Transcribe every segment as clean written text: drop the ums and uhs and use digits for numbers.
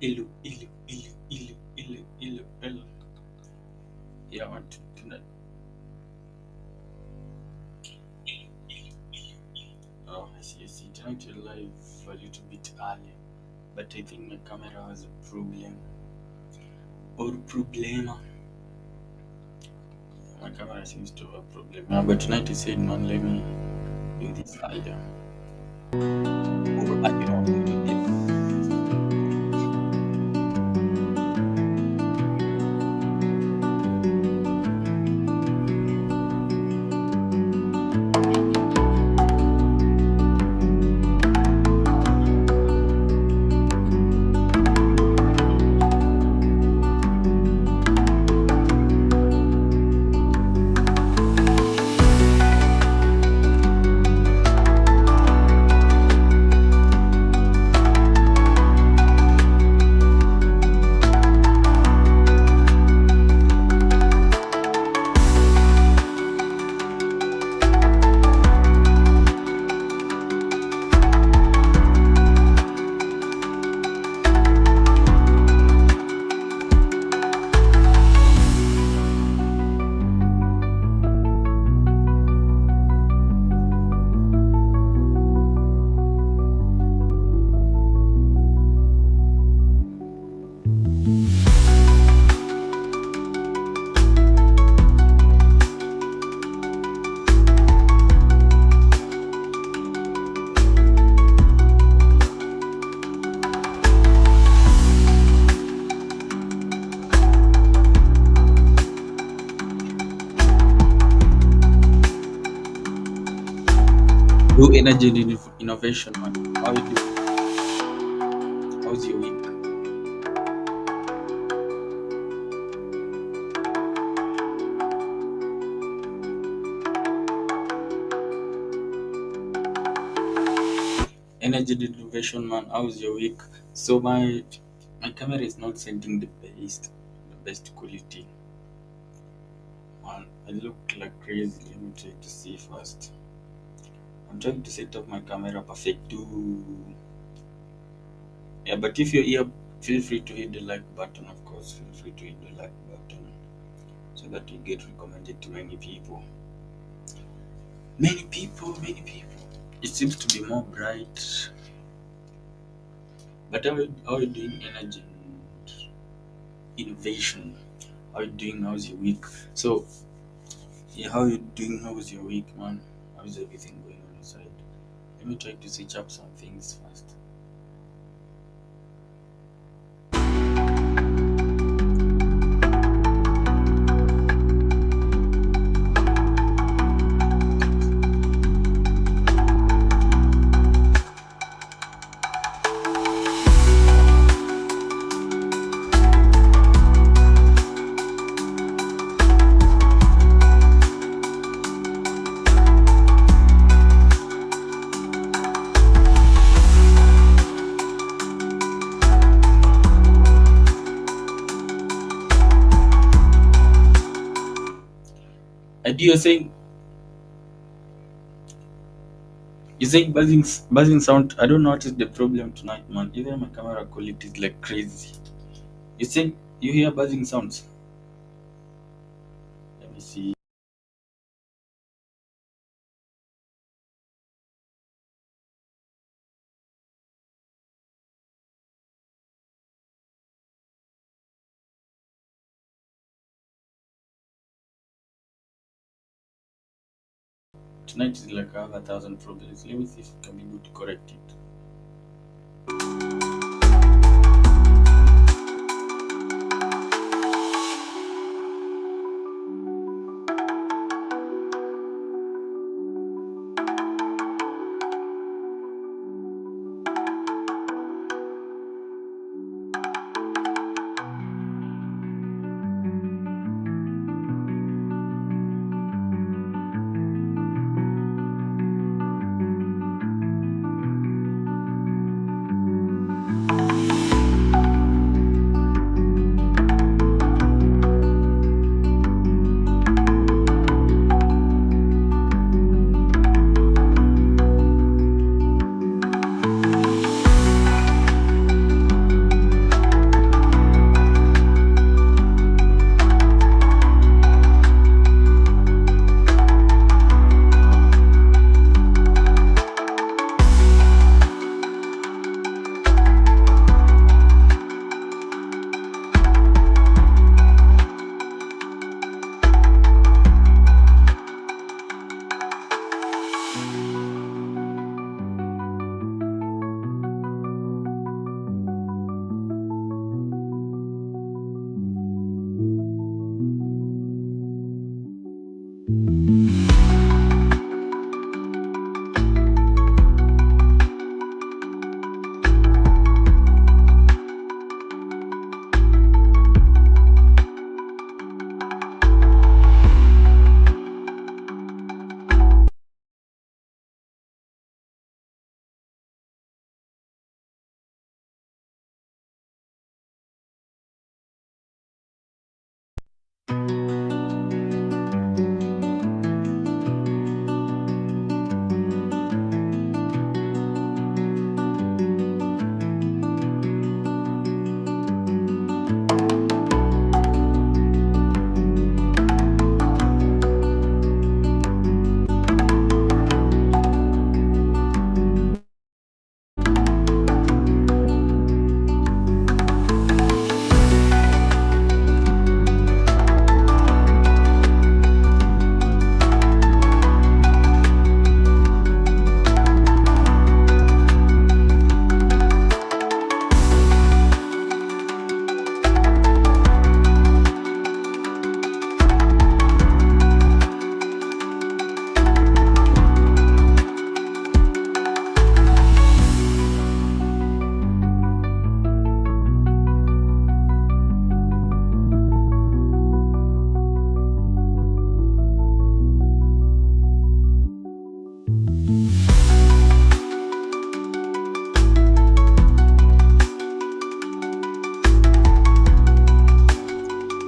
Ilu, ilu, ilu, ilu, ilu, ilu, ilu. Yeah, I want to tonight. Oh, I see, I see. Tonight you're live a little bit early, but I think my camera has a problem. Or problema. My camera seems to have a problem. Yeah, but tonight I said, man, let me do this earlier. Or earlier on in the day. Do energy and innovation, man. How you doing? How's your week? Energy and innovation, man. How's your week? So my camera is not sending the best quality. Man, I look like crazy. Let me try to see first. I'm trying to set up my camera perfect too. Yeah, but if you're here, feel free to hit the like button, of course. Feel free to hit the like button so that you get recommended to many people. Many people, many people. It seems to be more bright. But how are you doing energy and innovation? How are you doing? How's your week? So, yeah, how are you doing? How's your week, man? How's everything going on your side? Let me try to switch up some things first. And you're saying buzzing sound. I don't know what is the problem tonight, man. Even my camera quality is like crazy. You think you hear buzzing sounds? Let me see. Tonight is like I have 1,000 problems. Let me see if I can be able to correct it.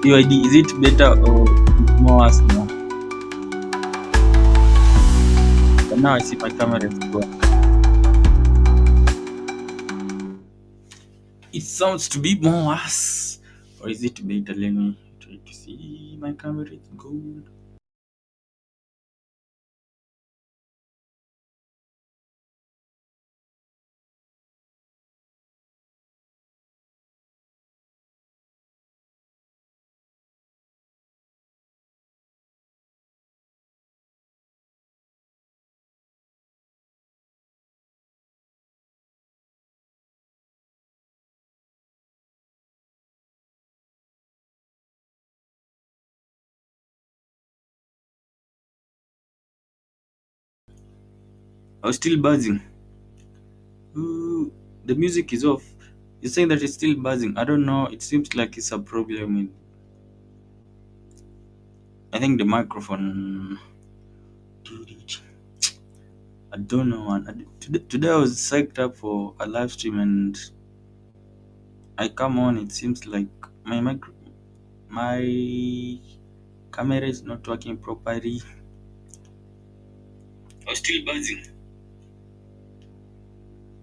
UID, is it better or it's more worse now? But now I see my camera is gone. It sounds to be more worse. Or is it better? Let me try to see. My camera is good. I was still buzzing. Ooh, the music is off. You're saying that it's still buzzing. I don't know. It seems like it's a problem with. I think the microphone. I don't know, man. Today I was psyched up for a live stream and I come on. It seems like my camera is not working properly. I was still buzzing,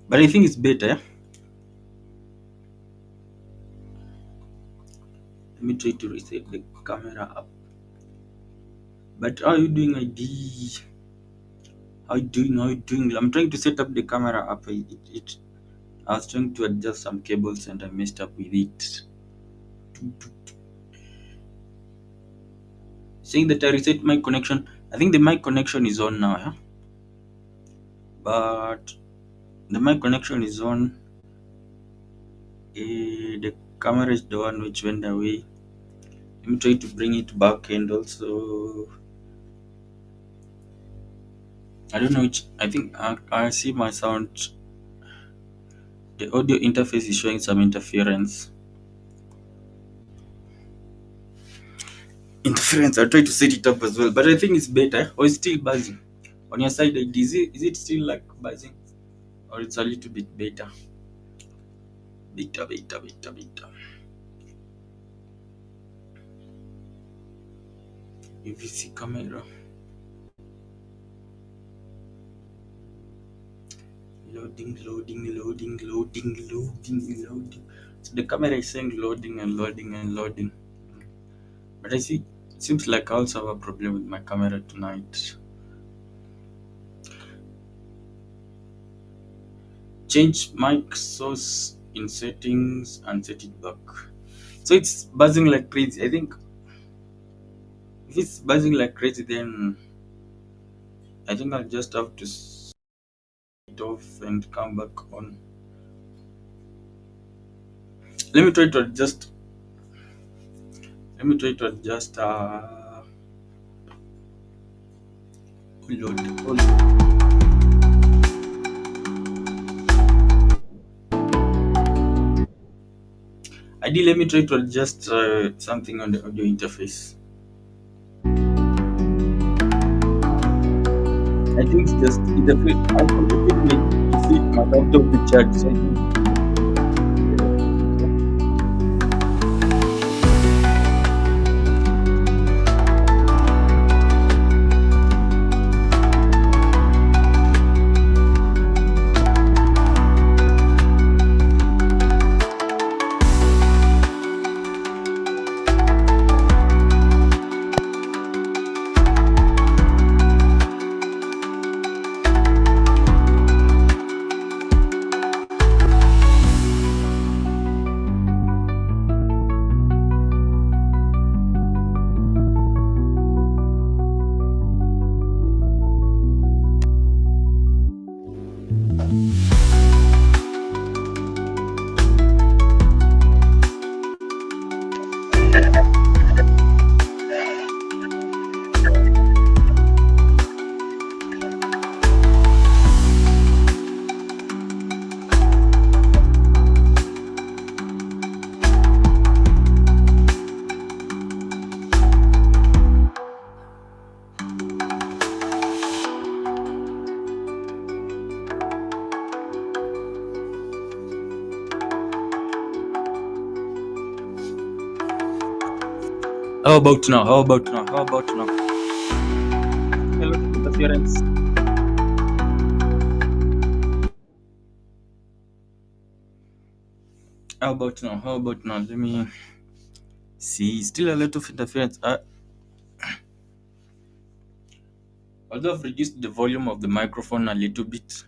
but I think it's better. Yeah? Let me try to reset the camera up. But how are you doing, ID? How you doing? How you doing? I'm trying to set up the camera up. I was trying to adjust some cables and I messed up with it. Saying that I reset my connection. I think the mic connection is on now. Yeah? But the mic connection is on. The camera is the one which went away. Let me try to bring it back and also I don't know which. I think I see my sound. The audio interface is showing some interference. Interference. I'll try to set it up as well, but I think it's better. Or it's still buzzing. On your side, is it still like buzzing, or it's a little bit better? Beta. UVC camera. Loading. So the camera is saying loading and loading and loading. But I see, it seems like I also have a problem with my camera tonight. Change mic source in settings and set it back. So it's buzzing like crazy. I think if it's buzzing like crazy, then I think I'll just have to switch it off and come back on. Let me try to adjust. Let me try to adjust. Hold on. I did. Let me try to adjust something on the audio interface. I think it's just it's a bit. I completed my see my laptop to charge. So I think How about now? How about now? How about now? A lot of interference. How about now? How about now? Let me see. Still a lot of interference. Although I've reduced the volume of the microphone a little bit.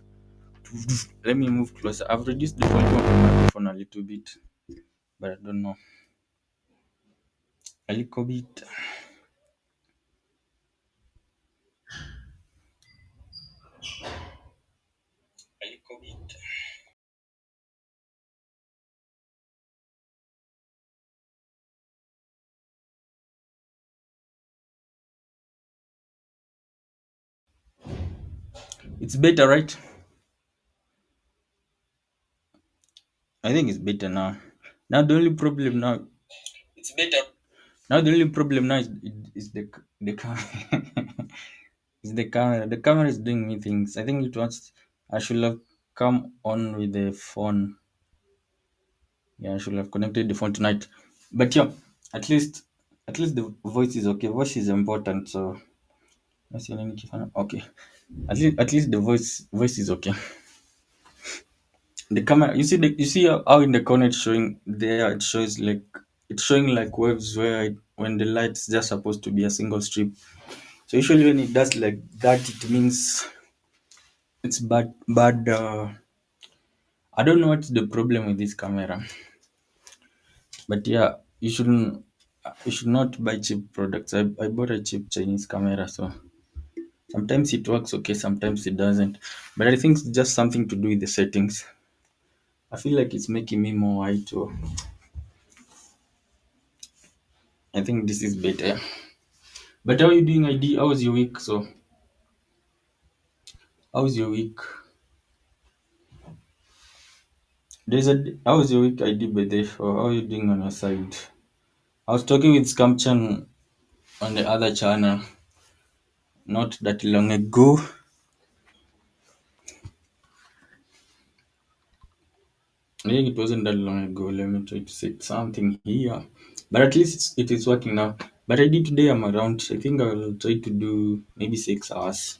Let me move closer. I've reduced the volume of the microphone a little bit, but I don't know. A little bit. A little bit. It's better, right? I think it's better now. Now the only problem now. It's better. Now the only problem now is the camera. Is the camera. The camera is doing me things. I think it was. I should have come on with the phone. Yeah, I should have connected the phone tonight. But yeah, at least at least the voice is okay. Voice is important. So let's see. Let me keep on. Okay. At least the voice is okay. The camera. You see how in the corner it's showing there. It shows like it's showing like waves where when the light's just supposed to be a single strip. So usually when it does like that, it means it's bad. Bad. I don't know what's the problem with this camera, but yeah, you should not buy cheap products. I bought a cheap Chinese camera, so sometimes it works okay, sometimes it doesn't. But I think it's just something to do with the settings. I feel like it's making me more white. Or I think this is better. But how are you doing, ID? How was your week? So how was your week? How was your week, ID? By the or how are you doing on your side? I was talking with Scamchan on the other channel not that long ago. I think it wasn't that long ago. Let me try to say something here. But at least it is working now. But I did today, I'm around. I think I'll try to do maybe 6 hours.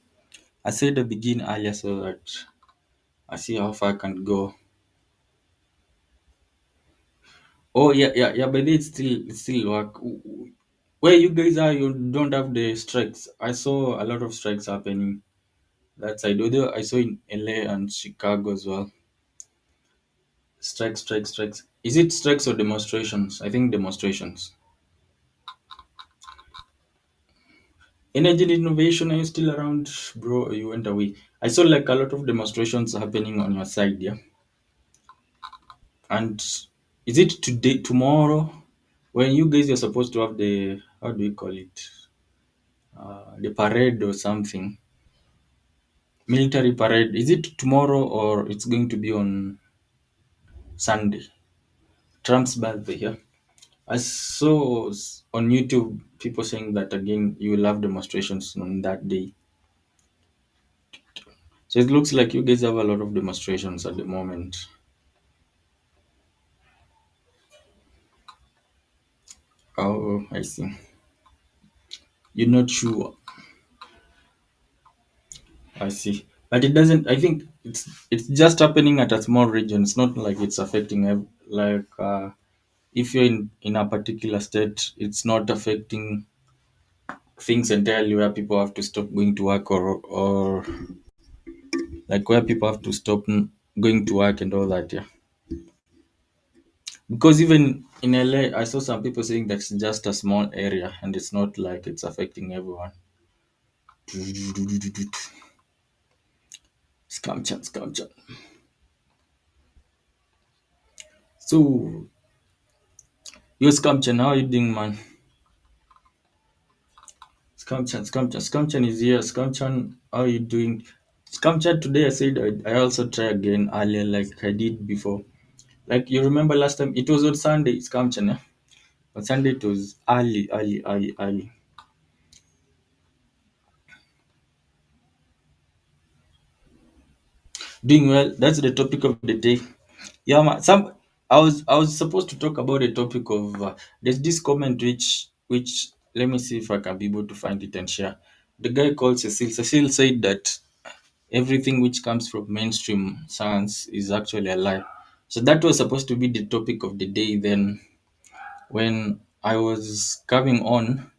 I said I begin earlier so that I see how far I can go. Oh yeah, yeah, yeah. But it's still work. Where you guys are, you don't have the strikes. I saw a lot of strikes happening that side. Although I saw in LA and Chicago as well. Strikes, strikes, strikes. Is it strikes or demonstrations? I think demonstrations. Energy and innovation, are you still around, bro? Or you went away? I saw like a lot of demonstrations happening on your side, yeah. And is it today, tomorrow, when you guys are supposed to have the how do you call it, the parade or something, military parade? Is it tomorrow or it's going to be on Sunday? Trump's birthday, yeah. I saw on YouTube people saying that again you will have demonstrations on that day. So it looks like you guys have a lot of demonstrations at the moment. Oh, I see. You're not sure. I see. But it doesn't. I think it's just happening at a small region. It's not like it's affecting like if you're in a particular state, it's not affecting things entirely where people have to stop going to work or like where people have to stop going to work and all that. Yeah. Because even in LA, I saw some people saying that's just a small area and it's not like it's affecting everyone. Scam chat, scam chat. So, yo, scam chat, how are you doing, man? Scamchan is here. Scamchan, how are you doing? Scamchan today, I said I also try again earlier, like I did before. Like you remember last time, it was on Sunday, Scamchan, yeah? On Sunday, it was early. Doing well. That's the topic of the day. Yeah, man. I was supposed to talk about the topic of there's this comment which which let me see if I can be able to find it and share. The guy called Cecil. Cecil said that everything which comes from mainstream science is actually a lie. So that was supposed to be the topic of the day. Then when I was coming on,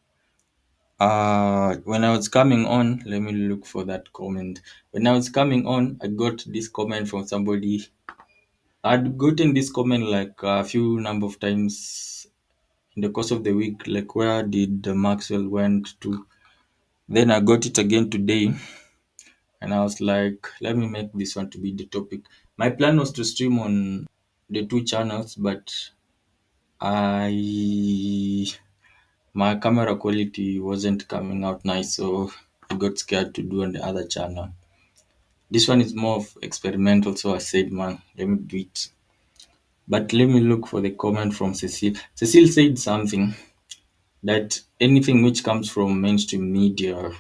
let me look for that comment. When I was coming on, I got this comment from somebody. I'd gotten this comment like a few number of times in the course of the week, like where did the Maxwell went to? Then I got it again today, and I was like, let me make this one to be the topic. My plan was to stream on the two channels, but I my camera quality wasn't coming out nice, so I got scared to do on the other channel. This one is more of experimental, so I said, man, let me do it. But let me look for the comment from Cecile. Cecile said something that anything which comes from mainstream media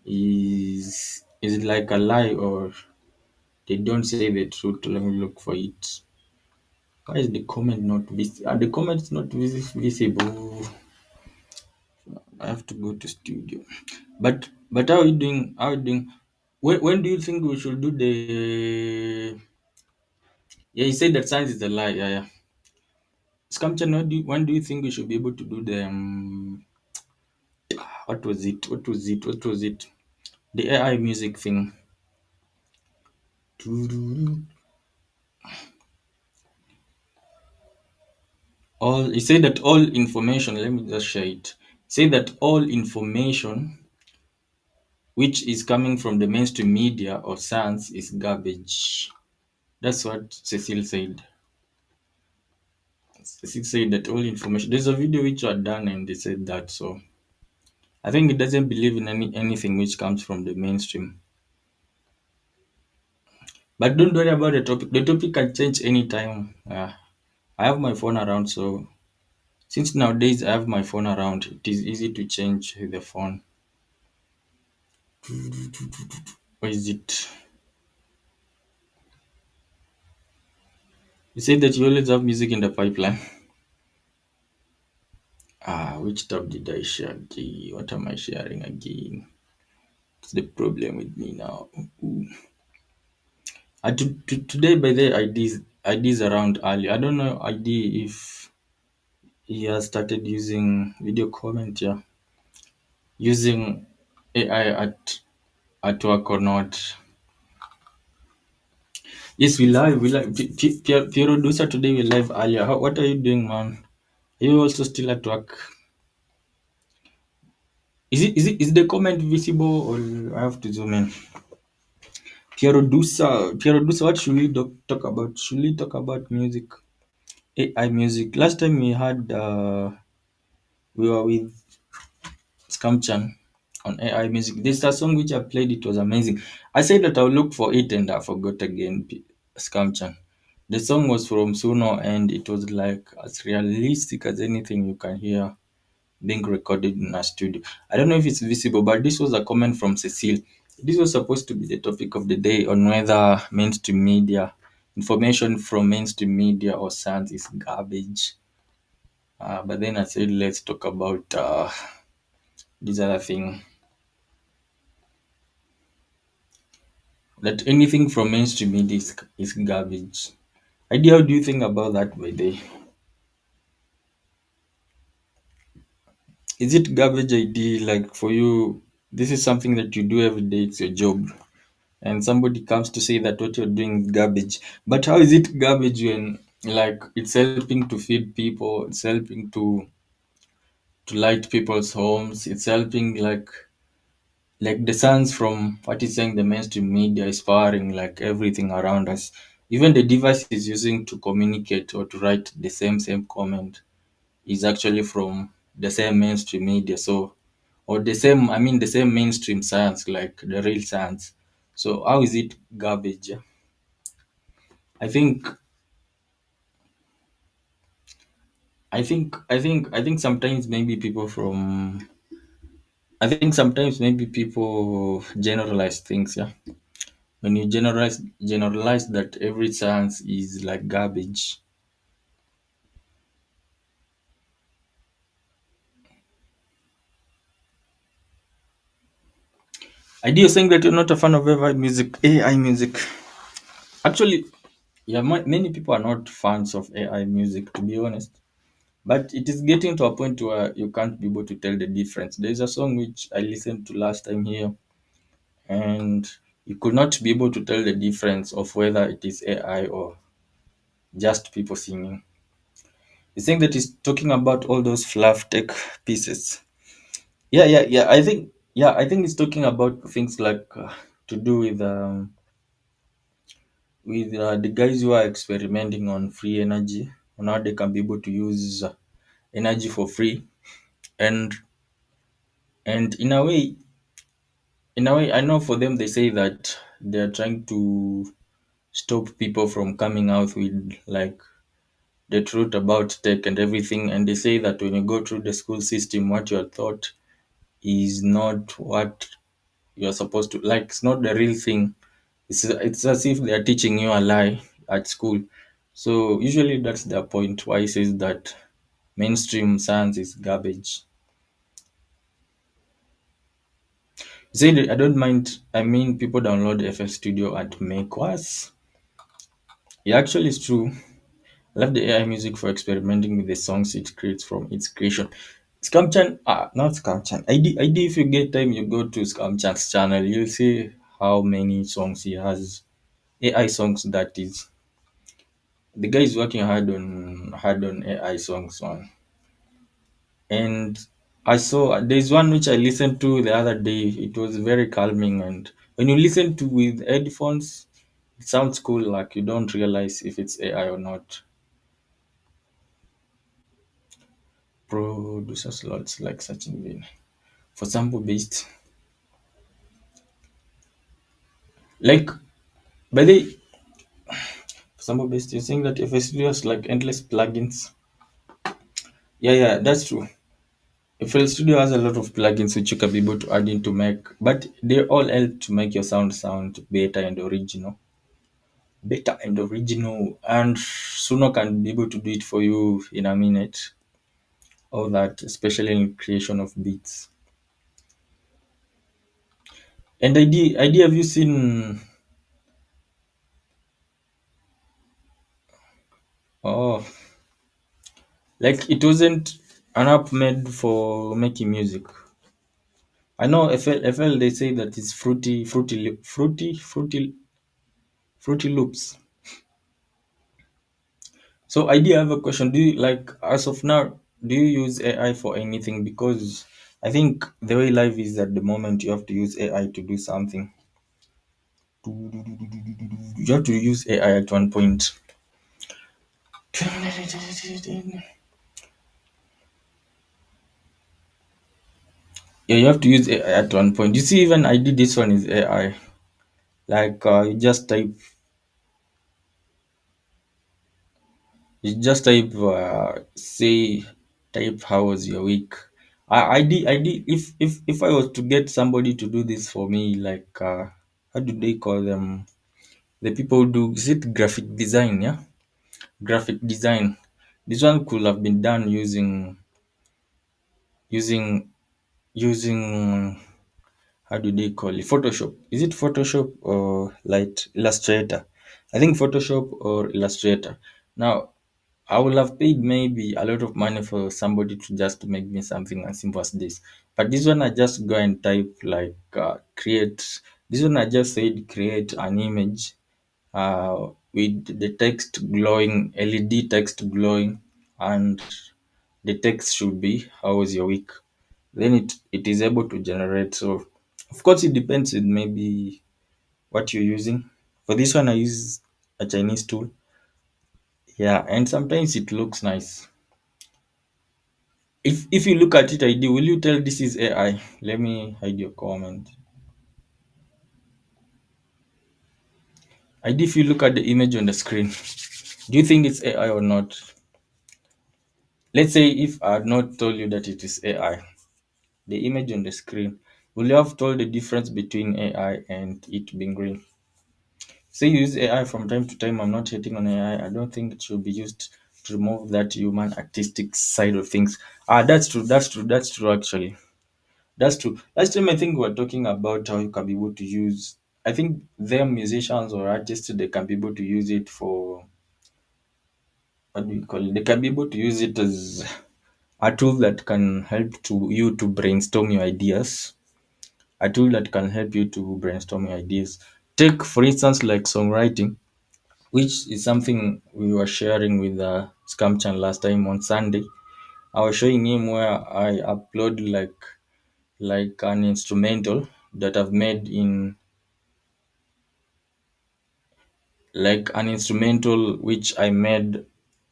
is like a lie, or they don't say the truth. Let me look for it. Why is the comment not visible? The comment is not visible. I have to go to studio. But how are you doing? How are you doing? When do you think we should do the? Yeah, you said that science is a lie. Yeah, yeah. Scamchan, when do you think we should be able to do the? What was it? What was it? What was it? The AI music thing. All he said that all information. Let me just share it. Say that all information which is coming from the mainstream media or science is garbage. That's what Cecile said. Cecile said that all information. There's a video which are done and they said that. So I think it doesn't believe in anything which comes from the mainstream. But don't worry about the topic. The topic can change anytime. I have my phone around, so since nowadays I have my phone around, it is easy to change the phone. Or is it? You said that you always have music in the pipeline. Which tab did I share again? What am I sharing again? What's the problem with me now? Ooh. Today, by the ideas around Ali. I don't know ID if he has started using video comment. Yeah, using AI at work or not. Yes, we live. We live. Piero Dusa today we live earlier. What are you doing, man? Are you also still at work? Is the comment visible or I have to zoom in? Piero Dusa. What should we talk about? Should we talk about music? AI music. Last time we were with Scamchan on AI music. There's a song which I played. It was amazing. I said that I'll look for it and I forgot again. Scamchan. The song was from Suno and it was like as realistic as anything you can hear being recorded in a studio. I don't know if it's visible, but this was a comment from Cecile. This was supposed to be the topic of the day on whether mainstream media, information from mainstream media or science is garbage. But then I said, let's talk about this other thing. That anything from mainstream media is garbage. Idea, how do you think about that, by the way? Is it garbage idea like for you? This is something that you do every day, it's your job. And somebody comes to say that what you're doing is garbage. But how is it garbage when like it's helping to feed people, it's helping to light people's homes, it's helping like the sounds from what is saying the mainstream media is powering like everything around us. Even the device is using to communicate or to write the same comment is actually from the same mainstream media. So or the same I mean the same mainstream science, like the real science. So how is it garbage? Yeah? I think I think sometimes maybe people from I think sometimes maybe people generalize things, yeah. When you generalize that every science is like garbage, Idea you're saying that you're not a fan of AI music. AI music. Actually, yeah, many people are not fans of AI music, to be honest. But it is getting to a point where you can't be able to tell the difference. There's a song which I listened to last time here, and you could not be able to tell the difference of whether it is AI or just people singing. You think that is talking about all those fluff tech pieces. Yeah. I think it's talking about things like to do with the guys who are experimenting on free energy, on how they can be able to use energy for free, and and in a way, I know for them they say that they are trying to stop people from coming out with like the truth about tech and everything, and they say that when you go through the school system, what you're taught is not what you're supposed to like. It's not the real thing. It's as if they are teaching you a lie at school. So usually that's their point why he says that mainstream science is garbage. He said I don't mind. I mean, people download FL Studio and make worse. It actually is true. I love the AI music for experimenting with the songs it creates from its creation. Scamchan, not Scamchan. ID, if you get time, you go to Scamchan's channel, you'll see how many songs he has. AI songs, that is. The guy is working hard on AI songs, man. And I saw there's one which I listened to the other day. It was very calming, and when you listen to with headphones, it sounds cool. Like you don't realize if it's AI or not. Producers lots like such in vain. For sample based, like by the for sample based, you're saying that if a studio has like endless plugins. Yeah, that's true. FL Studio has a lot of plugins which you can be able to add in to make, but they all help to make your sound better and original. Better and original, and Suno can be able to do it for you in a minute. All that, especially in creation of beats. And idea, have you seen? Oh, like it wasn't an app made for making music. I know FL they say that it's fruity loops. So I do have a question. Do you like as of now, do you use AI for anything? Because I think the way life is at the moment, you have to use AI to do something. You have to use AI at one point. Yeah, you have to use AI at one point. You see, even I did this one is AI. Like you just type how was your week. I did if I was to get somebody to do this for me, like how do they call them? The people who do, is it graphic design? Yeah, graphic design. This one could have been done using using how do they call it? Photoshop. Is it Photoshop or like Illustrator? I think Photoshop or Illustrator. Now I would have paid maybe a lot of money for somebody to just make me something as simple as this. But this one I just go and type like create. This one I just said create an image with the text glowing, LED text glowing, and the text should be how was your week. Then it is able to generate. So of course it depends on maybe what you're using. For this one I use a Chinese tool. Yeah, and sometimes it looks nice. If you look at it, ID, will you tell this is AI? Let me hide your comment. ID, if you look at the image on the screen, do you think it's AI or not? Let's say if I had not told you that it is AI, the image on the screen, will you have told the difference between AI and it being real? Say you use AI from time to time. I'm not hating on AI. I don't think it should be used to remove that human artistic side of things. That's true. That's true. That's true. Actually, That's true. Last time I think we were talking about how you can be able to use. I think them musicians or artists they can be able to use it for what do you call it? They can be able to use it as a tool that can help to you to brainstorm your ideas. A tool that can help you to brainstorm your ideas. Take for instance like songwriting, which is something we were sharing with Scamchan last time on Sunday. I was showing him where I upload like an instrumental that I've made in like an instrumental which I made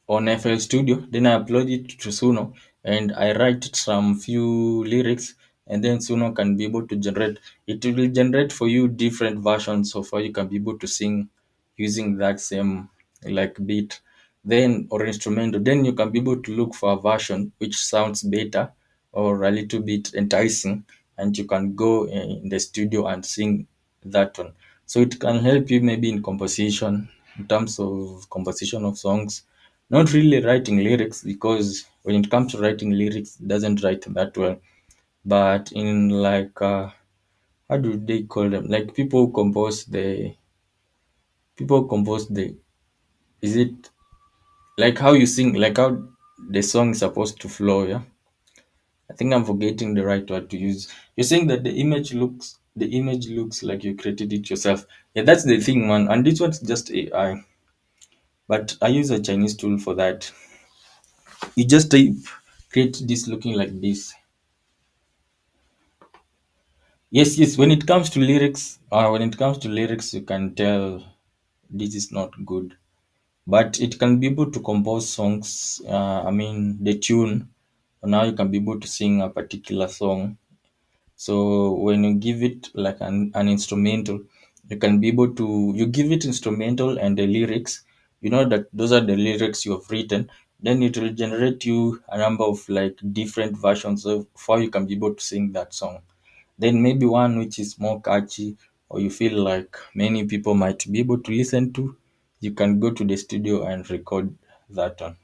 on FL Studio. Then I upload it to Suno and I write some few lyrics, and then Suno can be able to generate. It will generate for you different versions of how you can be able to sing using that same like beat. Then or instrumental. Then you can be able to look for a version which sounds better or a little bit enticing, and you can go in the studio and sing that one. So it can help you maybe in composition, in terms of composition of songs, not really writing lyrics because when it comes to writing lyrics, it doesn't write that well. But in like how do they call them? Like people compose the is it like how you sing, like how the song is supposed to flow, yeah? I think I'm forgetting the right word to use. You're saying that the image looks like you created it yourself. Yeah, that's the thing, man. And this one's just AI. But I use a Chinese tool for that. You just type create this looking like this. Yes, yes. When it comes to lyrics, you can tell this is not good. But it can be able to compose songs. I mean, the tune. Now you can be able to sing a particular song. So when you give it like an instrumental, you can be able to you give it instrumental and the lyrics. You know that those are the lyrics you have written. Then it will generate you a number of like different versions of how you can be able to sing that song. Then maybe one which is more catchy or you feel like many people might be able to listen to, you can go to the studio and record that one.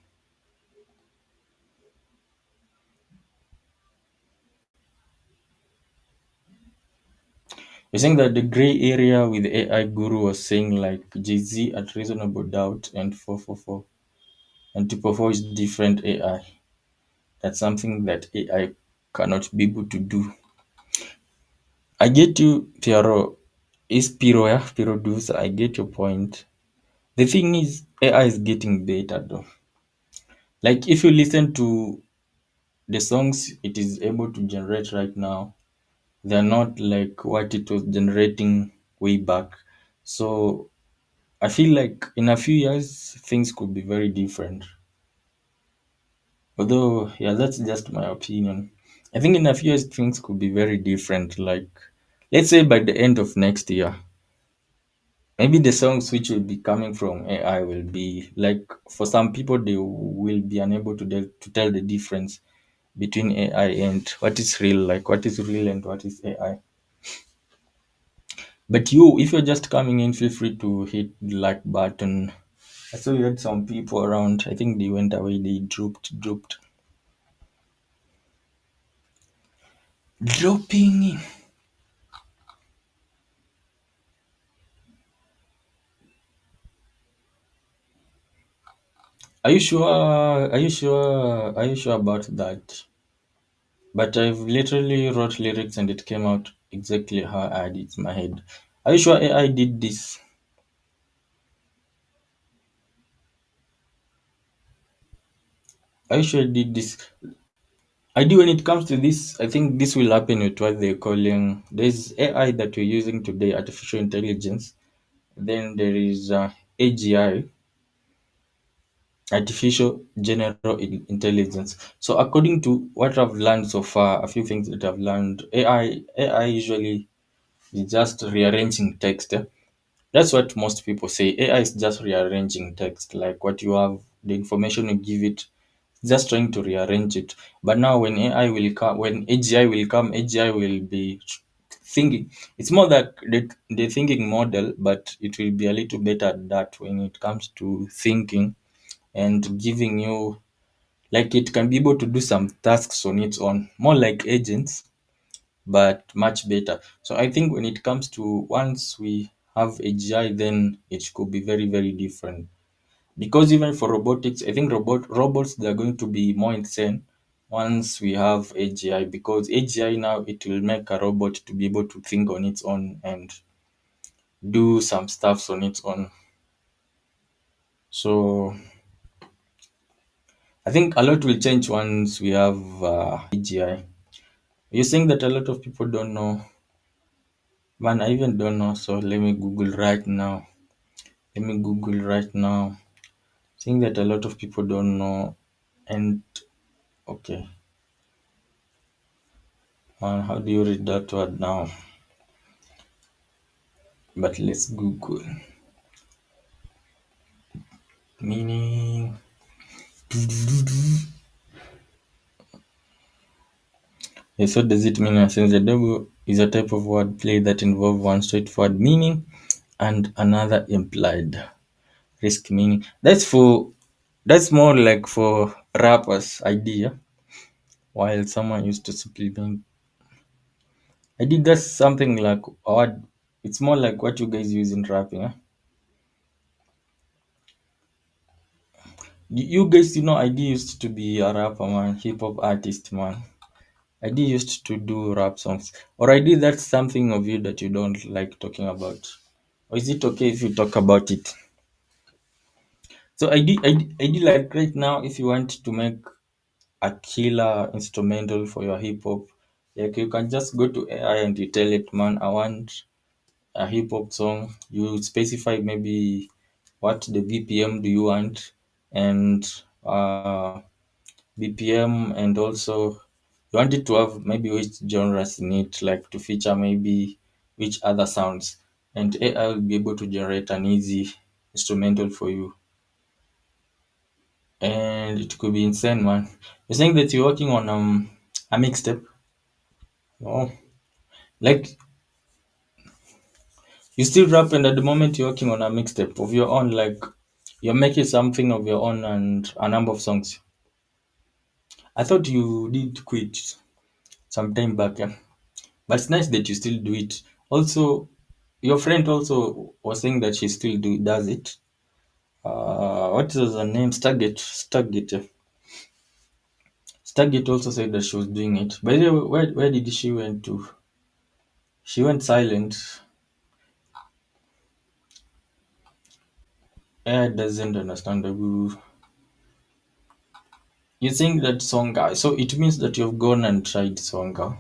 You're saying that the gray area with AI Guru was saying like Jay-Z at Reasonable Doubt and 444 and 244 is different AI. That's something that AI cannot be able to do. I get you, Piero. Is Piro, yeah? Piro does. I get your point. The thing is, AI is getting better though. Like if you listen to the songs it is able to generate right now, they're not like what it was generating way back. So I feel like in a few years things could be very different. Although, yeah, that's just my opinion. I think in a few years things could be very different. Like, let's say by the end of next year, maybe the songs which will be coming from AI will be like for some people they will be unable to tell the difference between AI and what is real, like what is real and what is AI. But you, if you're just coming in, feel free to hit the like button. I saw you had some people around. I think they went away. They dropped. Dropping in. Are you sure? Are you sure? Are you sure about that? But I've literally wrote lyrics and it came out exactly how I had it in my head. Are you sure AI did this? Are you sure it did this? I do when it comes to this, I think this will happen with what they're calling there's AI that we're using today, artificial intelligence. Then there is AGI, artificial general intelligence. So according to what I've learned so far, a few things that I've learned, AI usually is just rearranging text. That's what most people say. AI is just rearranging text, like what you have, the information you give it, just trying to rearrange it. But now when AI will come, when AGI will come, AGI will be thinking. It's more like the thinking model, but it will be a little better at that when it comes to thinking and giving you, like it can be able to do some tasks on its own, more like agents. but much better. So I think when it comes to once we have AGI, then it could be very, very different. Because even for robotics, I think robots they are going to be more insane once we have AGI. Because AGI now it will make a robot to be able to think on its own and do some stuffs on its own. So I think a lot will change once we have AGI. You're saying that a lot of people don't know. Man, I even don't know. So let me Google right now. Let me Google right now. Saying that a lot of people don't know. And okay, man, how do you read that word now? But let's Google meaning. Yes, what does it mean? Since the double is a type of wordplay that involve one straightforward meaning and another implied risk meaning. That's more like for rappers idea, while someone used to supplement. I did that's something like odd. It's more like what you guys use in rapping. You guys, ID used to be a rapper, man, hip hop artist, man. ID used to do rap songs. Or ID, that's something of you that you don't like talking about. Or is it okay if you talk about it? So ID like right now, if you want to make a killer instrumental for your hip hop, like you can just go to AI and you tell it, man, I want a hip hop song. You specify maybe what the BPM do you want, and BPM, and also you want it to have maybe which genres in it, like to feature maybe which other sounds, and AI will be able to generate an easy instrumental for you, and it could be insane, man. You're saying that you're working on a mixtape. Oh, like you still rap, and at the moment you're working on a mixtape of your own, like you're making something of your own and a number of songs. I thought you did quit some time back, yeah. But it's nice that you still do it. Also, your friend also was saying that she still does it. What was her name? Stargate. Yeah. Stargate also said that she was doing it. By the way, where did she went to? She went silent. AI doesn't understand the woo. You think that Songa, so it means that you've gone and tried Songa.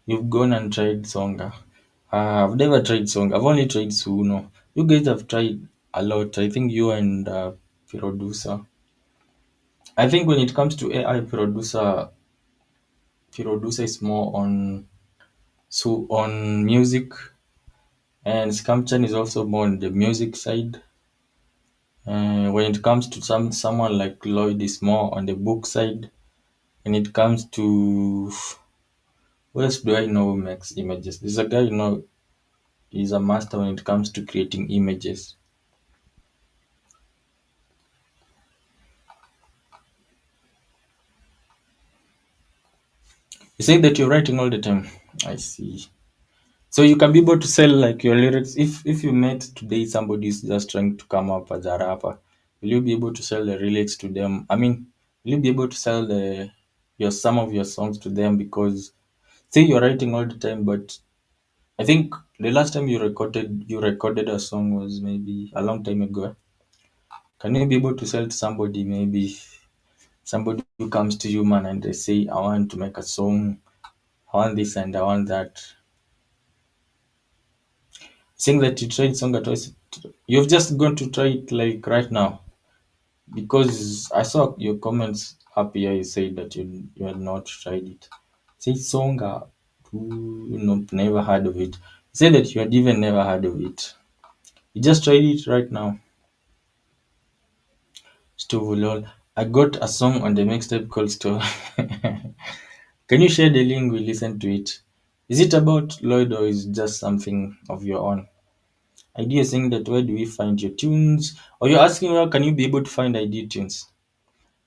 You've gone and tried Songa. I've never tried Songa. I've only tried Suno. You guys have tried a lot. I think you and producer. I think when it comes to AI producer is more on music, and Scamchan is also more on the music side. When it comes to someone like Lloyd is more on the book side. When it comes to who else do I know who makes images? There's a guy he's a master when it comes to creating images. You say that you're writing all the time. I see. So you can be able to sell like your lyrics. If you met today somebody is just trying to come up as a rapper, will you be able to sell the lyrics to them? I mean, will you be able to sell the your some of your songs to them? Because say you're writing all the time, but I think the last time you recorded a song was maybe a long time ago. Can you be able to sell to somebody, maybe somebody who comes to you, man, and they say, I want to make a song, I want this and I want that. Saying that you tried song at twice, you've just gone to try it like right now. Because I saw your comments up here, you said that you had not tried it. Say Songa, never heard of it. You said that you had even never heard of it. You just tried it right now. Stovulol. I got a song on the mixtape called Stove. Can you share the link? We listen to it. Is it about Lloyd or is it just something of your own? Idea saying that where do we find your tunes? Or you're asking where can you be able to find ID tunes?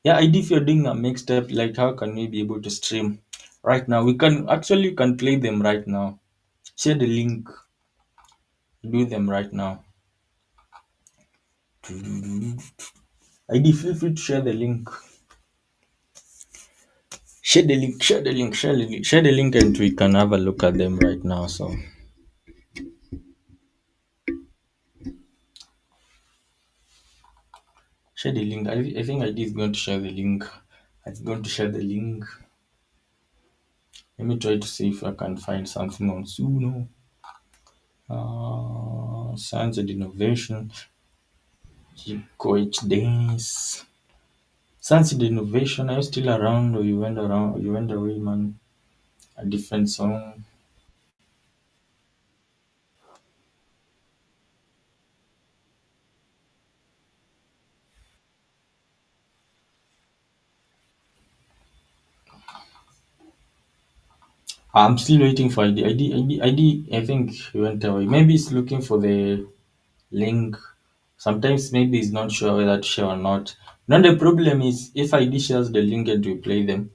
Yeah, ID if you're doing a mixtape, like how can we be able to stream? right now. We can actually you can play them right now. Share the link. Do them right now. ID, feel free to share the link. Share the link. Share the link. Share the link. Share the link, and we can have a look at them right now. So share the link. I think ID is going to share the link. It's going to share the link. Let me try to see if I can find something on Suno. Science and innovation. Coach Dance. Science and innovation. Are you still around, or you went around? Or you went away, man? A different song. I'm still waiting for ID. I think he went away. Maybe he's looking for the link. Sometimes maybe he's not sure whether to share or not. Now the problem is if ID shares the link and we play them,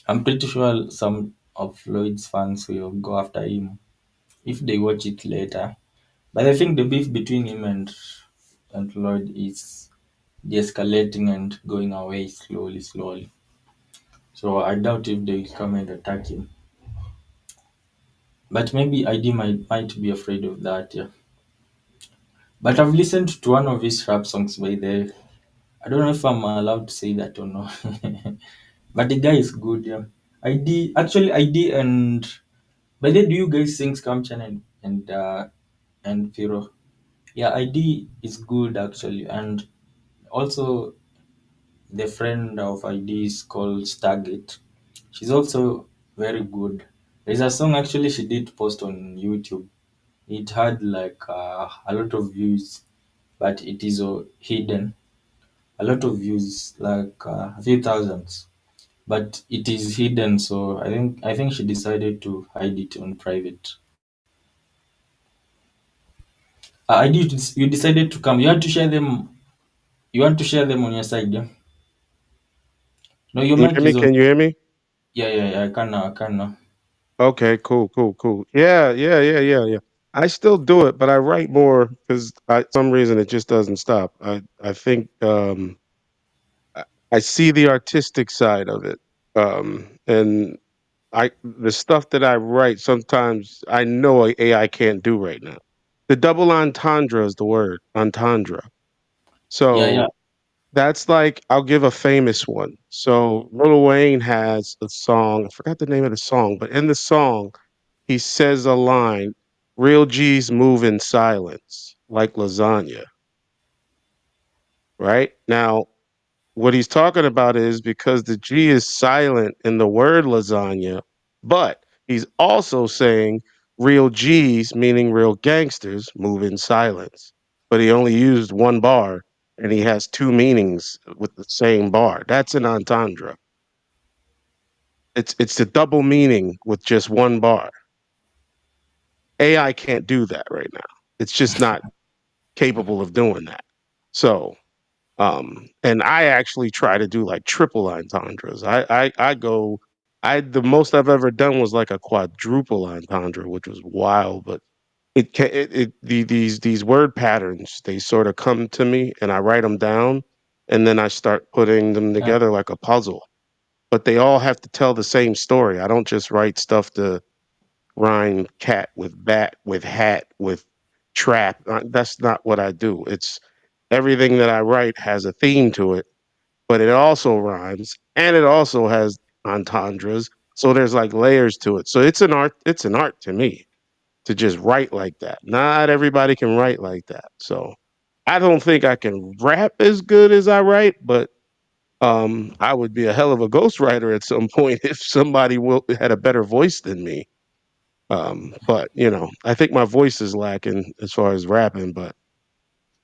I'm pretty sure some of Floyd's fans will go after him if they watch it later. But I think the beef between him and Floyd is de-escalating and going away slowly, slowly. So I doubt if they will come and attack him. But maybe ID might be afraid of that, yeah. But I've listened to one of his rap songs by the. I don't know if I'm allowed to say that or not. But the guy is good, yeah. ID and by the way, do you guys sing Scamchan and Firo? Yeah, ID is good actually, and also the friend of ID is called Stargate. She's also very good. There's a song actually she did post on YouTube. It had like a lot of views, but it is hidden. A lot of views, like a few thousands, but it is hidden. So I think she decided to hide it on private. I did. You decided to come. You had to share them. You want to share them on your side, yeah? No, your Can you mic hear me? is on. Can you hear me? Yeah, yeah, yeah. I can now. I can now. Okay, cool, cool, cool. Yeah, yeah, yeah, yeah, yeah. I still do it, but I write more because some reason it just doesn't stop. I think I I see the artistic side of it, and I the stuff that I write sometimes I know AI can't do right now. The double entendre is the word entendre. Yeah, yeah, So that's like I'll give a famous one. So Lil Wayne has a song. I forgot the name of the song, but in the song he says a line, "Real G's move in silence, like lasagna." Right now, what he's talking about is because the G is silent in the word lasagna, but he's also saying real G's, meaning real gangsters, move in silence. But he only used one bar and he has two meanings with the same bar. That's an entendre. It's a double meaning with just one bar. AI can't do that right now. It's just not capable of doing that. So and I actually try to do like triple entendres. I go the most I've ever done was like a quadruple entendre, which was wild, but these word patterns, they sort of come to me and I write them down and then I start putting them yeah. together like a puzzle. But they all have to tell the same story. I don't just write stuff to rhyme cat with bat with hat with trap. That's not what I do. It's everything that I write has a theme to it, but it also rhymes and it also has entendres. So there's like layers to it. So it's an art. It's an art to me to just write like that. Not everybody can write like that. So I don't think I can rap as good as I write, but I would be a hell of a ghostwriter at some point if somebody had a better voice than me. But I think my voice is lacking as far as rapping. But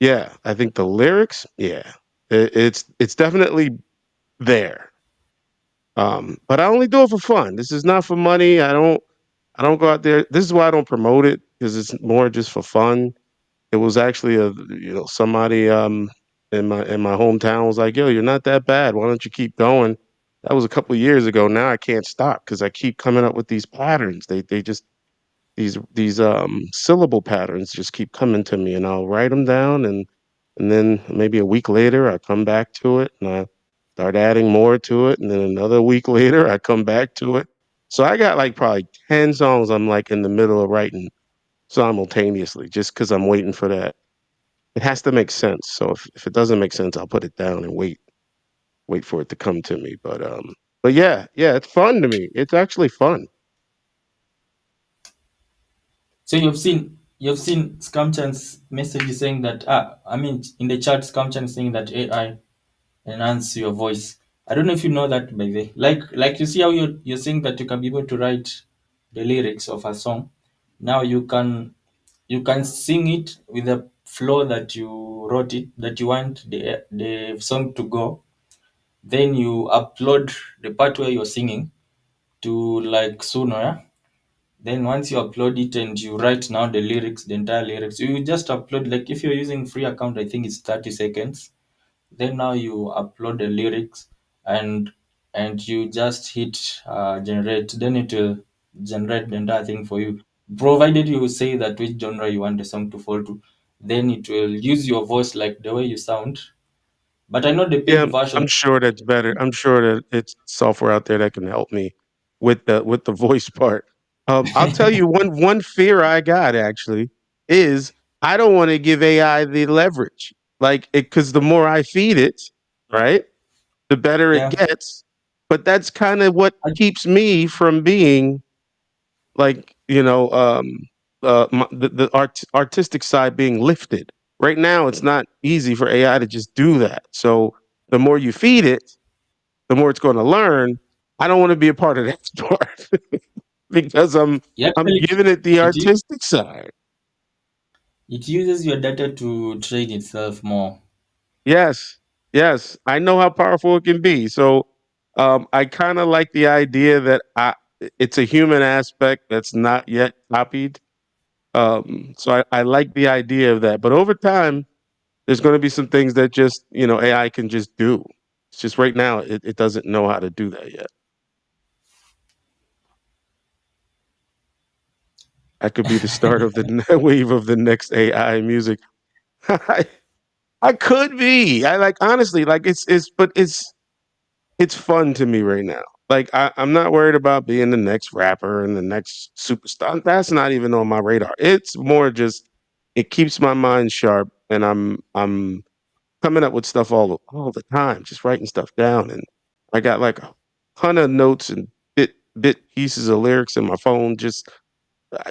yeah, I think the lyrics, yeah, it's definitely there. But I only do it for fun. This is not for money. I don't go out there. This is why I don't promote it because it's more just for fun. It was actually somebody in my hometown was like, "Yo, you're not that bad. Why don't you keep going?" That was a couple of years ago. Now I can't stop because I keep coming up with these patterns. They just these syllable patterns just keep coming to me, and I'll write them down, and then maybe a week later I come back to it and I start adding more to it, and then another week later I come back to it. So I got like probably 10 songs I'm like in the middle of writing simultaneously just because I'm waiting for that. It has to make sense. So if it doesn't make sense, I'll put it down and wait for it to come to me. But yeah, yeah, it's fun to me. It's actually fun. So you've seen Scamchan's messages saying that I mean in the chat Scamchan is saying that AI enhance your voice. I don't know if you know that by the way. Like you see how you're saying that you can be able to write the lyrics of a song. Now you can sing it with the flow that you wrote it that you want the song to go. Then you upload the part where you're singing to like Suno, yeah? Then once you upload it and you write now the lyrics, the entire lyrics, you just upload like if you're using free account, I think it's 30 seconds. Then now you upload the lyrics and you just hit generate. Then it will generate the entire thing for you. Provided you say that which genre you want the song to fall to, then it will use your voice like the way you sound. But I know the Yeah, paid version. I'm sure that's better. I'm sure that it's software out there that can help me with the voice part. I'll tell you one fear I got actually is I don't want to give AI the leverage. Like it because the more I feed it, right, the better it Yeah. gets. But that's kind of what I, keeps me from being like, the artistic side being lifted. Right now, it's not easy for AI to just do that. So the more you feed it, the more it's going to learn. I don't want to be a part of that part because I'm actually giving it the it artistic side. it uses your data to train itself more. Yes, yes, I know how powerful it can be. So I kind of like the idea that it's a human aspect that's not yet copied. So I like the idea of that. But over time, there's going to be some things that just AI can just do. It's just right now it doesn't know how to do that yet. That could be the start of the wave of the next AI music. I, I could be. I like honestly like it's fun to me right now. Like I'm not worried about being the next rapper and the next superstar. That's not even on my radar. It's more just it keeps my mind sharp, and I'm coming up with stuff all the time, just writing stuff down, and I got like a ton of notes and bit pieces of lyrics in my phone, just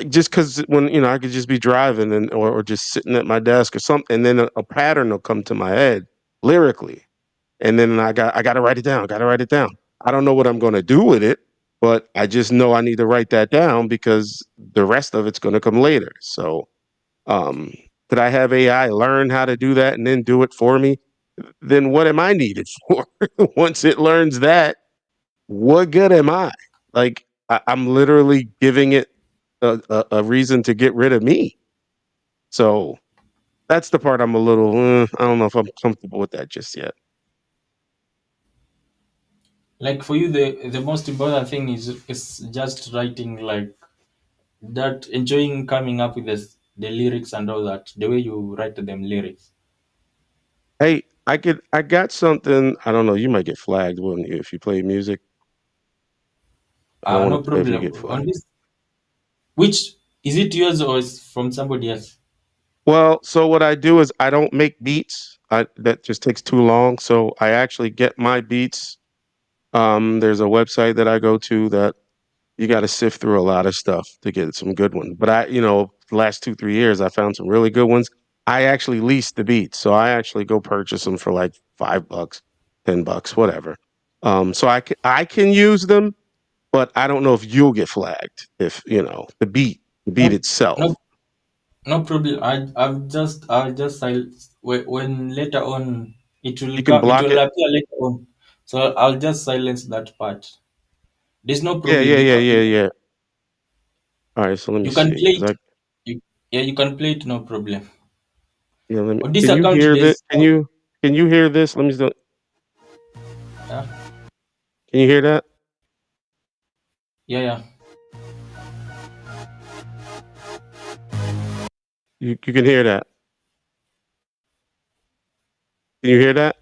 because when I could just be driving or just sitting at my desk or something, and then a pattern will come to my head lyrically, and then I got to write it down. Got to write it down. I don't know what I'm going to do with it, but I just know I need to write that down because the rest of it's going to come later. So, um, could I have AI learn how to do that and then do it for me? Then what am I needed for? Once it learns that, what good am I? Like I'm literally giving it a reason to get rid of me. So that's the part I'm a little. I don't know if I'm comfortable with that just yet. Like for you, the most important thing is just writing like that, enjoying coming up with the lyrics and all that, the way you write them lyrics. Hey, I got something. I don't know. You might get flagged, wouldn't you, if you play music? I don't No want to if you problem. get On flagged. this, which is it yours or is from somebody else? Well, so what I do is I don't make beats. That just takes too long. So I actually get my beats. There's a website that I go to that you got to sift through a lot of stuff to get some good ones. But the last 2 3 years, I found some really good ones. I actually lease the beats, so I actually go purchase them for like $5, $10, whatever. So I can use them, but I don't know if you'll get flagged if the beat No, itself. no, no problem. I'll just when later on it will You can come, it block will it. appear later on. So I'll just silence that part. There's no Yeah, problem. yeah, You yeah, can yeah, yeah. All right, so let me you can see, play because it. I Yeah, you can play it. No problem. yeah, let me. On this Can you account, hear that? there's Can you hear this? Let me. yeah, Can you hear that? Yeah, yeah. You can hear that. Can you hear that?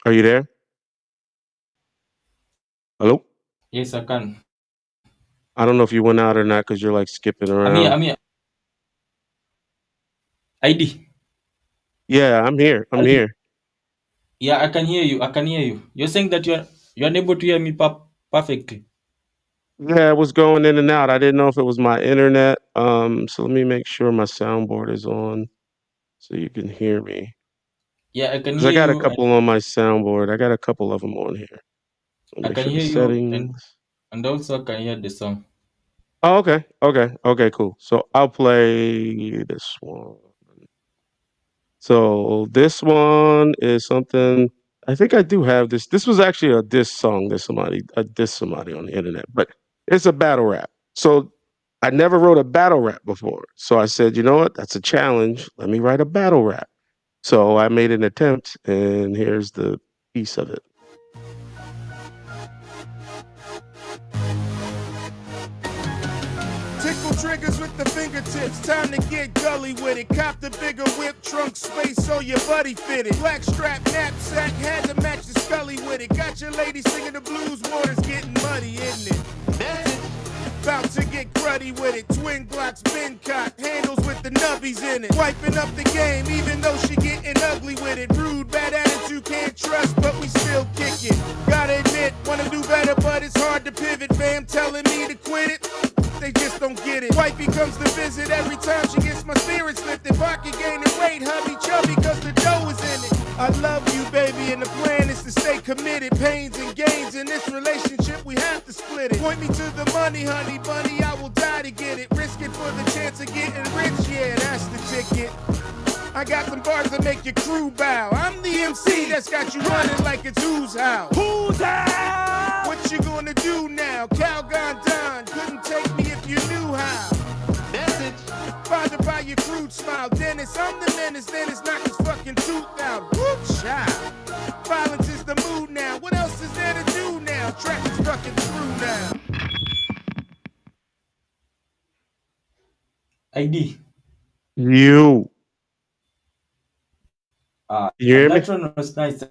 Are you there? Hello? Yes, I can. I don't know if you went out or not because you're like skipping I'm here. around. I'm here. ID. Yeah, I'm here. I'm ID. here. Yeah, I can hear you. I can hear you. You're saying that you're unable to hear me perfectly. Yeah, it was going in and out. I didn't know if it was my internet. So let me make sure my soundboard is on so you can hear me. Yeah, I can Because I hear got a you. couple on my soundboard. I got a couple of them on here. So I make can sure the hear you, and settings. also I can hear the song. Oh, okay. Okay. Okay, cool. So I'll play this one. So this one is something I think I do have this. This was actually a diss song that somebody diss somebody on the internet, but it's a battle rap. So I never wrote a battle rap before. So I said, you know what? That's a challenge. Let me write a battle rap. So I made an attempt, and here's the piece of it. Tickle triggers with the fingertips. Time to get gully with it. Cop the bigger whip, trunk space so your buddy fitted. Black strap knapsack had to match the scully with it. Got your lady singing the blues, water's getting muddy, isn't it? That's it. About to get cruddy with it. Twin Glocks been cocked, handles with the nubbies in it. Wiping up the game, even though she getting ugly with it. Rude, bad attitude, can't trust, but we still kick it. Gotta admit, wanna do better, but it's hard to pivot. Fam telling me to quit it. They just don't get it. Wifey comes to visit every time she gets my spirits lifted. Pocket gaining weight, hubby chubby, cause the dough is in it. I love you, baby, and the plan is to stay committed. Pains and gains in this relationship, we have to split it. Point me to the money, honey bunny, I will die to get it. Risk it for the chance of getting rich, yeah, that's the ticket. I got some bars that make your crew bow. I'm the MC that's got you running like it's who's how. Who's how? What you gonna do now? Calgon Don couldn't take me if you knew how. Message. Bothered by your crude smile. Dennis, I'm the menace. Dennis knock his fucking tooth out. Whoop, child. Violence is the mood now. What else is there to do now? Track is fucking through now. ID. You. You hear me? That one was nice.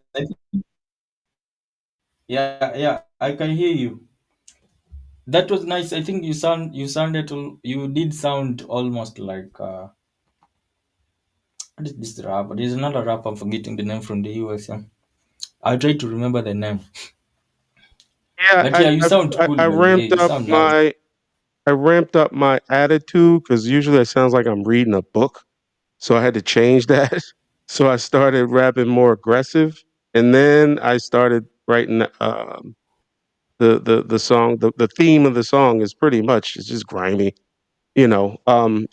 Yeah, yeah, I can hear you. That was nice. I think you did sound almost like what is this rapper? There's another rapper. I'm forgetting the name from the US. Yeah. I'll try to remember the name. Yeah, But yeah, you sound cool, I by the way. ramped You up sound nice. my attitude because usually it sounds like I'm reading a book. So I had to change that. So I started rapping more aggressive, and then I started writing the song. The theme of the song is pretty much it's just grimy, you know.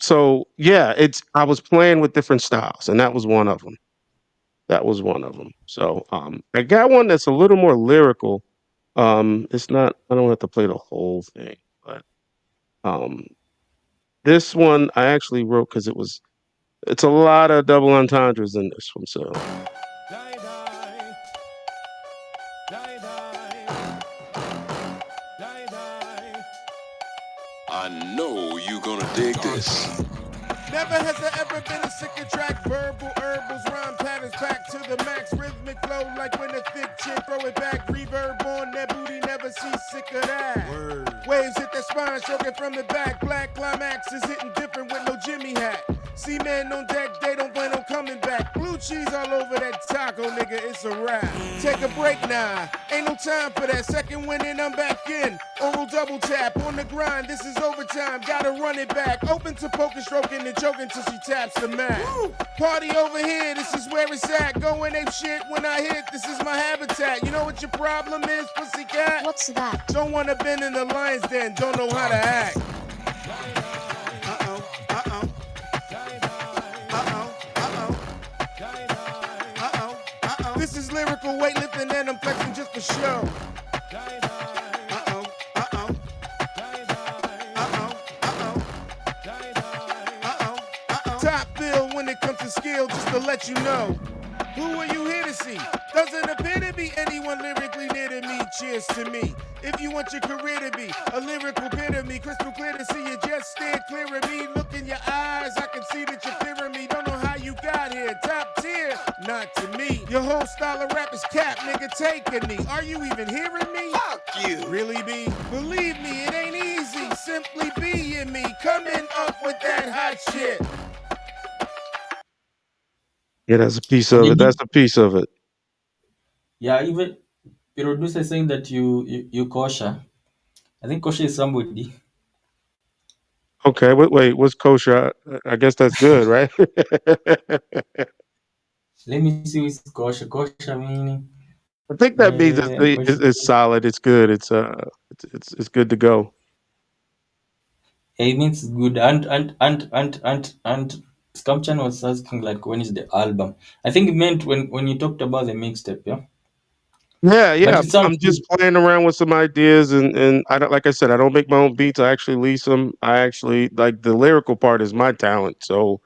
So yeah, it's I was playing with different styles, and that was one of them. That was one of them. So I got one that's a little more lyrical. It's not. I don't have to play the whole thing, but um, this one I actually wrote because it's a lot of double entendres in this one. So Die, die, die, die, die, die. I know you gonna dig this. Never has there ever been a sicker track. Verbal herbals, rhyme patterns packed to the max. Rhythmic flow like when a thick chick throw it back. Reverb on that booty, never see sick of that. Word. Waves hit the spine, stroking from the back. Black climax is hitting different with no Jimmy hat. See men on deck, they don't plan on coming back. Blue cheese all over that taco, nigga, it's a wrap. Take a break now, ain't no time for that. Second winning, I'm back in. Oral double tap on the grind, this is overtime. Gotta run it back. Open to poker, stroking and choking till she taps the mat. Party over here, this is where it's at. Going ape shit when I hit, this is my habitat. You know what your problem is, pussycat? What's that? Don't wanna bend in the lion's den, don't know how to act. This is lyrical weightlifting and I'm flexing just for show. Top bill when it comes to skill, just to let you know. Who are you here to see? Doesn't appear to be see anyone lyrically near to me, cheers to me. If you want your career to be a lyrical epitome, crystal clear to see you, just stand clear of me. Look in your eyes, I can see that you're fearing me. Don't know how you got here, top tier, not to me. Your whole style of rap is cap, nigga, take a knee. Are you even hearing me? Fuck you. Really be? Believe me, it ain't easy. Simply being me, coming up with that hot shit. Yeah, that's a piece And of it. then That's a piece of it. yeah, even producer saying that you kosher. I think kosher is somebody. Okay, wait, what's kosher? I guess that's good, right? Let me see what's kosher. Kosher meaning I think that means kosher. it's solid. It's good. It's good to go. It means good. And Scamchan was asking like when is the album? I think it meant when you talked about the mixtape, yeah. Yeah, But yeah. it sounds I'm good. just playing around with some ideas, and I don't, like I said, I don't make my own beats. I actually lease them. I actually like the lyrical part is my talent, so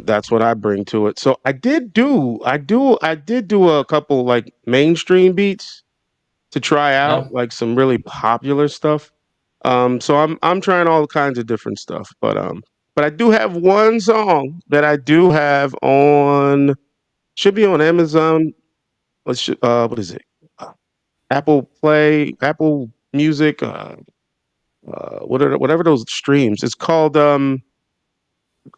that's what I bring to it. So I did do a couple like mainstream beats to try out, Yeah. like some really popular stuff. So I'm trying all kinds of different stuff, but I do have one song that I do have on should be on Amazon. What is it? Uh, Apple Play, Apple Music, whatever those streams. It's called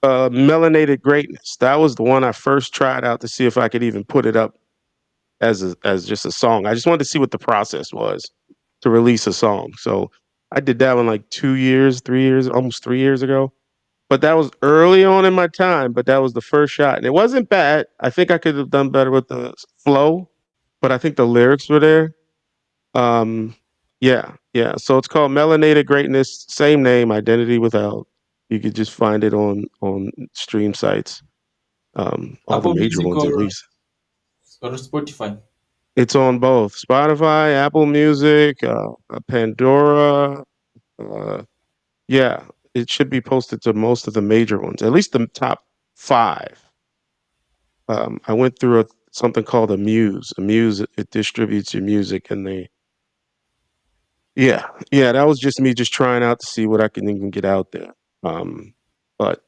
Melanated Greatness. That was the one I first tried out to see if I could even put it up as just a song. I just wanted to see what the process was to release a song. So I did that one like 2 years, 3 years, almost 3 years ago. But that was early on in my time. But that was the first shot, and it wasn't bad. I think I could have done better with the flow, but I think the lyrics were there. Um, yeah, yeah. So it's called Melanated Greatness. Same name, Identity Without. You could just find it on stream sites. All the Apple major Music ones at least. or Spotify. It's on both Spotify, Apple Music, Pandora. Uh, yeah, it should be posted to most of the major ones, at least the top five. I went through something called a Muse. A Muse it distributes your music, and they yeah, yeah. That was just me just trying out to see what I can even get out there. Um, but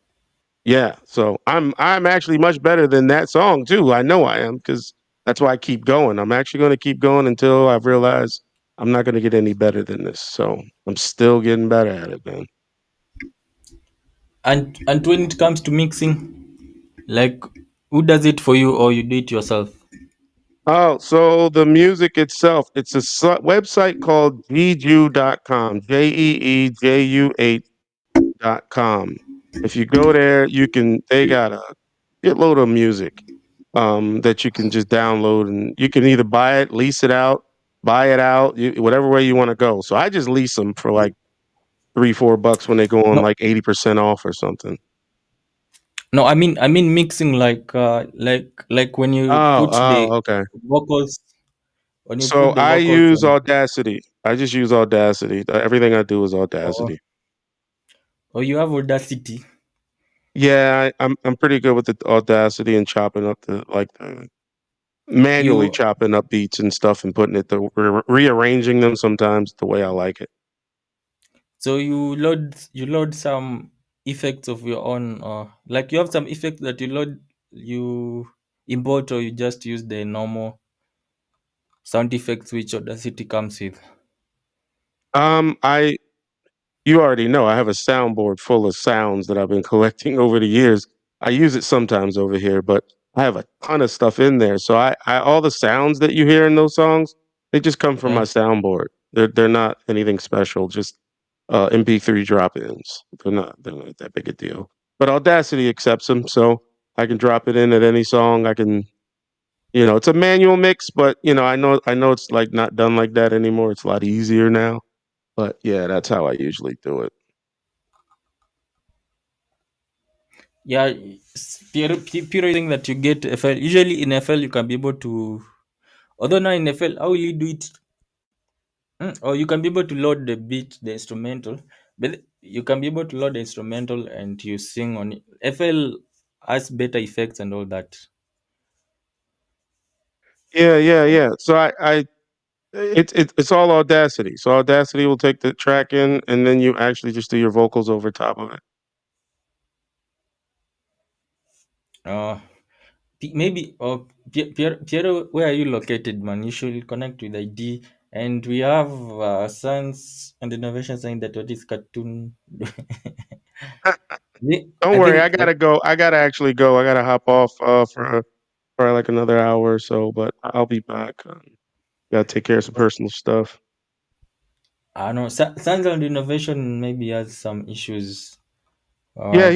yeah, so I'm actually much better than that song too. I know I am because that's why I keep going. I'm actually going to keep going until I realize I'm not going to get any better than this. So I'm still getting better at it, man. And when it comes to mixing, like who does it for you or you do it yourself? Oh, so the music itself, it's a website called jeeju.com, jeeju8.com. If you go there, they got a shitload of music that you can just download, and you can either buy it, lease it out, buy it out, whatever way you want to go. So I just lease them for like 3, $4 when they go on No, like 80% off or something. no, I mean mixing like when you put the Okay. vocals when you So put the I vocals use on Audacity. I just use Audacity. Everything I do is or Audacity. or you have Audacity. Yeah, I'm pretty good with the Audacity and chopping up the manually You chopping up beats and stuff and putting it rearranging them sometimes the way I like it. so you load some effects of your own or like you have some effects that you import or you just use the normal sound effects which Audacity comes with. I You already know I have a soundboard full of sounds that I've been collecting over the years. I use it sometimes over here, but I have a ton of stuff in there. So I all the sounds that you hear in those songs, they just come from my Yeah. soundboard. They're not anything special, just MP3 drop-ins. They're not that big a deal. But Audacity accepts them, so I can drop it in at any song. I can, it's a manual mix, but I know it's like not done like that anymore. It's a lot easier now. But yeah, that's how I usually do it. Yeah, Pure thing that you get FL. Usually in FL you can be able to, although now in FL, how will you do it? Or you can be able to load the beat, the instrumental, but you can be able to load the instrumental and you sing on it. FL has better effects and all that. Yeah, yeah, yeah. So it's all Audacity. So Audacity will take the track in, and then you actually just do your vocals over top of it. Uh, maybe Piero, where are you located, man? You should connect with ID. And we have Sans and Innovation saying that what is cartoon. Don't I worry, think I gotta go. I gotta actually go. I gotta hop off for probably like another hour or so, but I'll be back. Gotta take care of some personal stuff. I know Sans and Innovation maybe has some issues. Yeah, Uh,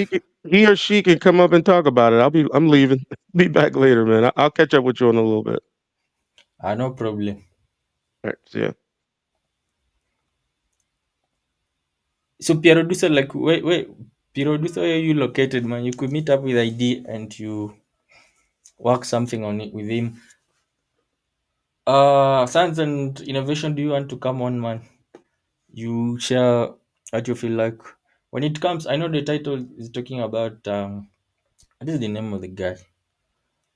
he or she can come up and talk about it. I'm leaving. Be back later, man. I'll catch up with you in a little bit. no problem. All right, see ya. So Producer, like wait, Producer, where are you located, man? You could meet up with ID and you work something on it with him. Science and Innovation, do you want to come on, man? You share what you feel like. When it comes, I know the title is talking about what is the name of the guy?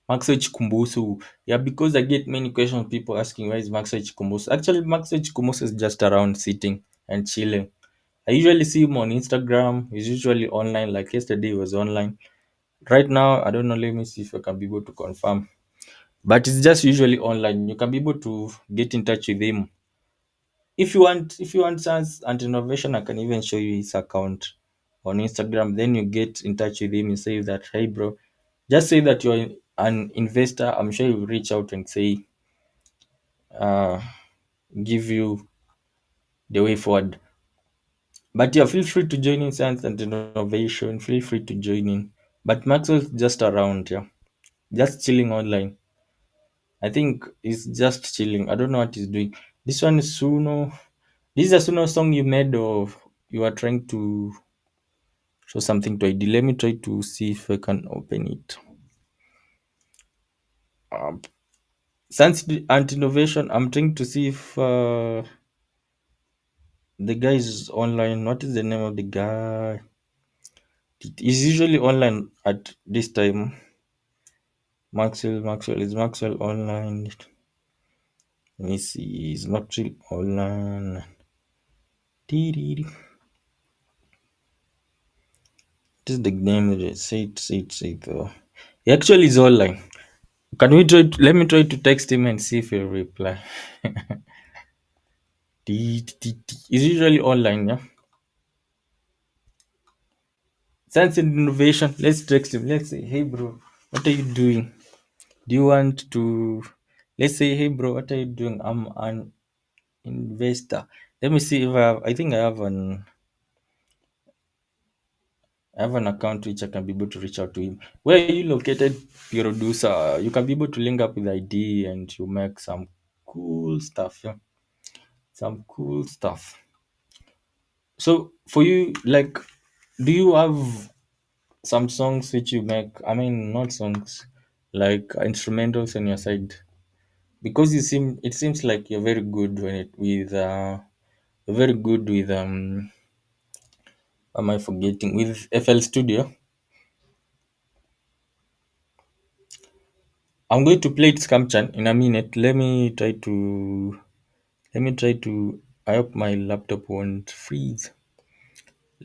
Maxwell Kumbusu. Yeah, because I get many questions, people asking where is Maxwell Kumbusu. Actually, Maxwell Kumbusu is just around sitting and chilling. I usually see him on Instagram. He's usually online. Like yesterday, he was online. Right now, I don't know. Let me see if I can be able to confirm. But it's just usually online. You can be able to get in touch with him. If you want chance and innovation, I can even show you his account on Instagram. Then you get in touch with him and say that, hey bro, just say that you're an investor. I'm sure he'll reach out and say, uh, give you the way forward. But yeah, feel free to join in science and innovation. Feel free to join in. But Maxwell's just around, yeah, just chilling online. I think he's just chilling. I don't know what he's doing. This one is Suno. This is a Suno song you made, or you are trying to show something to ID. Let me try to see if I can open it. Um, Science and innovation. I'm trying to see if the guy is online. What is the name of the guy? He's usually online at this time. Maxwell is Maxwell online. Let me see. Is Maxwell online? Dee-dee-dee. What is the name of it? Say it. He actually is online. Can we try? Let me try to text him and see if he'll reply. He's usually online, yeah. Science and innovation. Let's text him. Let's say, hey bro, what are you doing? Do you want to? Let's say, hey bro, what are you doing? I'm an investor. Let me see if I have. I think I have an account which I can be able to reach out to him. Where are you located, producer? You can be able to link up with ID and you make some cool stuff. Yeah, some cool stuff. So for you, like, do you have some songs which you make? I mean, not songs, like instrumentals on your side, because it seems like you're very good when it with you're very good with am I forgetting with FL Studio. I'm going to play it Scamchan in a minute. Let me try to I hope my laptop won't freeze.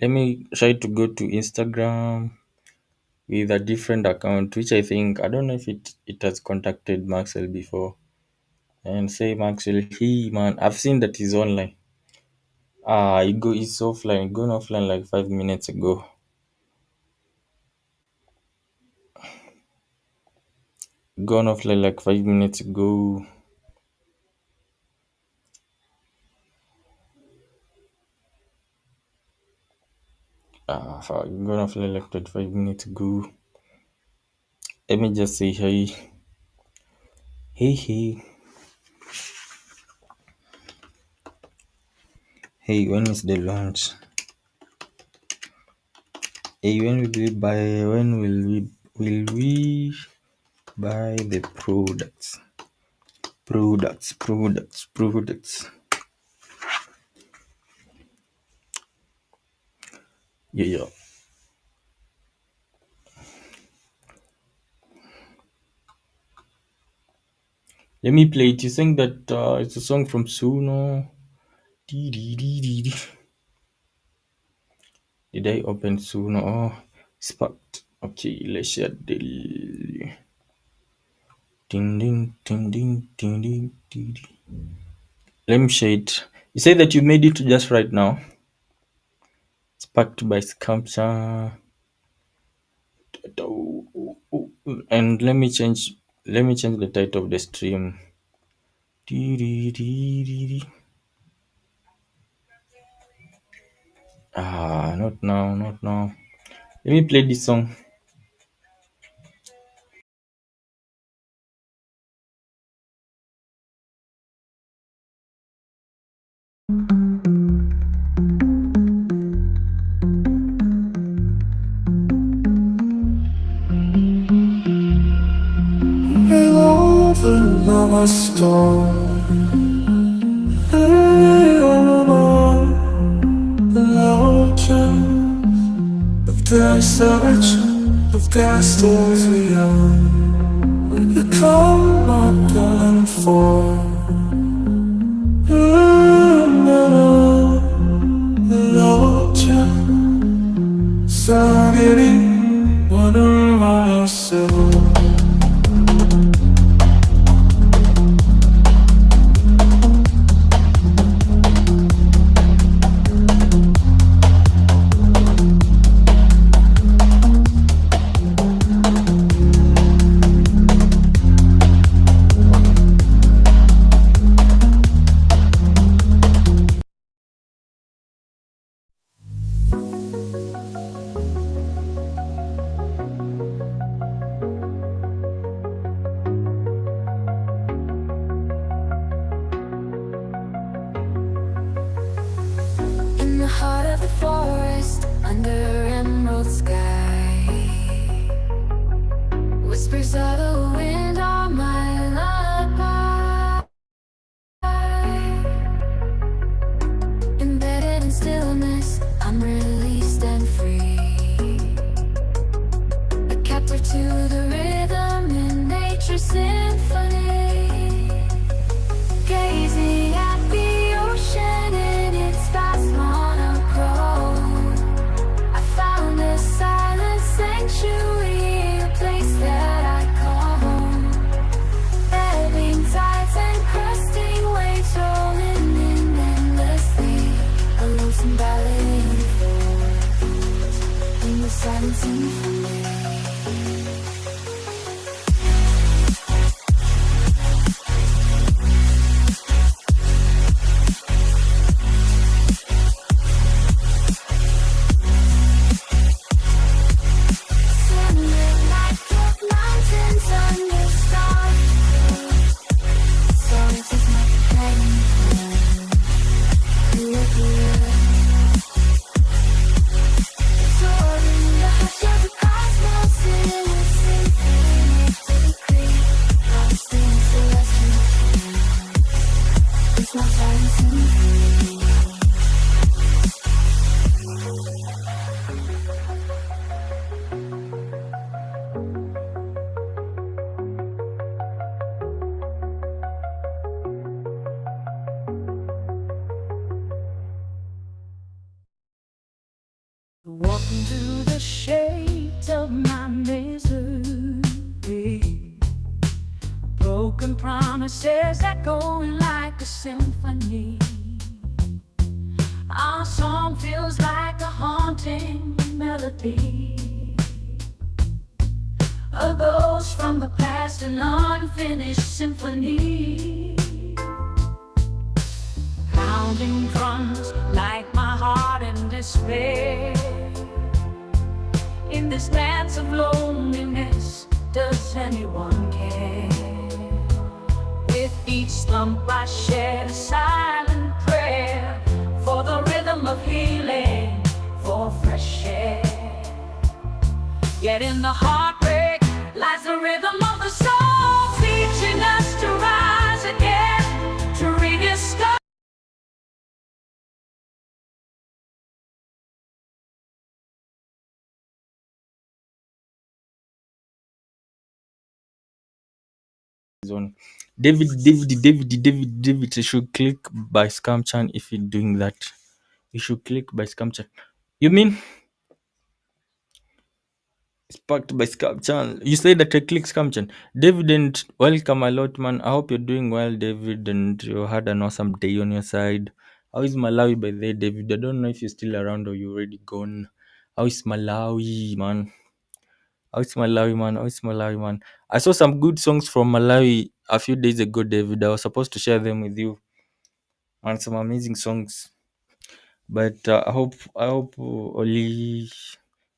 Let me try to go to Instagram with a different account, which I don't know if it has contacted Maxwell before. And say Maxwell, he man, I've seen that he's online. He's offline, gone offline like 5 minutes ago. Gone offline like 5 minutes ago. Gone offline like 5 minutes ago. Let me just say hey. Hey hey. Hey, when is the launch? Hey, when will we buy the products? Products. Yeah, yeah. Let me play it. You saying that it's a song from Suno. Dee, dee, dee, dee, dee. Did I open Suno? Oh, sparked. Okay, let's share the ding ding ding ding ding ding ding. Let me share it. You say that you made it just right now. Sparked by Sculpture. And let me change the title of the stream. Dee, dee, dee, dee, dee. Not now, not now. Let me play this song. Hello, the mama storm. Hey, of the search of castles beyond. You come up and for Somebody wonder myself. In the heart of the forest, under emerald sky, whispers of the wind are my lullaby. Embedded in stillness, I'm released and free, a captive to the rhythm in nature's symphony, gazing at the ocean in its vast monochrome. I found a silent sanctuary, a place that I call home. Ebbing tides and cresting waves rolling in endlessly, a lonesome ballad in the silent symphony. It's not silent symphony. Walking through the shades of my misery, broken promises echoing like a symphony. Our song feels like a haunting melody, a ghost from the past, an unfinished symphony. Pounding drums like my heart in despair. In this dance of loneliness, does anyone care? With each slump I shed a silent prayer for the rhythm of healing, for fresh air. Yet in the heartbreak lies the rhythm of the soul, teaching us to rise again, to rediscover on. David. You should click by Scam Chan if you're doing that. You should click by Scam Chan. You mean sparked by Scam Chan? You say that I click Scam Chan. David, and welcome a lot, man. I hope you're doing well, David, and you had an awesome day on your side. How is Malawi by the way, David? I don't know if you're still around or you're already gone. How is Malawi, man? How is Malawi, man? How is Malawi, man? I saw some good songs from Malawi a few days ago, David. I was supposed to share them with you, and some amazing songs. But I hope Oli,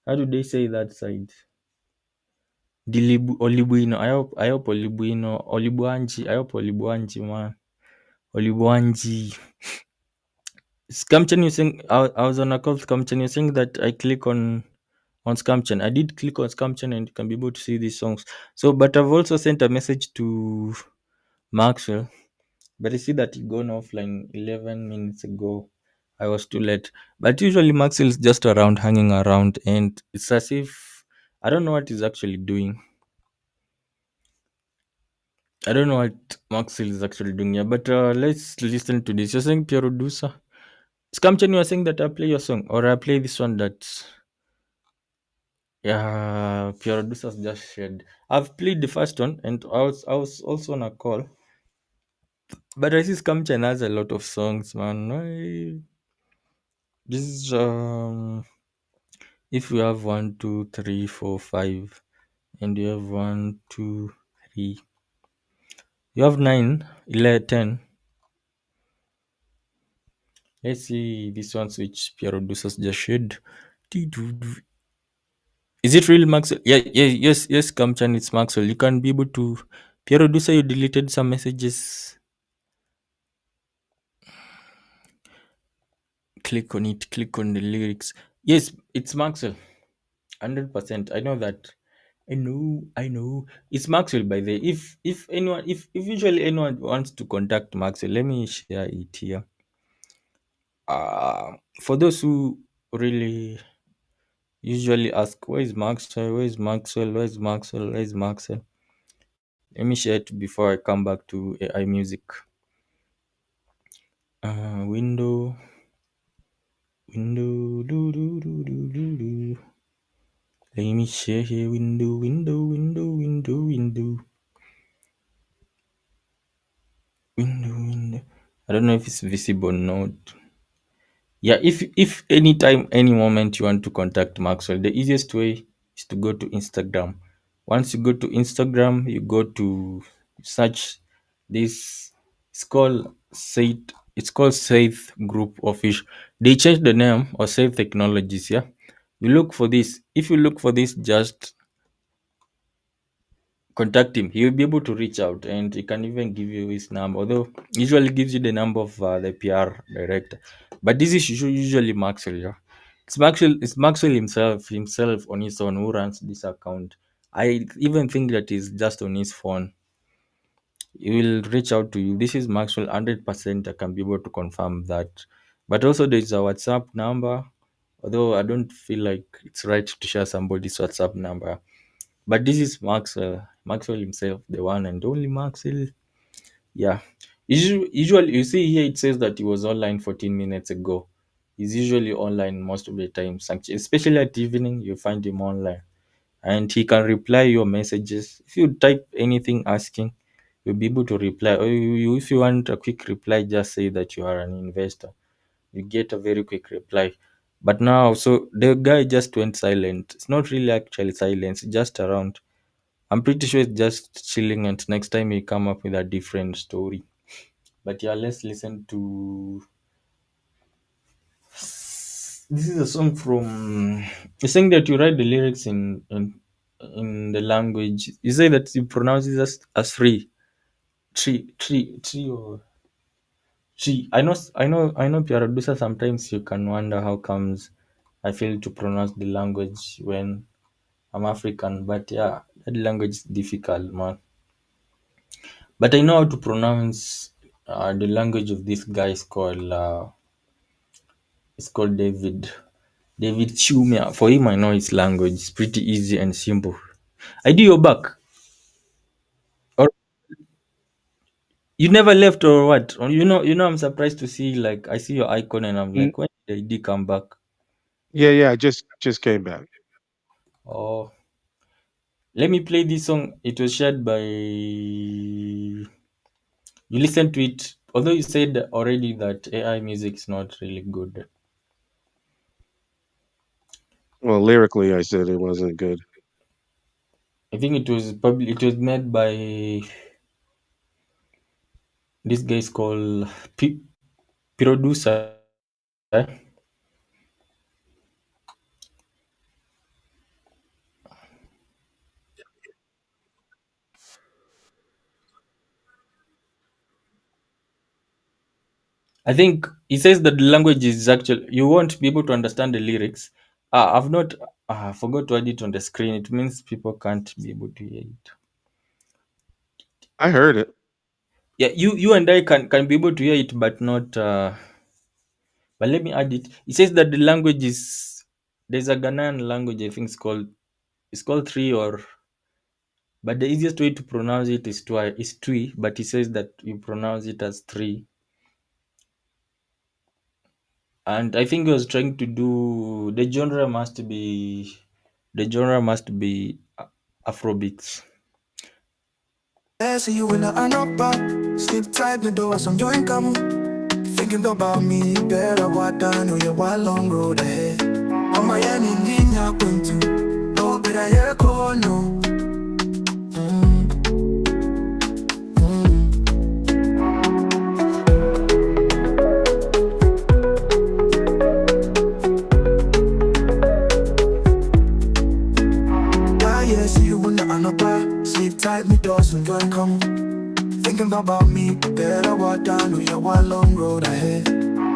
how do they say that side? Olibuino. I hope Olibuanji. I hope Olibuanji, man. Olibuanji. Scamchen, you saying I was on a call. Scamchen, you saying that I click on Scamchen. I did click on Scamchen and you can be able to see these songs. So, but I've also sent a message to Maxwell. But I see that he gone offline 11 minutes ago. I was too late. But usually Maxwell is just around, hanging around, and it's as if I don't know what he's actually doing. I don't know what Maxwell is actually doing here. But let's listen to this. You're saying producer. Scamchen, you are saying that I play your song, or I play this one that producers just shared. I've played the first one, and I was also on a call. But I see Scamchen has a lot of songs, man. This is if you have 1, 2, 3, 4, 5, and you have 1, 2, 3, you have 9, 11, 10. Let's see this ones which producers just shared. Is it real Maxwell? Yeah, yeah, yes, Kamchan, it's Maxwell. You can be able to producer, you deleted some messages. Click on it, click on the lyrics. Yes, it's Maxwell. 100%. I know that. I know. It's Maxwell by the way. If anyone if usually anyone wants to contact Maxwell, let me share it here. For those who really usually ask where is Maxwell, where is Maxwell, where is Maxwell, where is Maxwell? Let me share it before I come back to AI music. Window, do. Let me share here. Window. I don't know if it's visible or not. Yeah, if anytime, any moment you want to contact Maxwell, the easiest way is to go to Instagram. Once you go to Instagram, you go to search this. It's called Safe Group Official. They changed the name or Safe Technologies. Yeah, you look for this. If you look for this, just contact him. He will be able to reach out, and he can even give you his number. Although usually gives you the number of the PR director, but this is usually Maxwell. Yeah, it's Maxwell himself on his own who runs this account. I even think that is just on his phone. He will reach out to you. This is Maxwell 100%. I can be able to confirm that. But also there is a WhatsApp number. Although I don't feel like it's right to share somebody's WhatsApp number. But this is Maxwell himself, the one and only Maxwell. Yeah. Usually, you see here it says that he was online 14 minutes ago. He's usually online most of the time, especially at evening. You find him online, and he can reply your messages. If you type anything asking, you'll be able to reply. Or if you want a quick reply, just say that you are an investor. You get a very quick reply. But now, so the guy just went silent. It's not really actually silence, just around. I'm pretty sure it's just chilling, and next time he come up with a different story. But yeah, let's listen to. This is a song from. You're saying that you write the lyrics in the language. You say that you pronounce it as free, tree or tree. I know. Producer. Sometimes you can wonder how comes I fail to pronounce the language when I'm African. But yeah, that language is difficult, man. But I know how to pronounce the language of this guy is called David. David Chumia. For him, I know his language. It's pretty easy and simple. I do your back. Or You never left or what? You know, I'm surprised to see, like, I see your icon and I'm Mm, like, when did he come back? yeah, yeah, I just came back. Oh, let me play this song. It was shared by you. Listen to it. Although you said already that AI music is not really good. Well, lyrically, I said it wasn't good. I think it was made by this guy is called producer. I think he says that the language is actually you won't be able to understand the lyrics. I've not forgot to add it on the screen. It means people can't be able to hear it. I heard it. Yeah, you and I can be able to hear it, but not. But let me add it. It says that the language is there's a Ghanaian language. I think it's called three or. But the easiest way to pronounce it is tui. But he says that you pronounce it as three. And I think he was trying to do the genre must be Afrobeats. I see you in the anapa. Sleep tight, the door, some joint come. Thinking about me, better what I know you a long road ahead. On my end in your to no better you call no. Ah, yeah, see you in the anapa. Sleep tight, me door, some joint come. Thinking about me, better what I know you a long road ahead.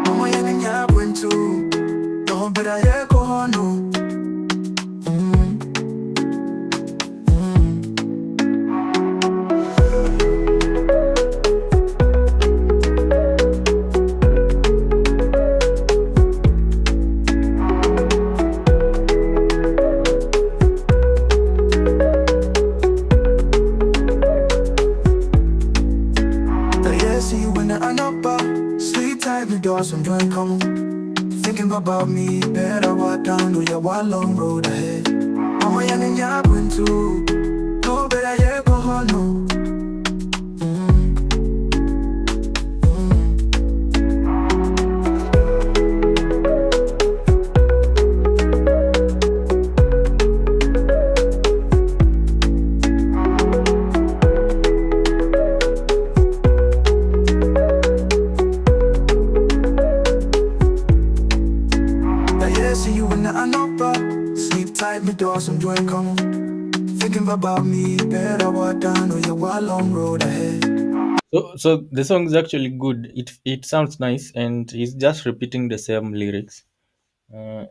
On my end in your to no better you call no. Ah, yeah, see you in the anapa. Sleep tight, me door, some joint come. Thinking about me, better what I know you a long road ahead. Mama yan and ya to no better you go no. Ah, yeah, see you in the anapa. Sleep tight, me door some joint come. Thinking about me, better what I know you a long road ahead. So the song is actually good. It sounds nice, and he's just repeating the same lyrics.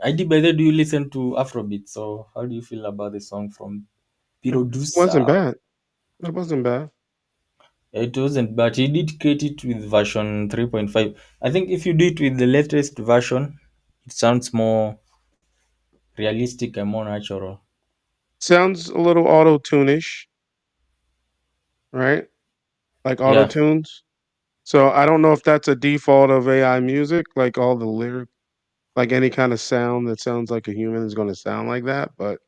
ID, by the way, do you listen to Afrobeat? So how do you feel about the song from It producer? wasn't bad. It wasn't bad. It wasn't, but he did create it with version 3.5. I think if you do it with the latest version, it sounds more realistic and more natural. Sounds a little auto tune-ish, right? Like auto Yeah. tunes. So I don't know if that's a default of AI music, like all the lyric, like any kind of sound that sounds like a human is going to sound like that. But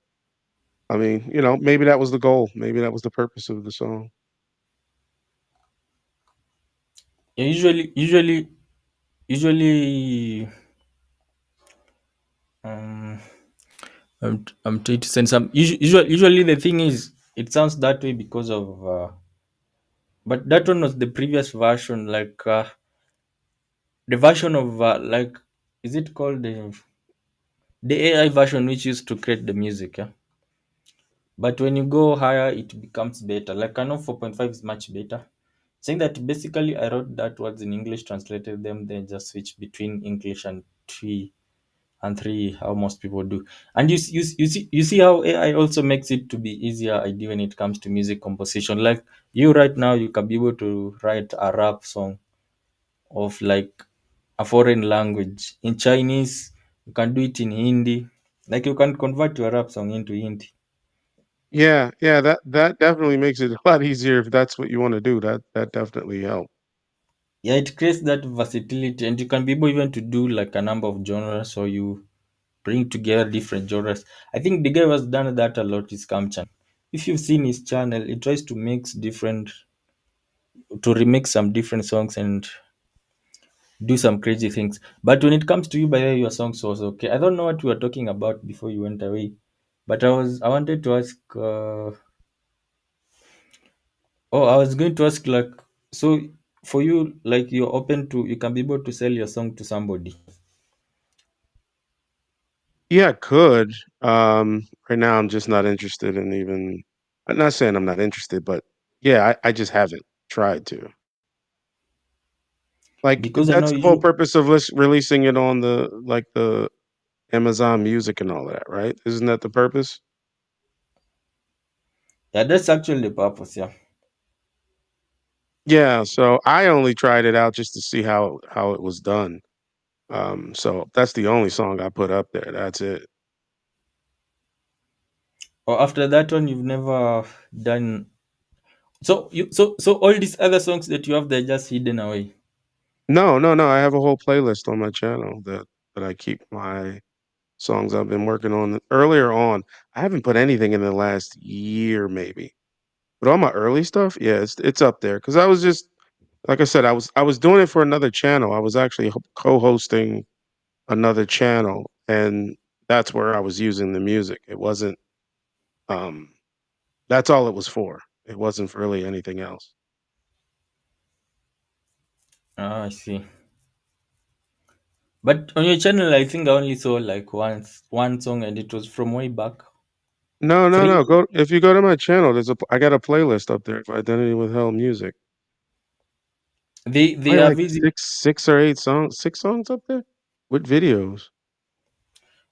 I mean, maybe that was the goal. Maybe that was the purpose of the song. Yeah, usually, um, I'm trying to send some. Usually, the thing is, it sounds that way because of. But that one was the previous version, like the version of like, is it called the AI version which used to create the music? Yeah. But when you go higher, it becomes better. Like I know 4.5 is much better. Saying that basically I wrote that words in English, translated them, then just switch between English and three, how most people do. And you see how AI also makes it to be easier idea when it comes to music composition. Like you right now, you can be able to write a rap song of like a foreign language in Chinese. You can do it in Hindi. Like you can convert your rap song into Hindi. Yeah, yeah, that definitely makes it a lot easier if that's what you wanna do. That definitely helped. Yeah, it creates that versatility, and you can be able even to do like a number of genres, or you bring together different genres. I think the guy who has done that a lot is Kamchan. If you've seen his channel, he tries to mix different, to remix some different songs and do some crazy things. But when it comes to you, by the way, your songs was okay. I don't know what we were talking about before you went away, but I wanted to ask. I was going to ask like, so for you, like you're open to, you can be able to sell your song to somebody. Yeah, could. Right now I'm just not interested in even I'm not saying I'm not interested, but yeah, I just haven't tried to. Like, Because I know that's the whole you, purpose of releasing it on the Amazon Music and all that, right? Isn't that the purpose? yeah, that's actually the purpose. Yeah. Yeah, so I only tried it out just to see how it was done. So that's the only song I put up there. That's it. Or after that one, you've never done. So all these other songs that you have, they're just hidden away. No, no, no. I have a whole playlist on my channel that I keep my songs I've been working on earlier on. I haven't put anything in the last year, maybe. But all my early stuff, yeah, it's up there. Cause I was just like I said, I was doing it for another channel. I was actually co-hosting another channel, and that's where I was using the music. It wasn't um that's all it was for. It wasn't for really anything else. Ah, I see. But on your channel, I think I only saw like once one song, and it was from way back No, no, no. 3 years. Go if you go to my channel, I got a playlist up there for Identity Withheld music. They Probably are like busy. six or eight songs, six songs up there with videos.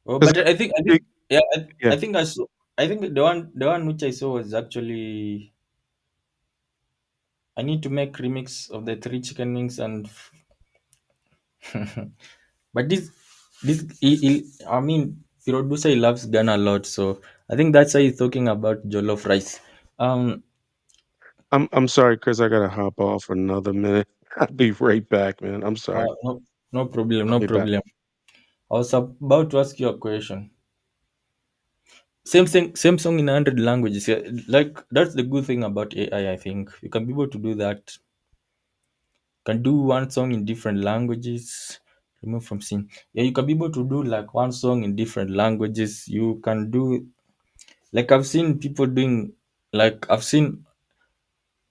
Oh, 'Cause but I think it yeah, yeah, I think I saw. I think the one which I saw was actually, I need to make remix of the three chicken wings and but I mean, producer he loves Ghana a lot, so I think that's why he's talking about jollof rice. Um, I'm sorry, Chris, I gotta hop off for another minute. I'll be right back, man. I'm sorry. no, no problem, I'll no be back. problem. I was about to ask you a question. Same thing, same song in 100 languages. Yeah, like that's the good thing about AI. I think you can be able to do that. Can do one song in different languages. Remove from scene. Yeah, you can be able to do like one song in different languages. You can do, like I've seen people doing, like I've seen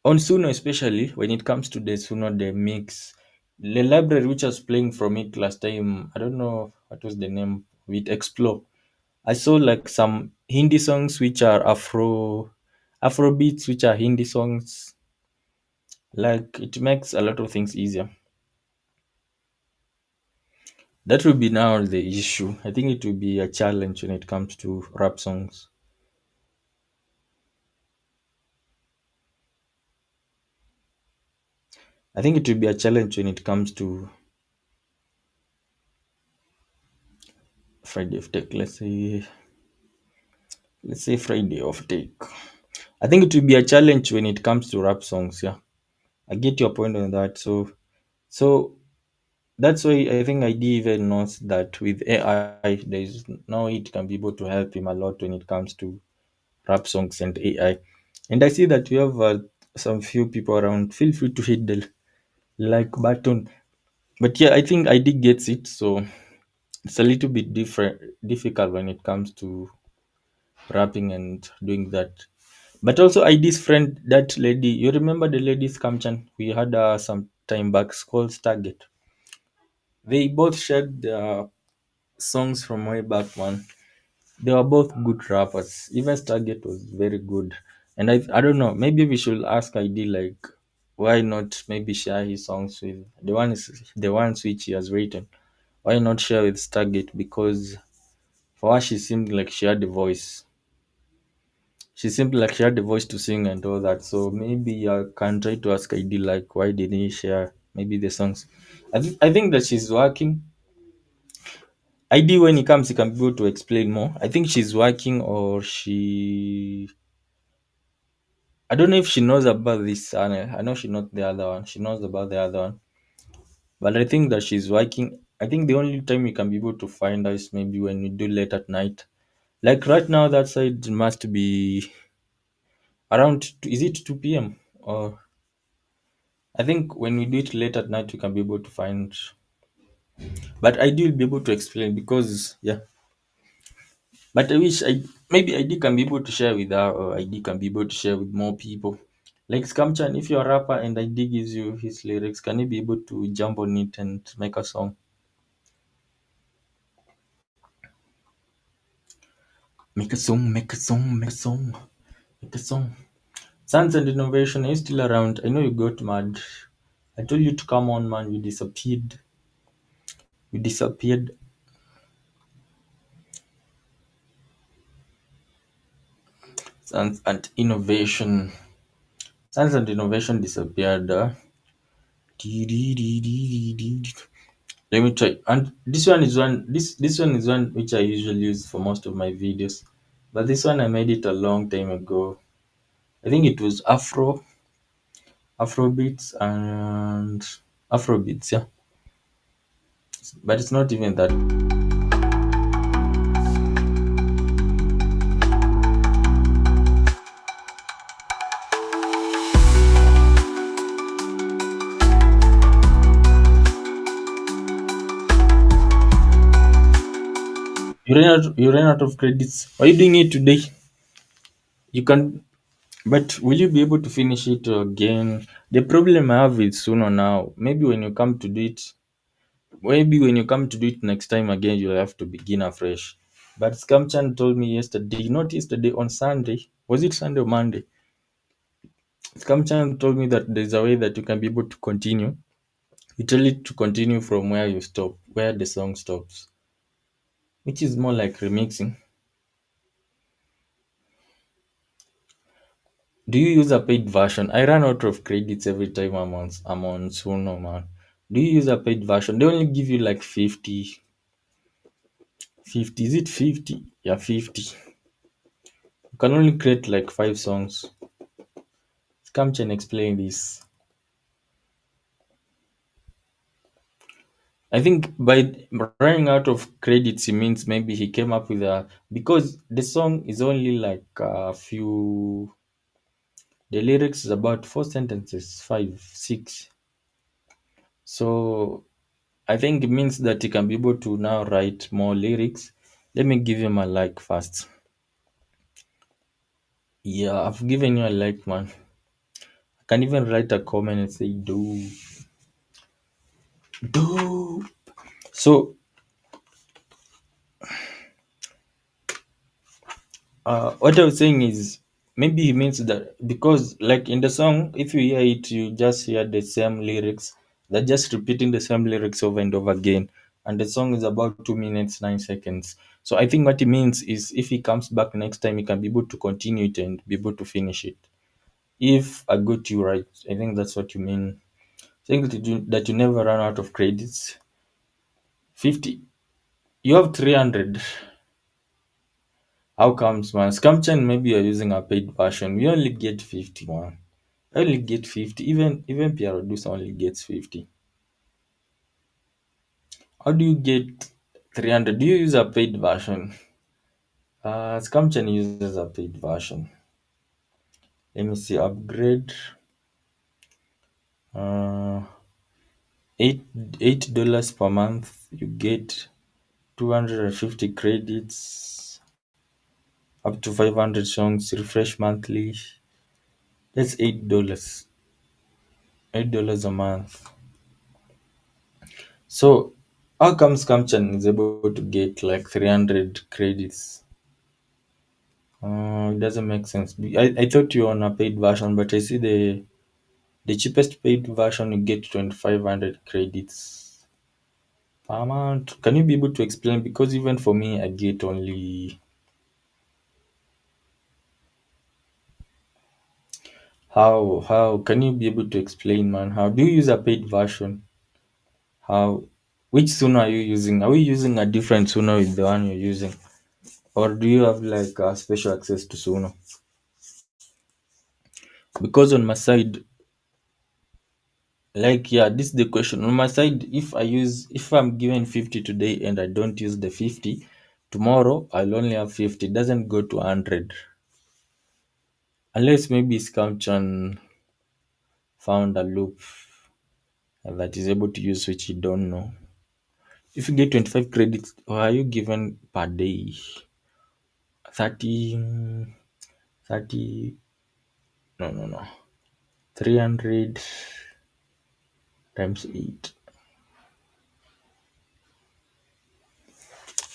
on Suno, especially when it comes to the Suno, the mix, the library which I was playing from it last time, I don't know what was the name of it, Explore. I saw like some Hindi songs which are Afro beats, which are Hindi songs. Like it makes a lot of things easier. That will be now the issue. I think it will be a challenge when it comes to rap songs. I think it will be a challenge when it comes to Friday of Tech. Let's say Friday of Tech. I think it will be a challenge when it comes to rap songs. Yeah, I get your point on that. So that's why I think ID even knows that with AI, there is now it can be able to help him a lot when it comes to rap songs and AI. And I see that we have some few people around. Feel free to hit the like button. But yeah, I think ID gets it. So it's a little bit difficult when it comes to rapping and doing that. But also ID's friend, that lady, you remember the lady's Kamchan? We had some time back called Stargate. They both shared their songs from way back one. They were both good rappers. Even Stargate was very good. And I don't know, maybe we should ask ID like why not maybe share his songs with the ones which he has written. Why not share with Stargate? Because for her she seemed like she had the voice. She seemed like she had the voice to sing and all that. So maybe I can try to ask ID like why didn't he share maybe the songs. I think that she's working. ID when he comes he can be able to explain more. I think she's working or she I don't know if she knows about this channel. I know she not the other one. She knows about the other one. But I think that she's working. I think the only time you can be able to find her is maybe when you do late at night. Like right now, that side must be around. Is it 2 p.m. or I think when we do it late at night, we can be able to find. But I do be able to explain because yeah. But I wish I maybe ID can be able to share with her or ID can be able to share with more people. Like Scamchan, if you're a rapper and ID gives you his lyrics, can you be able to jump on it and make a song? Make a song, make a song, make a song, make a song. Science and innovation, are you still around? I know you got mad. I told you to come on, man. You disappeared. You disappeared. Science and innovation. Science and innovation disappeared. Let me try. And this one is one. This one is one which I usually use for most of my videos. But this one I made it a long time ago. I think it was Afrobeats and Afrobeats. Yeah, but it's not even that. You ran out of credits. Why are you doing it today? You can, but will you be able to finish it again? The problem I have with Suno now, maybe when you come to do it next time again, you'll have to begin afresh. But Scamchan told me yesterday, not yesterday, on Sunday, was it Sunday or Monday? Scamchan told me that there's a way that you can be able to continue. You tell it to continue from where you stop, where the song stops, which is more like remixing. Do you use a paid version? I run out of credits every time I'm on Suno, man. Do you use a paid version? They only give you like 50. 50. Is it 50? Yeah, 50. You can only create like 5 songs. Scamchen explain this. I think by running out of credits, he means maybe he came up with a because the song is only like a few. The lyrics is about 4 sentences, five, six. So I think it means that he can be able to now write more lyrics. Let me give him a like first. Yeah, I've given you a like, man. I can even write a comment and say do. So what I was saying is maybe he means that because like in the song, if you hear it, you just hear the same lyrics. They're just repeating the same lyrics over and over again. And the song is about 2 minutes, 9 seconds. So I think what he means is if he comes back next time, he can be able to continue it and be able to finish it. If I got you right, I think that's what you mean. Saying that you never run out of credits. 50. You have 300. How comes, man? Scamchen, maybe you're using a paid version. We only get 50, man. I only get 50. Even Pierre Producer only gets 50. How do you get 300? Do you use a paid version? Scamchen uses a paid version. Let me see. Upgrade. Uh, eight $8 per month. You get 250 credits, up to 500 songs. Refresh monthly. That's $8. $8 a month. So how come Scamchan is able to get like 300 credits? It doesn't make sense. I thought you were on a paid version, but I see the cheapest paid version you get 2500 credits per month. Can you be able to explain? Because even for me, I get only how can you be able to explain, man? How do you use a paid version? How which Suno are you using? Are we using a different Suno with the one you're using? Or do you have like special access to Suno? Because on my side, like, yeah, this is the question. On my side, if I'm given 50 today and I don't use the 50, tomorrow I'll only have 50. It doesn't go to 100. Unless maybe Scamchan found a loop that is able to use which you don't know. If you get 25 credits, or are you given per day? 30, 30, no, no, no. 300 times 8.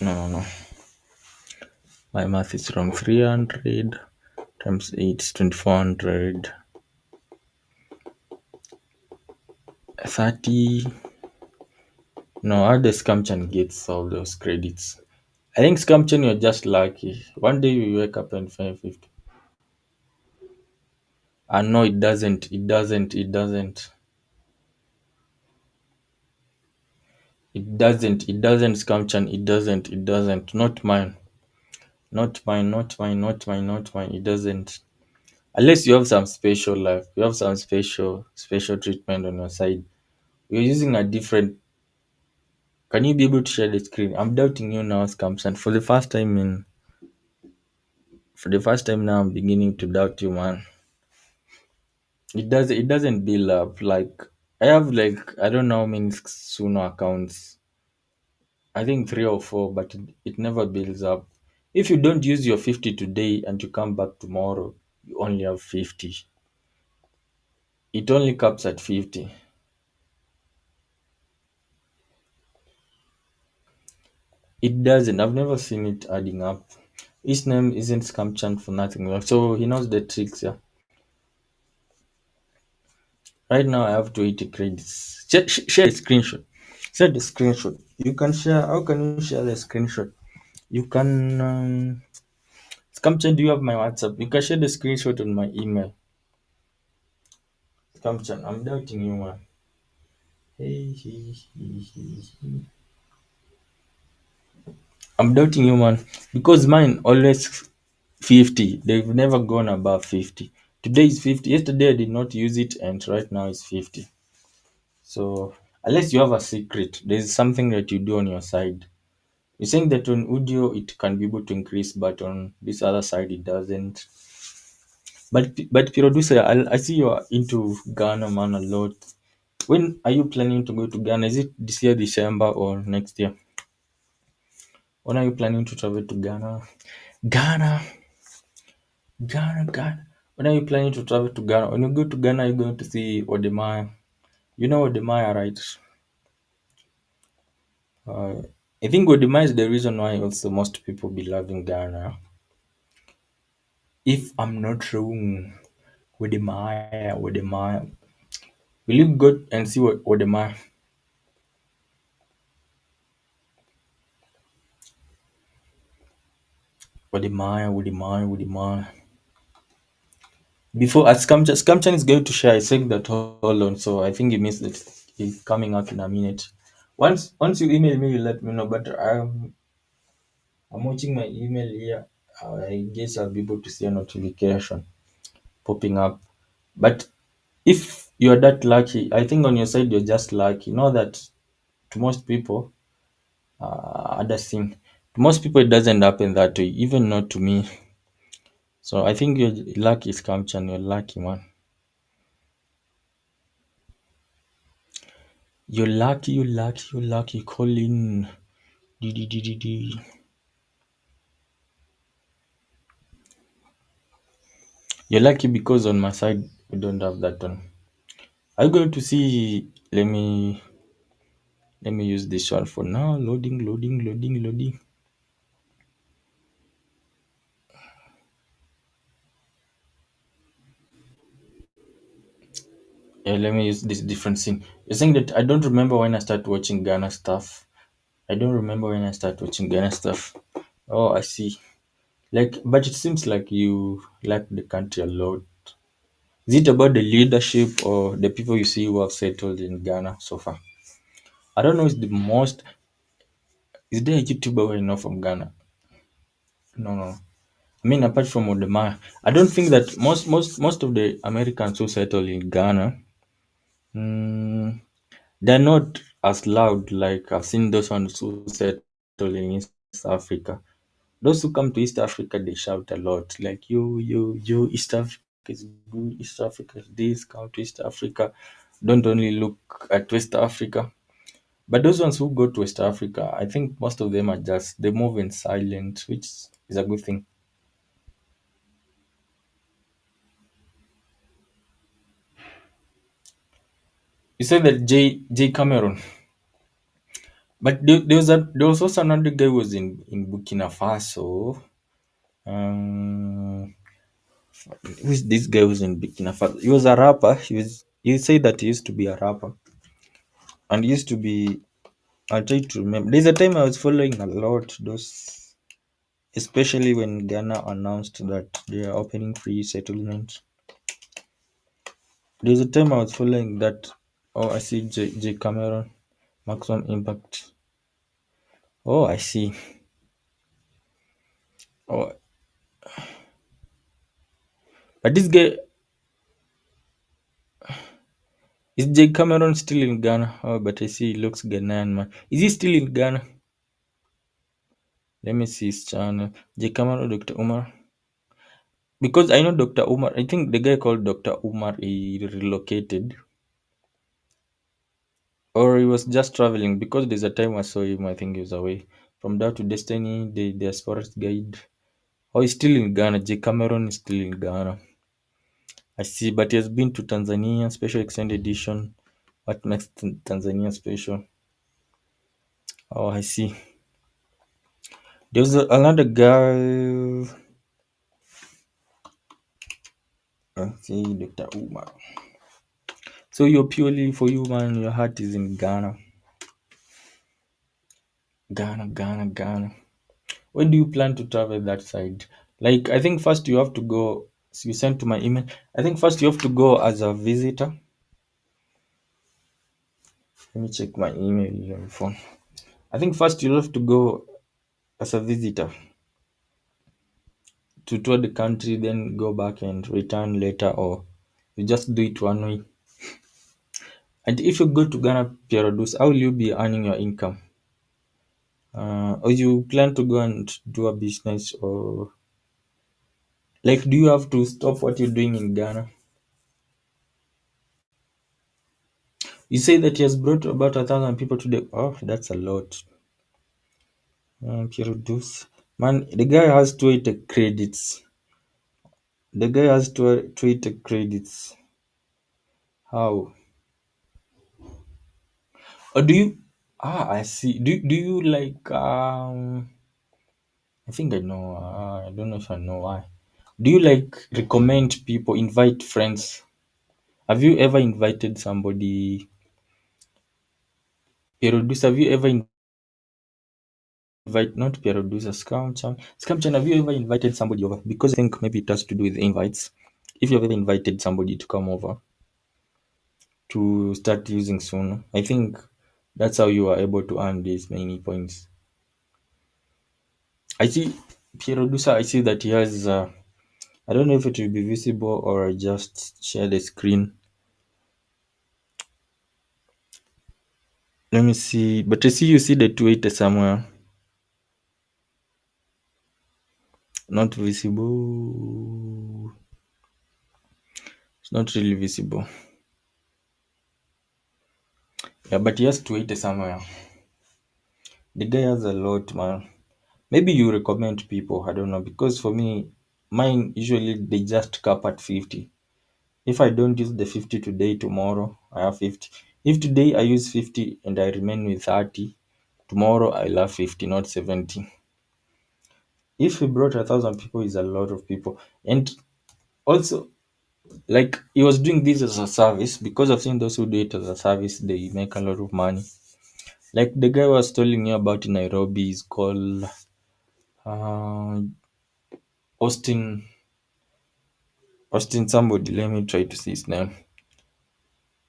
No, no, no. My math is wrong. 300 times 8 is 2400. 30. No, how does Scamchan gets all those credits? I think Scamchan, you're just lucky. One day you wake up and find 50. And no, it doesn't. It doesn't. It doesn't. It doesn't. It doesn't, Scamchan. It doesn't. It doesn't. Not mine. Not mine. Not mine. Not mine. Not mine. It doesn't. Unless you have some special life. You have some special treatment on your side. You're using a different. Can you be able to share the screen? I'm doubting you now, Scamchan. For the first time now, I'm beginning to doubt you, man. It doesn't build up. Like, I have, like, I don't know how many Suno accounts. I think three or four, but it never builds up. If you don't use your 50 today and you come back tomorrow, you only have 50. It only caps at 50. It doesn't. I've never seen it adding up. His name isn't Scamchan for nothing. So he knows the tricks, yeah. Right now I have 280 credits. Share the screenshot. Share the screenshot. You can share. How can you share the screenshot? You can. Scamchan, do you have my WhatsApp? You can share the screenshot on my email. Scamchan, I'm doubting you, man. Hey, I'm doubting you, man. Because mine always 50. They've never gone above 50. Today is 50. Yesterday I did not use it, and right now it's 50. So, unless you have a secret, there's something that you do on your side. You're saying that on audio it can be able to increase, but on this other side it doesn't. But producer, I see you're into Ghana, man, a lot. When are you planning to go to Ghana? Is it this year, December, or next year? When are you planning to travel to Ghana? Ghana, Ghana. When are you planning to travel to Ghana? When you go to Ghana, you're going to see Odemaya. You know Odemaya, right? Uh, I think Odemaya is the reason why also most people be loving Ghana. If I'm not wrong, Odemaya. Will you go and see what Odemaya? Odemaya. Before Scamchan is going to share, I saying that hold on. So I think he missed it. He's coming out in a minute. Once you email me, you let me know. But I'm watching my email here. I guess I'll be able to see a notification popping up. But if you're that lucky, I think on your side you're just lucky. Know that to most people, other thing, to most people it doesn't happen that way. Even not to me. So I think you're lucky, Scamchan. You're lucky, man. You're lucky, Colin. D. You're lucky because on my side we don't have that one. Are you going to see? Let me use this one for now. Loading. Yeah, let me use this different thing. You're saying that I don't remember when I started watching Ghana stuff. I don't remember when I started watching Ghana stuff. Oh, I see. Like, but it seems like you like the country a lot. Is it about the leadership or the people you see who have settled in Ghana so far? I don't know. Is the most? Is there a YouTuber I know from Ghana? No, no. I mean, apart from Odemar, I don't think that most of the Americans who settle in Ghana, mm, they're not as loud like I've seen those ones who settle in East Africa. Those who come to East Africa, they shout a lot, like yo, East Africa is good, East Africa is this, come to East Africa. Don't only look at West Africa. But those ones who go to West Africa, I think most of them are just they move in silence, which is a good thing. You said that J Cameron, but there was also another guy who was in Burkina Faso. Um, who's this guy who's in Burkina Faso? He was a rapper. He said that he used to be a rapper and he used to be. I'll try to remember. There's a time I was following a lot those, especially when Ghana announced that they are opening free settlements. There's a time I was following that. Oh, I see J Cameron, maximum impact. Oh, I see. Oh, but this guy is J Cameron still in Ghana? Oh, but I see he looks Ghanaian, man. Is he still in Ghana? Let me see his channel. J Cameron, Dr. Umar. Because I know Dr. Umar. I think the guy called Dr. Umar he relocated, or he was just traveling. Because there's a time I saw him. I think he was away from Down to Destiny, the diaspora's guide. Oh, he's still in Ghana. J Cameron is still in Ghana. I see, but he has been to Tanzania, special extended edition. What makes Tanzania special? Oh, I see. There was another guy. I see, Dr. Umar. So you're purely for you, man. Your heart is in Ghana. Ghana. When do you plan to travel that side? Like, I think first you have to go. So you sent to my email. I think first you have to go as a visitor. Let me check my email on my phone. I think first you'll have to go as a visitor to tour the country, then go back and return later, or you just do it one way. And if you go to Ghana Pierre, how will you be earning your income? Or you plan to go and do a business, or like do you have to stop what you're doing in Ghana? You say that he has brought about 1,000 people today. Oh, that's a lot. Pierre, man, the guy has 20 credits. The guy has 20 credits. How? Or do you? Ah, I see. Do you like? I think I know. I don't know if I know why. Do you like recommend people, invite friends? Have you ever invited somebody? Producer, have you ever invite not producer, Scam Chan, have you ever invited somebody over? Because I think maybe it has to do with invites. If you've ever invited somebody to come over to start using soon, I think that's how you are able to earn these many points. I see producer. I see that he has. I don't know if it will be visible or I just share the screen. Let me see. But I see you see the tweet somewhere. Not visible. It's not really visible. Yeah, but he has tweet somewhere. The guy has a lot, man. Maybe you recommend people. I don't know. Because for me, mine usually they just cap at 50. If I don't use the 50 today, tomorrow I have 50. If today I use 50 and I remain with 30, tomorrow I'll have 50, not 70. If he brought 1,000 people, is a lot of people. And also, like he was doing this as a service because I've seen those who do it as a service, they make a lot of money. Like the guy I was telling you about in Nairobi is called uh, Austin. Austin somebody. Let me try to see his name.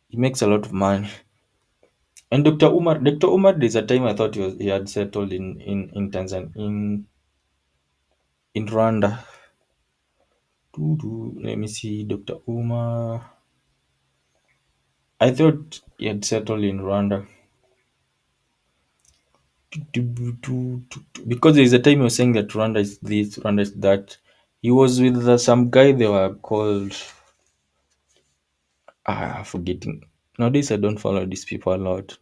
He makes a lot of money. And Dr. Umar, there's a time I thought he had settled in Tanzania, in Rwanda. Let me see, Dr. Umar. I thought he had settled in Rwanda. Because there's a time he was saying that Rwanda is this, Rwanda is that. He was with some guy they were called. Forgetting. Nowadays, I don't follow these people a lot.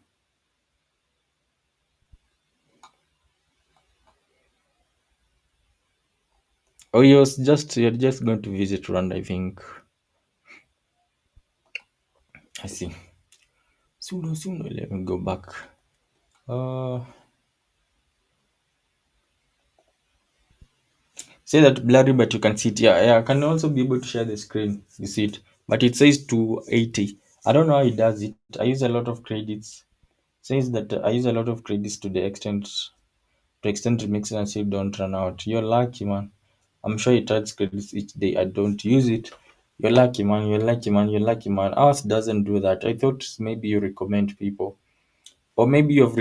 Oh, you're just going to visit Rwanda, I think. I see. Soon, let me go back. Uh, Say that blurry, but you can see it. Yeah, I can also be able to share the screen. You see it, but it says 280. I don't know how it does it. I use a lot of credits. Says that I use a lot of credits to extend remixing and still don't run out. You're lucky, man. I'm sure it adds credits each day. I don't use it. You're lucky, man. You're lucky, man. You're lucky, man. Ours doesn't do that. I thought maybe you recommend people. Or maybe have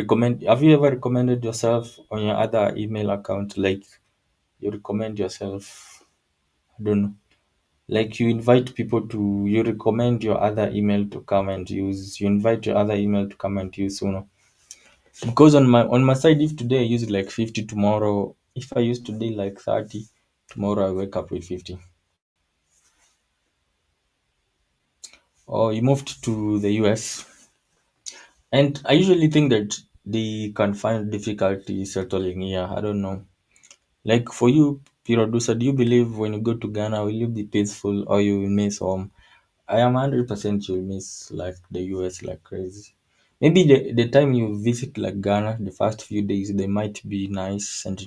you ever recommended yourself on your other email account? Like you recommend yourself. I don't know. Like you recommend your other email to come and use. You invite your other email to come and use, because on my side, if today I use like 50, tomorrow if I use today like 30, tomorrow I wake up with 50. Or you moved to the US, and I usually think that they can find difficulty settling here. I don't know. Like for you, Producer, do you believe when you go to Ghana, will you be peaceful or you will miss home? I am 100% you'll miss like the US like crazy. Maybe the time you visit like Ghana, the first few days, they might be nice and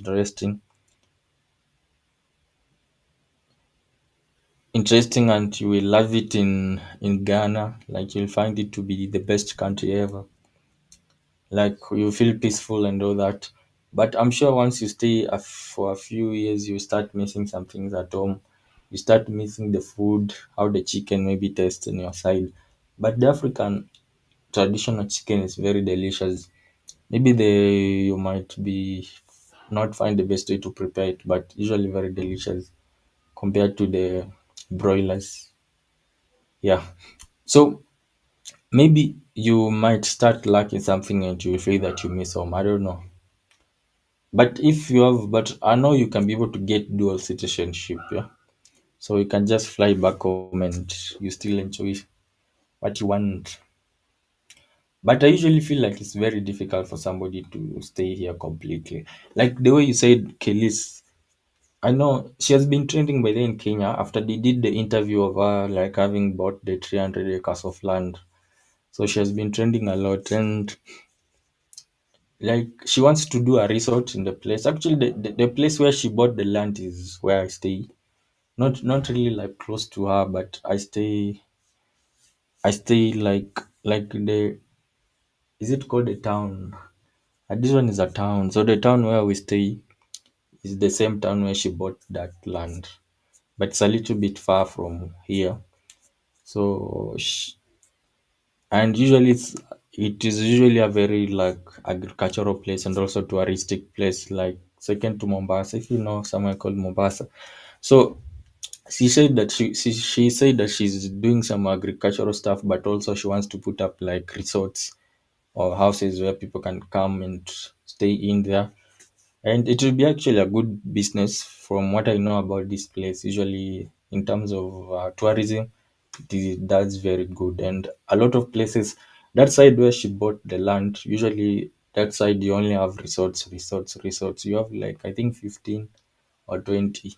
interesting, and you will love it in Ghana. Like you'll find it to be the best country ever. Like you feel peaceful and all that. But I'm sure once you stay for a few years, you start missing some things at home. You start missing the food, how the chicken maybe tastes on your side. But the African traditional chicken is very delicious. Maybe you might be not find the best way to prepare it, but usually very delicious compared to the broilers. Yeah. So maybe you might start lacking something and you feel that you miss home. I don't know. But I know you can be able to get dual citizenship. Yeah. So you can just fly back home and you still enjoy what you want. But I usually feel like it's very difficult for somebody to stay here completely. Like the way you said, Kelis, I know she has been trending by then in Kenya after they did the interview of her like having bought the 300 acres of land. So she has been trending a lot, and like she wants to do a resort in the place. Actually, the place where she bought the land is where I stay. Not really like close to her, but I stay like the is it called a town? This one is a town. So the town where we stay is the same town where she bought that land, but it's a little bit far from here. So and usually it is usually a very like agricultural place and also touristic place, like second to Mombasa, if you know somewhere called Mombasa. So she said that she's doing some agricultural stuff, but also she wants to put up like resorts or houses where people can come and stay in there. And it will be actually a good business from what I know about this place. Usually, in terms of tourism, that's very good. And a lot of places, that side where she bought the land, usually that side you only have resorts. You have like, I think 15 or 20.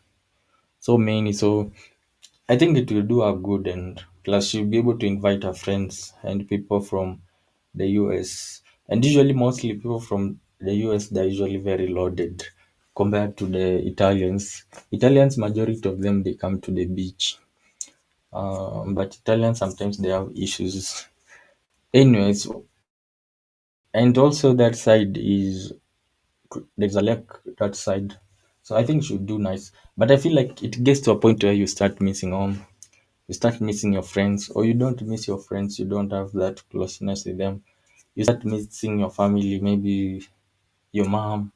So many. So I think it will do her good, and plus she'll be able to invite her friends and people from the US. And usually, mostly people from the US, they're usually very loaded compared to the Italians. Italians, majority of them, they come to the beach. But Italians sometimes they have issues. Anyways, and also that side is there's a lake that side. So I think she should do nice. But I feel like it gets to a point where you start missing home. You start missing your friends, or you don't miss your friends, you don't have that closeness with them. You start missing your family, maybe your mom,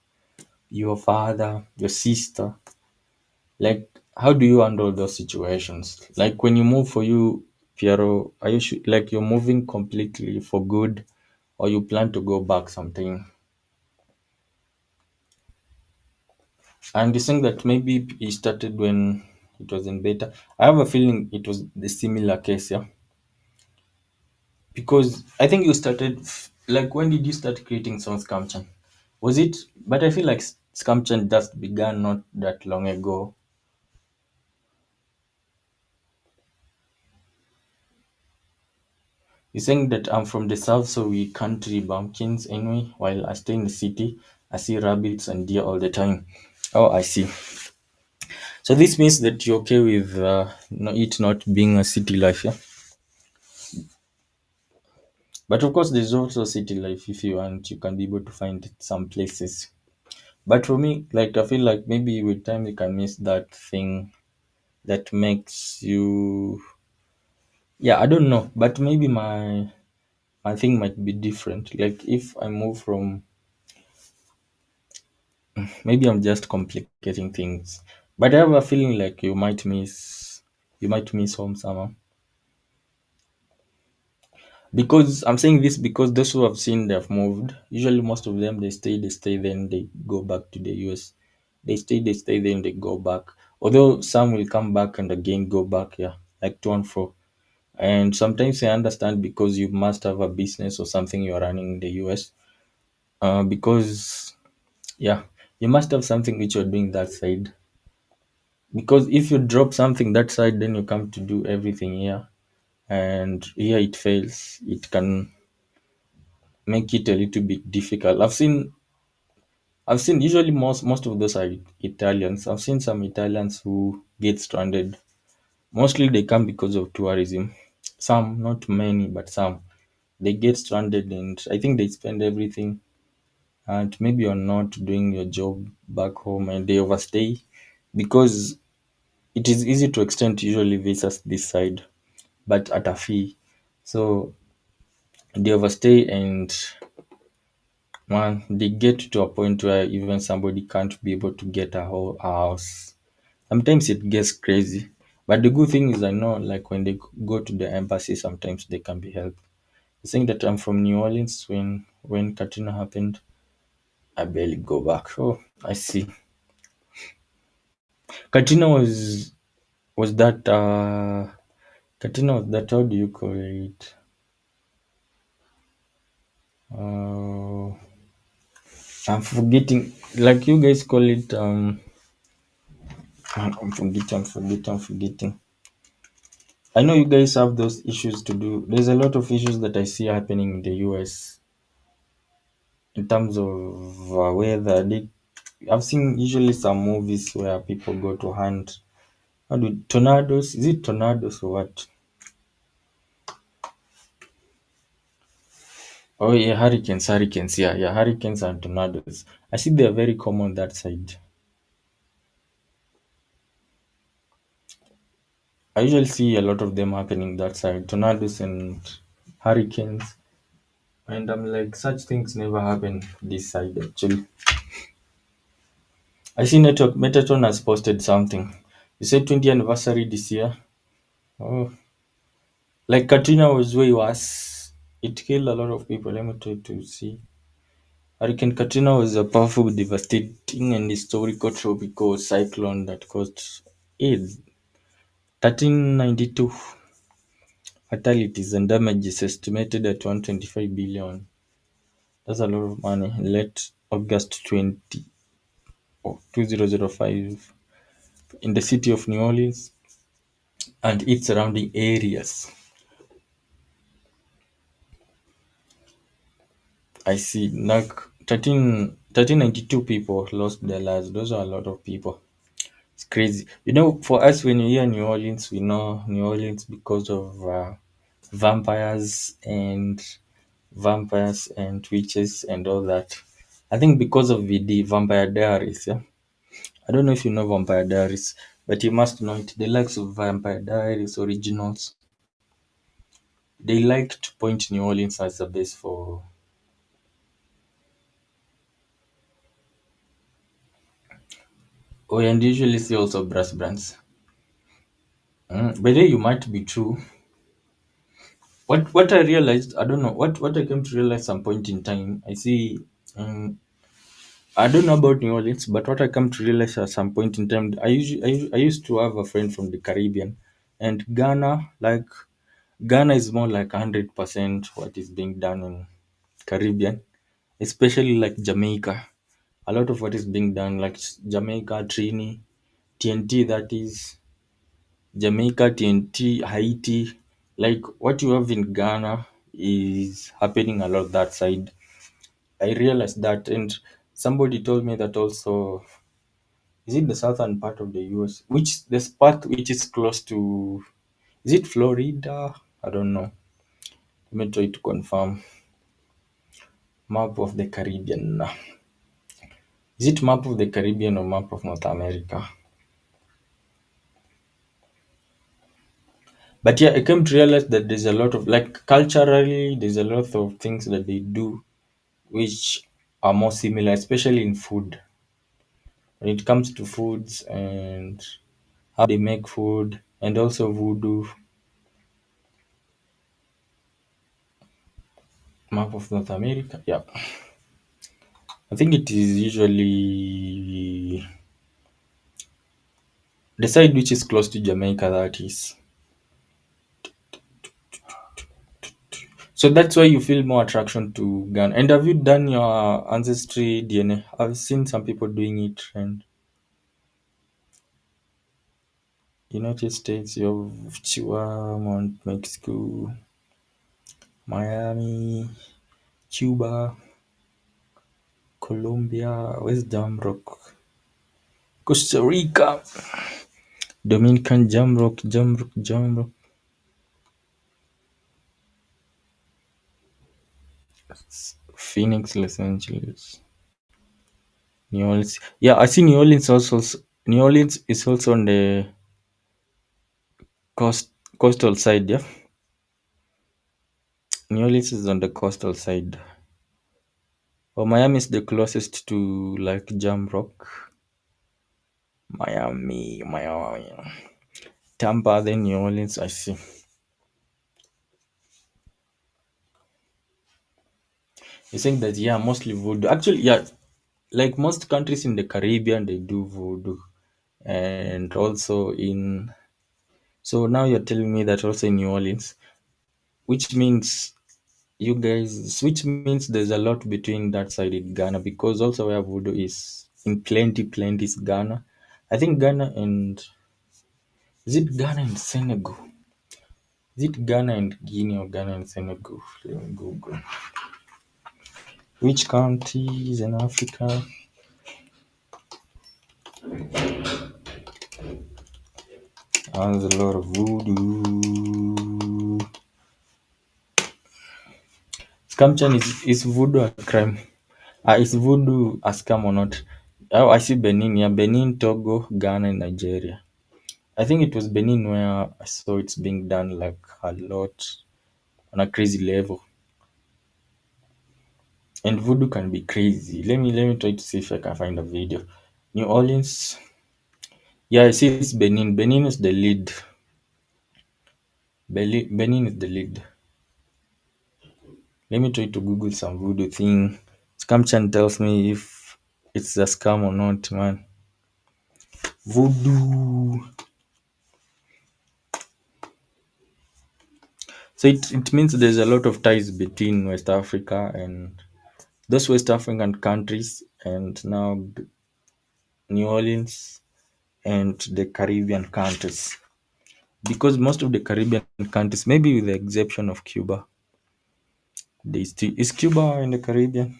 your father, your sister. Like how do you handle those situations? Like when you move for you, Piero, are you like you're moving completely for good, or you plan to go back something? And you think that maybe it started when it was in beta. I have a feeling it was the similar case, yeah. Because I think you started like when did you start creating some Scamchan? Was it? But I feel like Scamchan just began not that long ago. You're saying that I'm from the south, so we can't tree bumpkins anyway. While I stay in the city, I see rabbits and deer all the time. Oh, I see. So this means that you're okay with it not being a city life, yeah. But of course, there's also city life if you want. You can be able to find it some places. But for me, like I feel like maybe with time you can miss that thing that makes you. Yeah, I don't know, but maybe my thing might be different. Like if I move from, maybe I'm just complicating things. But I have a feeling like you might miss home somehow. Because I'm saying this because those who have seen they've moved, usually most of them they stay, then they go back to the US. They stay, then they go back. Although some will come back and again go back, yeah, like to and fro. And sometimes I understand because you must have a business or something you're running in the US. Because yeah, you must have something which you're doing that side. Because if you drop something that side, then you come to do everything here, and here it fails. It can make it a little bit difficult. I've seen usually most of those are Italians. I've seen some Italians who get stranded. Mostly they come because of tourism. Some, not many, but some. They get stranded and I think they spend everything and maybe you're not doing your job back home and they overstay because it is easy to extend usually visas this side, but at a fee. So they overstay and man, they get to a point where even somebody can't be able to get a house. Sometimes it gets crazy. But the good thing is I know like when they go to the embassy sometimes they can be helped. I think that I'm from New Orleans when Katrina happened. I barely go back. Oh, I see. Katrina was that Katrina was that how do you call it? Uh, I'm forgetting. Like you guys call it. I'm forgetting. I know you guys have those issues to do. There's a lot of issues that I see happening in the US in terms of weather. I've seen usually some movies where people go to hunt. How do tornadoes? Is it tornadoes or what? Oh yeah, hurricanes. Yeah, hurricanes and tornadoes. I see they're very common that side. I usually see a lot of them happening that side, tornadoes and hurricanes. And I'm like, such things never happen this side actually. I see Network Metaton has posted something. You said 20th anniversary this year. Oh, like Katrina was way worse. It killed a lot of people. Let me try to see. Hurricane Katrina was a powerful, devastating, and historical tropical cyclone that caused 1392 fatalities and damages estimated at 125 billion. That's a lot of money. Late August 2005 in the city of New Orleans and its surrounding areas. I see. Like 1392 people lost their lives. Those are a lot of people. It's crazy. For us, when you hear New Orleans, we know New Orleans because of vampires and witches and all that. I think because of the Vampire Diaries. Yeah, I don't know if you know Vampire Diaries, but you must know it. The likes of Vampire Diaries originals, they like to point New Orleans as the base for. Oh, and usually see also brass brands. By the way, you might be true. What I realized, I don't know, what I came to realize some point in time, I see. Um, I don't know about New Orleans, but what I come to realize at some point in time, I used to have a friend from the Caribbean, and Ghana is more like 100% what is being done in Caribbean, especially like Jamaica. A lot of what is being done, like Jamaica, Trini, TNT, that is Jamaica, TNT, Haiti. Like what you have in Ghana is happening a lot that side. I realized that, and somebody told me that also. Is it the southern part of the US? Which this part which is close to, is it Florida? I don't know. Let me try to confirm. Map of the Caribbean. Is it map of the Caribbean or map of North America? But yeah, I came to realize that there's a lot of, like, culturally, there's a lot of things that they do which are more similar, especially in food. When it comes to foods and how they make food, and also voodoo. Map of North America. Yeah. I think it is usually the side which is close to Jamaica, that is. So that's why you feel more attraction to Ghana. And have you done your ancestry DNA? I've seen some people doing it, and United States, you have Chihuahua, Mount Mexico, Miami, Cuba, Colombia, West Jamrock, Costa Rica, Dominican Jamrock, Phoenix, Los Angeles. New Orleans. Yeah, I see New Orleans also. New Orleans is also on the coastal side. Yeah, New Orleans is on the coastal side. Well, Miami is the closest to like Jam Rock. Miami, Tampa, then New Orleans. I see. You think that, yeah, mostly voodoo. Actually, yeah, like most countries in the Caribbean, they do voodoo, and also in. So now you're telling me that also in New Orleans, which means you guys, which means there's a lot between that side in Ghana, because also where voodoo is in plenty is Ghana. I think Ghana and, is it Ghana and Senegal? Is it Ghana and Guinea or Ghana and Senegal? Let me Google. Which countries in Africa? Has a lot of voodoo. Scamchan, is voodoo a crime? Is voodoo a scam or not? Oh, I see Benin. Yeah, Benin, Togo, Ghana, and Nigeria. I think it was Benin where I saw it's being done like a lot on a crazy level. And voodoo can be crazy. Let me try to see if I can find a video. New Orleans. Yeah, I see it's Benin. Benin is the lead. Benin is the lead. Let me try to Google some voodoo thing. Scamchan tells me if it's a scam or not, man. Voodoo. So it means there's a lot of ties between West Africa and those West African countries, and now New Orleans and the Caribbean countries. Because most of the Caribbean countries, maybe with the exception of Cuba, they still, is Cuba in the Caribbean?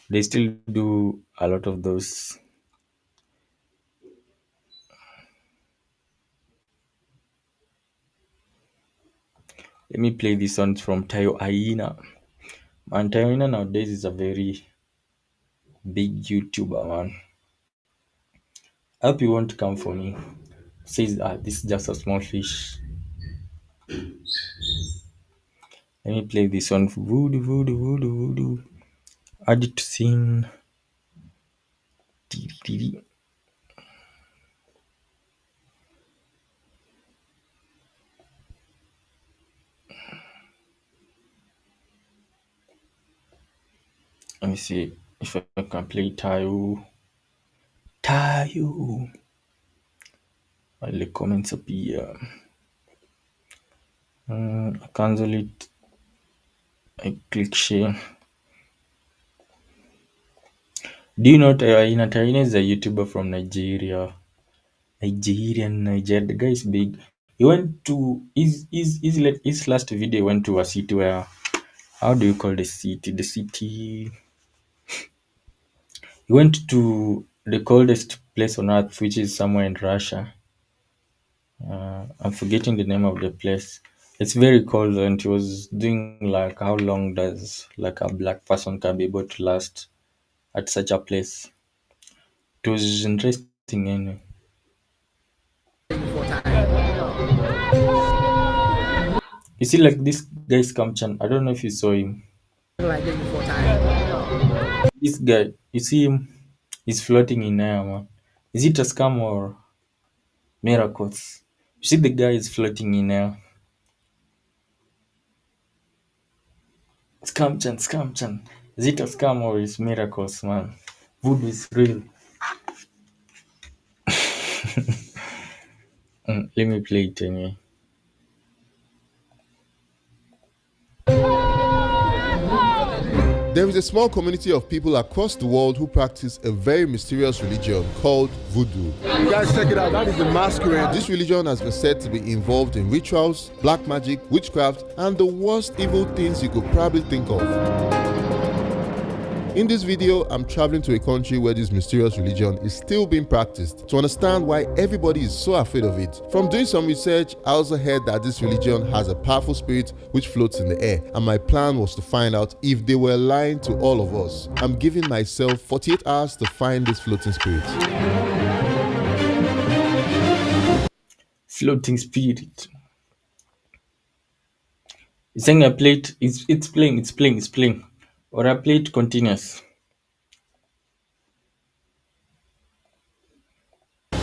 They still do a lot of those. Let me play this one from Tayo Aina. Man, Tayo Aina nowadays is a very big YouTuber, man. I hope you won't come for me. Says, this is just a small fish. Let me play this one for voodoo. Add it to scene. Let me see if I can play Tayo. Tayo. While the comments appear. I cancel it. I click share. Do you know Taina? Taina is a YouTuber from Nigeria. Nigeria. The guy is big. He went to his last video went to a city where, how do you call the city? The city, he went to the coldest place on earth, which is somewhere in Russia. I'm forgetting the name of the place. It's very cold, and he was doing like how long does like a black person can be able to last at such a place. It was interesting anyway. You see, like this guy's Kamchan. I don't know if you saw him. Like this before time. This guy, you see him, he's floating in air, man. Is it a scam or miracles? You see, the guy is floating in air. Scam. Is it a scam or is miracles, man? Voodoo is real. Let me play it anyway. There is a small community of people across the world who practice a very mysterious religion called voodoo. You guys check it out, that is the masquerade. This religion has been said to be involved in rituals, black magic, witchcraft, and the worst evil things you could probably think of. In this video, I'm traveling to a country where this mysterious religion is still being practiced to understand why everybody is so afraid of it. From doing some research, I also heard that this religion has a powerful spirit which floats in the air, and my plan was to find out if they were lying to all of us. I'm giving myself 48 hours to find this floating spirit. Floating spirit. It's saying I played. It's playing. Or I played continuous. To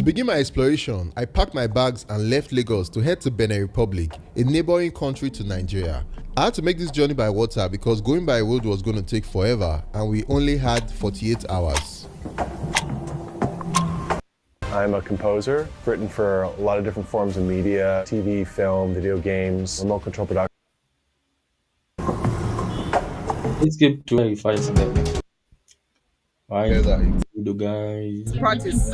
begin my exploration, I packed my bags and left Lagos to head to Benin Republic, a neighboring country to Nigeria. I had to make this journey by water because going by road was going to take forever, and we only had 48 hours. I'm a composer, written for a lot of different forms of media, TV, film, video games, remote control production. Let's get to verify them. Why voodoo guys? Practice.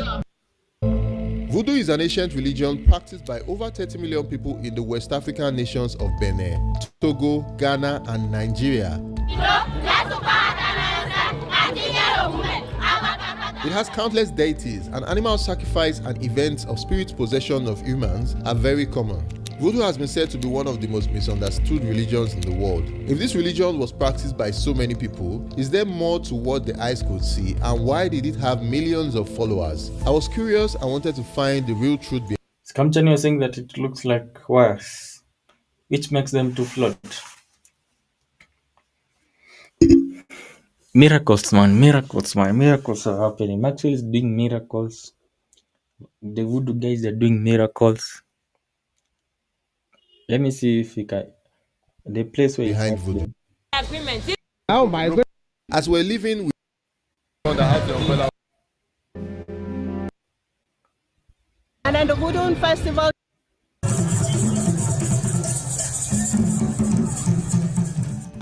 Voodoo is an ancient religion practiced by over 30 million people in the West African nations of Benin, Togo, Ghana, and Nigeria. It has countless deities, and animal sacrifice and events of spirit possession of humans are very common. Voodoo has been said to be one of the most misunderstood religions in the world. If this religion was practiced by so many people, is there more to what the eyes could see, and why did it have millions of followers? I was curious and wanted to find the real truth behind. Scamchan, you're saying that it looks like wires, which makes them to float. Miracles, man. Miracles are happening. Maxwell is doing miracles. The voodoo guys are doing miracles. Let me see if we can. The place where it's voodoo. Agreement. Oh my god. As we're leaving, And then the Voodoo Festival.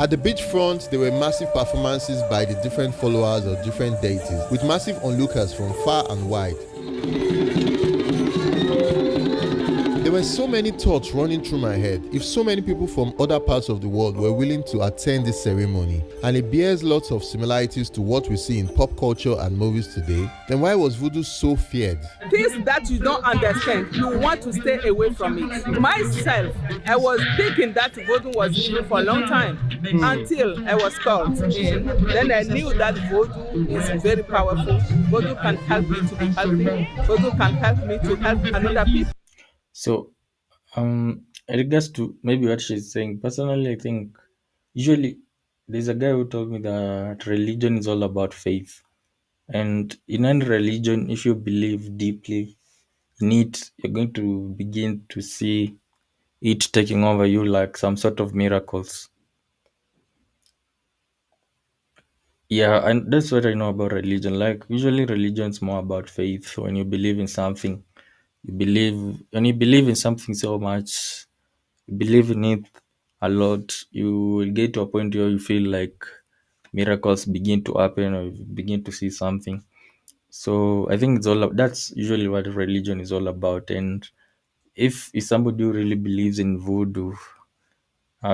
at the beachfront, there were massive performances by the different followers of different deities, with massive onlookers from far and wide. There were so many thoughts running through my head. If so many people from other parts of the world were willing to attend this ceremony, and it bears lots of similarities to what we see in pop culture and movies today, then why was voodoo so feared? Things that you don't understand, you want to stay away from it. Myself, I was thinking that voodoo was evil for a long time until I was called in. Then I knew that voodoo is very powerful. Voodoo can help me to be healthy. Voodoo can help me to help another people. So, in regards to maybe what she's saying, personally, I think usually there's a guy who told me that religion is all about faith. And in any religion, if you believe deeply in it, you're going to begin to see it taking over you like some sort of miracles. Yeah, and that's what I know about religion. Like usually religion's more about faith. When you believe in something, you believe when you believe in something so much, you believe in it a lot, you will get to a point where you feel like miracles begin to happen or you begin to see something. So I think that's usually what religion is all about. And if somebody who really believes in voodoo,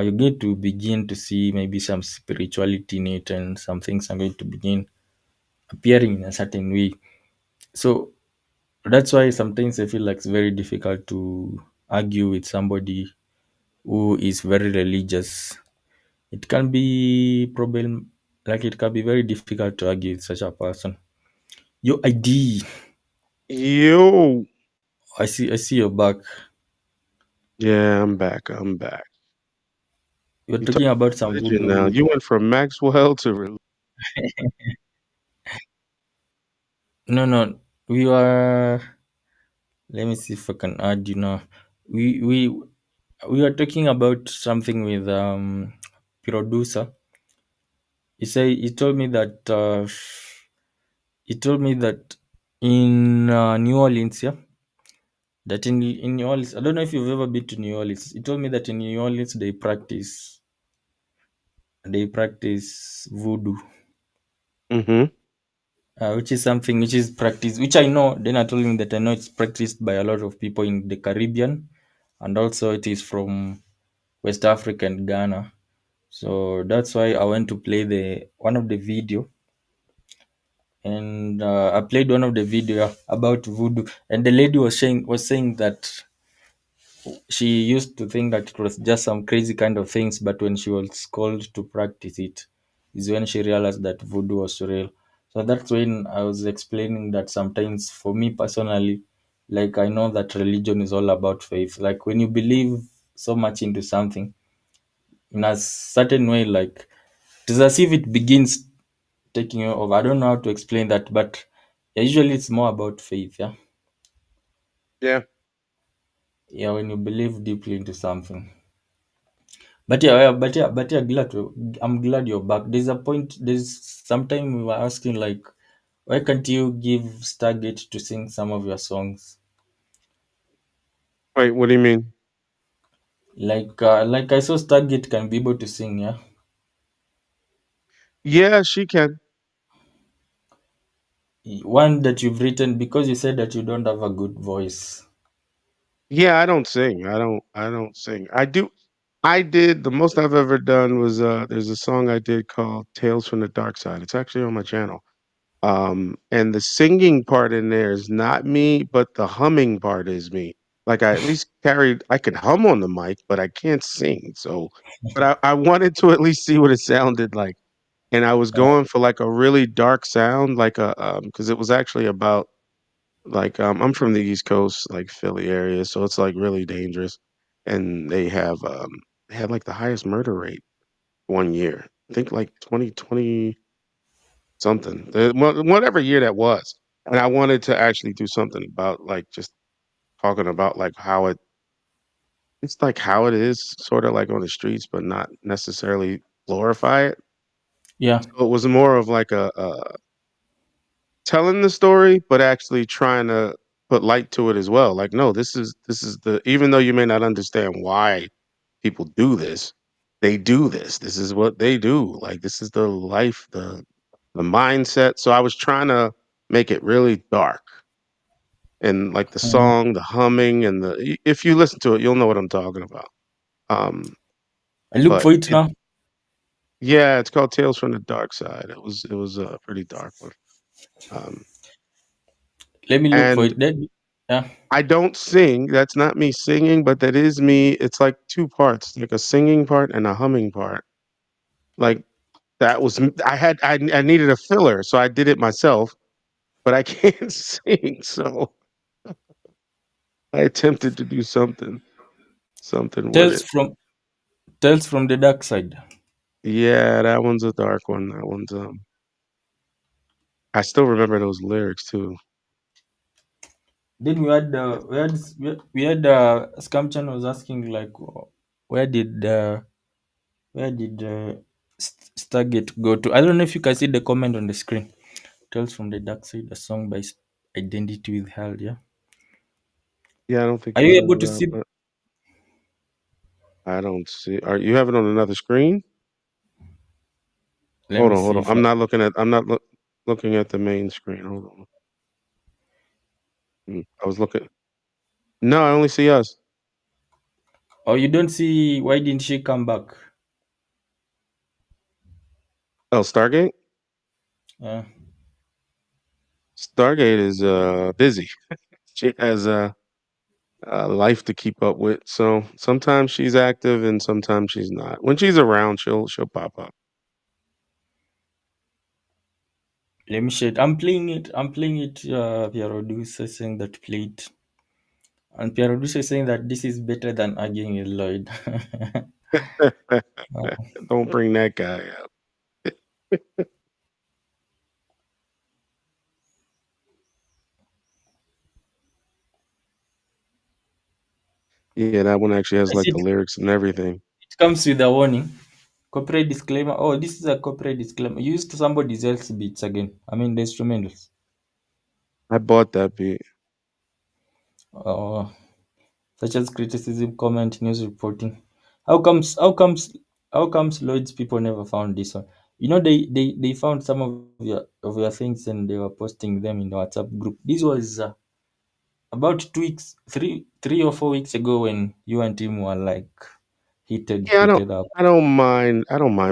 you get to begin to see maybe some spirituality in it, and some things are going to begin appearing in a certain way. So that's why sometimes I feel like it's very difficult to argue with somebody who is very religious. It can be problem like it can be very difficult to argue with such a person. Your ID, Yo. I see your back. Yeah, I'm back. I'm back. You're You talk talking about some religion now. voodoo. You went from Maxwell to No, no, we were. Let me see if I can add. We were talking about something with producer. He told me that in New Orleans, yeah, that in New Orleans, I don't know if you've ever been to New Orleans. He told me that in New Orleans they practice voodoo, hmm which is something which is practiced, which I know. Then I told him that I know it's practiced by a lot of people in the Caribbean, and also it is from West Africa and Ghana. So that's why I went to play the one of the video, and I played one of the video about voodoo, and the lady was saying that she used to think that it was just some crazy kind of things, but when she was called to practice it, is when she realized that voodoo was real. So that's when I was explaining that sometimes, for me personally, like I know that religion is all about faith. Like when you believe so much into something in a certain way, like it is as if it begins taking you over. I don't know how to explain that, but yeah, usually it's more about faith. Yeah, Yeah. yeah, when you believe deeply into something. But yeah, I'm glad you're back. There's sometime we were asking like, why can't you give Stargate to sing some of your songs? Wait, what do you mean? Like I saw Stargate can be able to sing, yeah. Yeah, she can. One that you've written because you said that you don't have a good voice. Yeah, I don't sing. I don't sing. I did the most I've ever done was there's a song I did called Tales from the Dark Side. It's actually on my channel. And the singing part in there is not me, but the humming part is me. Like I could hum on the mic, but I can't sing. So but I wanted to at least see what it sounded like. And I was Uh, going for like a really dark sound, like a because it was actually about like I'm from the East Coast, like Philly area, so it's like really dangerous. And they had like the highest murder rate one year. I think like 2020 something. Whatever year that was. And I wanted to actually do something about like just talking about like it's like how it is sort of like on the streets, but not necessarily glorify it. yeah, So it was more of like telling the story, but actually trying to put light to it as well. Like, no, this is the even though you may not understand why people do this, they do this. This is what they do. Like this is the life, the mindset. So I was trying to make it really dark. And like the mm. song, the humming, and if you listen to it, you'll know what I'm talking about. Um, I look but for it it now. yeah, it's called Tales from the Dark Side. It was a pretty dark one. Um, Let me look for and it. Then, yeah, I don't sing. That's not me singing, but that is me. It's like two parts, like a singing part and a humming part. Like that was I needed a filler, so I did it myself, but I can't sing. So I attempted to do something with tales it. from tales from the dark side. Yeah, that one's a dark one. That one's I still remember those lyrics too. Then we had Scam Chan was asking like, where did where did Stargate go to? I don't know if you can see the comment on the screen. Tales from the Dark Side, a song by Identity Withheld. Yeah, Yeah, I don't think are I've you heard able of to that, see? but I don't see. Are you have it on another screen? Let me Hold see on. if I. I'm not looking at the main screen. Hold on. I was looking. No, I only see us. Oh, you don't see? Why didn't she come back? Oh, Stargate. Uh, Stargate is busy. She has life to keep up with. So sometimes she's active and sometimes she's not. When she's around, she'll pop up. Let me share it. I'm playing it. I'm playing it. Pierre is saying that played, and Pierre is saying that this is better than arguing with Lloyd. Don't bring that guy up. Yeah, that one actually has I like see the lyrics and everything. it comes with a warning. Copyright disclaimer. Oh, this is a copyright disclaimer. Used to somebody else's beats again. I mean, the instrumentals. I bought that beat. Uh, Such as criticism, comment, news reporting. How comes? How comes? How comes Lloyd's people never found this one? You know, they found some of your things and they were posting them in the WhatsApp group. This was about 2 weeks, 3 or 4 weeks ago when you and Tim were like Yeah, heated up. I don't mind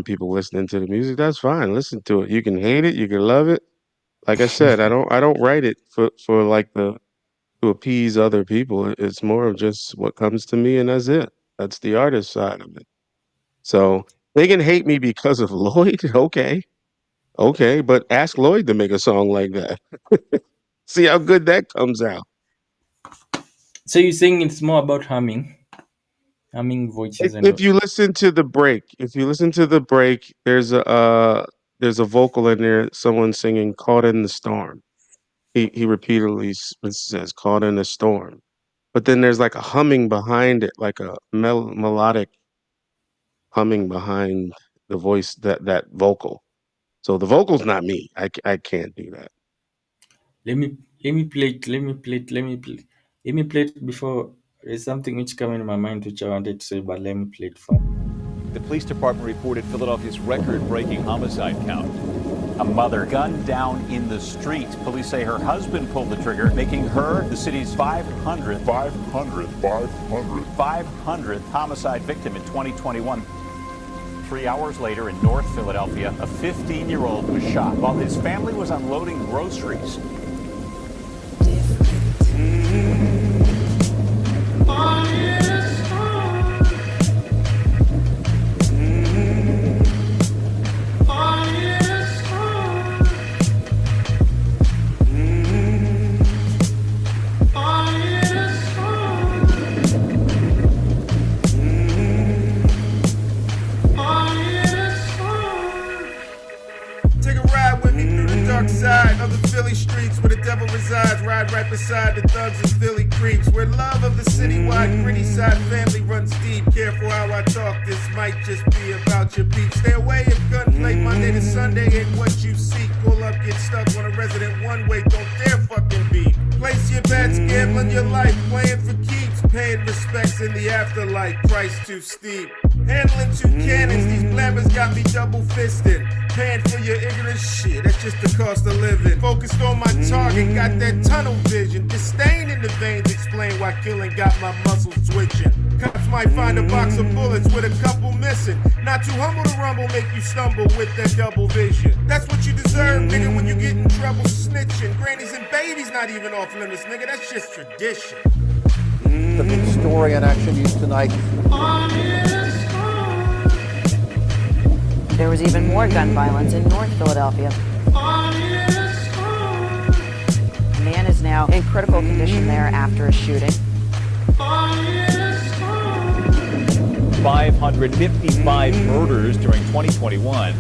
people listening to the music. That's fine. Listen to it. You can hate it, you can love it. Like I said, I don't write it for like the to appease other people. It's more of just what comes to me and that's it. That's the artist side of it. So they can hate me because of Lloyd. Okay. Okay. But ask Lloyd to make a song like that. See how good that comes out. So you're saying it's more about humming voices and If you listen to the break, if you listen to the break, there's a vocal in there, someone singing "Caught in the Storm." He repeatedly says "Caught in a Storm," but then there's like a humming behind it, like a melodic humming behind the voice that vocal. So the vocal's not me. I can't do that. let me play it. Let me play it before there's something which came in my mind which I wanted to say, but let me play it first. The police department reported Philadelphia's record-breaking homicide count. A mother gunned down in the street. Police say her husband pulled the trigger, making her the city's 500th homicide victim in 2021. 3 hours later in North Philadelphia, a 15-year-old was shot while his family was unloading groceries. Take a ride with me through the dark side of the Philly streets where the devil resides. Ride right beside the thugs and Philly creeps. Where love of the citywide gritty side family runs deep. Careful how I talk, this might just be about your beef. Stay away if gunplay Monday to Sunday ain't what you seek. Pull up, get stuck on a resident one-way, don't dare fucking beat. Place your bets, gambling your life, playing for keeps. Paying respects in the afterlife, price too steep. Handling two cannons, these blabbers got me double fisted. Paying for your ignorant shit, that's just the cost of living. Focused on my target, got that tunnel vision. Disdain in the veins explain why killing got my muscles twitching. Cops might find a box of bullets with a couple missing. Not too humble to rumble, make you stumble with that double vision. That's what you deserve, nigga, when you get in trouble snitching. Grannies and babies not even off limits, nigga, that's just tradition. The big story on Action News tonight. There was even more gun violence in North Philadelphia. A man is now in critical condition there after a shooting. 555 murders during 2021.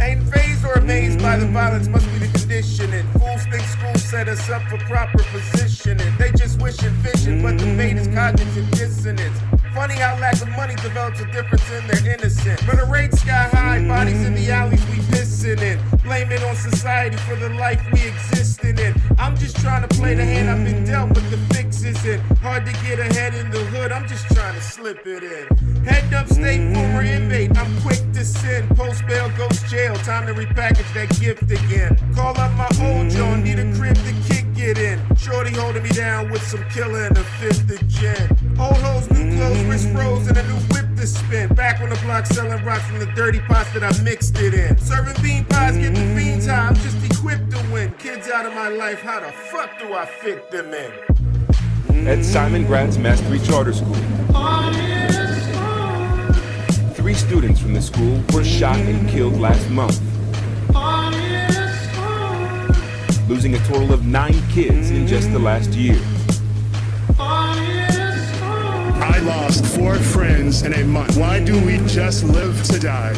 Ain't phased or amazed by the violence, must be the condition conditioning. Fools think school set us up for proper positioning. They just wish and vision, but debate is cognitive dissonance. Funny how lack of money develops a difference in their innocence. Murder rates sky high, bodies in the alleys we pissing in. Blame it on society for the life we existed in. I'm just trying to play the hand I've been dealt, but the fix isn't. Hard to get ahead in the hood, I'm just trying to slip it in. Head up state, former inmate, I'm quick to sin. Post bail, ghost jail, time to repackage that gift again. Call up my old John, need a crib to kick it in. Shorty holding me down with some killer and a fifth of gin. Old hoes, new clothes, wrist froze, and a new whip to spin. Back on the block selling rocks from the dirty pots that I mixed it in. Serving bean pies, get the fiends high, I'm just equipped to win. Kids out of my life, how the fuck do I fit them in? At Simon Gratz Mastery Charter School, 3 students from the school were shot and killed last month, losing a total of 9 kids in just the last year. I lost 4 friends in a month. Why do we just live to die?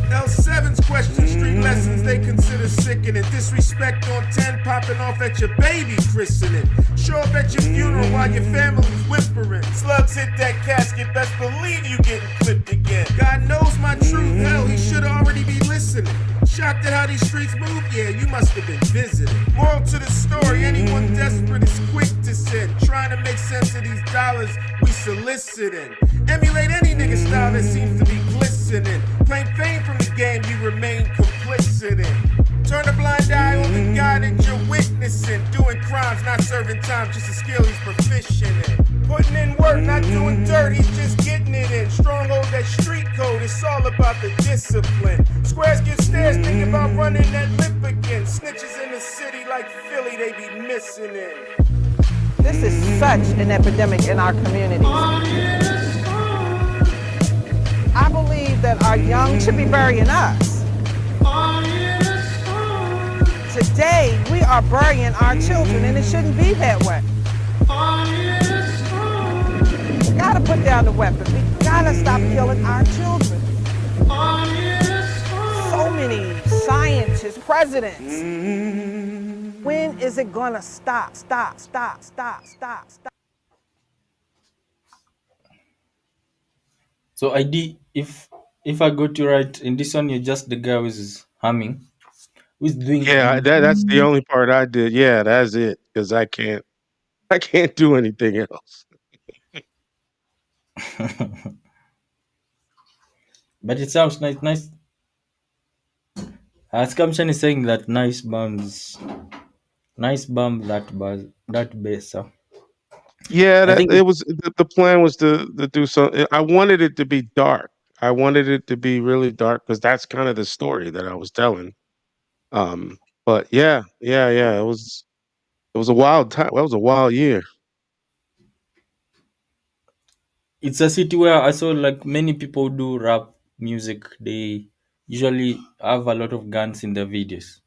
L7's question street lessons they consider sickening. Disrespect on 10 popping off at your baby christening. Show up at your funeral while your family's whimpering. Slugs hit that casket, best believe you getting clipped again. God knows my truth, hell, he should already be listening. Shocked at how these streets move? Yeah, you must have been visiting. Moral to the story, anyone desperate is quick to sin. Trying to make sense of these dollars we soliciting. Emulate any nigga style that seems to be glistening. Claim fame from the game you remain complicit in. Turn a blind eye on the guy that you're witnessing. Doing crimes, not serving time, just a skill he's proficient in. Putting in work, not doing dirt, he's just getting it in. Stronghold that street code, it's all about the discipline. Squares get stares, thinking about running that lip again. Snitches in the city like Philly, they be missing it. This is such an epidemic in our communities. I believe that our young should be burying us. Today, we are burying our children, and it shouldn't be that way. We gotta put down the weapons. We gotta stop killing our children. So many scientists, presidents. When is it gonna stop? Stop. So if I got you right in this one, you're just the guy who's humming, who's doing Yeah, that's the only part I did. Yeah, that's it. Because I can't do anything else. but it sounds nice. Assumption is saying that nice bump that bass. Yeah, I that think it was the plan was to do something. I wanted it to be dark. I wanted it to be really dark because that's kind of the story that I was telling. But yeah. It was a wild time. That was a wild year. it's a city where I saw like many people do rap music. They usually have a lot of guns in their videos.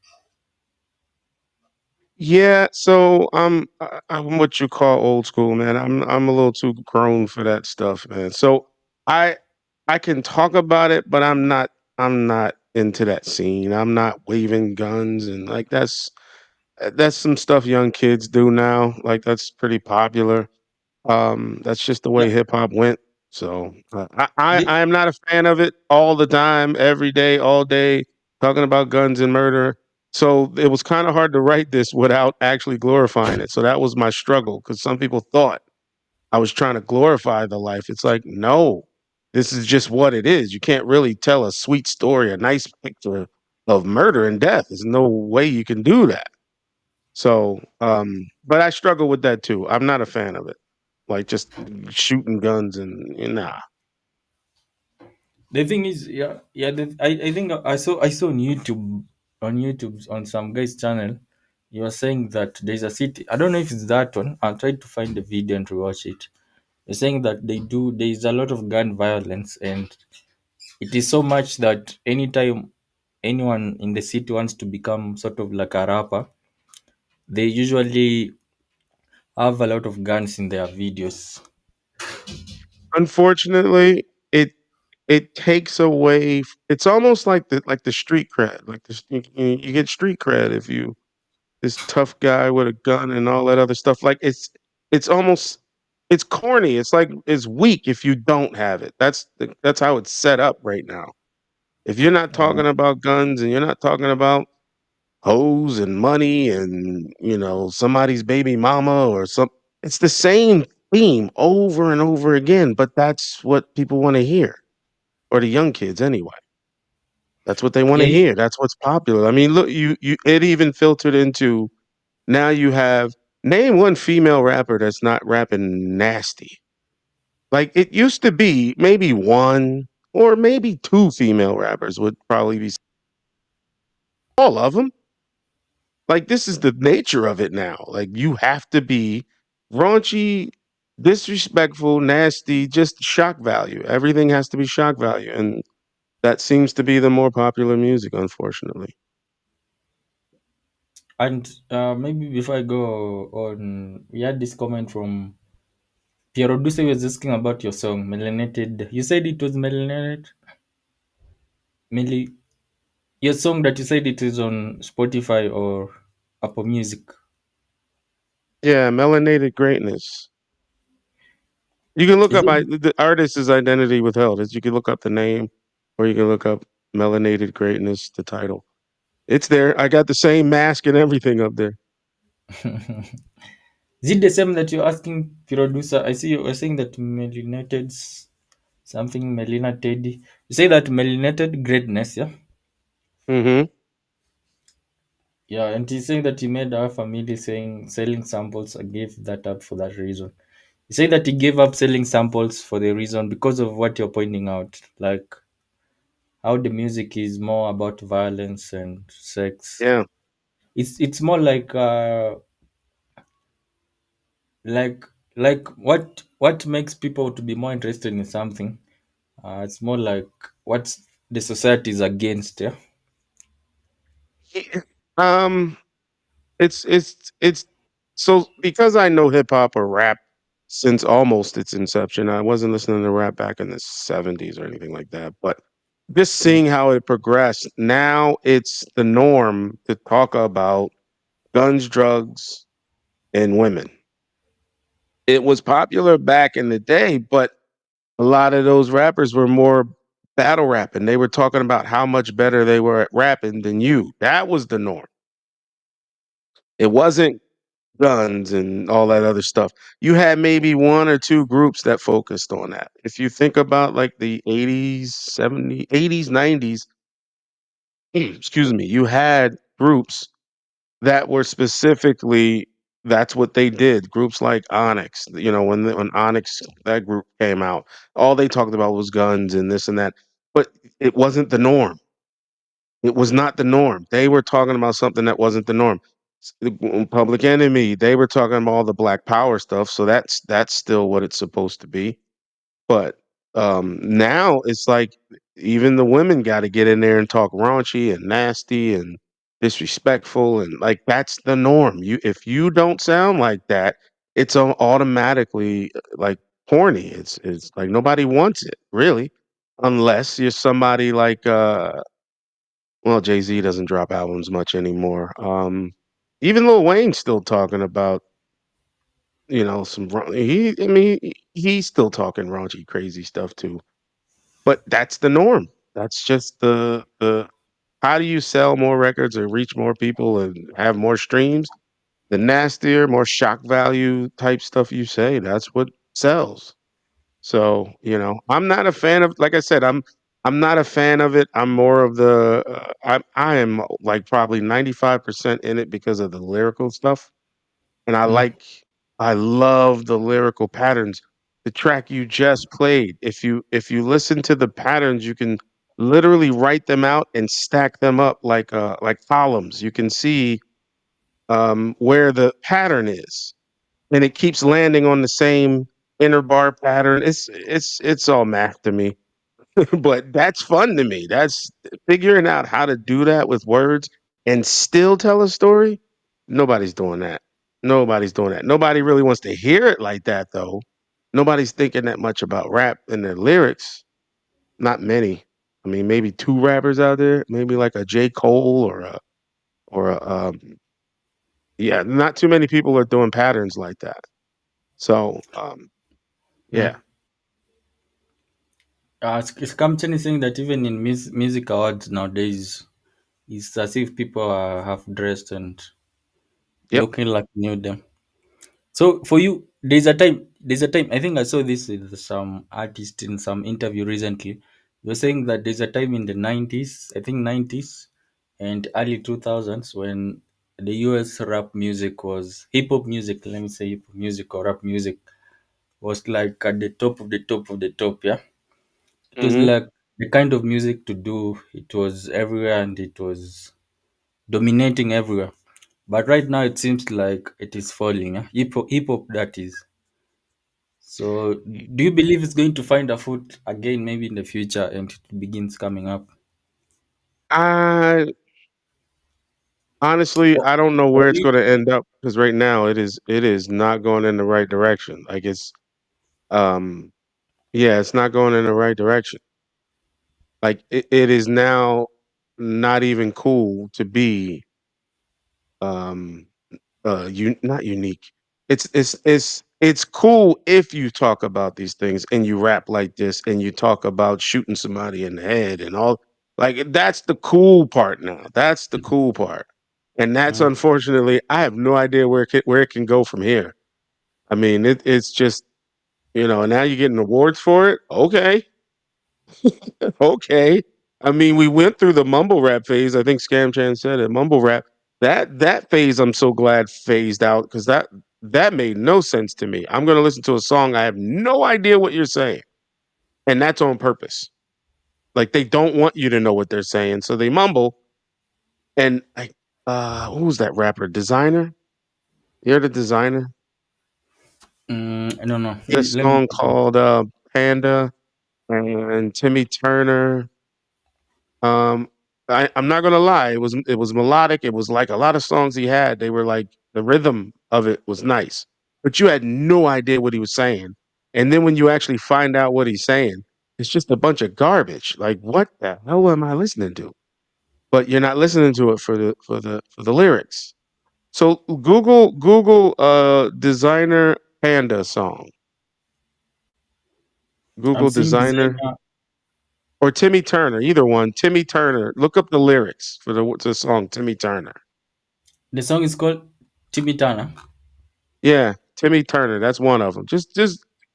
Yeah, so I'm what you call old school, man. I'm a little too grown for that stuff, man. So I I can talk about it, but I'm not into that scene. I'm not waving guns and like that's some stuff young kids do now. Like that's pretty popular. That's just the way Yeah, hip hop went. So I they, am not a fan of it all the time, every day, all day, talking about guns and murder. So it was kind of hard to write this without actually glorifying it. So that was my struggle because some people thought I was trying to glorify the life. It's like, no, this is just what it is. You can't really tell a sweet story, a nice picture of murder and death. There's no way you can do that. So, but I struggle with that too. I'm not a fan of it. Like just shooting guns and nah. the thing is, yeah. I think I saw on YouTube on some guy's channel. You were saying that there's a city. I don't know if it's that one. I'll try to find the video and rewatch it. They're saying that there's a lot of gun violence, and it is so much that anytime anyone in the city wants to become sort of like a rapper, they usually have a lot of guns in their videos. Unfortunately, it it takes away. It's almost like the street cred. Like you get street cred if you this tough guy with a gun and all that other stuff. Like it's almost it's corny. It's like it's weak if you don't have it. That's how it's set up right now. If you're not Uh, talking about guns and you're not talking about hoes and money and somebody's baby mama or some, it's the same theme over and over again. But that's what people want to hear, or the young kids anyway. That's what they want yeah, to hear. That's what's popular. I mean, look, you it even filtered into now you have name one female rapper that's not rapping nasty. Like it used to be maybe one or maybe two female rappers would probably be all of them. Like this is the nature of it now. Like you have to be raunchy, disrespectful, nasty, just shock value. Everything has to be shock value. And that seems to be the more popular music, unfortunately. and maybe before I go on, we had this comment from Piero Duce was asking about your song, Melanated. You said it was Melanated? Meli- your song that you said it is on Spotify or Apple Music. Yeah, melanated greatness. You can look Is up it? the artist's identity withheld. You can look up the name, or you can look up melanated greatness, the title. It's there. I got the same mask and everything up there. Is it the same that you're asking producer? I see you were saying that melanated something melanated. You say that melanated greatness, yeah? Mm-hmm. Yeah, and he's saying that he made our family saying selling samples. I gave that up for that reason. He said that he gave up selling samples for the reason because of what you're pointing out, like how the music is more about violence and sex. Yeah. It's more like like what makes people to be more interested in something. It's more like what the society is against. Yeah. Yeah. Um, it's so because I know hip hop or rap since almost its inception. I wasn't listening to rap back in the 70s or anything like that, but just Mm. seeing how it progressed, now it's the norm to talk about guns, drugs, and women. It was popular back in the day, but a lot of those rappers were more battle rapping. They were talking about how much better they were at rapping than you. That was the norm. It wasn't guns and all that other stuff. You had maybe one or two groups that focused on that. If you think about like the 80s, 70s, 80s, 90s, excuse me, you had groups that were specifically that's what they did. Groups like Onyx, when Onyx that group came out, all they talked about was guns and this and that. But it wasn't the norm. It was not the norm. They were talking about something that wasn't the norm. Public Enemy, they were talking about all the Black Power stuff, so that's still what it's supposed to be. But now it's like even the women got to get in there and talk raunchy and nasty and disrespectful, and like that's the norm. If you don't sound like that, it's automatically like corny. It's like nobody wants it really, unless you're somebody like well, Jay-Z doesn't drop albums much anymore. Even Lil Wayne's still talking about, some I mean, he's still talking raunchy, crazy stuff too. But that's the norm. That's just the how do you sell more records or reach more people and have more streams? The nastier, more shock value type stuff you say, that's what sells. So, I'm not a fan of like I said, I'm not a fan of it. I'm more of the I am like probably 95% in it because of the lyrical stuff. And Mm. I love the lyrical patterns. The track you just played, if you listen to the patterns, you can literally write them out and stack them up like columns. You can see where the pattern is, and it keeps landing on the same inner bar pattern. It's all math to me. But that's fun to me. That's figuring out how to do that with words and still tell a story. Nobody's doing that. Nobody's doing that. Nobody really wants to hear it like that, though. Nobody's thinking that much about rap and their lyrics. Not many. I mean, maybe 2 rappers out there, maybe like a J. Cole or a, yeah, not too many people are doing patterns like that. So, Mm. yeah. Company saying that even in music awards nowadays, it's as if people are half dressed and Yep. looking like new them. So for you, there's a time. I think I saw this with some artist in some interview recently. You're saying that there's a time in the 90s, I think 90s and early 2000s when the US rap music was hip hop music. Let me say hip hop music or rap music was like at the top of the top of the top. Yeah, it was Mhm. like the kind of music to do. It was everywhere and it was dominating everywhere. But right now it seems like it is falling. Yeah? Hip hop that is. So, do you believe it's going to find a foot again, maybe in the future, and it begins coming up? I honestly, Or, I don't know or where do it's you, gonna end up because right now it is not going in the right direction. Like um, yeah, it's not going in the right direction. Like it is now not even cool to be um not unique. It's cool if you talk about these things and you rap like this and you talk about shooting somebody in the head and all, like that's the cool part now. That's the cool part. And that's mm, unfortunately I have no idea where it can go from here. I mean, it's just, now you're getting awards for it. Okay. Okay. I mean, we went through the mumble rap phase. I think Scam Chan said it. Mumble rap. That phase, I'm so glad phased out because that made no sense to me. I'm gonna listen to a song. I have no idea what you're saying, and that's on purpose. Like they don't want you to know what they're saying, so they mumble. And who was that rapper? Designer. You're the designer. I don't know. This Let me. song called Panda and Timmy Turner. Um, I'm not gonna lie, it was melodic. It was like a lot of songs he had. They were like the rhythm of it was nice, but you had no idea what he was saying. And then when you actually find out what he's saying, it's just a bunch of garbage. Like what the hell am I listening to? But you're not listening to it for the lyrics. So Google designer panda song. I'm Google seeing designer designer. or Timmy Turner, either one. Timmy Turner. Look up the lyrics for the song Timmy Turner. The song is called Timitana. Yeah, Timmy Turner, that's one of them. Just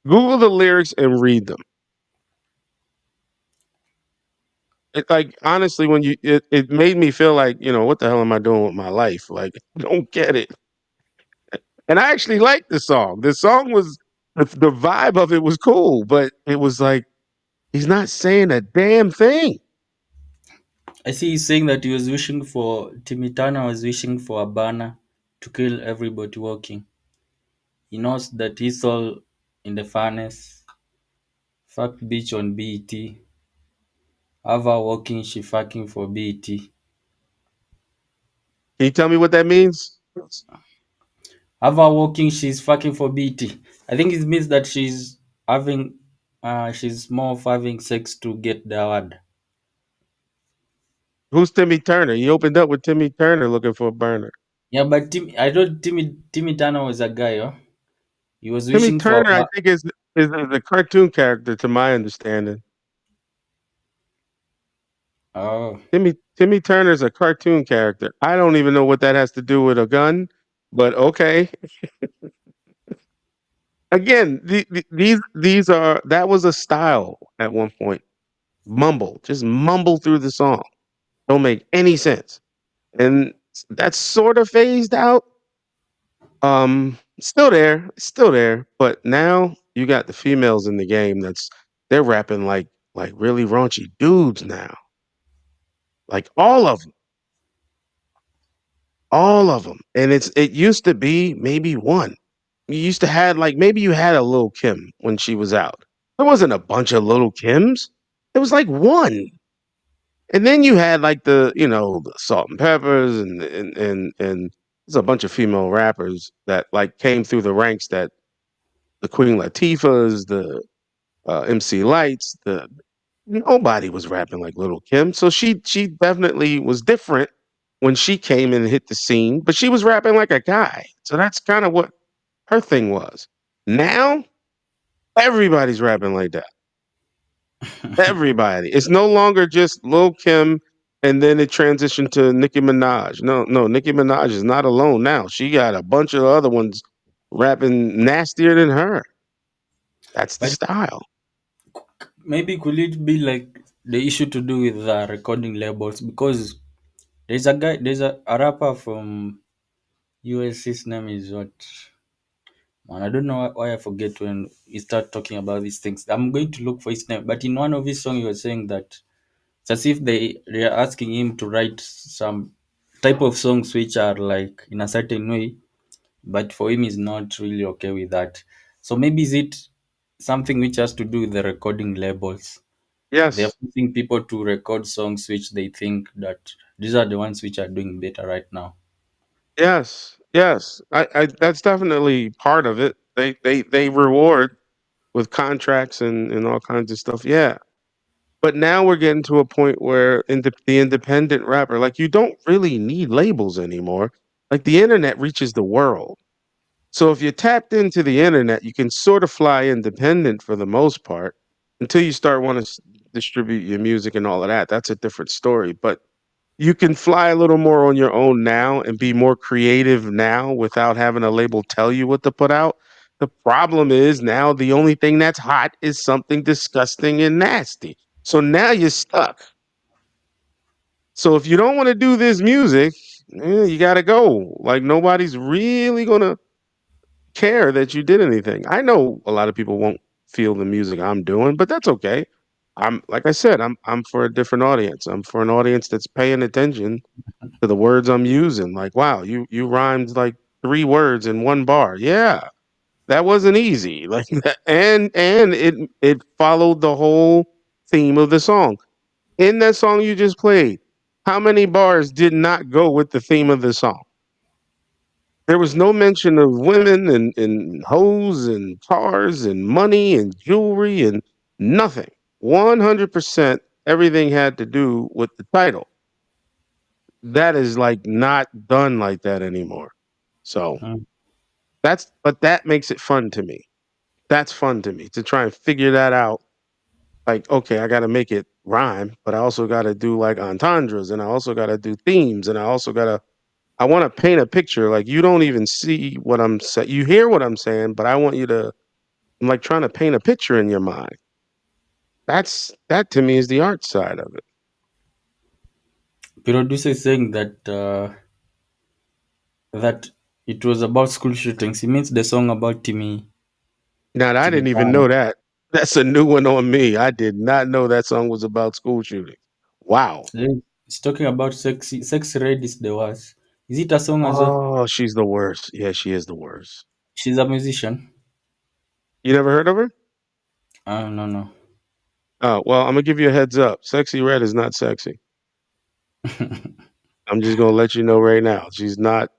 Google the lyrics and read them. It like honestly, when it made me feel like, what the hell am I doing with my life? Like, I don't get it. And I actually liked the song. The song was the vibe of it was cool, but it was like he's not saying a damn thing. I see he's saying that he was wishing for Timitana was wishing for a banner to kill everybody walking. He knows that he's all in the furnace. Fuck bitch on BET. Have her walking, she fucking for BET. Can you tell me what that means? Have her walking, she's fucking for BT. I think it means that having she's more of having sex to get the award. Who's Timmy Turner? He opened up with Timmy Turner looking for a burner. Yeah, but I thought Timmy Turner was a guy, oh. He was Timmy wishing for Turner, I think, is a cartoon character, to my understanding. oh. Timmy Turner's a cartoon character. I don't even know what that has to do with a gun, but okay. Again, these are that was a style at one point. Mumble, just mumble through the song. Don't make any sense, and that's sort of phased out. Still there, but now you got the females in the game. They're rapping like really raunchy dudes now, like all of them, and it used to be maybe one. You used to had like maybe you had a Lil Kim when she was out. There wasn't a bunch of Little Kims. It was like one. And then you had like the Salt and Peppers and there's a bunch of female rappers that like came through the ranks, that the Queen Latifahs, the MC Lights, Nobody was rapping like Little Kim. So she definitely was different when she came and hit the scene, but she was rapping like a guy. So that's kind of what her thing was. Now everybody's rapping like that. Everybody. It's no longer just Lil Kim and then it transitioned to Nicki Minaj. No, no, Nicki Minaj is not alone now. She got a bunch of other ones rapping nastier than her. That's the But style. maybe could it be like the issue to do with the recording labels? Because there's a rapper from US. His name is what? Man, I don't know why I forget when he start talking about these things. I'm going to look for his name. But in one of his songs, he was saying that it's as if they are asking him to write some type of songs which are like in a certain way, but for him, he's not really okay with that. So maybe is it something which has to do with the recording labels? They're Yes. forcing people to record songs which they think that these are the ones which are doing better right now. Yes. Yes. I that's definitely part of it. They reward with contracts and all kinds of stuff. Yeah. But now we're getting to a point where the independent rapper, like you don't really need labels anymore. Like the internet reaches the world. So if you're tapped into the internet, you can sort of fly independent for the most part until you start want to distribute your music and all of that. That's a different story. But you can fly a little more on your own now and be more creative now without having a label tell you what to put out. The problem is now the only thing that's hot is something disgusting and nasty. So now you're stuck. So if you don't want to do this music, you got to go. Like nobody's really going to care that you did anything. I know a lot of people won't feel the music I'm doing, but that's okay. I'm like I said, I'm for a different audience. I'm for an audience that's paying attention to the words I'm using. Like, wow, you rhymed like 3 words in 1 bar. Yeah, that wasn't easy. Like and it followed the whole theme of the song. In that song you just played, how many bars did not go with the theme of the song? There was no mention of women and hoes and cars and money and jewelry and nothing. 100% everything had to do with the title. That is like not done like that anymore. So Mm. but that makes it fun to me. That's fun to me to try and figure that out. Like, okay, I got to make it rhyme, but I also got to do like entendres and I also got to do themes and I want to paint a picture. Like you don't even see what I'm saying. You hear what I'm saying, but I want you to. I'm like trying to paint a picture in your mind. That to me is the art side of it. Producer is saying that it was about school shootings. He means the song about Now I Timmy didn't even Brown. know that. That's a new one on me. I did not know that song was about school shooting. Wow. It's talking about sexy red is the worst. Is it a song as well? Oh, she's the worst. Yeah, she is the worst. She's a musician. You never heard of her? No, no. Oh, well, I'm gonna give you a heads up. Sexy Red is not sexy. I'm just gonna let you know right now. She's not,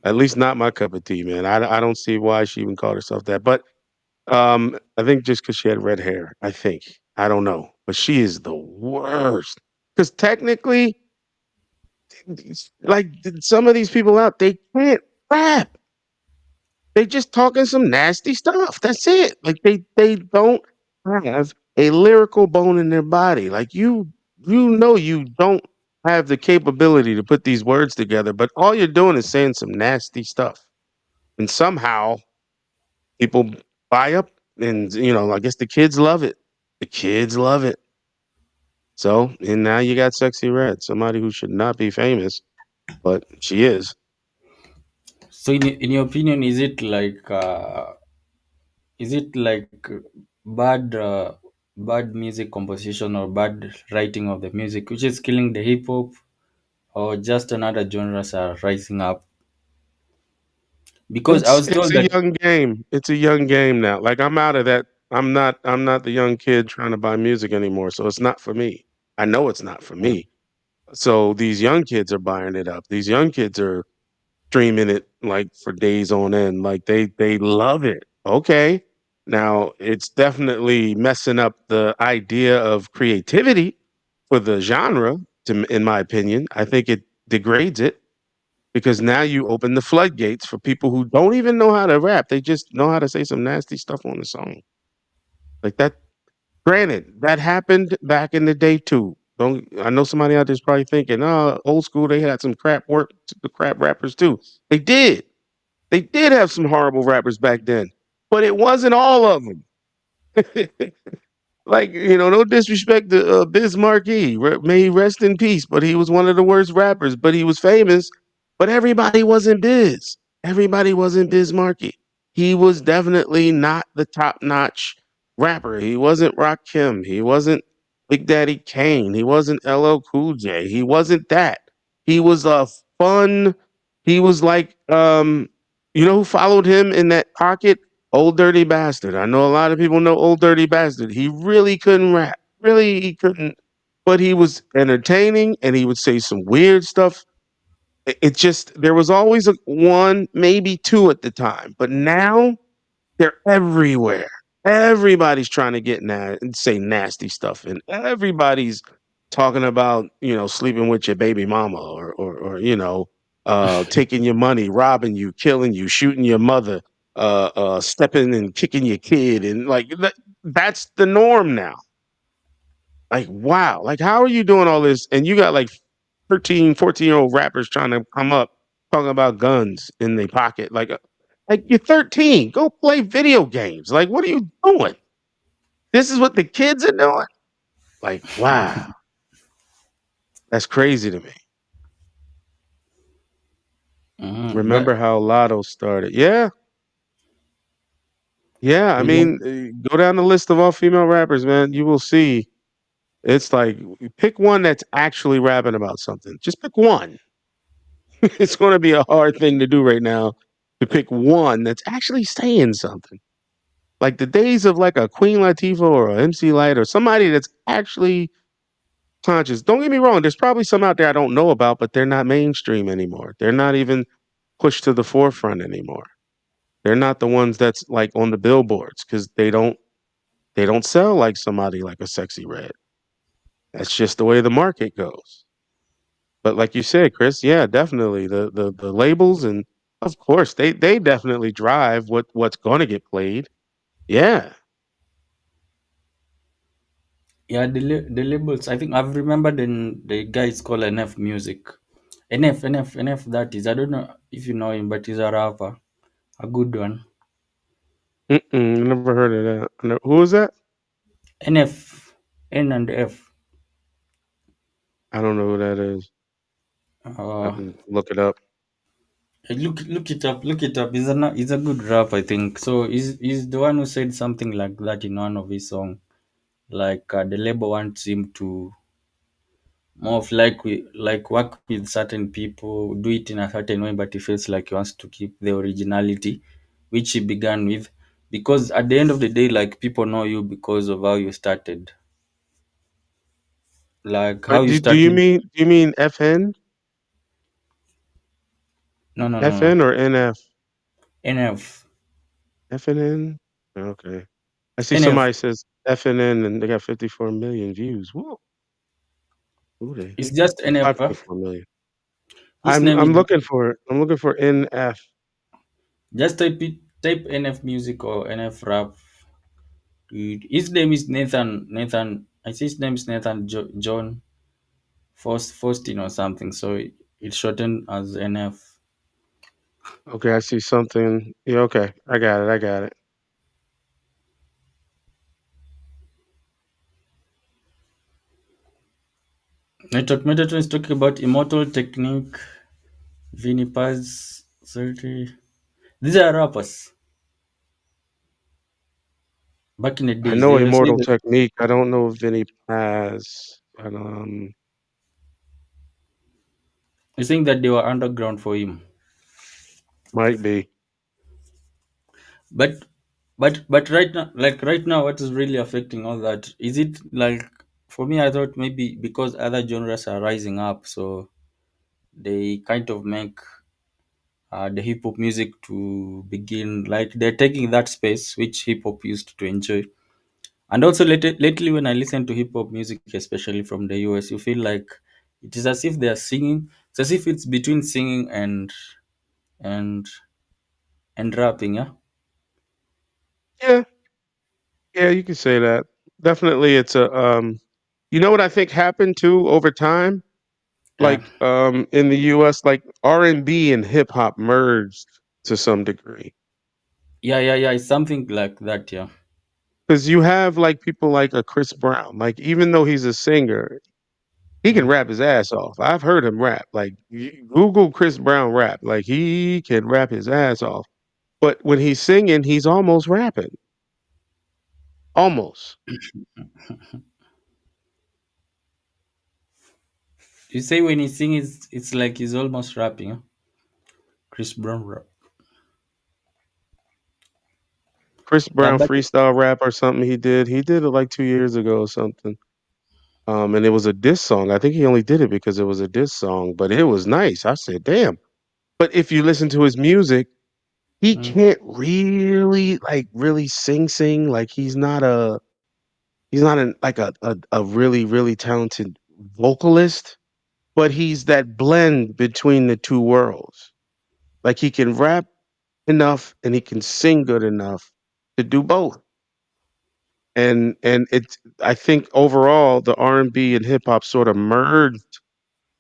at least not my cup of tea, man. I don't see why she even called herself that. But I think just because she had red hair, I think. I don't know. But she is the worst. Because technically, like some of these people out, they can't rap. They just talking some nasty stuff. That's it. Like they don't have a lyrical bone in their body. Like you know you don't have the capability to put these words together, but all you're doing is saying some nasty stuff. And somehow people buy up and I guess the kids love it. The kids love it. So, and now you got Sexy Red, somebody who should not be famous, but she is. So, in your opinion, is it like bad music composition or bad writing of the music, which is killing the hip hop, or just another genres are rising up? Because I was It's told a that. young game. It's a young game now. Like I'm out of that. I'm not the young kid trying to buy music anymore. So it's not for me. I know it's not for me. So these young kids are buying it up. These young kids are streaming it like for days on end. Like they love it. Okay. Now, it's definitely messing up the idea of creativity for the genre, in my opinion. I think it degrades it because now you open the floodgates for people who don't even know how to rap. They just know how to say some nasty stuff on the song. Like that. Granted, that happened back in the day too. Don't I know somebody out there's probably thinking, oh, old school, they had some crap rappers too. They did. They did have some horrible rappers back then, but it wasn't all of them. Like, no disrespect to Biz Markie. May he rest in peace, but he was one of the worst rappers, but he was famous. But everybody wasn't Biz. Everybody wasn't Biz Markie. He was definitely not the top notch rapper. He wasn't Rakim. He wasn't Big Daddy Kane. He wasn't LL Cool J. He wasn't that. He was a fun, he was like, who followed him in that pocket? Old Dirty Bastard. I know a lot of people know Old Dirty Bastard. He really couldn't rap. Really, he couldn't. But he was entertaining and he would say some weird stuff. It just, there was always one, maybe two at the time. But now they're everywhere. Everybody's trying to get and say nasty stuff. And everybody's talking about, sleeping with your baby mama or taking your money, robbing you, killing you, shooting your mother, stepping and kicking your kid. And like, that's the norm now. Like, wow. Like, how are you doing all this? And you got like 13, 14-year-old rappers trying to come up talking about guns in their pocket. Like you're 13. Go play video games. Like, what are you doing? This is what the kids are doing? Like, wow. That's crazy to me. Remember how Lotto started? Yeah. Yeah. I mean, go down the list of all female rappers, man. You will see. It's like, pick one that's actually rapping about something. Just pick one. It's going to be a hard thing to do right now to pick one that's actually saying something. Like the days of like a Queen Latifah or a MC Light or somebody that's actually conscious. Don't get me wrong. There's probably some out there I don't know about, but they're not mainstream anymore. They're not even pushed to the forefront anymore. They're not the ones that's like on the billboards because they don't sell like somebody like a Sexy Red. That's just the way the market goes. But like you said, Chris, yeah, definitely the labels and of course they definitely drive what's going to get played. Yeah. Yeah, the labels. I think I've remembered the guy is called NF Music. NF. That is. I don't know if you know him, but he's a rapper, a good one. Never heard of that. Who is that? NF, N and F. I don't know who that is. I Uh, can look it up. look it up. Look it up. He's a good rap, I think. So he's the one who said something like that in one of his songs. Like the label wants him to more of like work with certain people, do it in a certain way, but he feels like he wants to keep the originality, which he began with, because at the end of the day, like people know you because of how you started, like how you Do you started. mean FN? No. FN or NF? NF, FNN? Okay. I see NF. somebody says FNN and they got 54 million views. Whoa. Who they? It's just NF. Huh? 5.4 million. His I'm name I'm is looking for it. I'm looking for NF. just type NF music or NF rap. His name is Nathan. I see his name is Nathan John Faustin or something. So it's shortened as NF. Okay, I see something. Yeah, okay. I got it. I got it. Network Metatron is talking about Immortal Technique, Vinny Paz, 30. These are rappers. Back in the I days, know they were saying Immortal that Technique. I don't know Vinny Paz. But, they're saying that they were underground for him. might be. But but right now, what is really affecting all that? Is it like for me? I thought maybe because other genres are rising up, so they kind of make the hip hop music to begin. Like they're taking that space which hip hop used to enjoy. And also lately, when I listen to hip hop music, especially from the US, you feel like it is as if they are singing. It's as if it's between singing and and rapping. Yeah, Yeah, yeah, you can say that. Definitely, it's a you know what I think happened too over time? yeah, Like in the US, like R&B and hip hop merged to some degree. yeah. It's something like that. Yeah. Because you have like people like a Chris Brown. Like even though he's a singer, he can Mm. rap his ass off. I've heard him rap. Like Google Chris Brown rap. Like he can rap his ass off. But when he's singing, he's almost rapping. Almost. You say when he sings, it's like he's almost rapping. Huh? Chris Brown rap. Chris Yeah, Brown but freestyle rap or something he did. He did it like 2 years ago or something. And it was a diss song. I think he only did it because it was a diss song, but it was nice. I said, damn. But if you listen to his music, he mm, can't really like really sing. Like he's not an, like a really, really talented vocalist, but he's that blend between the two worlds. Like he can rap enough and he can sing good enough to do both. And it's I think overall the R&B and hip hop sort of merged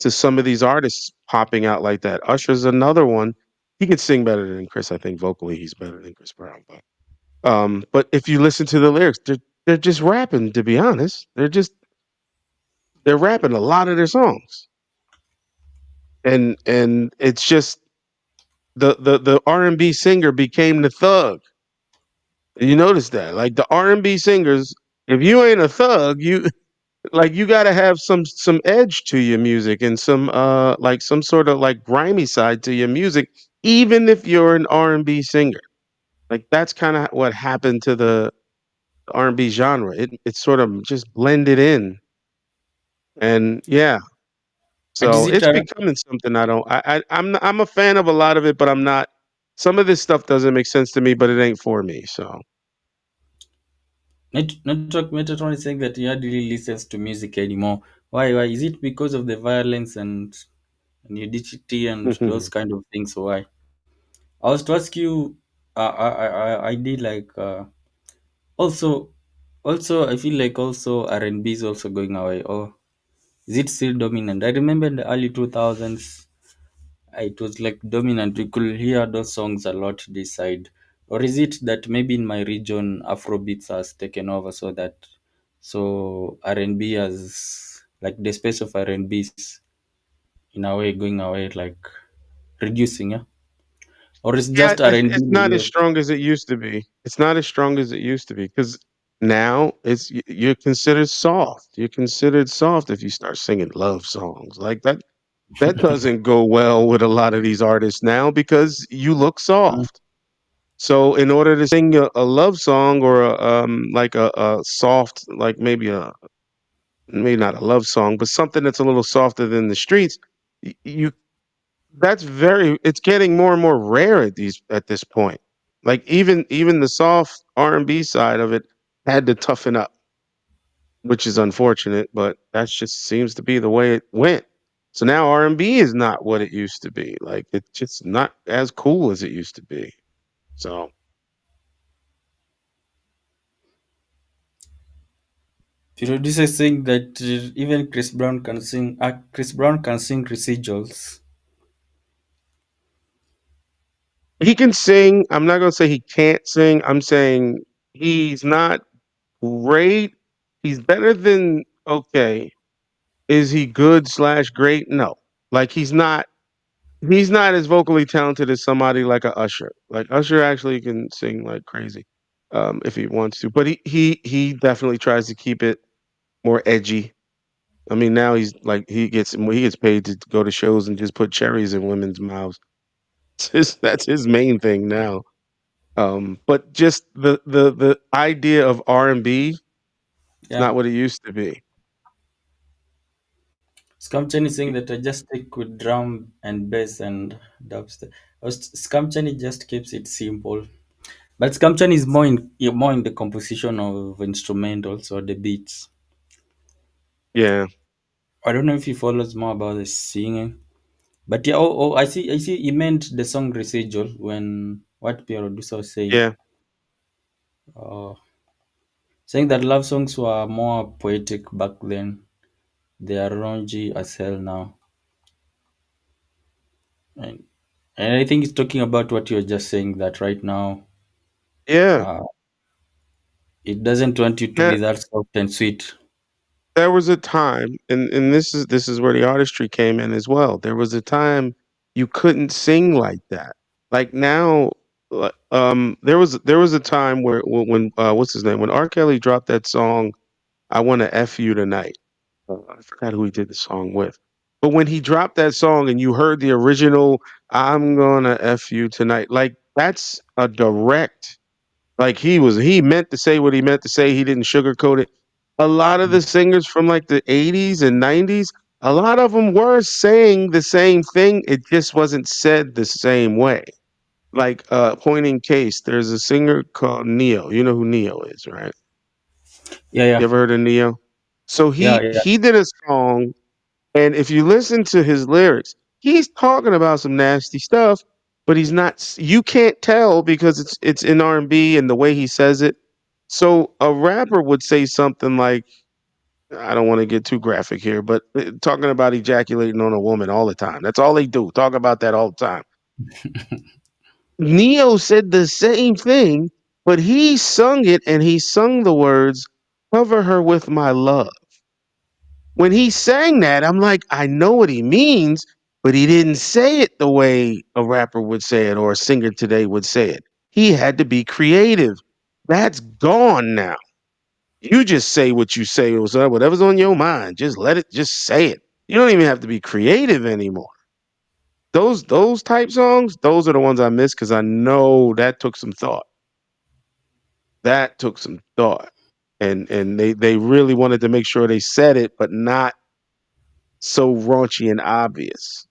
to some of these artists popping out like that. Usher's another one. He could sing better than Chris. I think vocally he's better than Chris Brown. But if you listen to the lyrics, they're just rapping. To be honest, they're rapping a lot of their songs, and it's just the R&B singer became the thug. You notice that, like the R&B singers, if you ain't a thug, you like you got to have some edge to your music and some like some sort of like grimy side to your music, even if you're an R&B singer. Like that's kind of what happened to the R&B genre. It sort of just blended in, and yeah, and is so it it's becoming something I don't. I'm a fan of a lot of it, but I'm not. Some of this stuff doesn't make sense to me, but it ain't for me. So network Metatron is saying that he hardly listens to music anymore. Why? Why is it because of the violence and nudity and those kind of things? Why? I was to ask you. I did like also also I feel like also R&B is also going away. Or is it still dominant? I remember in the early 2000s, it was like dominant. You could hear those songs a lot this side. Or is it that maybe in my region Afrobeats has taken over so that so R&B has like the space of R&B is in a way going away, like reducing, yeah? Or it's yeah, just R&B it's in the not as US? strong as it used to be. It's not as strong as it used to be because now you're considered soft. You're considered soft if you start singing love songs like that. That doesn't go well with a lot of these artists now because you look Mm. soft. So in order to sing a love song or like a soft, like maybe not a love song, but something that's a little softer than the streets, you that's very it's getting more and more rare at this point. Like even the soft R&B side of it had to toughen up, which is unfortunate, but that just seems to be the way it went. So now R&B is not what it used to be. Like it's just not as cool as it used to be. So Producers saying that even Chris Brown can sing. Chris Brown can sing residuals. he can sing. I'm not gonna say he can't sing. I'm saying he's not great. He's better than okay. Is he good slash great? No. Like he's not as vocally talented as somebody like a Usher. Like Usher actually can sing like crazy, if he wants to. But he definitely tries to keep it more edgy. I mean, now he's like he gets paid to go to shows and just put cherries in women's mouths. That's his main thing now. But just the idea of R&B, it's Yeah. not what it used to be. Scamchan is saying that I just stick with drum and bass and dubstep. Scamchan just keeps it simple. But Scamchan is more in the composition of instrumentals or the beats. Yeah, I don't know if he follows more about the singing. But yeah, I see. He meant the song residual when what producer was saying, yeah, uh, saying that love songs were more poetic back then. They are raunchy as hell now, and I think it's talking about what you're just saying that right now, yeah. uh, it doesn't want you to be That that soft and sweet. there was a time, and this is where the artistry came in as well. There was a time you couldn't sing like that. Like now, there was a time where when what's his name, when R. Kelly dropped that song, "I Want to F You Tonight." I forgot who he did the song with. But when he dropped that song and you heard the original, "I'm gonna F you tonight," like that's a direct, like he meant to say what he meant to say. He didn't sugarcoat it. A lot of the singers from like the 80s and 90s, a lot of them were saying the same thing. It just wasn't said the same way. Like point in case, there's a singer called Neo. You know who Neo is, right? Yeah, You yeah, ever heard of Neo? So yeah, he yeah. he did a song, and if you listen to his lyrics, he's talking about some nasty stuff, but he's not. You can't tell because it's in R and B and the way he says it. So a rapper would say something like, I don't want to get too graphic here, but talking about ejaculating on a woman all the time. That's all they do. Talk about that all the time. Neo said the same thing, but he sung it and he sung the words, "Cover her with my love." When he sang that, I'm like, I know what he means, but he didn't say it the way a rapper would say it or a singer today would say it. He had to be creative. That's gone now. You just say what you say, whatever's on your mind. Just let it, just say it. You don't even have to be creative anymore. Those type songs, those are the ones I miss because I know that took some thought. That took some thought. And they really wanted to make sure they said it, but not so raunchy and obvious.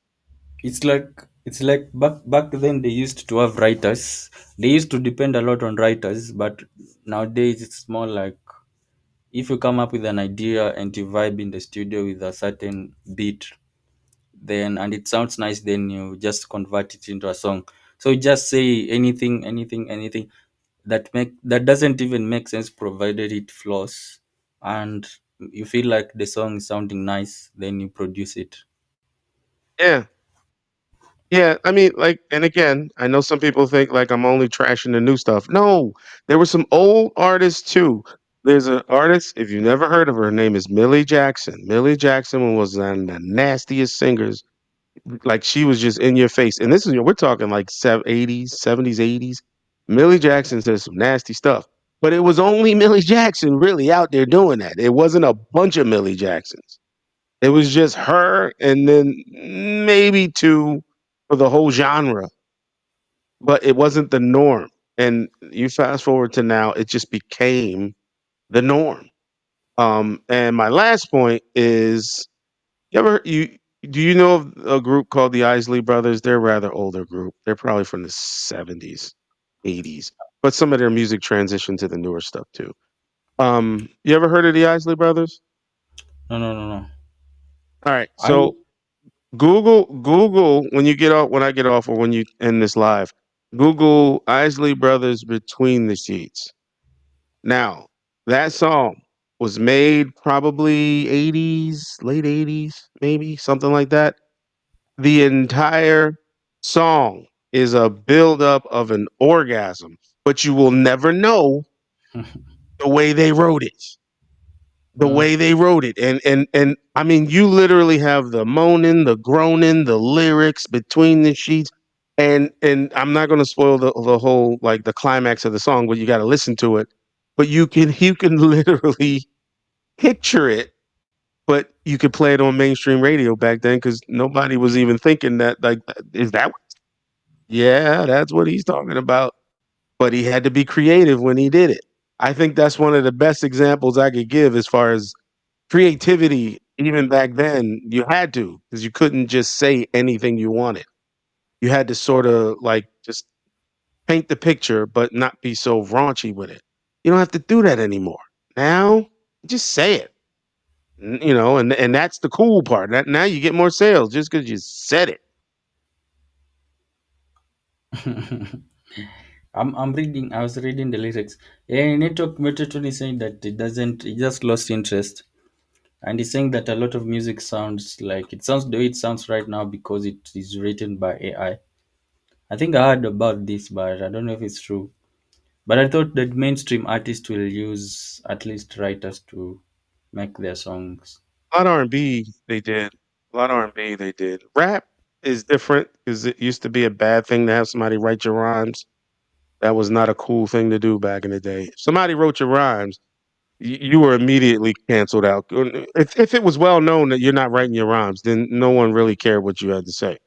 It's like back then they used to have writers. They used to depend a lot on writers, but nowadays it's more like if you come up with an idea and you vibe in the studio with a certain beat, then and it sounds nice, then you just convert it into a song. So you just say anything that doesn't even make sense provided it flows, and you feel like the song is sounding nice, then you produce it. Yeah. Yeah, I mean, like, and again, I know some people think like I'm only trashing the new stuff. No, there were some old artists too. There's an artist, if you never heard of her, her name is Millie Jackson. Millie Jackson was one of the nastiest singers. Like she was just in your face. And this is, we're talking like 80s, 70s, 80s. Millie Jackson said some nasty stuff. But it was only Millie Jackson really out there doing that. It wasn't a bunch of Millie Jacksons. It was just her and then maybe two for the whole genre, but it wasn't the norm. And you fast forward to now, it just became the norm. And my last point is, you do you know of a group called the Isley Brothers? They're a rather older group. They're probably from the 70s, 80s, but some of their music transitioned to the newer stuff too. You ever heard of the Isley Brothers? No, no, no, no. All right, I so Google when you get off, when I get off, or when you end this live. Google Isley Brothers Between the Sheets. Now, that song was made probably 80s, late 80s, maybe something like that. The entire song is a buildup of an orgasm, but you will never know the way they wrote it. The mm, way they wrote it. And I mean, you literally have the moaning, the groaning, the lyrics between the sheets. And I'm not going to spoil the whole, like the climax of the song, but you got to listen to it. But you can literally picture it, but you could play it on mainstream radio back then because nobody was even thinking that, like, is that, yeah, that's what he's talking about. But he had to be creative when he did it. I think that's one of the best examples I could give as far as creativity Even back then, you had to because you couldn't just say anything you wanted. You had to sort of like just paint the picture, but not be so raunchy with it. You don't have to do that anymore. Now, just say it. You know, and that's the cool part. That now you get more sales just because you said it. I'm reading. I was reading the lyrics. Network Metatron is saying that it doesn't. It just lost interest, and he's saying that a lot of music sounds like it sounds the way it sounds right now because it is written by AI. I think I heard about this, but I don't know if it's true. But I thought that mainstream artists will use at least writers to make their songs. A lot of R&B they did. A lot of R&B they did. Rap is different because it used to be a bad thing to have somebody write your rhymes. That was not a cool thing to do back in the day. If somebody wrote your rhymes, you were immediately canceled out. If it was well known that you're not writing your rhymes, then no one really cared what you had to say.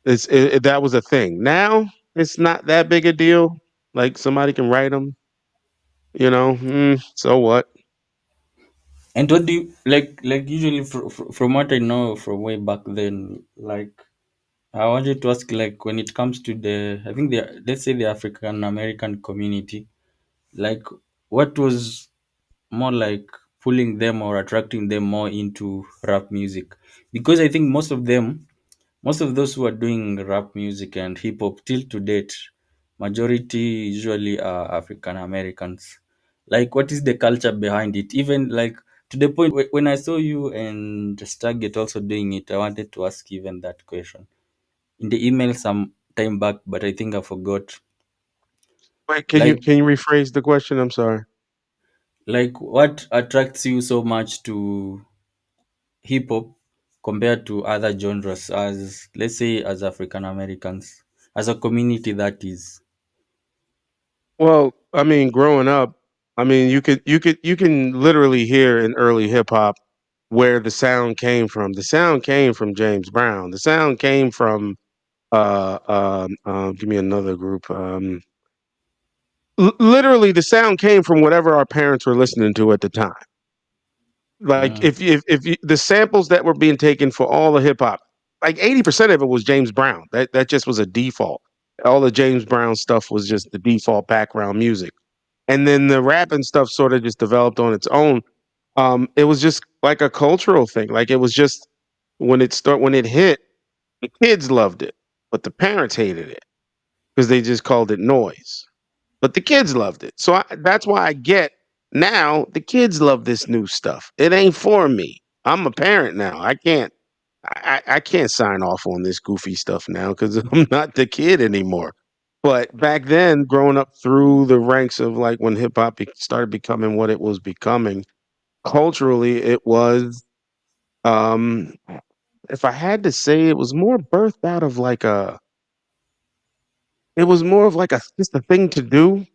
That was a thing. Now it's not that big a deal. Like somebody can write them, so what? And what do you like? Usually, from what I know from way back then, like I wanted to ask, like when it comes to I think let's say the African American community, like what was more like pulling them or attracting them more into rap music? Because I think most of those who are doing rap music and hip hop till to date, majority usually are African Americans. Like, what is the culture behind it? Even like to the point when I saw you and Stargate also doing it, I wanted to ask even that question in the email some time back, but I think I forgot. Wait, can you Like, can you rephrase the question? I'm sorry. what attracts you so much to hip hop compared to other genres, as let's say as African Americans, as a community that is. Well, I mean, growing up, I mean, you can literally hear in early hip hop where the sound came from. The sound came from James Brown. The sound came from give me another group. Literally, the sound came from whatever our parents were listening to at the time. Like Mm. the samples that were being taken for all the hip hop, like 80% of it was James Brown. That just was a default. All the James Brown stuff was just the default background music. And then the rap and stuff sort of just developed on its own. It was just like a cultural thing. Like it was just when it hit, the kids loved it, but the parents hated it because they just called it noise. But the kids loved it. So that's why I get now the kids love this new stuff. It ain't for me. I'm a parent now. I can't sign off on this goofy stuff now because I'm not the kid anymore. But back then, growing up through the ranks of like when hip hop started becoming what it was becoming, culturally, it was, um, if I had to say, it was more birthed out of like it was more of like just a thing to do.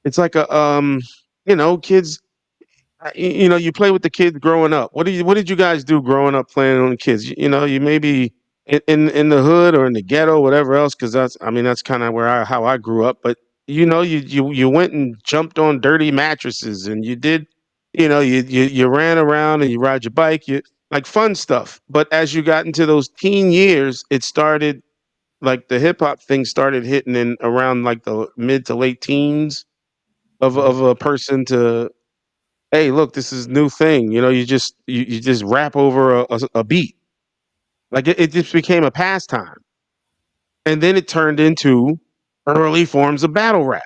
It's like kids. You play with the kids growing up. What did you guys do growing up playing on the kids? You maybe in the hood or in the ghetto, whatever else, because that's kind of how I grew up. But you went and jumped on dirty mattresses, and you did, you ran around and you ride your bike, you like fun stuff. But as you got into those teen years, it started like the hip hop thing started hitting in around like the mid to late teens of a person to, hey, look, this is new thing. You just rap over a beat. Like it just became a pastime. And then it turned into early forms of battle rap.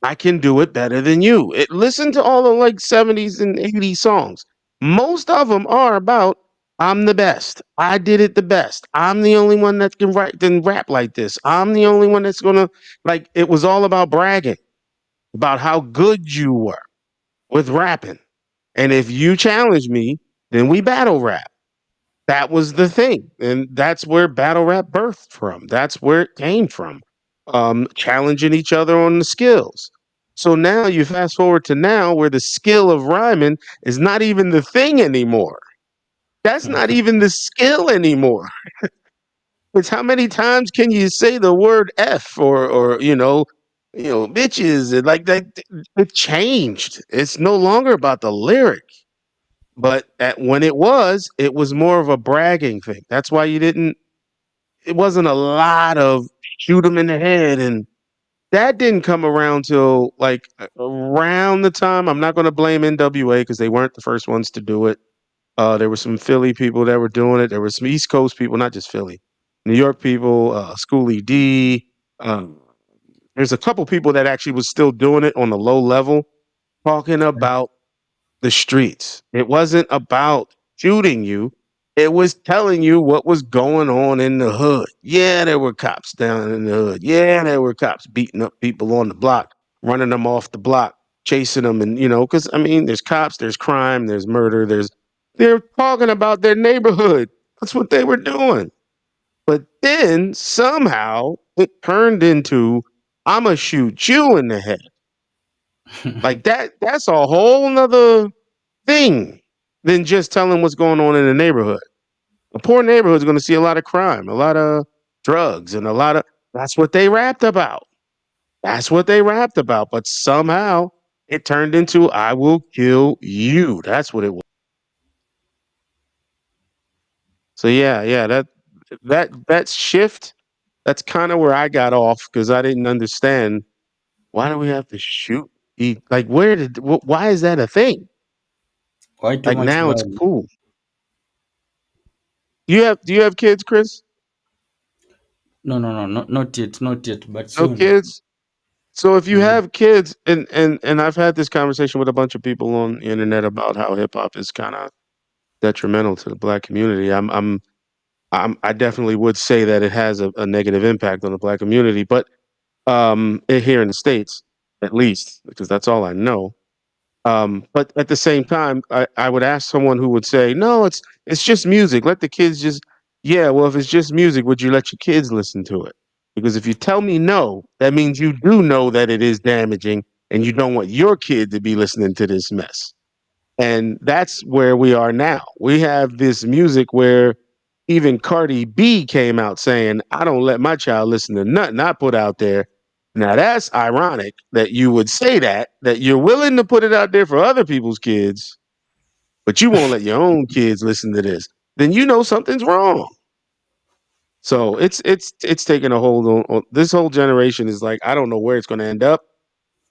I can do it better than you. Listen to all the like 70s and 80s songs. Most of them are about I'm the best. I did it the best. I'm the only one that can write and rap like this. I'm the only one that's gonna like it was all about bragging, about how good you were with rapping. And if you challenge me, then we battle rap. That was the thing. And that's where battle rap birthed from. That's where it came from. Challenging each other on the skills. So now you fast forward to now where the skill of rhyming is not even the thing anymore. That's not even the skill anymore. It's how many times can you say the word F or bitches and like that. It changed. It's no longer about the lyric. But when it was more of a bragging thing. That's why you didn't. It wasn't a lot of shoot them in the head, and that didn't come around till like around the time. I'm not going to blame NWA because they weren't the first ones to do it. There were some Philly people that were doing it. There were some East Coast people, not just Philly, New York people, Schoolie D. There's a couple people that actually was still doing it on the low level, talking about the streets. It wasn't about shooting you. It was telling you what was going on in the hood. Yeah, there were cops down in the hood. Yeah, there were cops beating up people on the block, running them off the block, chasing them. And, because I mean, there's cops, there's crime, there's murder, they're talking about their neighborhood. That's what they were doing. But then somehow it turned into, I'm going to shoot you in the head. Like that's a whole nother thing than just telling what's going on in the neighborhood. A poor neighborhood is going to see a lot of crime, a lot of drugs, and that's what they rapped about. That's what they rapped about. But somehow it turned into I will kill you. That's what it was. So yeah, that shift, that's kind of where I got off because I didn't understand why do we have to shoot? Like why is that a thing? Why too Like much now it's violence? cool. Do you have kids, Chris? No, no, no, not yet, not yet, but No soon. kids? So if you Mm. have kids, and I've had this conversation with a bunch of people on the internet about how hip hop is kind of detrimental to the black community. I definitely would say that it has a negative impact on the black community, but here in the states, at least, because that's all I know. But at the same time, I would ask someone who would say, "No, it's just music. Let the kids just." Yeah, well, if it's just music, would you let your kids listen to it? Because if you tell me no, that means you do know that it is damaging, and you don't want your kid to be listening to this mess. And that's where we are now. We have this music where even Cardi B came out saying, I don't let my child listen to nothing I put out there. Now that's ironic that you would say that you're willing to put it out there for other people's kids, but you won't let your own kids listen to this. Then you know something's wrong. So it's taking a hold on this whole generation is like, I don't know where it's gonna end up,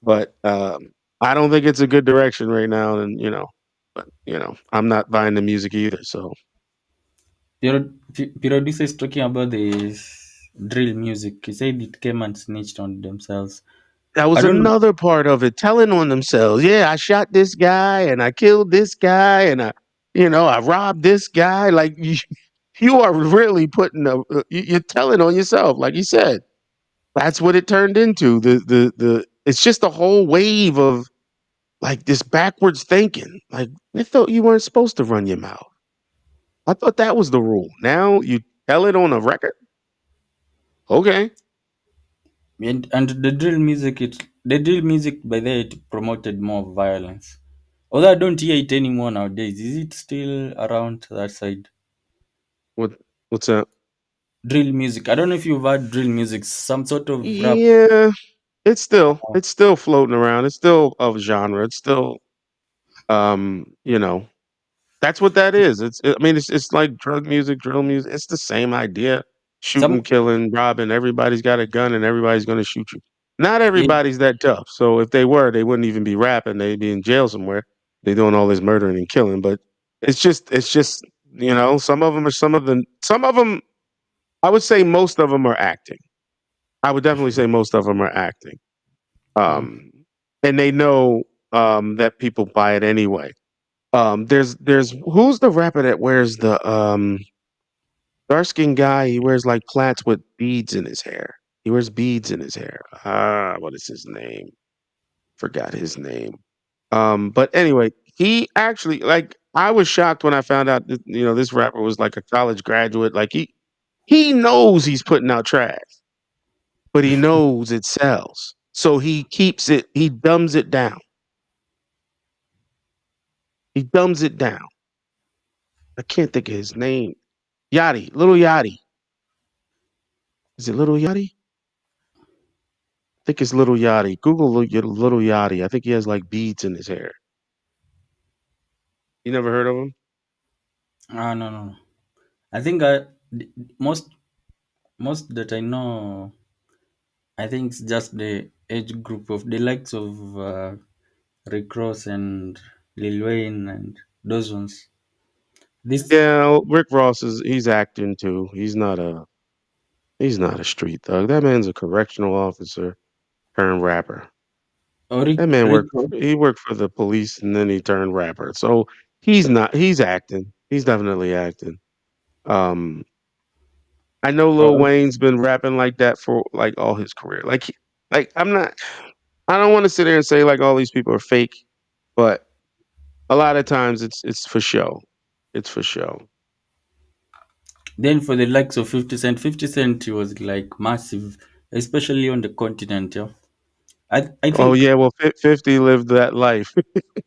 but I don't think it's a good direction right now. And but I'm not buying the music either. So Producer is talking about this drill music. He said it came and snitched on themselves. that I was don't know. another part of it, telling on themselves. Yeah, I shot this guy and I killed this guy and I robbed this guy. Like you are really putting you're telling on yourself, like you said. That's what it turned into. The it's just a whole wave of like this backwards thinking. Like I thought you weren't supposed to run your mouth. I thought that was the rule. Now you tell it on a record. Okay. And the drill music by there it promoted more violence. Although I don't hear it anymore nowadays. Is it still around that side? What what's that? Drill music. I don't know if you've heard drill music, some sort of rap. Yeah, it's still floating around. It's still of genre. It's still you know, that's what that is. I mean, it's like drug music, drill music. It's the same idea. Shooting, Some killing, robbing. Everybody's got a gun and everybody's going to shoot you. Not yeah, everybody's that tough. So if they were, they wouldn't even be rapping. They'd be in jail somewhere. They're doing all this murdering and killing. But it's just some of them. I would say most of them are acting. I would definitely say most of them are acting. mm. Um, and they know that people buy it anyway. There's who's the rapper that wears the dark skinned guy? He wears like plaits with beads in his hair. He wears beads in his hair. What is his name? Forgot his name. But anyway, he actually like I was shocked when I found out that, this rapper was like a college graduate. Like he knows he's putting out trash, but he knows it sells. So he dumbs it down. He dumbs it down. I can't think of his name. Yachty, Little Yachty. Is it Little Yachty? I think it's Little Yachty. Google Little Yachty. I think he has like beads in his hair. You never heard of him? Ah, no, no, no. I think most most that I know, I think it's just the age group of the likes of Rick Ross and Lil Wayne and those ones. This Yeah, Rick Ross is he's acting too. He's not a street thug. That man's a correctional officer turned rapper. or That Rick man Rick worked he worked for the police and then he turned rapper. So he's acting. He's definitely acting. Um I know Lil or Wayne's been rapping like that for like all his career. Like I don't want to sit there and say like all these people are fake, but a lot of times it's for show. It's for show. then for the likes of 50 Cent, 50 Cent he was like massive, especially on the continent. Yeah, I Oh think yeah, well 50 lived that life.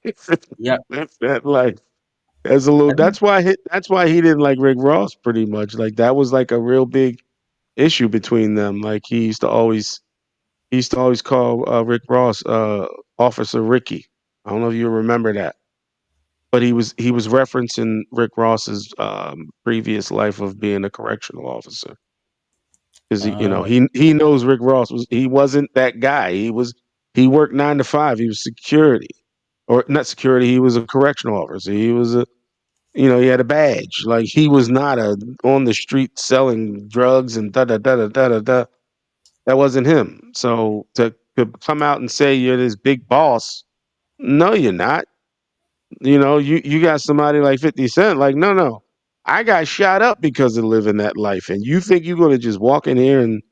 50 yeah, lived that life. That's a I little think that's why he didn't like Rick Ross pretty much. Like that was like a real big issue between them. Like he used to always call Rick Ross Officer Ricky. I don't know if you remember that. But he was referencing Rick Ross's previous life of being a correctional officer. Because uh, he knows Rick Ross he wasn't that guy. He worked 9 to 5. He was security, or not security. He was a correctional officer. He was a he had a badge. Like he was not a on the street selling drugs and da da da da da da da. That wasn't him. So to come out and say you're this big boss, no, you're not. You got somebody like 50 Cent. Like no, no. I got shot up because of living that life, and you think you're gonna just walk in here and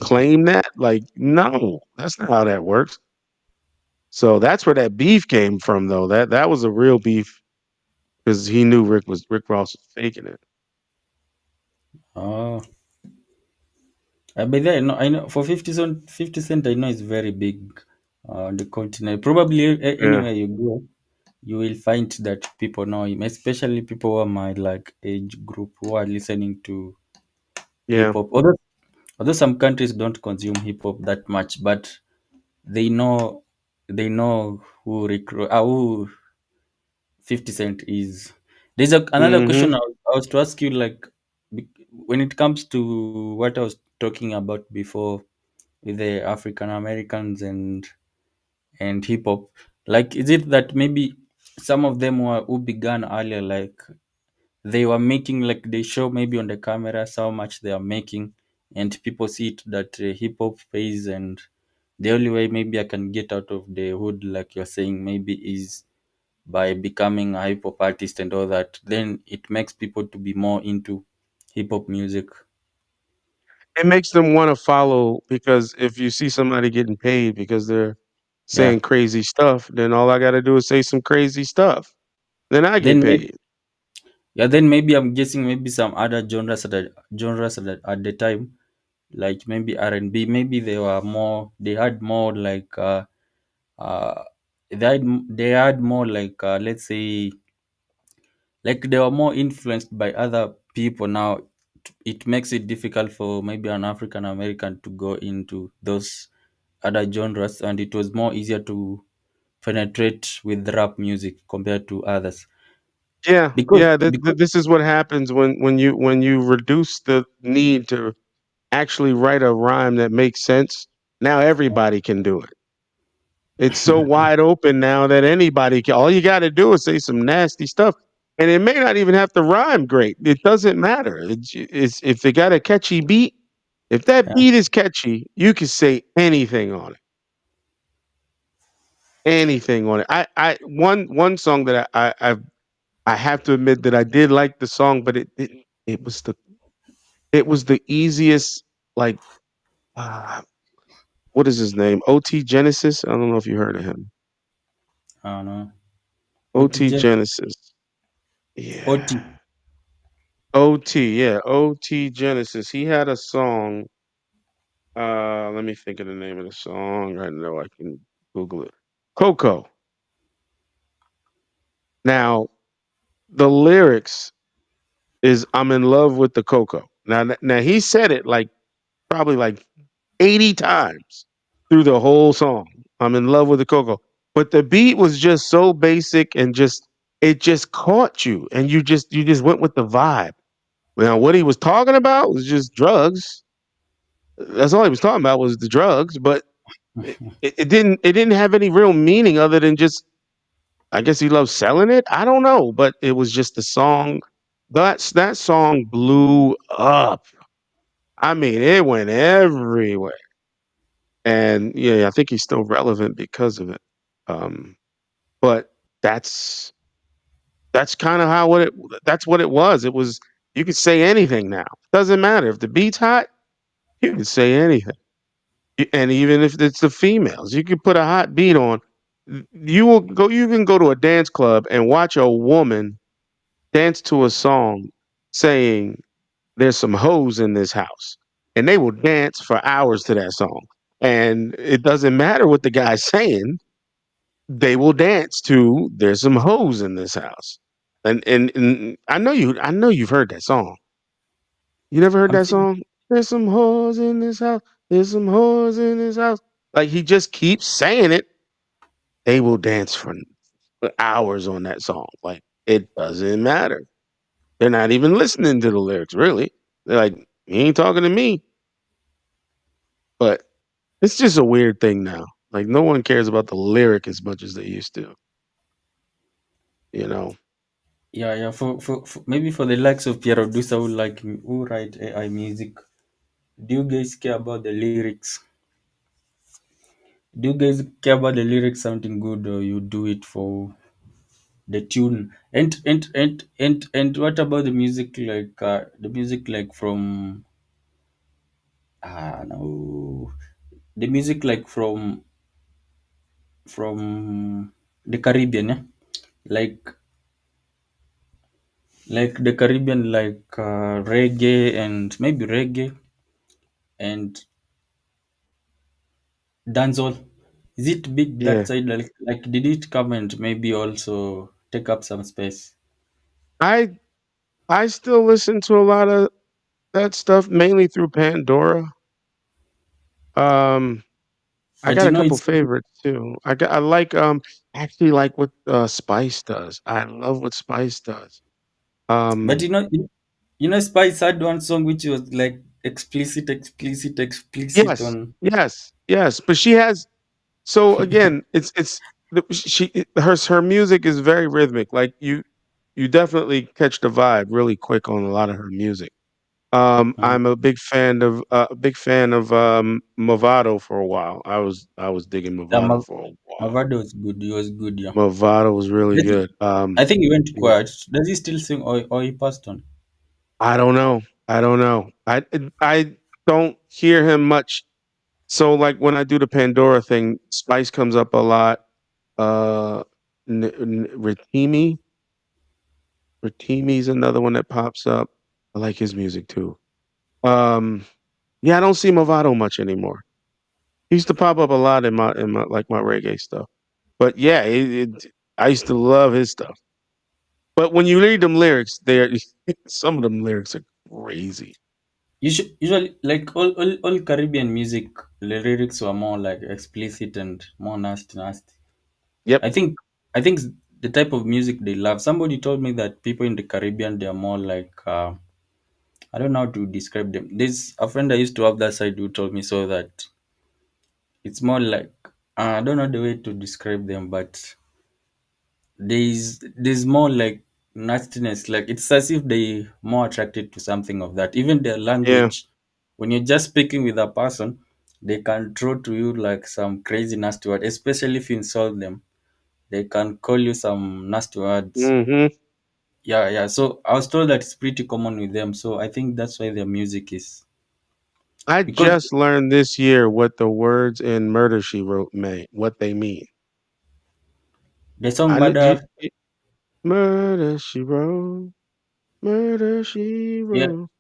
claim that? Like, no, that's not how that works. So that's where that beef came from, though. That was a real beef because he knew Rick Ross was faking it. uh, but then I know for 50 Cent, I know it's very big on the continent. Probably Yeah, anywhere you go, you will find that people know him, especially people who are my like age group who are listening to hip yeah. hop. Although some countries don't consume hip hop that much, but they know they know who 50 Cent is. There's another Hmm. question I was to ask you, like when it comes to what I was talking about before with the African Americans and hip hop, like is it that maybe some of them who began earlier, like they were making like they show maybe on the cameras how much they are making, and people see it that hip hop pays, and the only way maybe I can get out of the hood, like you're saying, maybe is by becoming a hip hop artist and all that. Then it makes people to be more into hip hop music. It makes them want to follow because if you see somebody getting paid because they're Yeah. saying crazy stuff, then all I got to do is say some crazy stuff. Then I get Then maybe, paid. yeah, then maybe I'm guessing maybe some other genres at the time, like maybe R&B, maybe they had more like uh they had more like let's say like they were more influenced by other people. Now it makes it difficult for maybe an African American to go into those other genres, and it was more easier to penetrate with rap music compared to others Yeah, because yeah. because This is what happens when you reduce the need to actually write a rhyme that makes sense. Now everybody can do it. It's so wide open now that anybody can. All you got to do is say some nasty stuff, and it may not even have to rhyme great. It doesn't matter. It's if it got a catchy beat. If that yeah, beat is catchy, you can say anything on it. Anything on it. I one song that I have to admit that I did like the song, but it was the easiest like uh, what is his name? OT Genesis. I don't know if you heard of him. I don't know. OT Genesis. OT. Yeah. OT, yeah, OT Genesis. He had a song. Let me think of the name of the song. I know I can Google it. Coco. Now, the lyrics is I'm in love with the Coco. Now he said it like probably like 80 times through the whole song. I'm in love with the Coco. But the beat was just so basic and just it just caught you, and you just went with the vibe. Now, what he was talking about was just drugs. That's all he was talking about was the drugs, but it didn't have any real meaning other than just I guess he loves selling it. I don't know, but it was just the song. That song blew up. I mean, it went everywhere, and yeah, I think he's still relevant because of it. Um, but that's that's kind of how what it that's what it was. It was you could say anything now. Doesn't matter if the beat's hot. You can say anything. And even if it's the females, you can put a hot beat on. You can go to a dance club and watch a woman dance to a song saying there's some hoes in this house. And they will dance for hours to that song. And it doesn't matter what the guy's saying, they will dance to there's some hoes in this house. And I know you've heard that song. You never heard I'm that thinking, song? There's some whores in this house. There's some whores in this house. Like he just keeps saying it. They will dance for hours on that song. Like it doesn't matter. They're not even listening to the lyrics, really. They're like, he ain't talking to me. But it's just a weird thing now. Like no one cares about the lyric as much as they used to, you know. yeah, yeah. For maybe for the likes of Pierre Producer who who write AI music, do you guys care about the lyrics? Do you guys care about the lyrics sounding good, or you do it for the tune? And what about the music from no, the music from the Caribbean, yeah? Like the Caribbean, reggae and maybe reggae and dancehall. Is it big that Yeah. side? Did it come and maybe also take up some space? I I still listen to a lot of that stuff mainly through Pandora. Um I But got you a know, couple it's favorites too. I like actually like what Spice does. I love what Spice does. but Um Spice had one song which was like explicit, explicit, explicit yes, on. yes, yes. But she has so again, it's her music is very rhythmic. Like you definitely catch the vibe really quick on a lot of her music. Mm. I'm a big fan of Movado for a while. I was digging Yeah, Movado for a while. Mavado was good. He was good, yeah. Movado was really I think, good. I think he went Yeah. quiet. Does he still sing, or he passed on? I don't know. I don't know. I don't hear him much. So like when I do the Pandora thing, Spice comes up a lot. Uh, Ratimi, Ratimi's another one that pops up. I like his music too. Um, yeah, I don't see Movado much anymore. He used to pop up a lot in my like my reggae stuff. But yeah, I used to love his stuff. But when you read them lyrics, they're some of them lyrics are crazy. Usually, like all Caribbean music, the lyrics were more like explicit and more nasty, nasty. Yep. I think I think the type of music they love. Somebody told me that people in the Caribbean they are more like I don't know how to describe them. There's a friend I used to have that side who told me so that it's more like I don't know the way to describe them, but there's more like nastiness. Like it's as if they more attracted to something of that. Even their Yeah. language, when you're just speaking with a person, they can throw to you like some crazy nasty word, especially if you insult them. They can call you some nasty words. Mhm. Yeah, yeah. So I was told that it's pretty common with them. So I think that's why their music is I because just learned this year what the words in Murder She Wrote what they mean. the song I kn- you, Murder. you- Murder She Wrote, Murder She Yeah, Wrote.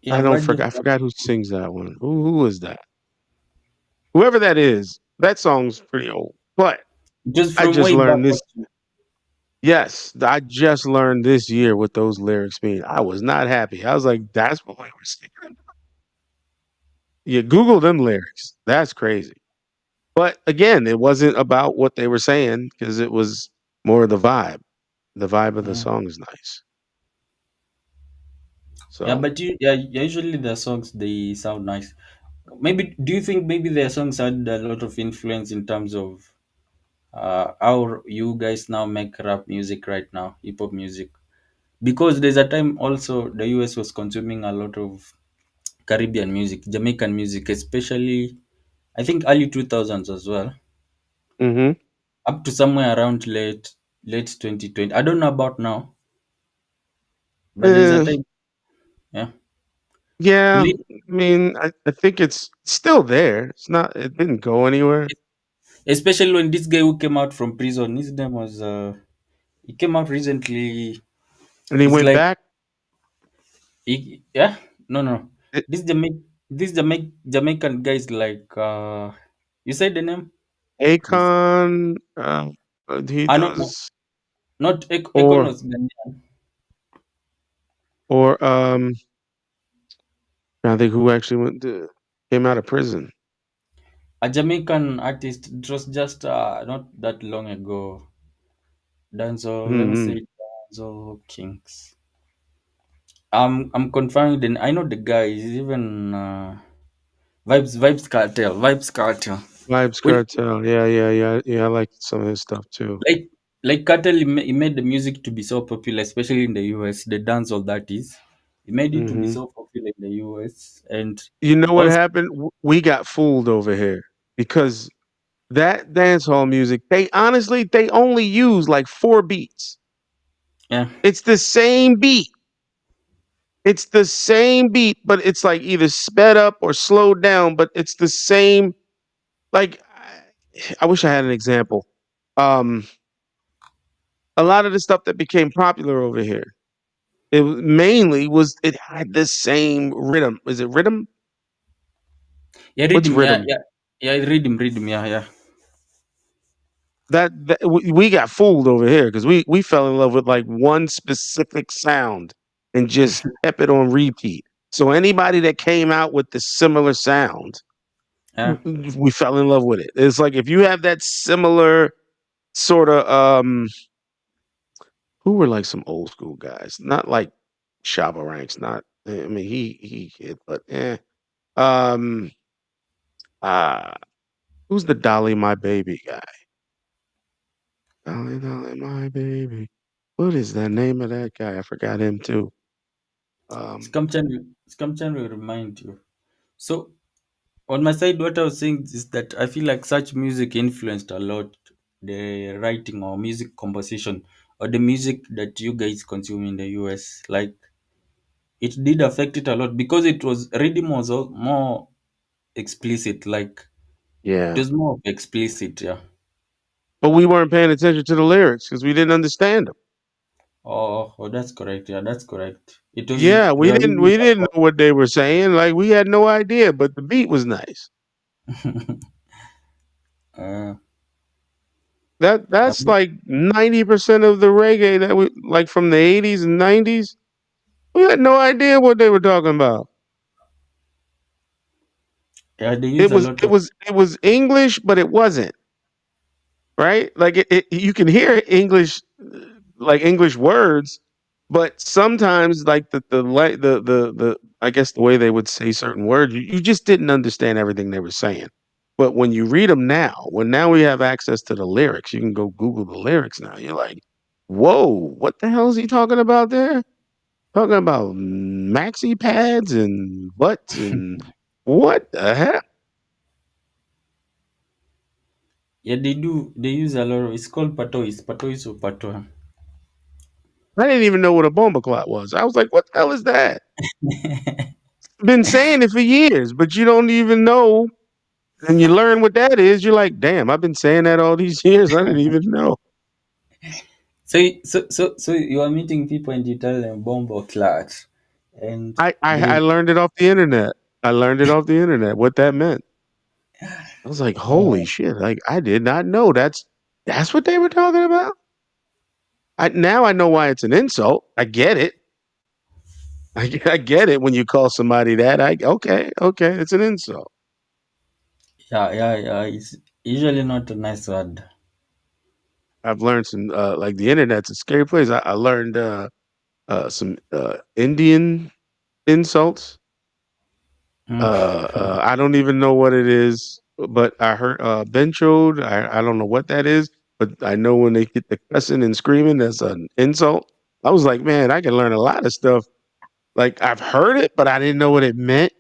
yeah. I've heard of I that. forgot who sings that one. Who is that? Whoever that is, that song's pretty old. But Just I from just way back. learned this. Yes, I just learned this year what those lyrics mean. I was not happy. I was like, "That's what we were singing." You Google them lyrics. That's crazy. But again, it wasn't about what they were saying because it was more of the vibe. The vibe of the Mm. song is nice. Yeah, So, but usually the songs they sound nice. Maybe do you think maybe their songs had a lot of influence in terms of how you guys now make rap music right now, hip hop music? Because there's a time also the US was consuming a lot of Caribbean music, Jamaican music, especially I think early 2000s as well, hmm up to somewhere around late 2020. I don't know about now, but there's a eh, time, yeah, yeah. late, I mean, I think it's still there. It's not. It didn't go anywhere. especially when this guy who came out from prison, his name was he came out recently. And he He's went like back. yeah, no, It, Jamaican guys like you said the name. He's Akon. He no, does. not Or Econos Ghanaian. or I think who actually came out of prison. A Jamaican artist. It was just not that long ago. Danzo, let me hmm say Danzo Kings. I'm confirming. Then I know the guy. He's even Vibes Cartel. Vibes When Cartel. Yeah. I like some of his stuff too. like Cartel, he made the music to be so popular, especially in the US. The dance all that is, he made it to be hmm so popular in the US, and You know what also happened? We got fooled over here because that dance hall music. They honestly they only use like 4 beats. yeah, It's the same beat. It's the same beat, but it's like either sped up or slowed down. But it's the same. Like I wish I had an example. Um, a lot of the stuff that became popular over here, mainly was it had the same rhythm. Is it rhythm? yeah, What's rhythm, rhythm? rhythm, yeah. That we got fooled over here because we fell in love with like one specific sound and just kept it on repeat. So anybody that came out with the similar sound, Yeah. we fell in love with it. It's like if you have that similar sort of who were like some old school guys, not like Shabba Ranks, not I mean he hit, but um uh who's the Dolly My Baby guy? Dolly Dolly My Baby. What is the name of that guy? I forgot him too. Um Scum will remind you. So on my side, what I was saying is that I feel like such music influenced a lot the writing or music composition or the music that you guys consume in the US. Like it did affect it a lot because it was rhythm was more explicit. Like it yeah. was more explicit, yeah. But we weren't paying attention to the lyrics because we didn't understand them. Oh, that's correct. Yeah, that's correct. It was Yeah, the we didn't know what they were saying. Like we had no idea, but the beat was nice. uh, That's like 90% of the reggae that we like from the 80s and 90s. We had no idea what they were talking about. yeah, they use a lot of It was English, but it wasn't, right? Like you can hear English like English words, but sometimes like the I guess the way they would say certain words, you just didn't understand everything they were saying. But when you read them now, when now we have access to the lyrics, you can go Google the lyrics now. You're like, whoa, what the hell is he talking about there? Talking about maxi pads and butts and what the heck? yeah, they do. They use a lot of. It's called patois or patois. I didn't even know what a bomba clot was. I was like, what the hell is that? Been saying it for years, but you don't even know. And you learn what that is. You're like, damn, I've been saying that all these years. I didn't even know. So you are meeting people and you tell them bomb or clutch, and I they learned it off the internet. I learned it off the internet what that meant. I was like, holy uh, shit! Like I did not know that's what they were talking about. Now I know why it's an insult. I get it. I get it when you call somebody that. Okay, it's an insult. yeah. It's usually not a nice word. I've learned some like the internet's a scary place. I learned some Indian insults. Mm. I don't even know what it is, but I heard benchode. I don't know what that is, but I know when they get the cussing and screaming, that's an insult. I was like, man, I can learn a lot of stuff. Like I've heard it, but I didn't know what it meant.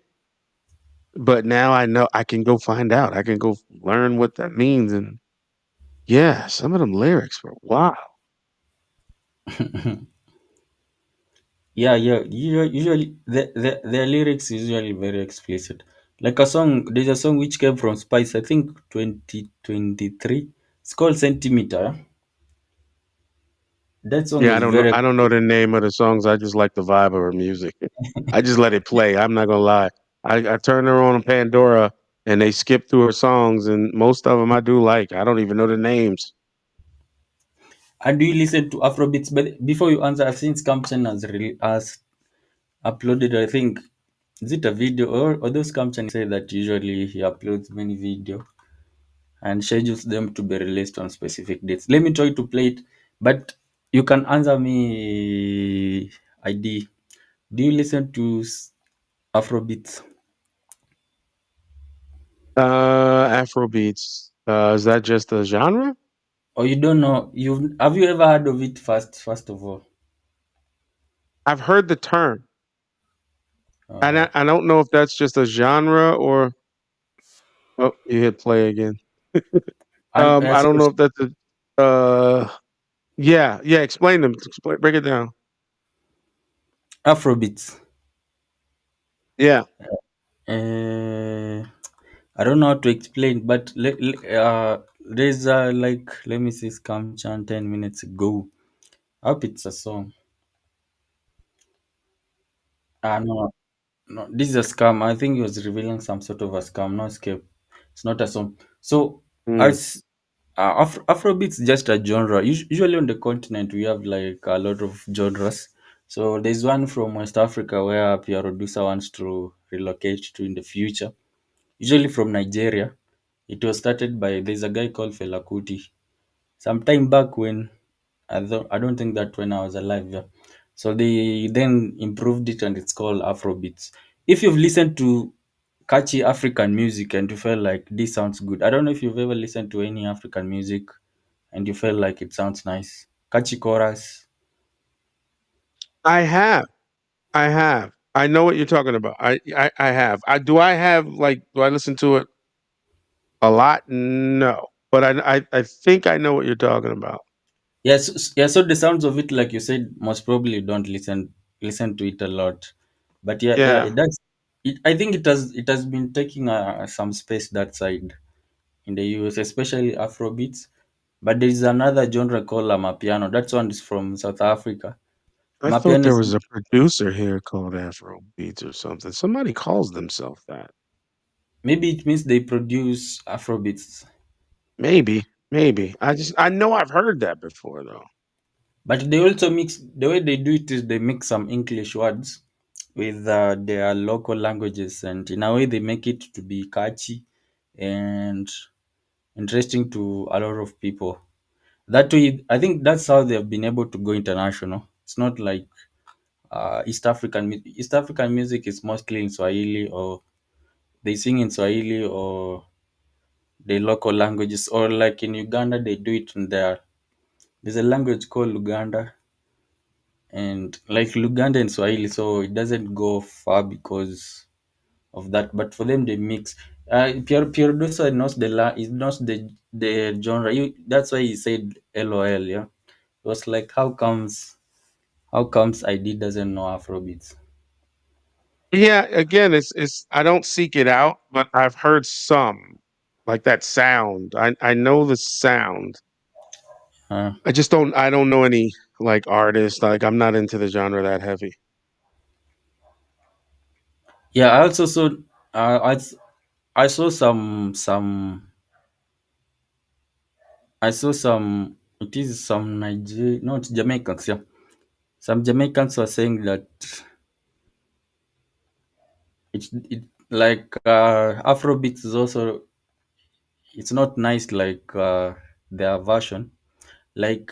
But now I know I can go find out. I can go learn what that means. And yeah, some of them lyrics were wow. Yeah, yeah. Usually, their lyrics usually very explicit. Like a song, there's a song which came from Spice, I think 2023. It's called Centimeter. That song Yeah, was very. I don't know the name of the songs. I just like the vibe of her music. I just let it play. I'm not gonna lie. I turned her on Pandora and they skip through her songs and most of them I do like. I don't even know the names. And do you listen to Afrobeats? But before you answer, I've seen Scampton has uploaded, I think, is it a video or those Scampton say that usually he uploads many video and schedules them to be released on specific dates. Let me try to play it, but you can answer me. ID. Do you listen to Afrobeats? Afrobeats. Is that just a genre? Or you don't know? You have you ever heard of it first? First of all, I've heard the term. And uh, I don't know if that's just a genre or oh, you hit play again. I I saw don't know if that's a yeah, yeah, explain them. Explain, break it down. Afrobeats. Yeah. Uh, I don't know how to explain, but there's like let me see, Scam Chan 10 minutes ago. I hope it's a song. No, no, this is a scam. I think he was revealing some sort of a scam, not escape. It's not a song. So Mm. as Afrobeats is just a genre. Usually on the continent we have like a lot of genres. So there's one from West Africa where a producer wants to relocate to in the future. Usually from Nigeria. It was started by there's a guy called Fela Kuti. Sometime back when I don't think that when I was alive, yeah. So they then improved it and it's called Afrobeats. If you've listened to catchy African music and you felt like this sounds good, I don't know if you've ever listened to any African music and you felt like it sounds nice. Catchy chorus. I have. I have. I know what you're talking about. I have. I have like do I listen to it a lot? No. But I think I know what you're talking about. Yes, yeah, so the sounds of it, like you said, most probably you don't listen to it a lot. But yeah, yeah, Yeah. it does. I think it has been taking some space that side in the US, especially Afrobeats. But there is another genre called Amapiano. That one is from South Africa. I thought Amapiano there is was a producer here called Afro Beats or something. Somebody calls themselves that. maybe it means they produce Afrobeats, Maybe. Maybe. I know I've heard that before though. but they also mix. The way they do it is they mix some English words with their local languages, and in a way they make it to be catchy and interesting to a lot of people. That way, I think that's how they've been able to go international. It's not like East African music is mostly in Swahili, or they sing in Swahili or the local languages, or like in Uganda they do it in there's a language called Luganda, and like Luganda and Swahili, so it doesn't go far because of that. But for them they mix. Pierre knows he knows the genre. That's why he said LOL. Yeah, it was like how comes ID doesn't know Afrobeats. Yeah, again, it's I don't seek it out, but I've heard some like that sound. I know the sound. Uh, I don't know any like artists. Like I'm not into the genre that heavy. yeah, I also saw. I saw some. It is some Niger, not Jamaicans. Yeah, some Jamaicans were saying that it like Afrobeats is also it's not nice like their version, like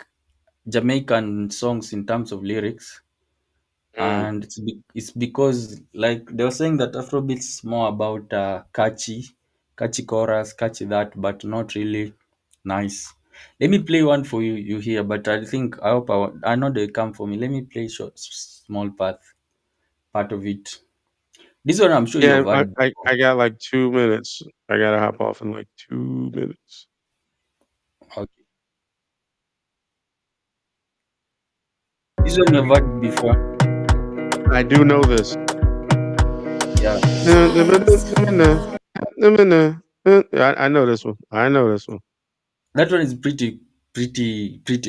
Jamaican songs in terms of lyrics, Mm. and it's because like they were saying that Afrobeats is more about catchy chorus, catchy that, but not really nice. Let me play one for you here, but I hope I know they come for me. Let me play short, small part of it. This one I'm sure you Yeah, have heard before. I got like 2 minutes. I gotta hop off in like 2 minutes. Okay. This one you've heard before. I do know this. Yeah. I know this one. I know this one. That one is pretty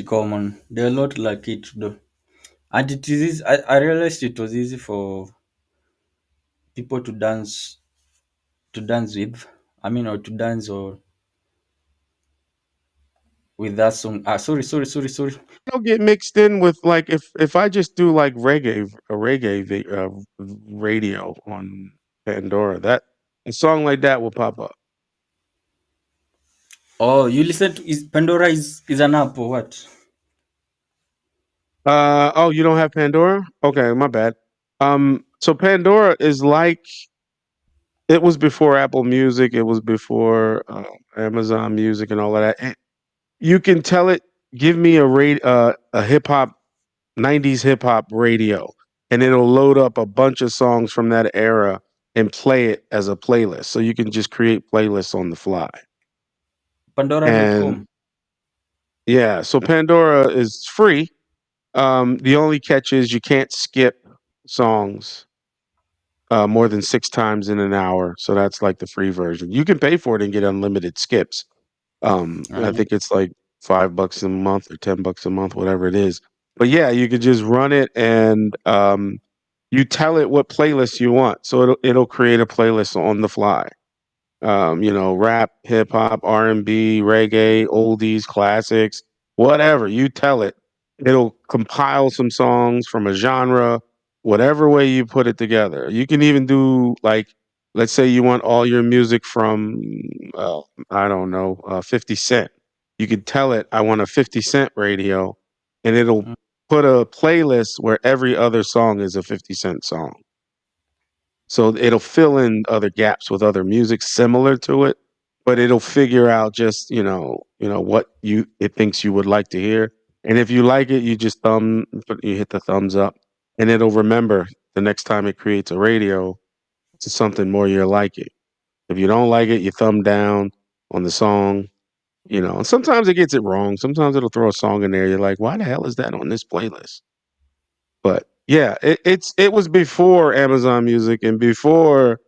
common. There are a lot like it though. And it is easy, I realized it was easy for people to dance with. I mean or to dance or with that song. Sorry. It'll get mixed in with like if I just do like radio on Pandora, that a song like that will pop up. Oh, you listen to is Pandora is an app or what? Oh, you don't have Pandora? Okay, my bad. So Pandora is like it was before Apple Music, it was before Amazon Music and all of that. And you can tell it, give me a hip hop 90s hip hop radio, and it'll load up a bunch of songs from that era and play it as a playlist. So you can just create playlists on the fly. And Pandora.com. yeah, so Pandora is free. The only catch is you can't skip songs more than 6 times in an hour. So that's like the free version. You can pay for it and get unlimited skips. I think it's like $5 a month or $10 a month, whatever it is. But yeah, you could just run it and you tell it what playlist you want. So it'll create a playlist on the fly. Rap, hip hop, R&B, reggae, oldies, classics, whatever. You tell it. It'll compile some songs from a genre, whatever way you put it together. You can even do like, let's say you want all your music from, I don't know, 50 Cent. You could tell it, I want a 50 Cent radio, and it'll put a playlist where every other song is a 50 Cent song. So it'll fill in other gaps with other music similar to it, but it'll figure out just, what it thinks you would like to hear. And if you like it, you hit the thumbs up, and it'll remember the next time it creates a radio to something more you're liking. If you don't like it, you thumb down on the song, and sometimes it gets it wrong. Sometimes it'll throw a song in there. You're like, why the hell is that on this playlist? But yeah, it was before Amazon Music and before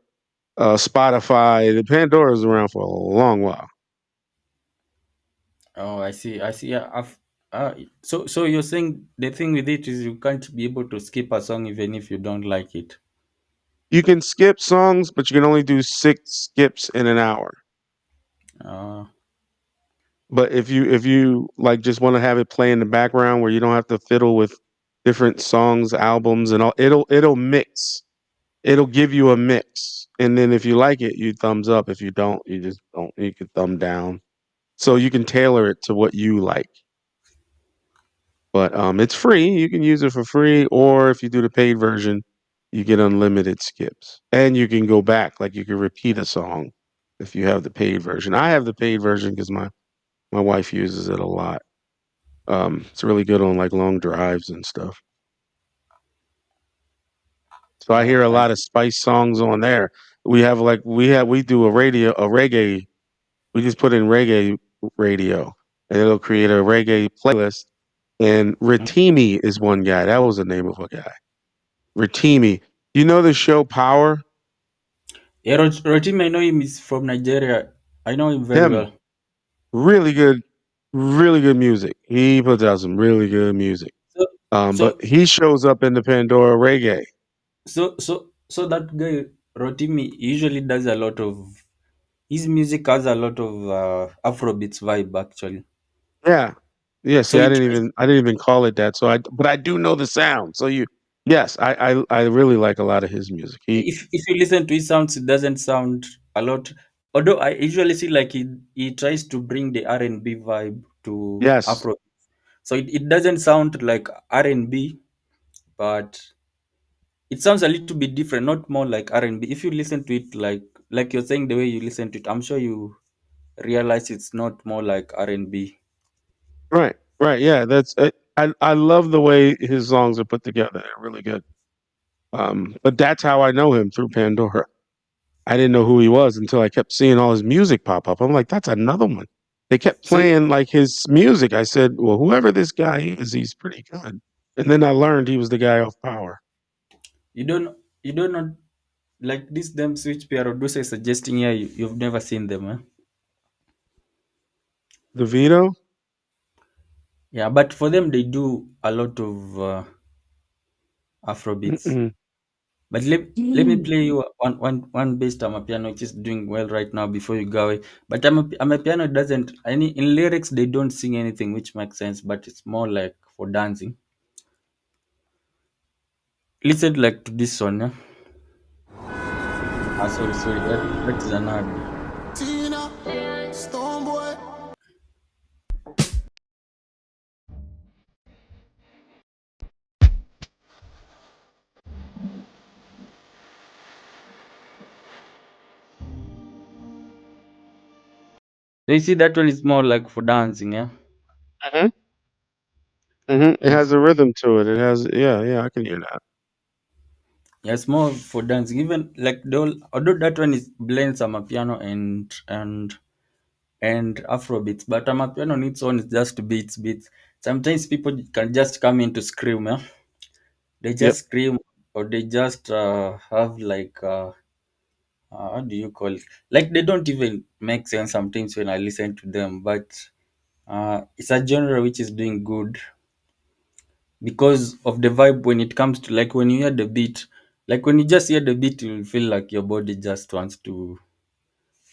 Spotify. The Pandora was around for a long while. Oh, I see. Yeah, so you're saying the thing with it is you can't be able to skip a song even if you don't like it. You can skip songs, but you can only do 6 skips in an hour. Uh, But if you like just want to have it play in the background where you don't have to fiddle with different songs, albums, and all, it'll mix. It'll give you a mix, and then if you like it, you thumbs up. If you don't, you just don't. You can thumb down. So you can tailor it to what you like. But it's free. You can use it for free, or if you do the paid version, you get unlimited skips, and you can go back. Like you can repeat a song if you have the paid version. I have the paid version because my wife uses it a lot. It's really good on like long drives and stuff. So I hear oh, a I lot of spice songs on there. We do a reggae. We just put in reggae radio, and it'll create a reggae playlist. And Ratimi is one guy. That was the name of a guy. Ratimi. You know the show Power? Yeah, Rotim, I know him is from Nigeria. I know him very Him. well. Really good, really good music. He puts out some really good music. So But so he shows up in the Pandora reggae. so that guy Rotimi usually does a lot of his music has a lot of Afrobeats vibe actually. Yeah. Yeah, So see, he tries, I didn't even call it that. But I do know the sound. Yes, I really like a lot of his music. if you listen to his sounds, it doesn't sound a lot. Although I usually see like he tries to bring the R&B vibe to Yes, Afro. So it doesn't sound like R&B, but it sounds a little bit different, not more like R&B. If you listen to it like you're saying the way you listen to it, I'm sure you realize it's not more like R&B. Right, right, yeah, that's I love the way his songs are put together, they're really good. But that's how I know him, through Pandora. I didn't know who he was until I kept seeing all his music pop up. I'm like, "That's another one." They kept So playing, like, his music. I said, "Well, whoever this guy is, he's pretty good." And then I learned he was the guy off Power. you don't know, like this them switch producers suggesting here you've never seen them, eh? DeVito? Yeah, but for them they do a lot of Afrobeats. Mm-mm. But let me play you one bass piano which is doing well right now before you go away. But piano doesn't any in lyrics they don't sing anything, which makes sense, but it's more like for dancing. Listen like to this song, yeah? Sorry, that is an ad. Tina, Stoneboy. So you see that one is more like for dancing, yeah? Mhm, mhm. It has It's a rhythm to it. It has, yeah, yeah, I can hear that. Yeah, it's more for dancing. Even like although that one is blends piano and Afrobeats, but piano on its own is just beats. Sometimes people can just come in to scream, yeah? They Yep. just scream, or they just have like how do you call it? Like they don't even make sense sometimes when I listen to them, but it's a genre which is doing good because of the vibe when it comes to like when you hear the beat, like when you just hear the beat you feel like your body just wants to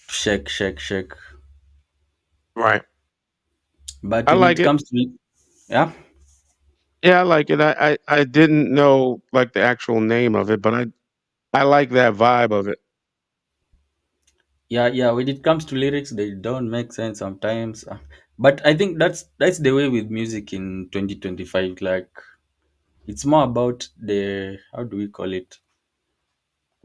shake. Right. But I when like it it. comes to, yeah, Yeah, I like it. I didn't know, like, the actual name of it, but I like that vibe of it. yeah, when it comes to lyrics they don't make sense sometimes, but I think that's the way with music in 2025. Like it's more about the, how do we call it,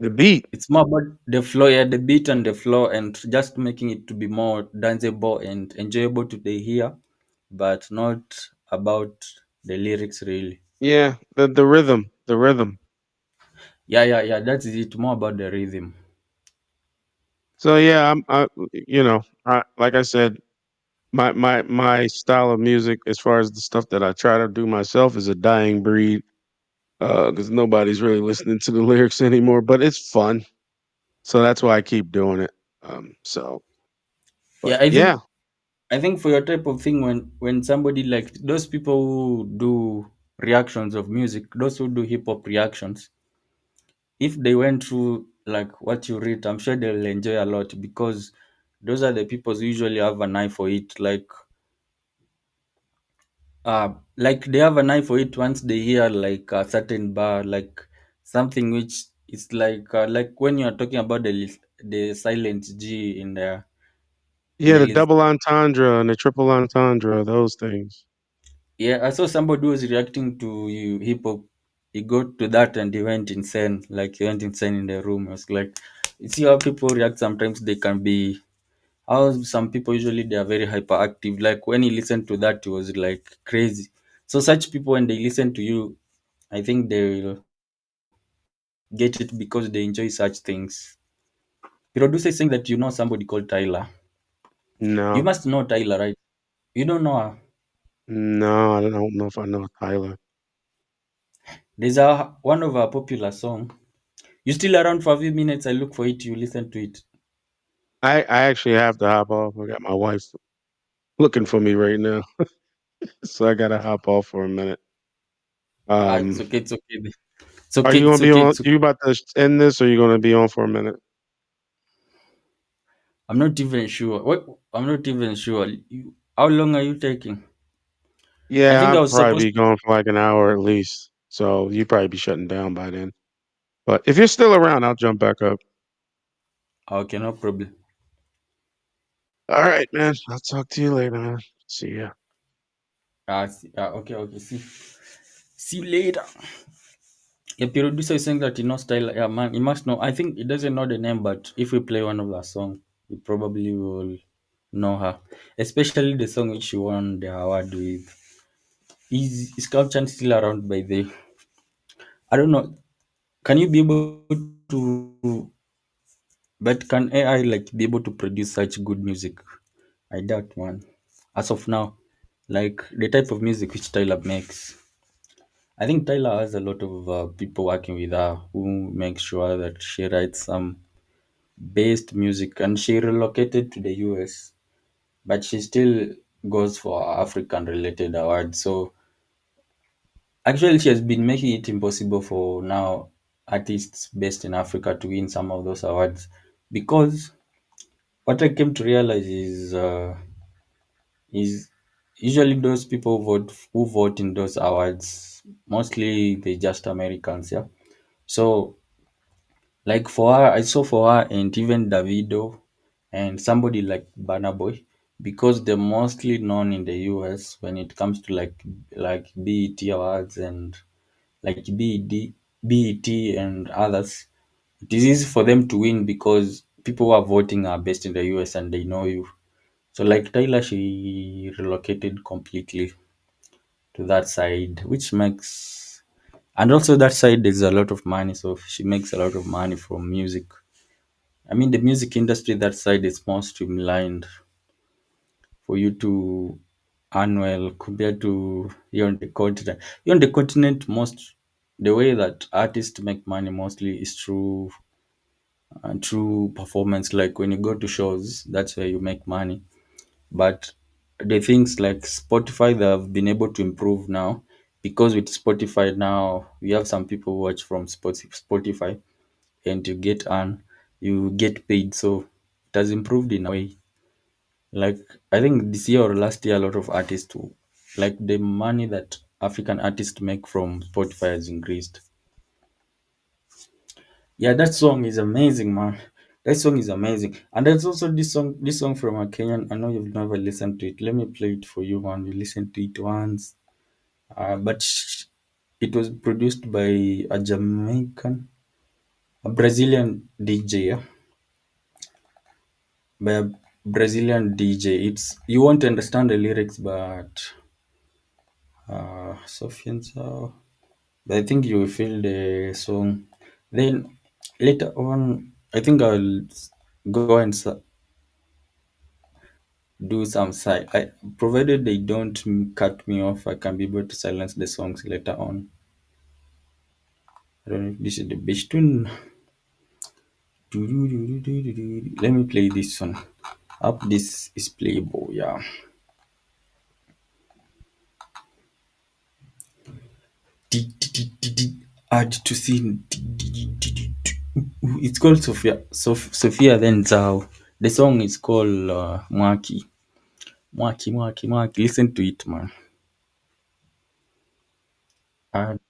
The beat. it's more about the flow, yeah, the beat and the flow, and just making it to be more danceable and enjoyable to the hear, but not about the lyrics really. Yeah, the rhythm, the rhythm. Yeah, that's it, more about the rhythm. So, yeah, like I said, my style of music, as far as the stuff that I try to do myself, is a dying breed, because nobody's really listening to the lyrics anymore, but it's fun. So that's why I keep doing it. So, Yeah, but yeah. I think for your type of thing, when somebody like those people who do reactions of music, those who do hip hop reactions, if they went through like what you read, I'm sure they'll enjoy a lot because those are the people who usually have an eye for it. Like they have an eye for it once they hear like a certain bar, like something which is like when you're talking about the silent G in Yeah, the the list. double entendre and the triple entendre, those things. Yeah, I saw somebody who was reacting to you hip hop. He got to that and he went insane. Like he went insane in the room. I was like, you see how people react. Sometimes they can be. How some people usually they are very hyperactive. Like when he listened to that, he was like crazy. So such people when they listen to you, I think they will get it because they enjoy such things. Producer is saying that you know somebody called Tyler. You No, must know Tyler, right? You don't know her. no, I don't know if I know Tyler. There's a one of our popular song. You still around for a few minutes? I look for it. You listen to it. I actually have to hop off. I got my wife looking for me right now, so I gotta hop off for a minute. It's Um, okay. It's okay. It's are okay. you gonna It's be okay. on? It's okay. You about to end this, or you gonna be on for a minute? I'm not even sure. What? I'm not even sure. How long are you taking? I Yeah, think I'll I was probably supposed. be gone for like an hour at least. So you probably be shutting down by then. But if you're still around, I'll jump back up. Okay, no problem. All right, man. I'll talk to you later, man. See ya. Okay, okay. See you later. A producer is saying that he knows Tyler. Yeah, man, he must know. I think he doesn't know the name, but if we play one of her song, we probably will know her. Especially the song which she won the award with. Is Captain still around by the? I don't know. Can you be able to? But can AI like be able to produce such good music? I doubt, one. As of now, like the type of music which Tyler makes. I think Tyler has a lot of people working with her who make sure that she writes some based music, and she relocated to the US, but she still goes for African related awards. So actually, she has been making it impossible for now artists based in Africa to win some of those awards, because what I came to realize is usually those people who vote in those awards, mostly they just Americans, yeah. So like for her, I saw for her and even Davido and somebody like Burna Boy, because they're mostly known in the US when it comes to like BET awards and like BET and others. It is easy for them to win because people who are voting are based in the US and they know you. So like Tyler, she relocated completely to that side, which makes, and also that side there's a lot of money, so she makes a lot of money from music. I mean, the music industry that side is more streamlined for you to earn well compared to here on the continent. Here on the continent, most the way that artists make money mostly is through performance. Like when you go to shows, that's where you make money. But the things like Spotify, they have been able to improve now, because with Spotify now we have some people who watch from Spotify, and you get paid. So it has improved in a way. Like I think this year or last year, a lot of artists, like the money that African artists make from Spotify has increased. Yeah, that song is amazing, man. That song is amazing. And there's also this song from a Kenyan. I know you've never listened to it. Let me play it for you, man. You listen to it once. But it was produced by a Brazilian DJ, yeah? By a Brazilian DJ. It's you won't understand the lyrics, but Sofian Sao. But I think you will feel the song. Then later on, I think I'll go and do some side. Provided they don't cut me off, I can be able to silence the songs later on. I don't know if this is the best tune. Let me play this one. Up, this is playable, yeah. Add to scene. It's called Sophia. Sophia then Zao. The song is called Mwaki. Mwaki, Mwaki, Mwaki. Listen to it, man.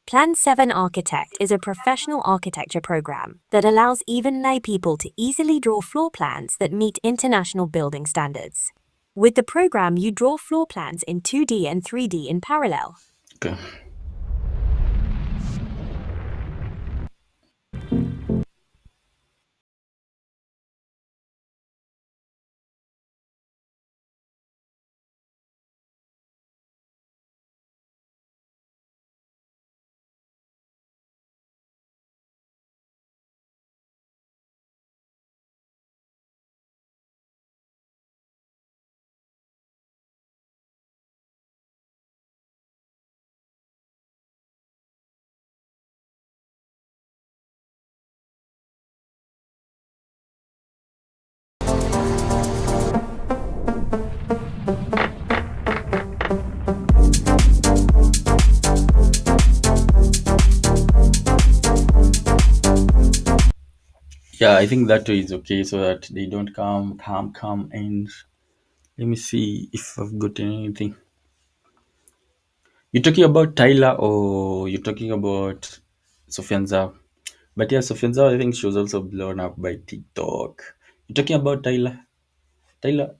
Plan 7 Architect is a professional architecture program that allows even lay people to easily draw floor plans that meet international building standards. With the program, you draw floor plans in 2D and 3D in parallel. Okay. Yeah, I think that way is okay so that they don't come and let me see if I've gotten anything. You're talking about Tyler or you're talking about Sofian Zhao? But yeah, Sofian Zhao, I think she was also blown up by TikTok. You're talking about Tyler? Tyler,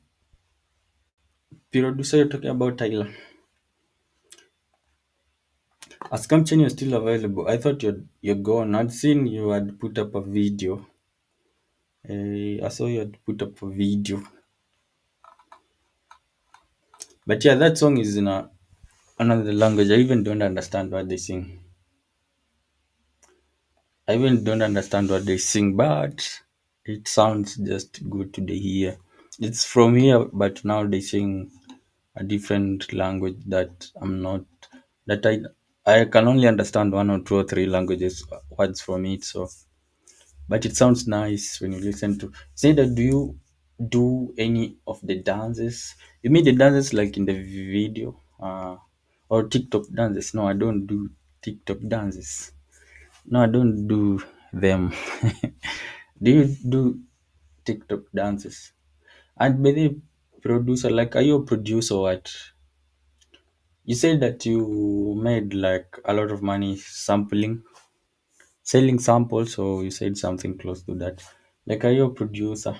producer, you're talking about Tyler? Assumption you're still available. I thought you're gone. I'd seen you had put up a video. I saw you had put up a video. But yeah, that song is in another language. I even don't understand what they sing. I even don't understand what they sing, but it sounds just good to the ear. It's from here, but now they sing a different language that I'm not that I can only understand one or two or three languages words from it. So, but it sounds nice when you listen to. Say that, do you do any of the dances? You mean the dances like in the video, or TikTok dances? No, I don't do TikTok dances. No, I don't do them. Do you do TikTok dances? And by the producer, like, are you a producer or what? You said that you made like a lot of money sampling, selling samples, so you said something close to that. Like, are you a producer?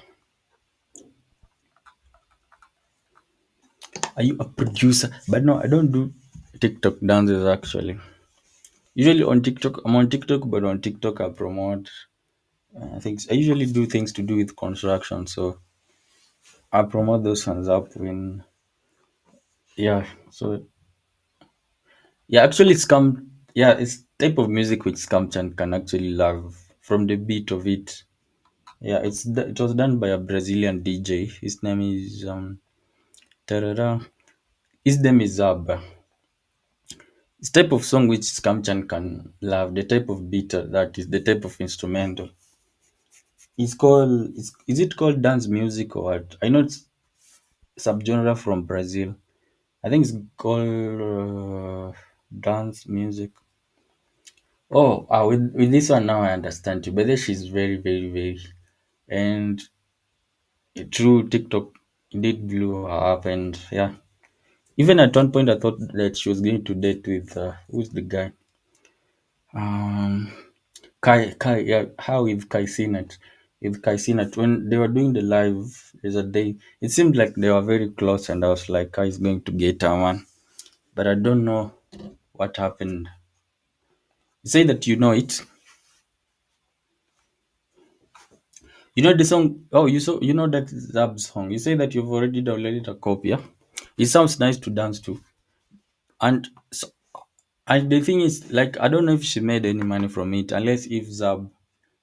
Are you a producer? But no, I don't do TikTok dances actually. Usually on TikTok, I'm on TikTok, but on TikTok I promote things. I usually do things to do with construction, so I promote those ones up when, yeah. So yeah, actually, Scam, yeah, it's type of music which Scamchan can actually love from the beat of it. Yeah, it was done by a Brazilian DJ. His name is tarara. His name is Zab. It's type of song which Scamchan can love. The type of beat that is the type of instrumental. It's called. Is it called dance music or what? I know it's subgenre from Brazil. I think it's called dance music. Oh, with this one now I understand you. But then she's very, very, very, and through TikTok, it did blew her up, and yeah. Even at one point, I thought that she was going to date with who's the guy? Um, Kai. Yeah, how with Kai Sinat? With Kai Sinat, when they were doing the live, there's a day. It seemed like they were very close, and I was like, Kai is going to get her man, but I don't know what happened. You say that you know it. You know the song. Oh, you know that Zab song. You say that you've already downloaded a copy. Yeah? It sounds nice to dance to. And so, and the thing is, like, I don't know if she made any money from it, unless if Zab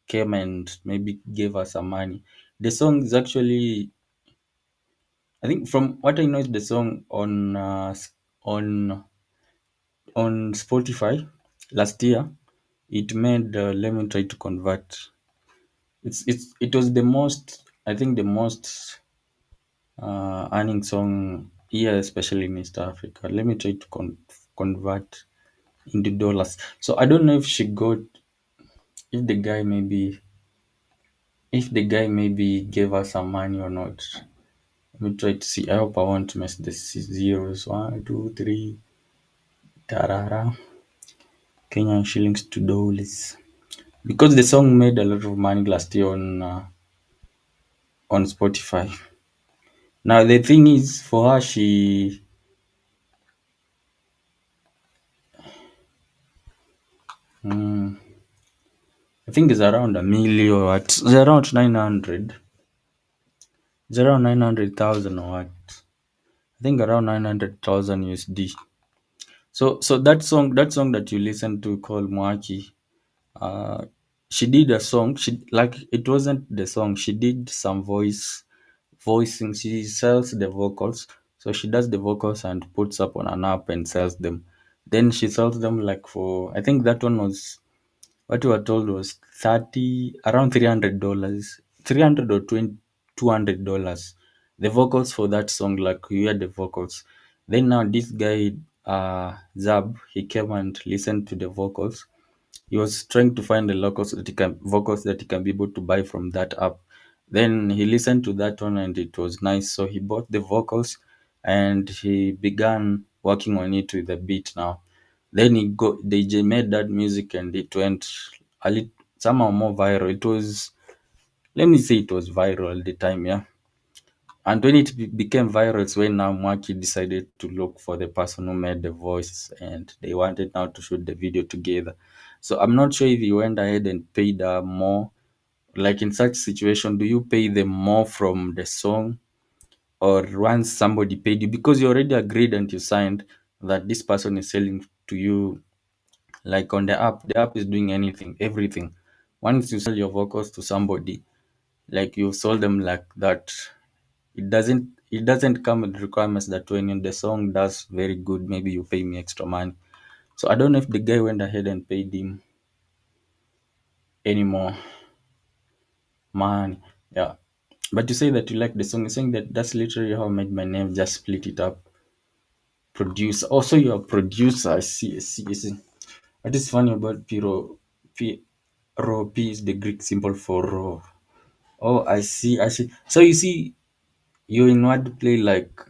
came and maybe gave her some money. The song is actually, I think, from what I know, is the song on on Spotify last year. It made. Let me try to convert. It was the most. I think the most earning song here, especially in East Africa. Let me try to convert into dollars. So I don't know if she got, if the guy maybe, if the guy maybe gave her some money or not. Let me try to see. I hope I won't mess the zeros. One, two, three, tarara. Kenyan shillings to dollars. Because the song made a lot of money last year on Spotify. Now the thing is, for her, mm, I think it's around a million or what? It's around 900. It's around 900,000 or what? I think around 900,000 USD. So that song that you listen to called Mwaki, uh, she did a song. She, like, it wasn't the song. She did some voicing. She sells the vocals. So she does the vocals and puts up on an app and sells them. Then she sells them like for, I think that one was, what we were told was 30, around $300, 300 or 20, $200. The vocals for that song, like, you hear the vocals. Then now this guy, Zab, he came and listened to the vocals. He was trying to find the vocals that he can be able to buy from that app. Then he listened to that one and it was nice. So he bought the vocals and he began working on it with the beat now. Then they made that music and it went a little somehow more viral. It was, let me say, it was viral at the time, yeah. And when it became viral, it's when now Mwaki decided to look for the person who made the voice, and they wanted now to shoot the video together. So I'm not sure if you went ahead and paid more. Like in such situation, do you pay them more from the song, or once somebody paid you because you already agreed and you signed that this person is selling to you, like on the app is doing everything. Once you sell your vocals to somebody, like you sold them like that, it doesn't come with requirements that when the song does very good, maybe you pay me extra money. So I don't know if the guy went ahead and paid him any more money. Yeah. But you say that you like the song. You're saying that that's literally how I made my name, just split it up. Producer. Also, you're a producer. I see. What is funny about Piro? P, Ro, P is the Greek symbol for Ro. Oh, I see. So you see, you're in wordplay like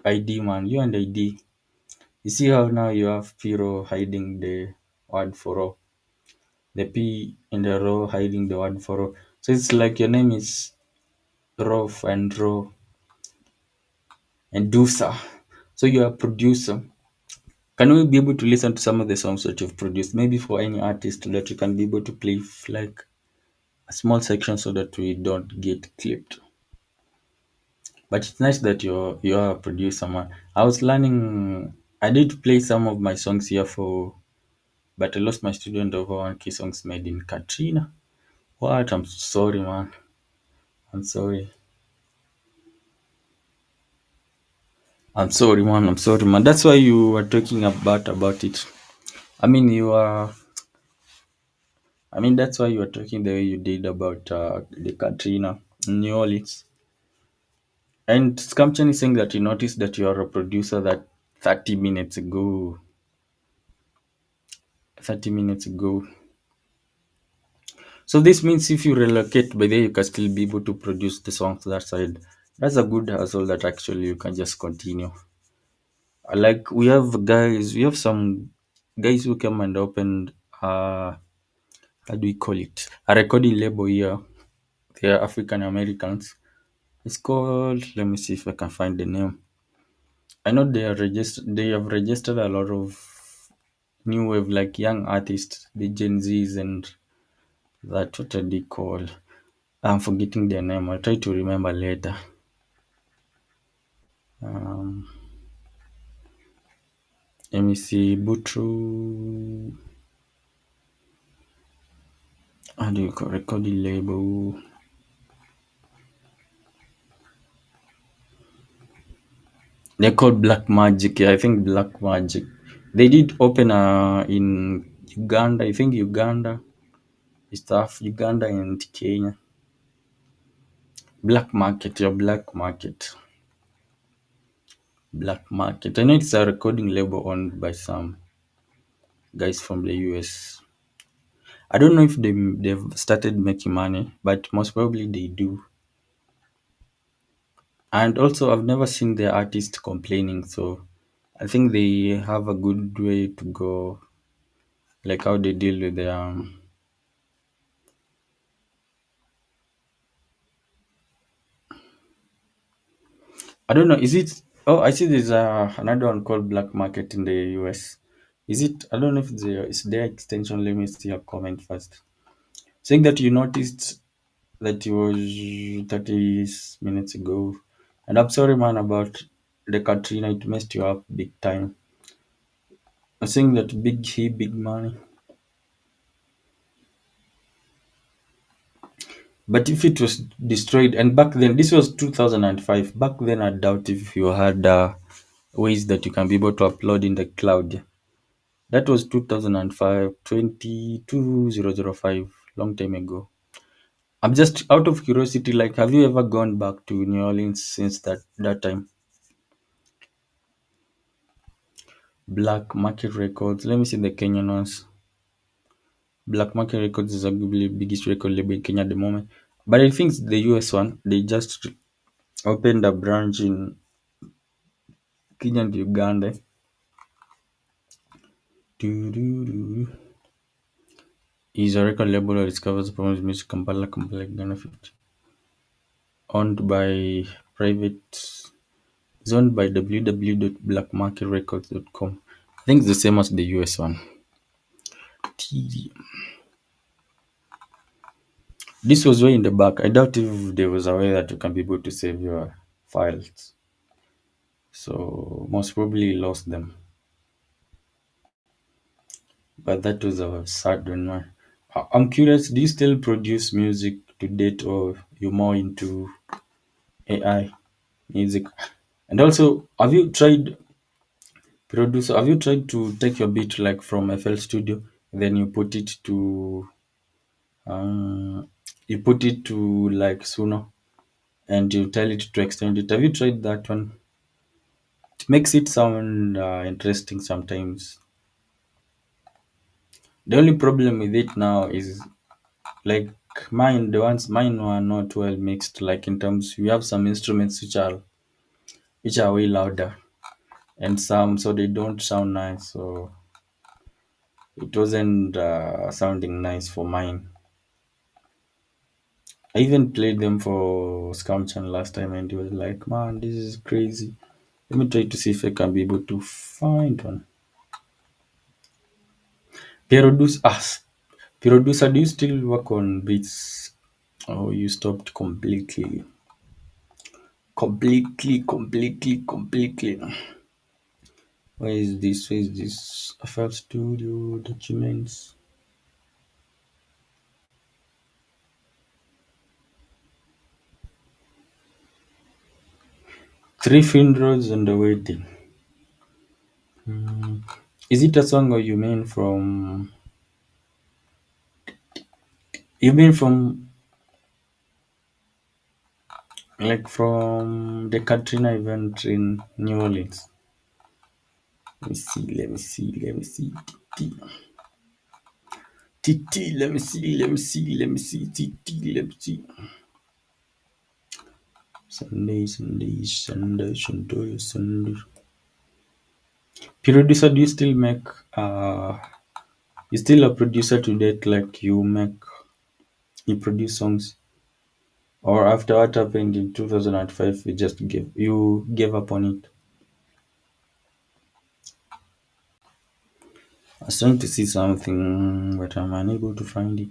ID, man. You and ID. You see how now you have Piro hiding the word for Ro. The P in the row hiding the word for Ro. So it's like your name is Rof and Ro and Dusa. So you're a producer. Can we be able to listen to some of the songs that you've produced? Maybe for any artist that you can be able to play like a small section so that we don't get clipped. But it's nice that you're a producer, man. I was learning. I did play some of my songs here but I lost my student over one key songs made in Katrina. What? I'm sorry, man. I'm sorry. I'm sorry, man. I'm sorry, man. That's why you were talking about it. I mean, you are. I mean, that's why you were talking the way you did about the Katrina in New Orleans. And Scamchan is saying that he noticed that you are a producer that 30 minutes ago. 30 minutes ago. So this means if you relocate, by then you can still be able to produce the songs that side. That's a good hustle that actually you can just continue. Like we have some guys who come and opened how do we call it? A recording label here. They are African Americans. It's called, let me see if I can find the name. I know they have registered a lot of new wave like young artists, the Gen Zs and that what are they call? I'm forgetting their name. I'll try to remember later. Um, Let me see. Butru. How do you call recording label? They're called Black Magic. Yeah, I think Black Magic. They did open in Uganda. I think Uganda, stuff Uganda and Kenya. Black Market. Yeah, Black Market. Black Market. I know it's a recording label owned by some guys from the US. I don't know if they've started making money, but most probably they do. And also, I've never seen the artist complaining, so I think they have a good way to go, like how they deal with the. I don't know. Is it? Oh, I see. There's another one called Black Market in the US. Is it? I don't know if it's their extension. Let me see a comment first. Saying that you noticed that it was 30 minutes ago, and I'm sorry, man, about the Katrina. It messed you up big time. I'm saying that big money. But if it was destroyed, and back then, this was 2005. Back then, I doubt if you had ways that you can be able to upload in the cloud. That was 2005, 22005, long time ago. I'm just out of curiosity, like, have you ever gone back to New Orleans since that time? Black Market Records. Let me see the Kenyan ones. Black Market Records is arguably the biggest record label in Kenya at the moment. But I think it's the US one. They just opened a branch in Kenya and Uganda. Doo-doo-doo. Is a record label that discovers performance music Kampala, Ghana, 50. Owned by private. It's owned by www.blackmarketrecords.com. I think it's the same as the US one. TD. This was way in the back. I doubt if there was a way that you can be able to save your files. So most probably lost them. But that was a sad one. I'm curious, do you still produce music to date or you more into AI music? And also, have you tried to take your beat like from FL Studio, then uh, you put it to like Suno and you tell it to extend it. Have you tried that one? It makes it sound interesting sometimes. The only problem with it now is like mine were not well mixed. Like in terms, we have some instruments which are way louder, and some so they don't sound nice. So it wasn't sounding nice for mine. I even played them for Scamchan last time, and he was like, "Man, this is crazy." Let me try to see if I can be able to find one. Producer, do you still work on beats? Oh, you stopped completely. Completely. Where is this? Where is this? FL Studio documents. Three funerals and a wedding. Is it a song or you mean from like from the Katrina event in New Orleans? Let me see. Let me see. Sunday. Producer, do you still make you still a producer to date, like you produce songs? Or after what happened in 2005 you gave up on it? I was trying to see something but I'm unable to find it.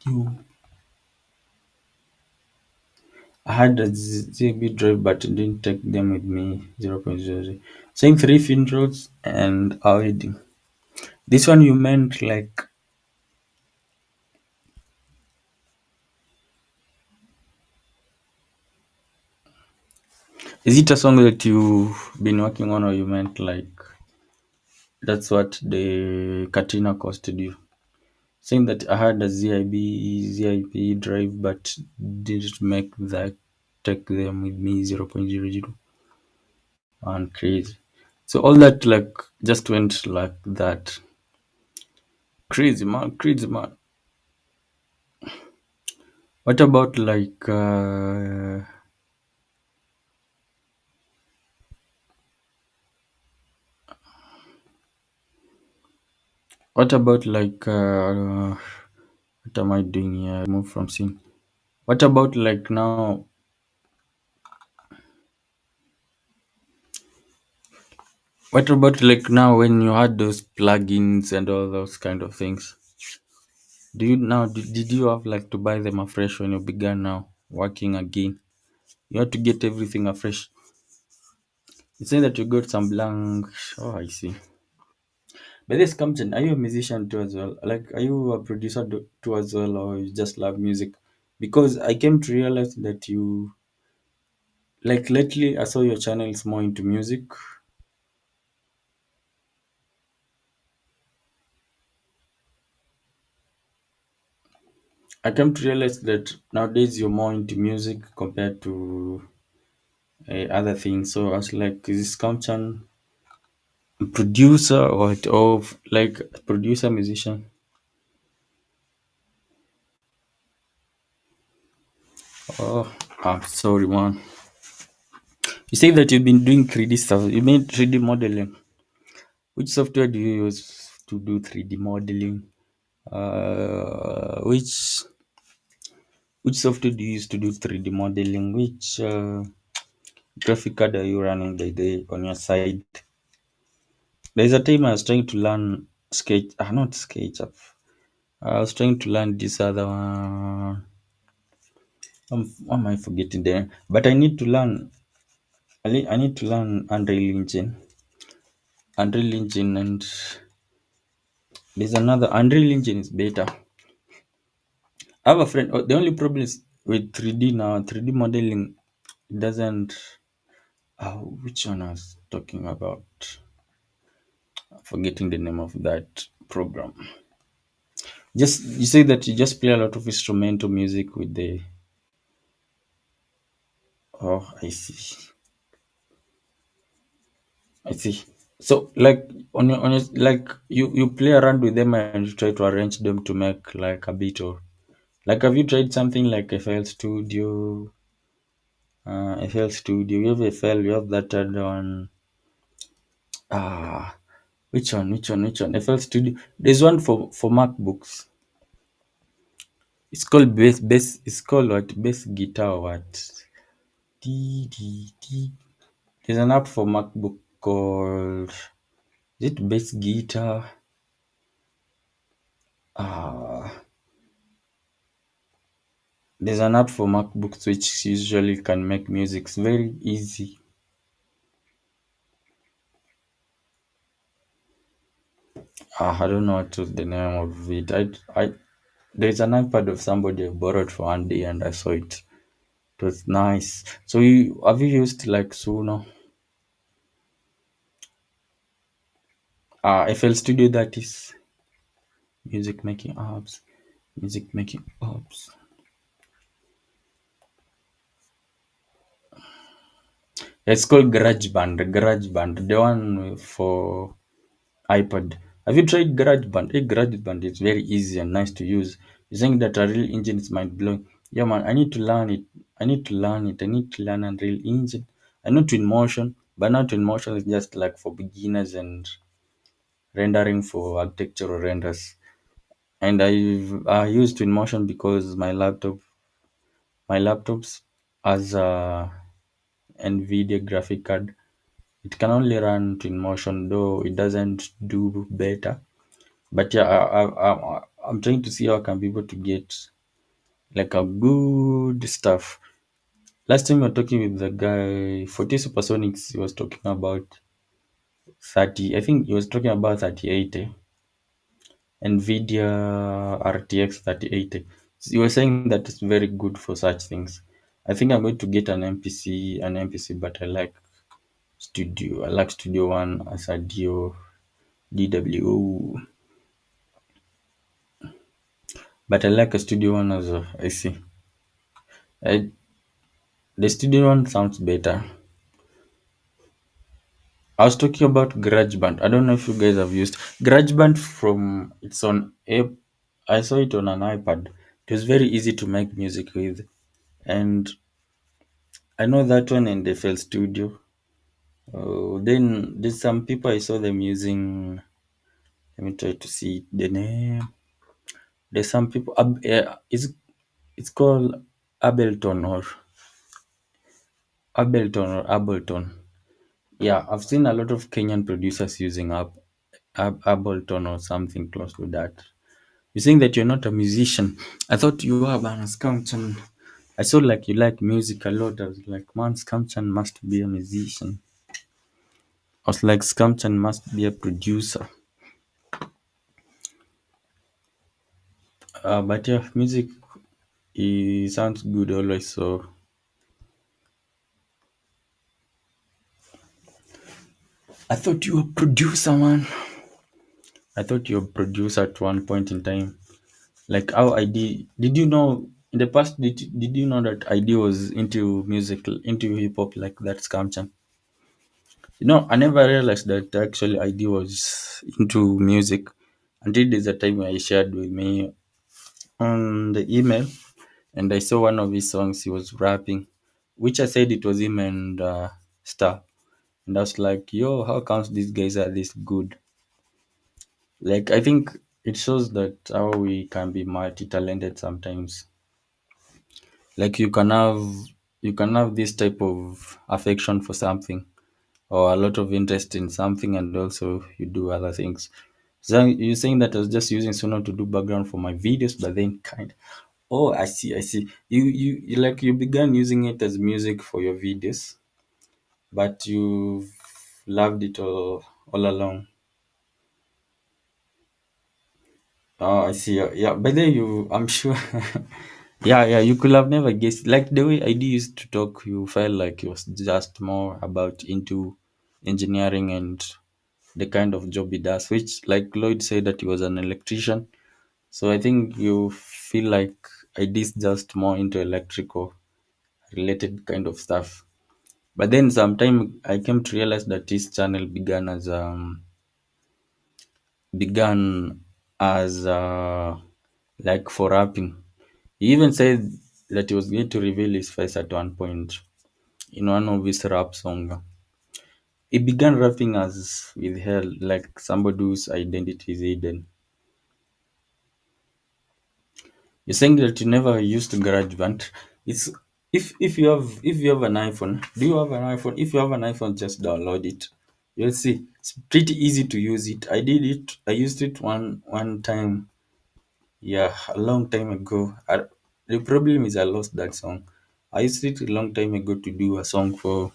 You. I had a ZB drive but didn't take them with me. 0.00. Saying three funerals and a wedding. This one you meant like, is it a song that you've been working on, or you meant like that's what the Katrina costed you? Saying that I had a ZIP drive but didn't make that take them with me. 0.00 and crazy. So all that like just went like that. Crazy man. What about like what about like what am I doing here? Move from scene. What about like now? What about like now when you had those plugins and all those kind of things? Do you now did you have like to buy them afresh when you began now working again? You had to get everything afresh. You say that you got some blank. Oh, I see. But this comes in. Are you a musician too as well? Like, are you a producer too as well, or you just love music? Because I came to realize that you like lately. I saw your channel is more into music. I came to realize that nowadays you're more into music compared to other things. So I was like, is this Kamchan producer or like producer musician? Oh, I'm sorry, man. You say that you've been doing 3D stuff. You mean 3D modeling? Which software do you use to do 3D modeling? Which Which software do you use to do 3D modeling? Which graphic card are you running by the on your side? There's a time I was trying to learn Sketch, not SketchUp. I was trying to learn this other one. Why am I forgetting the name? But I need to learn. I need to learn Unreal Engine. Unreal Engine, and there's another Unreal Engine is better. I have a friend. The only problem is with 3D now. 3D modeling it doesn't. Which one I was talking about? I'm forgetting the name of that program. Just you say that you just play a lot of instrumental music with the. Oh, I see. I see. So like on your like you play around with them and you try to arrange them to make like a beat or like have you tried something like FL Studio? FL Studio. You have FL. You have that other one. Ah, which one? Which one? Which one? FL Studio. There's one for MacBooks. It's called bass. It's called what? Bass guitar or what? D. There's an app for MacBook called. Is it bass guitar? Ah, there's an app for MacBooks which usually can make music. It's very easy. I don't know what was the name of it. There's an iPad of somebody I borrowed for one day and I saw it. It was nice. So have you used like Suno? FL Studio, that is music making apps. Music making apps. It's called GarageBand. GarageBand, the one for iPad. Have you tried GarageBand? Hey, GarageBand is very easy and nice to use. You're saying that Unreal Engine is mind blowing. Yeah, man, I need to learn it. I need to learn it. I need to learn Unreal Engine. I know Twinmotion, but now Twinmotion is just like for beginners and rendering for architectural renders. And I use Twinmotion because my laptops has a NVIDIA graphic card. It can only run Twinmotion, though it doesn't do better. But yeah, I'm trying to see how I can be able to get like a good stuff. Last time we were talking with the guy, 40 Supersonics, he was talking about 30, I think he was talking about 3080, NVIDIA RTX 3080. So he was saying that it's very good for such things. I think I'm going to get an MPC, but I like Studio One as a DWO, but I like a Studio One as a IC. The Studio One sounds better. I was talking about GarageBand. I don't know if you guys have used GarageBand from it's on app. I saw it on an iPad. It was very easy to make music with. And I know that one in the FL Studio. Then there's some people I saw them using. Let me try to see the name. There's some people. It's called Ableton or Ableton. Yeah, I've seen a lot of Kenyan producers using Ableton or something close to that. You're saying that you're not a musician. I thought you were, man. Skamchan. I saw like you like music a lot. I was like, man, Skamchan must be a musician. I was like, Skamchan must be a producer. But yeah, music sounds good always. So I thought you were a producer, man. I thought you were a producer at one point in time. Like how did you know in the past did you know that ID was into music, into hip hop like that Skamchan? I never realized that actually ID was into music until there's a time I shared with me on the email and I saw one of his songs he was rapping, which I said it was him and Star. And I was like, yo, how comes these guys are this good? Like I think it shows that how we can be multi talented sometimes. Like you can have this type of affection for something or a lot of interest in something, and also you do other things. So you're saying that I was just using Sono to do background for my videos, but then kind. Oh, I see. You began using it as music for your videos, but you've loved it all along. Oh, I see. Yeah, but then I'm sure. Yeah, you could have never guessed. Like the way I used to talk, you felt like it was just more about into engineering and the kind of job he does, which, like Lloyd said, that he was an electrician. So I think you feel like I is just more into electrical related kind of stuff. But then sometime I came to realize that this channel began as like for rapping. He even said that he was going to reveal his face at one point in one of his rap song. He began rapping as with hell, like somebody whose identity is hidden. You're saying that you never used GarageBand. It's if you have an iPhone, do you have an iPhone? If you have an iPhone, just download it. You'll see it's pretty easy to use it. I did it. I used it one time. Yeah, a long time ago. The problem is I lost that song. I used it a long time ago to do a song for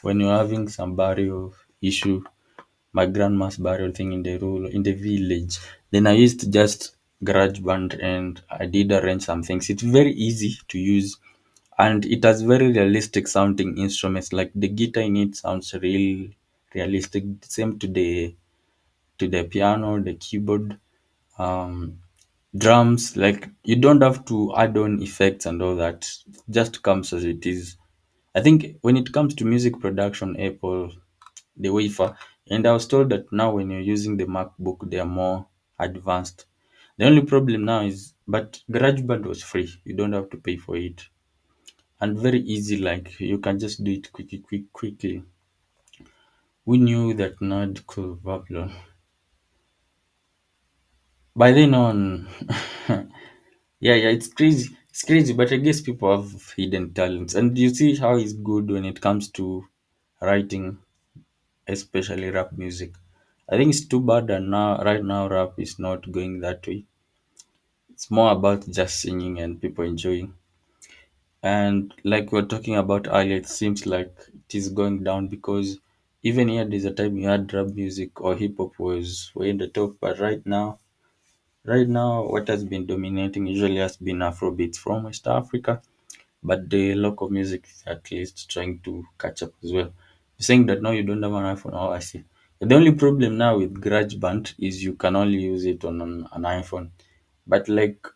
when you're having some burial issue, my grandma's burial thing in the village. Then I used to just GarageBand and I did arrange some things. It's very easy to use and it has very realistic sounding instruments. Like the guitar in it sounds real realistic. Same to the piano, the keyboard, um, drums. Like you don't have to add on effects and all that. It just comes as it is. I think when it comes to music production, Apple, the wafer, and I was told that now when you're using the MacBook, they are more advanced. The only problem now is, but GarageBand was free. You don't have to pay for it, and very easy. Like you can just do it quickly. We knew that Node could Babylon. By then on, yeah, it's crazy. It's crazy, but I guess people have hidden talents, and you see how he's good when it comes to writing, especially rap music. I think it's too bad that now, right now, rap is not going that way. It's more about just singing and people enjoying. And like we are talking about earlier, it seems like it is going down because even here, there's a time you had rap music or hip hop was way in the top, but right now, what has been dominating usually has been Afrobeats from West Africa, but the local music is at least trying to catch up as well. You're saying that now you don't have an iPhone. Oh, I see. The only problem now with GarageBand is you can only use it on an iPhone, but like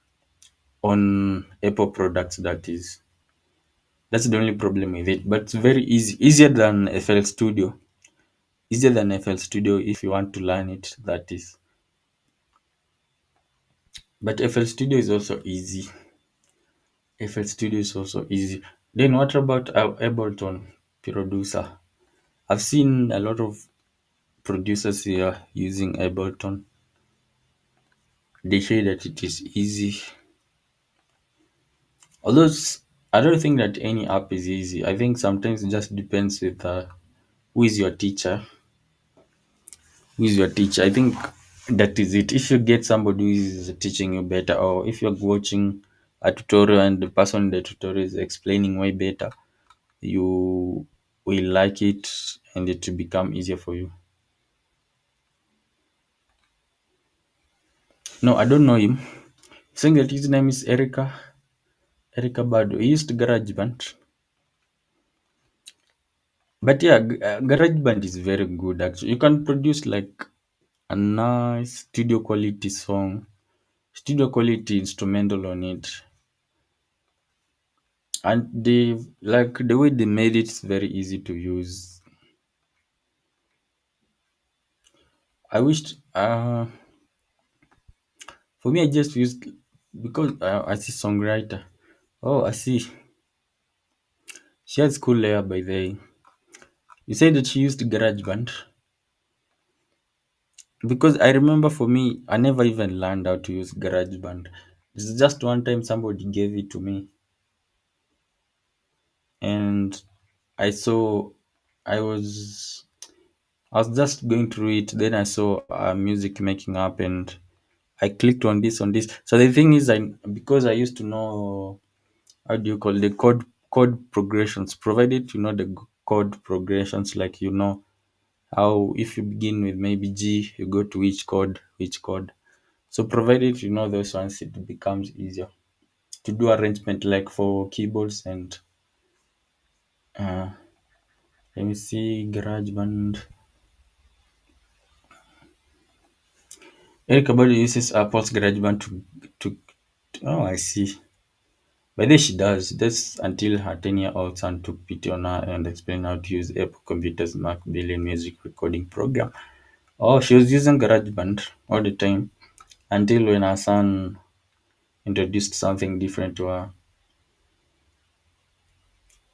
on Apple products, that's the only problem with it. But it's very easy, easier than FL Studio, easier than FL Studio if you want to learn it. That is, but FL Studio is also easy. FL Studio is also easy. Then what about Ableton producer? I've seen a lot of producers here using Ableton. They say that it is easy. Although I don't think that any app is easy. I think sometimes it just depends with who is your teacher. Who is your teacher? I think that is it. If you get somebody who is teaching you better, or if you're watching a tutorial and the person in the tutorial is explaining way better, you will like it and it will become easier for you. No, I don't know him. Saying that his name is Erica Badu. He used GarageBand. But yeah, GarageBand is very good actually. You can produce like a nice studio quality song, studio quality instrumental on it. And they like the way they made it's very easy to use. I wished for me I just used because I see songwriter. Oh, I see. She has cool hair by the way. You said that she used GarageBand. Because I remember for me, I never even learned how to use GarageBand. It's just one time somebody gave it to me. and I saw I was I was just going through it. Then I saw music making up, and I clicked on this. So the thing is, I because I used to know how do you call the code progressions. Provided you know the chord progressions, like you know how if you begin with maybe G, you go to which chord. So provided you know those ones, it becomes easier to do arrangement like for keyboards and uh, let me see GarageBand. Eric Abadi uses Apple's GarageBand to oh I see. By the way, she does. That's until her 10-year-old son took pity on her and explained how to use Apple Computer's Mac Billion music recording program. Oh, she was using GarageBand all the time until when her son introduced something different to her.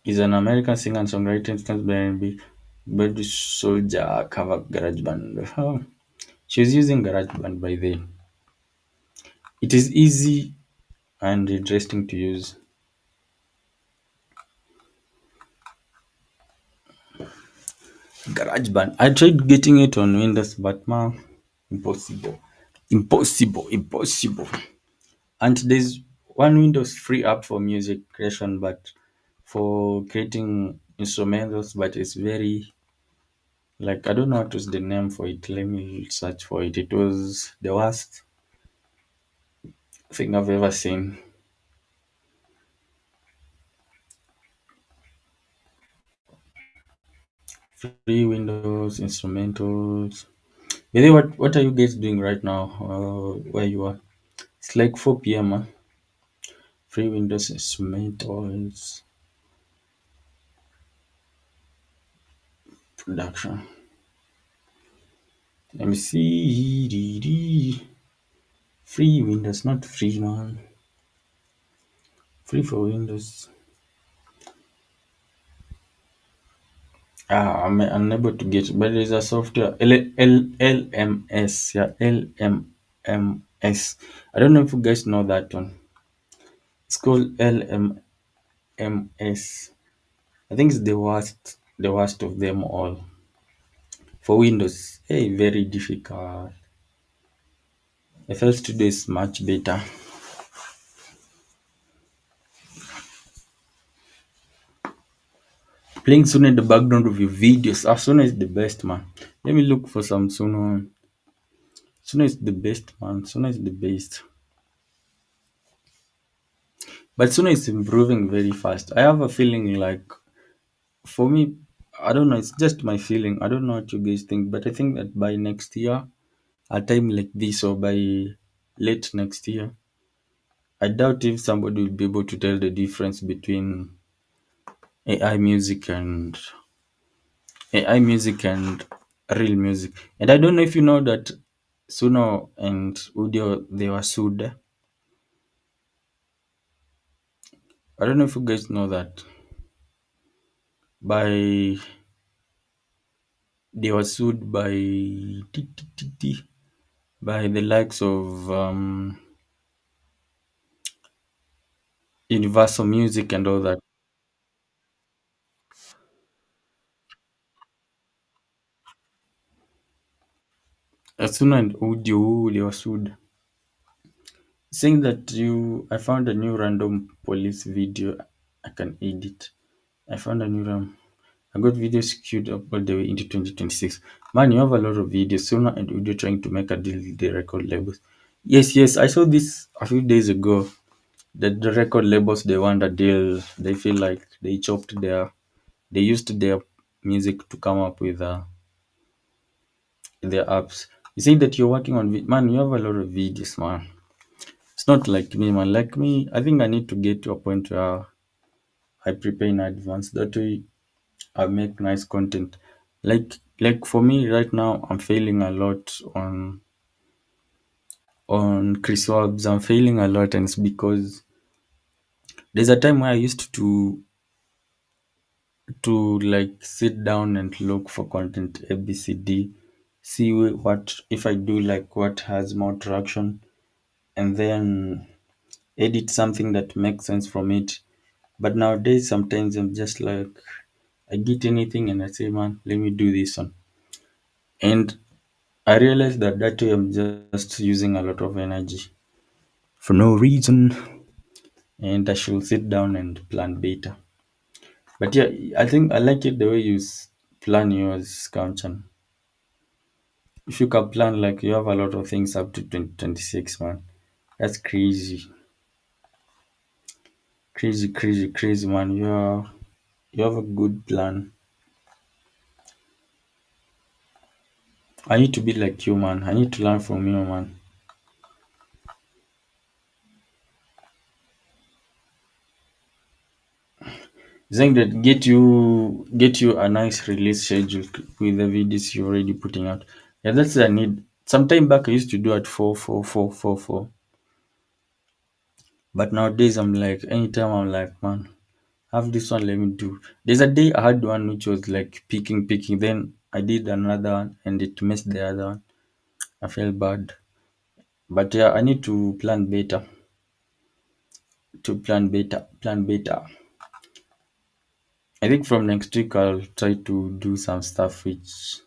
He's an American singer and songwriter, influenced by R&B, but Soldier cover GarageBand. Oh, she was using GarageBand by the way. It is easy and interesting to use. GarageBand. I tried getting it on Windows, but man, impossible. Impossible. And there's one Windows free app for music creation, but for creating instrumentals, but it's very like I don't know what was the name for it. Let me search for it. It was the worst thing I've ever seen. Free Windows instrumentals. By the way, what are you guys doing right now? Where you are? It's like 4 p.m. Huh? Free Windows instrumentals production. Let me see. Free Windows, not free man. Free for Windows. I'm unable to get it, but there's a software LMS. Yeah, LMMS. I don't know if you guys know that one. It's called LMMS. I think it's the worst of them all. For Windows, hey, very difficult. FL Studio is much better. Playing Suno in the background of your videos. Suno is the best, man. Let me look for some Suno. Suno is the best, man. Suno is the best. But Suno is improving very fast. I have a feeling like, for me, I don't know, it's just my feeling. I don't know what you guys think, but I think that by next year, a time like this, or by late next year, I doubt if somebody will be able to tell the difference between AI music and AI music and real music. And I don't know if you know that Suno and Udio they were sued. I don't know if you guys know that by they were sued by by the likes of Universal Music and all that. Suno and Udio they were sued, saying that I found a new random police video I can edit. I found a new I got videos queued up all the way into 2026. Man, you have a lot of videos. Sona and Udio trying to make a deal with the record labels. Yes, I saw this a few days ago. That the record labels they want a deal. They feel like they used their music to come up with their apps. You say that you're working on man, you have a lot of videos, man. It's not like me, man. Like me, I think I need to get to a point where I prepare in advance. That way I make nice content. Like for me right now, I'm failing a lot on Chris Wabbs. I'm failing a lot, and it's because there's a time where I used to like sit down and look for content ABCD, see what if I do like what has more traction, and then edit something that makes sense from it, But nowadays, sometimes I'm just like, I get anything and I say, man, let me do this one. And I realize that that way I'm just using a lot of energy for no reason, and I should sit down and plan better. But yeah, I think I like it the way you plan yours, Kanchan. If you can plan, like, you have a lot of things up to 2026, man. That's crazy. Crazy, crazy, crazy, man. You have a good plan. I need to be like you, man. I need to learn from you, man. Saying that get you a nice release schedule with the videos you're already putting out. Yeah, that's the need. Sometime back I used to do at 4, 4, 4, 4, 4. But nowadays I'm like, anytime I'm like, man, have this one, let me do. There's a day I had one which was like picking. Then I did another one and it missed the other one. I felt bad. But yeah, I need to plan better. Plan better. I think from next week I'll try to do some stuff which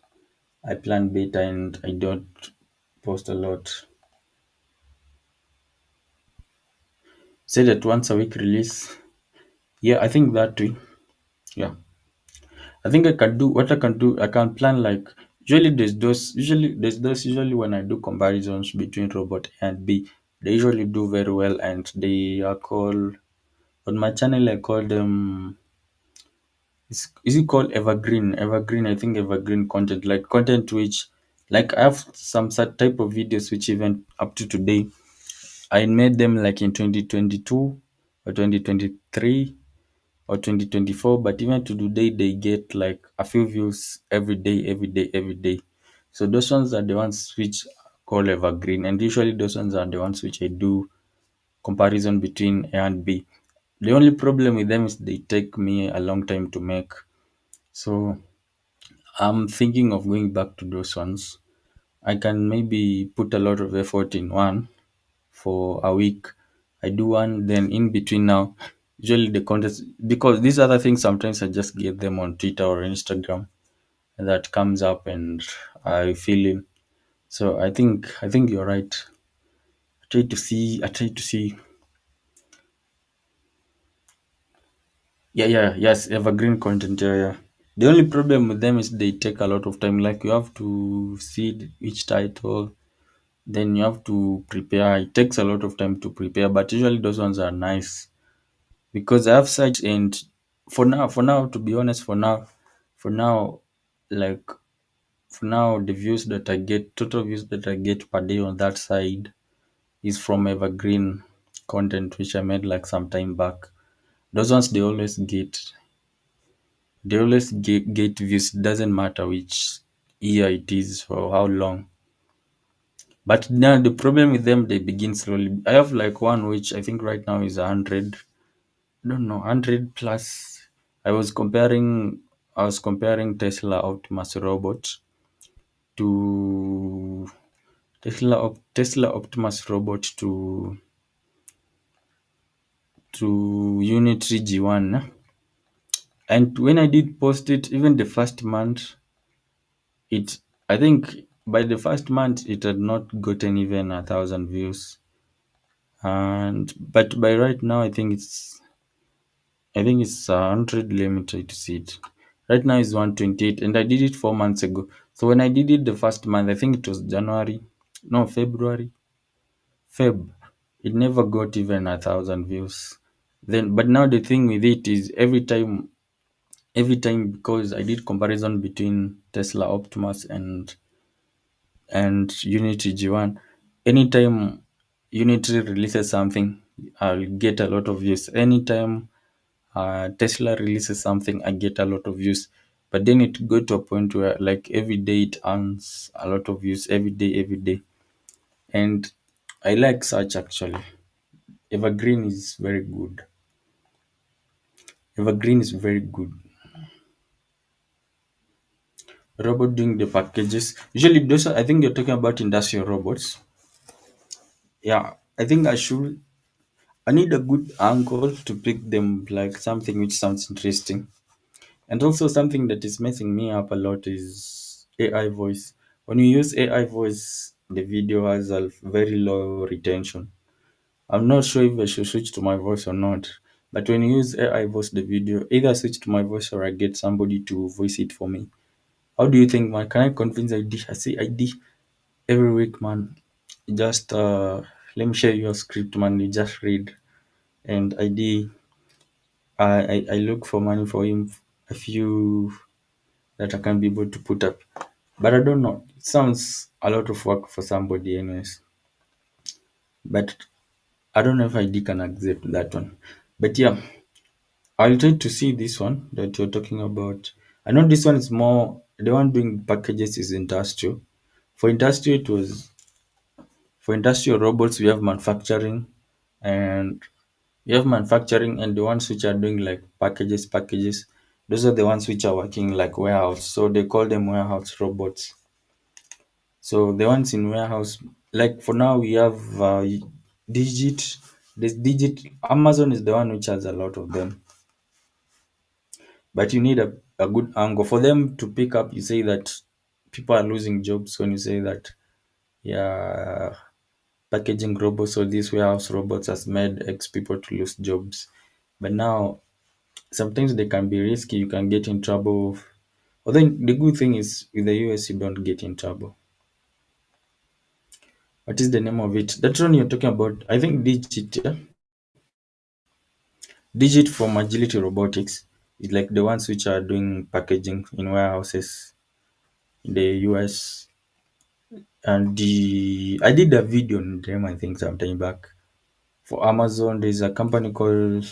I plan better and I don't post a lot. Say that once a week release. Yeah, I think that too. Yeah. I think I can do what I can do. I can plan like usually when I do comparisons between robot A and B, they usually do very well and they are called on my channel I call them is it called evergreen? Evergreen, I think evergreen content, like content which like I have some type of videos which even up to today I made them like in 2022 or 2023 or 2024, but even to today they get like a few views every day. So those ones are the ones which call evergreen, and usually those ones are the ones which I do comparison between A and B. The only problem with them is they take me a long time to make. So I'm thinking of going back to those ones. I can maybe put a lot of effort in one for a week. I do one, then in between now, usually the contest because these other things sometimes I just get them on Twitter or Instagram and that comes up and I feel in. So I think you're right. I try to see yes, evergreen content, yeah. The only problem with them is they take a lot of time. Like you have to see each title, then you have to prepare. It takes a lot of time to prepare, but usually those ones are nice because I have such and for now, to be honest, for now, like for now, the views that I get, total views that I get per day on that side is from evergreen content which I made like some time back. Those ones they always get views. Doesn't matter which year it is or how long. But now the problem with them, they begin slowly. I have like one which I think right now is 100. I don't know, 100 plus. I was comparing Tesla Optimus robot to Tesla Optimus robot to Unity G1. And when I did post it, even the first month, it I think by the first month it had not gotten even 1,000 views. And but by right now I think it's 100. Let me try to see it. Right now is 128, and I did it 4 months ago. So when I did it the first month, I think it was January, no February, Feb. It never got even 1,000 views. Then, but now the thing with it is every time because I did comparison between Tesla Optimus and Unity G1. Anytime Unity releases something, I'll get a lot of views. Anytime Tesla releases something, I get a lot of views. But then it got to a point where like every day it earns a lot of views every day. And I like such actually. Evergreen is very good. Evergreen is very good. Robot doing the packages. Usually those I think you're talking about industrial robots. Yeah, I think I need a good angle to pick them, like something which sounds interesting. And also something that is messing me up a lot is AI voice. When you use AI voice, the video has a very low retention. I'm not sure if I should switch to my voice or not. But when you use AI voice the video, either switch to my voice or I get somebody to voice it for me. How do you think, man? Can I convince ID? I say ID every week, man. Just let me share your script, man. You just read, and ID. I look for money for him, a few that I can be able to put up. But I don't know. It sounds a lot of work for somebody, anyways. But I don't know if ID can accept that one. But yeah, I'll try to see this one that you're talking about. I know this one is more, the one doing packages is industrial. For industrial, it was, for industrial robots, we have manufacturing, and we have manufacturing, and the ones which are doing like packages. Those are the ones which are working like warehouse. So they call them warehouse robots. So the ones in warehouse, like for now, we have Digit. This Digit, Amazon is the one which has a lot of them. But you need a good angle for them to pick up. You say that people are losing jobs when you say that, yeah, packaging robots or these warehouse robots has made X people to lose jobs. But now sometimes they can be risky. You can get in trouble. Although the good thing is with the US, you don't get in trouble. What is the name of it? That one you're talking about, I think Digit, yeah? Digit from Agility Robotics is like the ones which are doing packaging in warehouses in the US. And I did a video on them, I think, sometime back. For Amazon, there's a company called,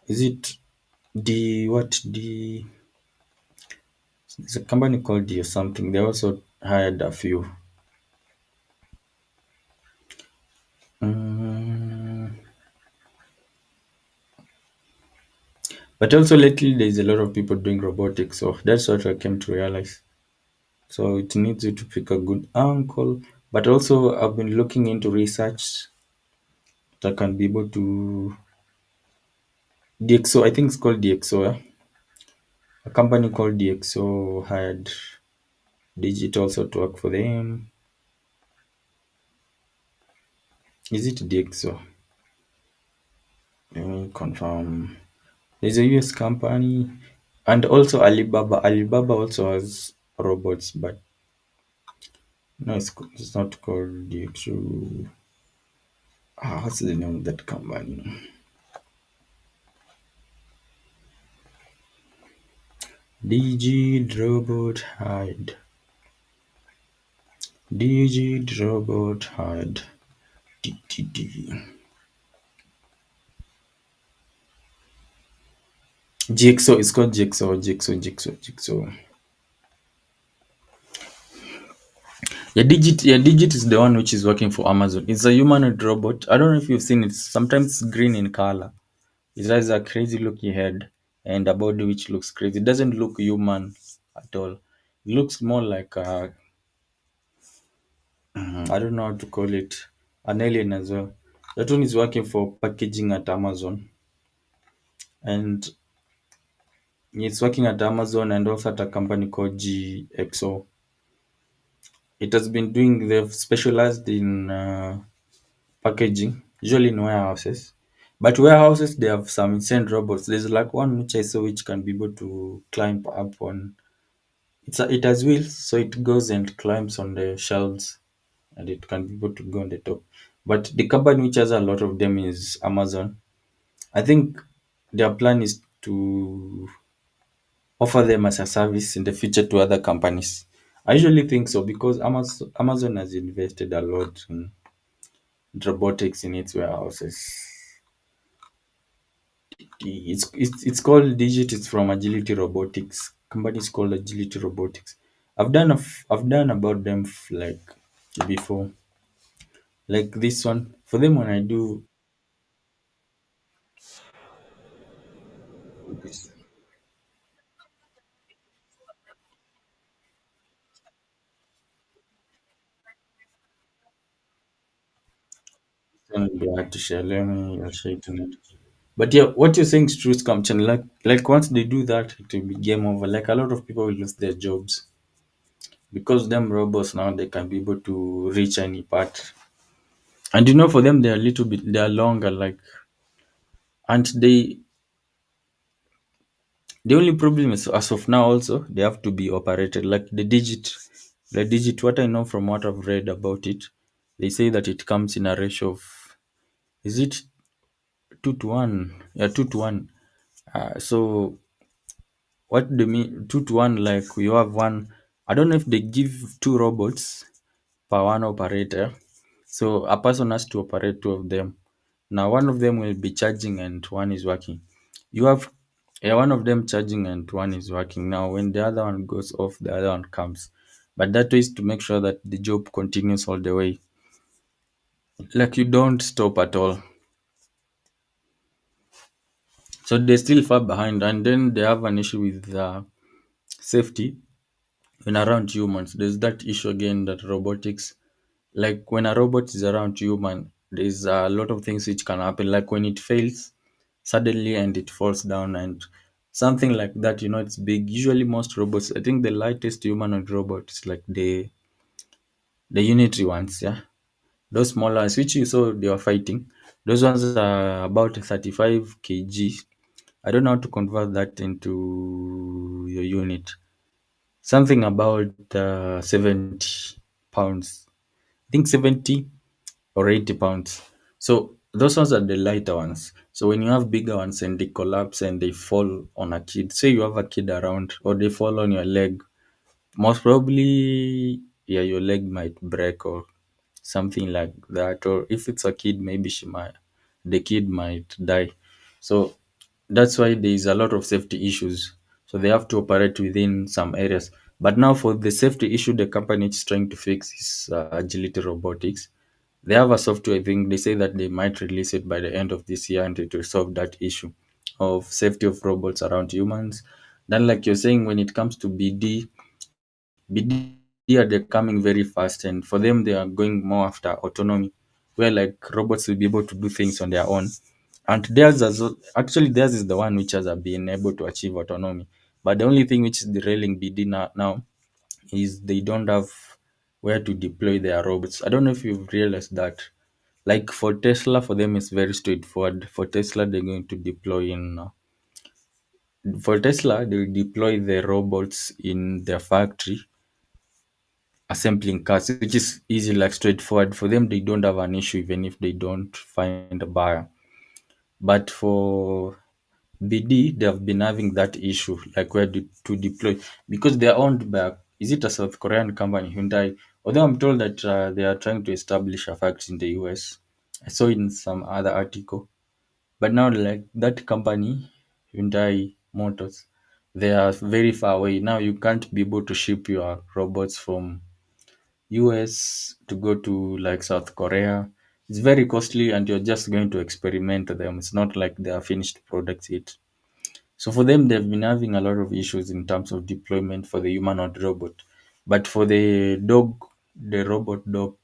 is it there's a company called D or something. They also hired a few. Mm, but also lately, there's a lot of people doing robotics. So that's what I came to realize. So it needs you to pick a good angle. But also, I've been looking into research that can be able to DXO. I think it's called DXO. Yeah? A company called DXO hired Digit also to work for them. Is it DXO? Let me confirm. There's a US company and also Alibaba. Alibaba also has robots, but no, it's not called DXO. What's the name of that company? Digit Robot Hide. Digit Robot Hide. DTD. Jigsaw. It's called Jigsaw. Jigsaw. Digit is the one which is working for Amazon. It's a humanoid robot. I don't know if you've seen it. Sometimes it's green in color. It has a crazy looking head and a body which looks crazy. It doesn't look human at all. It looks more like I don't know how to call it, an alien as well. That one is working for packaging at Amazon, and it's working at Amazon and also at a company called GXO. It has been doing. They've specialized in packaging, usually in warehouses. But warehouses, they have some insane robots. There's like one which I saw which can be able to climb up on. It has wheels, so it goes and climbs on the shelves, and it can be able to go on the top. But the company which has a lot of them is Amazon. I think their plan is to offer them as a service in the future to other companies. I usually think so because Amazon has invested a lot in robotics in its warehouses. It's called Digit. It's from Agility Robotics. Company is called Agility Robotics. I've done about them like before, like this one for them when I do this. gonna be hard to share. Let me I'll share it on it. But yeah, what you're saying is true, Scamchan. Like once they do that, it will be game over. Like a lot of people will lose their jobs because them robots now they can be able to reach any part. And for them they're a little bit they're longer, like, and the only problem is as of now also they have to be operated like the digit. What I know from what I've read about it, they say that it comes in a ratio of, is it 2 to 1? Yeah, 2 to 1. So what do they mean 2 to 1? Like you have one. I don't know if they give two robots per one operator. So a person has to operate two of them. Now one of them will be charging and one is working. You have one of them charging and one is working. Now when the other one goes off, the other one comes. But that is to make sure that the job continues all the way. Like you don't stop at all. So they're still far behind, and then they have an issue with safety when around humans. There's that issue again that robotics, like when a robot is around human, there's a lot of things which can happen. Like when it fails suddenly and it falls down and something like that, it's big. Usually most robots, I think the lightest humanoid robot is like the unitary ones, yeah. Those smaller ones which you saw they were fighting, those ones are about 35 kg. I don't know how to convert that into your unit. Something about 70 pounds. I think 70 or 80 pounds. So those ones are the lighter ones. So when you have bigger ones and they collapse and they fall on a kid, say you have a kid around or they fall on your leg, most probably, yeah, your leg might break or something like that. Or if it's a kid, maybe the kid might die. So that's why there is a lot of safety issues. So they have to operate within some areas. But now for the safety issue, the company is trying to fix is agility robotics. They have a software. I think they say that they might release it by the end of this year, and it will solve that issue of safety of robots around humans. Then, like you're saying, when it comes to BD are they coming very fast, and for them they are going more after autonomy, where like robots will be able to do things on their own. And actually theirs is the one which has been able to achieve autonomy. But the only thing which is derailing BD now is they don't have where to deploy their robots. I don't know if you've realized that. Like for Tesla, for them it's very straightforward. For Tesla, they're going to deploy in. For Tesla, they will deploy the robots in their factory assembling cars, which is easy, like straightforward. For them, they don't have an issue even if they don't find a buyer. But for BD, they have been having that issue, like to deploy, because they are owned by, is it a South Korean company, Hyundai? Although I'm told that they are trying to establish a factory in the US. I saw in some other article. But now, like that company, Hyundai Motors, they are very far away. Now you can't be able to ship your robots from US to go to like South Korea. It's very costly and you're just going to experiment them. It's not like they are finished products yet. So for them, they've been having a lot of issues in terms of deployment for the humanoid robot. But for the robot dog,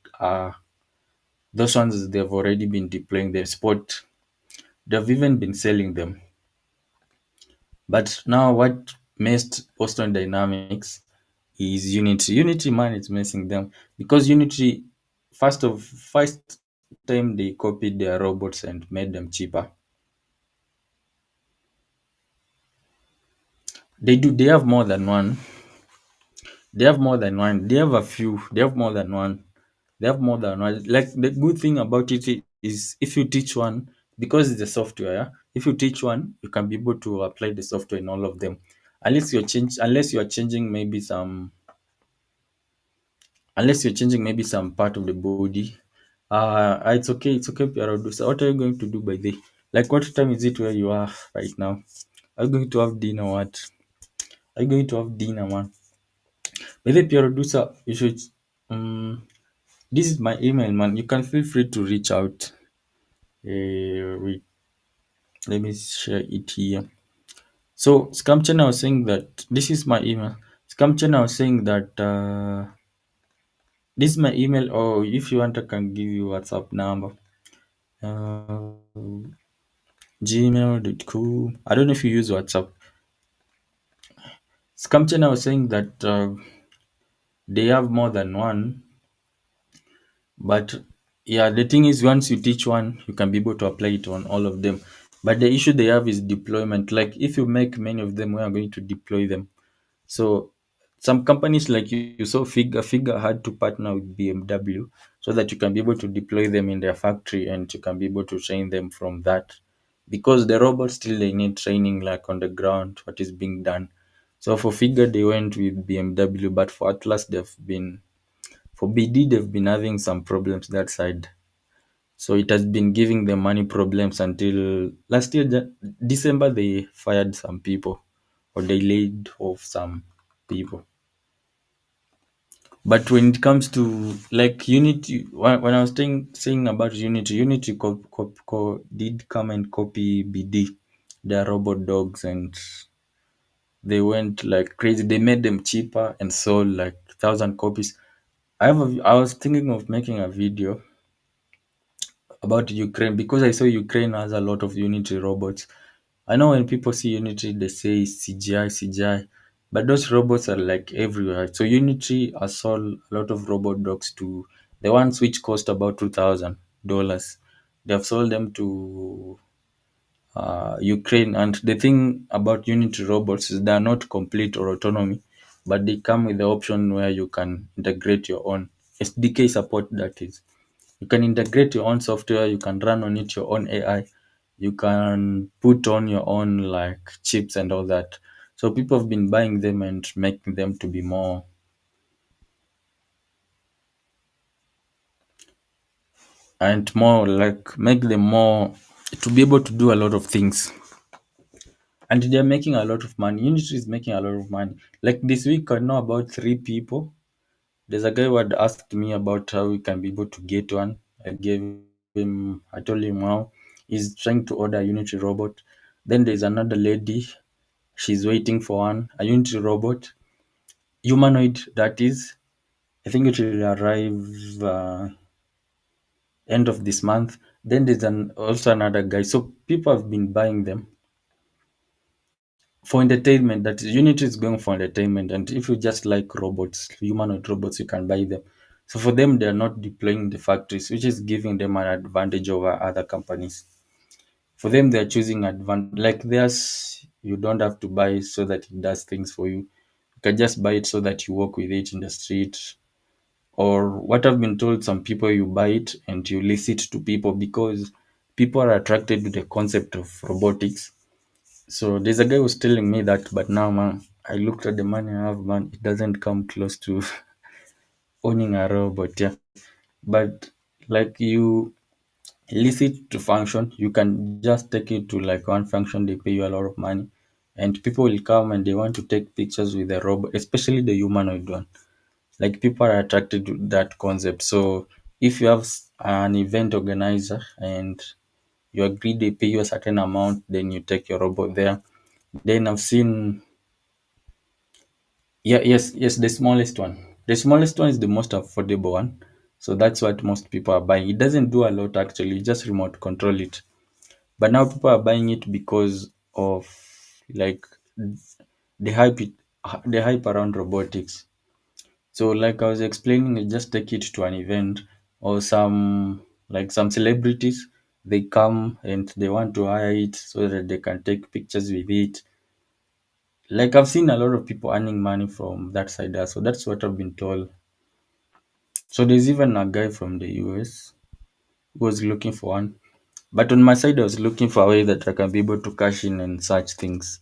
those ones they've already been deploying the spot. They've even been selling them. But now what messed Boston Dynamics is Unity. Unity man is messing them because Unity first time they copied their robots and made them cheaper. They have more than one. They have more than one. They have a few. They have more than one. They have more than one. Like the good thing about it is if you teach one, because it's a software, yeah? If you teach one, you can be able to apply the software in all of them. Unless you're changing maybe some part of the body. It's okay. It's okay, Pierre. So what are you going to do by day? Like, what time is it where you are right now? Are you going to have dinner? What? Are you going to have dinner, man? By the producer, you should. Um, this is my email, man. You can feel free to reach out. Wait, let me share it here. So, Scam Channel was saying that this is my email. Scam Channel was saying that this is my email, or if you want, I can give you WhatsApp number. uh, gmail.com. I don't know if you use WhatsApp. Scamchen, I was saying that they have more than one, but yeah, the thing is, once you teach one, you can be able to apply it on all of them. But the issue they have is deployment. Like if you make many of them, we are going to deploy them. So some companies like you saw Figure had to partner with BMW so that you can be able to deploy them in their factory and you can be able to train them from that. Because the robots still they need training like on the ground, what is being done. So for Figure they went with BMW, but for Atlas they've been for BD they've been having some problems that side. So it has been giving them money problems until last year, December, they fired some people or they laid off some people. But when it comes to like Unity, when I was saying about Unity, Unity did come and copy BD, their robot dogs, and they went like crazy. They made them cheaper and sold like 1,000 copies. I was thinking of making a video about Ukraine because I saw Ukraine has a lot of Unity robots. I know when people see Unity, they say CGI, CGI, but those robots are like everywhere. So Unity has sold a lot of robot dogs to the ones which cost about $2,000. They have sold them to Ukraine. And the thing about Unity robots is they are not complete or autonomy, but they come with the option where you can integrate your own SDK support. That is, you can integrate your own software, you can run on it your own AI, you can put on your own like chips and all that. So people have been buying them and making them to be more and more like make them more to be able to do a lot of things. And they're making a lot of money. Unity is making a lot of money. Like this week, I know about three people. There's a guy who had asked me about how we can be able to get one. I told him how he's trying to order a Unity robot. Then there's another lady. She's waiting for one, a Unity robot, humanoid. That is, I think it will arrive end of this month. Then there's also another guy. So people have been buying them for entertainment. That is, Unity is going for entertainment, and if you just like robots, humanoid robots, you can buy them. So for them, they are not deploying the factories, which is giving them an advantage over other companies. For them, they are choosing like theirs. You don't have to buy so that it does things for you. You can just buy it so that you walk with it in the street. Or what I've been told, some people you buy it and you lease it to people because people are attracted to the concept of robotics. So there's a guy who's telling me that, but now, man, I looked at the money I have, man, it doesn't come close to owning a robot. Yeah, but like you lease it to function, you can just take it to like one function. They pay you a lot of money, and people will come and they want to take pictures with the robot, especially the humanoid one. Like people are attracted to that concept. So if you have an event organizer and you agree they pay you a certain amount, then you take your robot there. Then I've seen yes, the smallest one. The smallest one is the most affordable one. So that's what most people are buying. It doesn't do a lot actually, you just remote control it. But now people are buying it because of like the hype it, the hype around robotics. So like I was explaining, you just take it to an event or some celebrities, they come and they want to hire it so that they can take pictures with it. Like I've seen a lot of people earning money from that side. So that's what I've been told. So there's even a guy from the US who was looking for one. But on my side, I was looking for a way that I can be able to cash in and such things.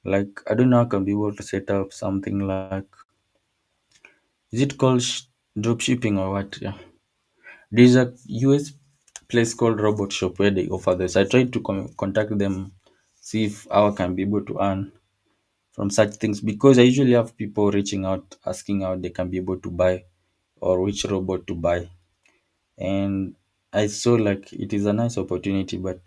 Like I don't know how I can be able to set up something like, is it called drop shipping or what? Yeah. There's a US place called Robot Shop where they offer this. I tried to contact them, see if how I can be able to earn from such things because I usually have people reaching out asking how they can be able to buy or which robot to buy. And I saw like it is a nice opportunity, but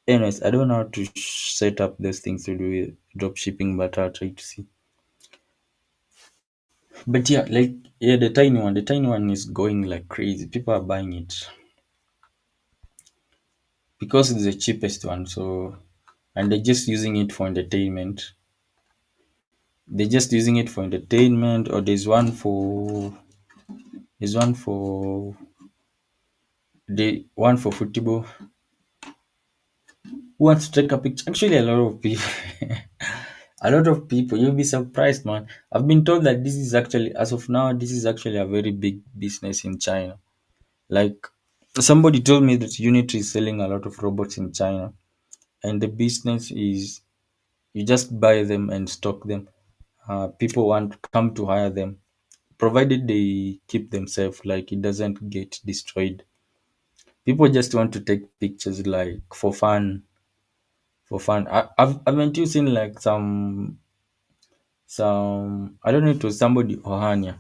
anyways, I don't know how to set up those things to do with drop shipping, but I'll try to see. But yeah, like yeah, the tiny one is going like crazy. People are buying it. because it's the cheapest one. So, and they're just using it for entertainment. They're just using it for entertainment, or there's one for football. Who wants to take a picture? Actually, a lot of people. A lot of people. You'll be surprised, man. I've been told that this is actually, as of now, this is actually a very big business in China. Like, somebody told me that Unity is selling a lot of robots in China, and the business is you just buy them and stock them. People want to come to hire them, provided they keep them safe, like it doesn't get destroyed. People just want to take pictures, like for fun. For fun, haven't you seen like some, I don't know, it was somebody Ohania.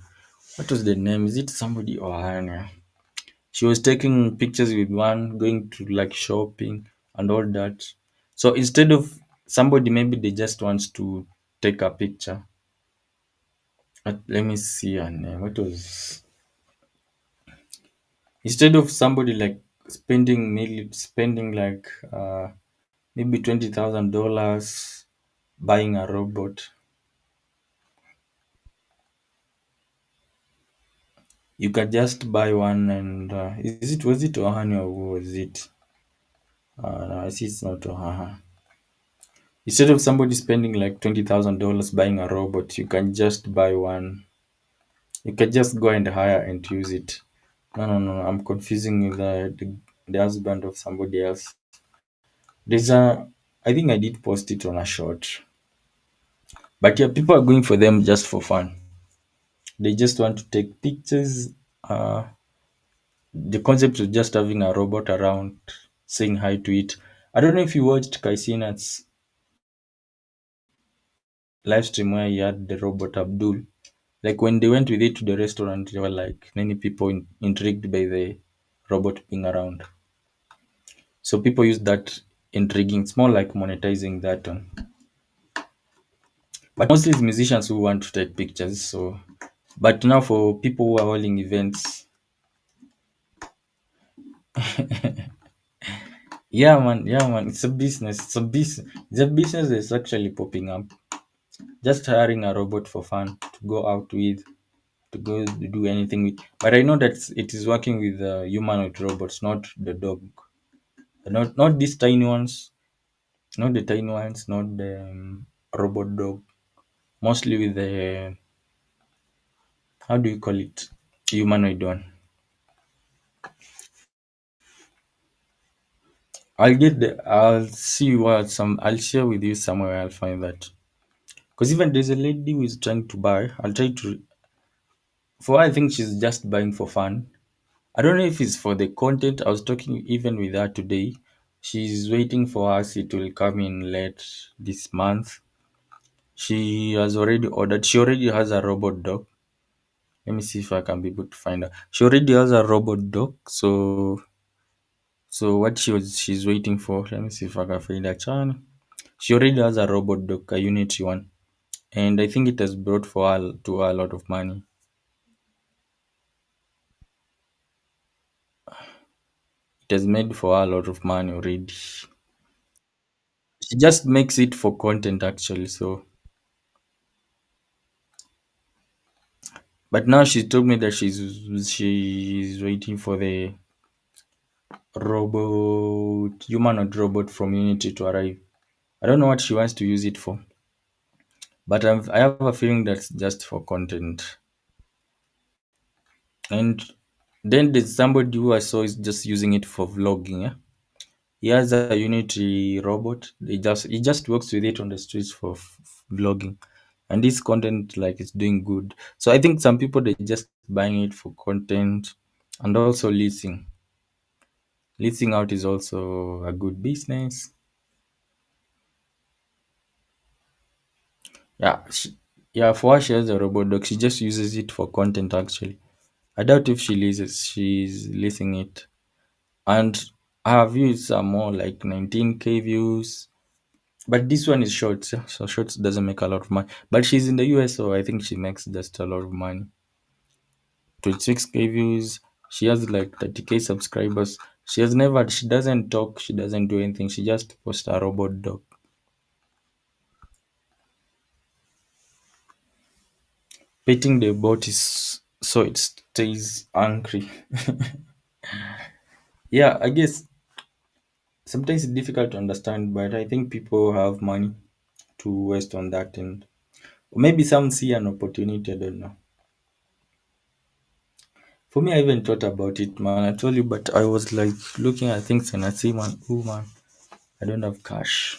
What was the name? Is it somebody Ohania? She was taking pictures with one, going to like shopping and all that. So instead of somebody, maybe they just wants to take a picture. Let me see her name. What was, instead of somebody like spending like maybe $20,000 buying a robot, you can just buy one. And was it Ohana, or was it? No, I see it's not Ohana. Instead of somebody spending like $20,000 buying a robot, you can just buy one. You can just go and hire and use it. No, no, no. I'm confusing with the husband of somebody else. There's a, I think I did post it on a short. But yeah, people are going for them just for fun. They just want to take pictures. The concept of just having a robot around, saying hi to it. I don't know if you watched Kaisinat's live stream where he had the robot Abdul. Like when they went with it to the restaurant, there were like many people intrigued by the robot being around. So people use that intriguing. It's more like monetizing that one. But mostly it's musicians who want to take pictures. So, but now for people who are holding events, yeah, man, it's a business. It's a business that's actually popping up. Just hiring a robot for fun to go out with, to go do anything with. But I know that it is working with humanoid robots, not the dog. Not these tiny ones, not the tiny ones, not the robot dog. Mostly with the, how do you call it? Humanoid one. I'll see what some. I'll share with you somewhere. I'll find that. Because even there's a lady who is trying to buy. I'll try to. For her, I think she's just buying for fun. I don't know if it's for the content. I was talking even with her today. She's waiting for us. It will come in late this month. She has already ordered. She already has a robot dog. Let me see if I can be able to find her. She already has a robot dog. So what she's waiting for. Let me see if I can find her channel. She already has a robot dog, a Unity one, and I think it has brought for her to her a lot of money. It has made for her a lot of money already. She just makes it for content actually. So, but now she told me that she's waiting for the humanoid robot from Unity to arrive. I don't know what she wants to use it for, but I have a feeling that's just for content. And then there's somebody who I saw is just using it for vlogging. Yeah? He has a Unity robot. He just works with it on the streets for vlogging, and this content like is doing good. So I think some people they just buying it for content, and also leasing. Leasing out is also a good business. Yeah, yeah. For her, she has a robot dog. She just uses it for content actually. I doubt if she's leasing it. And her views are more like 19K views. But this one is shorts, yeah? So shorts doesn't make a lot of money. But she's in the US, so I think she makes just a lot of money. 26K views. She has like 30K subscribers. She doesn't talk, she doesn't do anything. She just posts a robot dog. Petting the bot is so it stays angry. Yeah, I guess sometimes it's difficult to understand, but I think people have money to waste on that, and maybe some see an opportunity. I don't know. For me, I even thought about it, man. I told you, but I was like looking at things and I see, man, oh man, I don't have cash.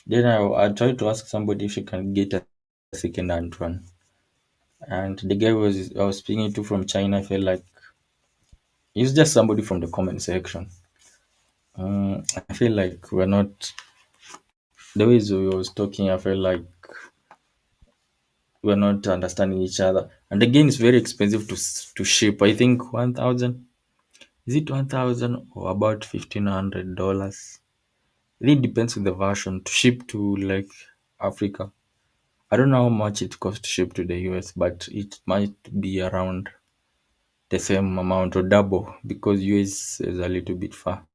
Then I tried to ask somebody if she can get a second hand one. And the guy I was speaking to from China, I felt like he's just somebody from the comment section. I feel like we're not, the ways we was talking, I felt like we're not understanding each other. And again, it's very expensive to ship. I think 1,000. Is it 1,000 or about $1,500? It really depends on the version to ship to like Africa. I don't know how much it costs to ship to the US, but it might be around the same amount or double because US is a little bit far.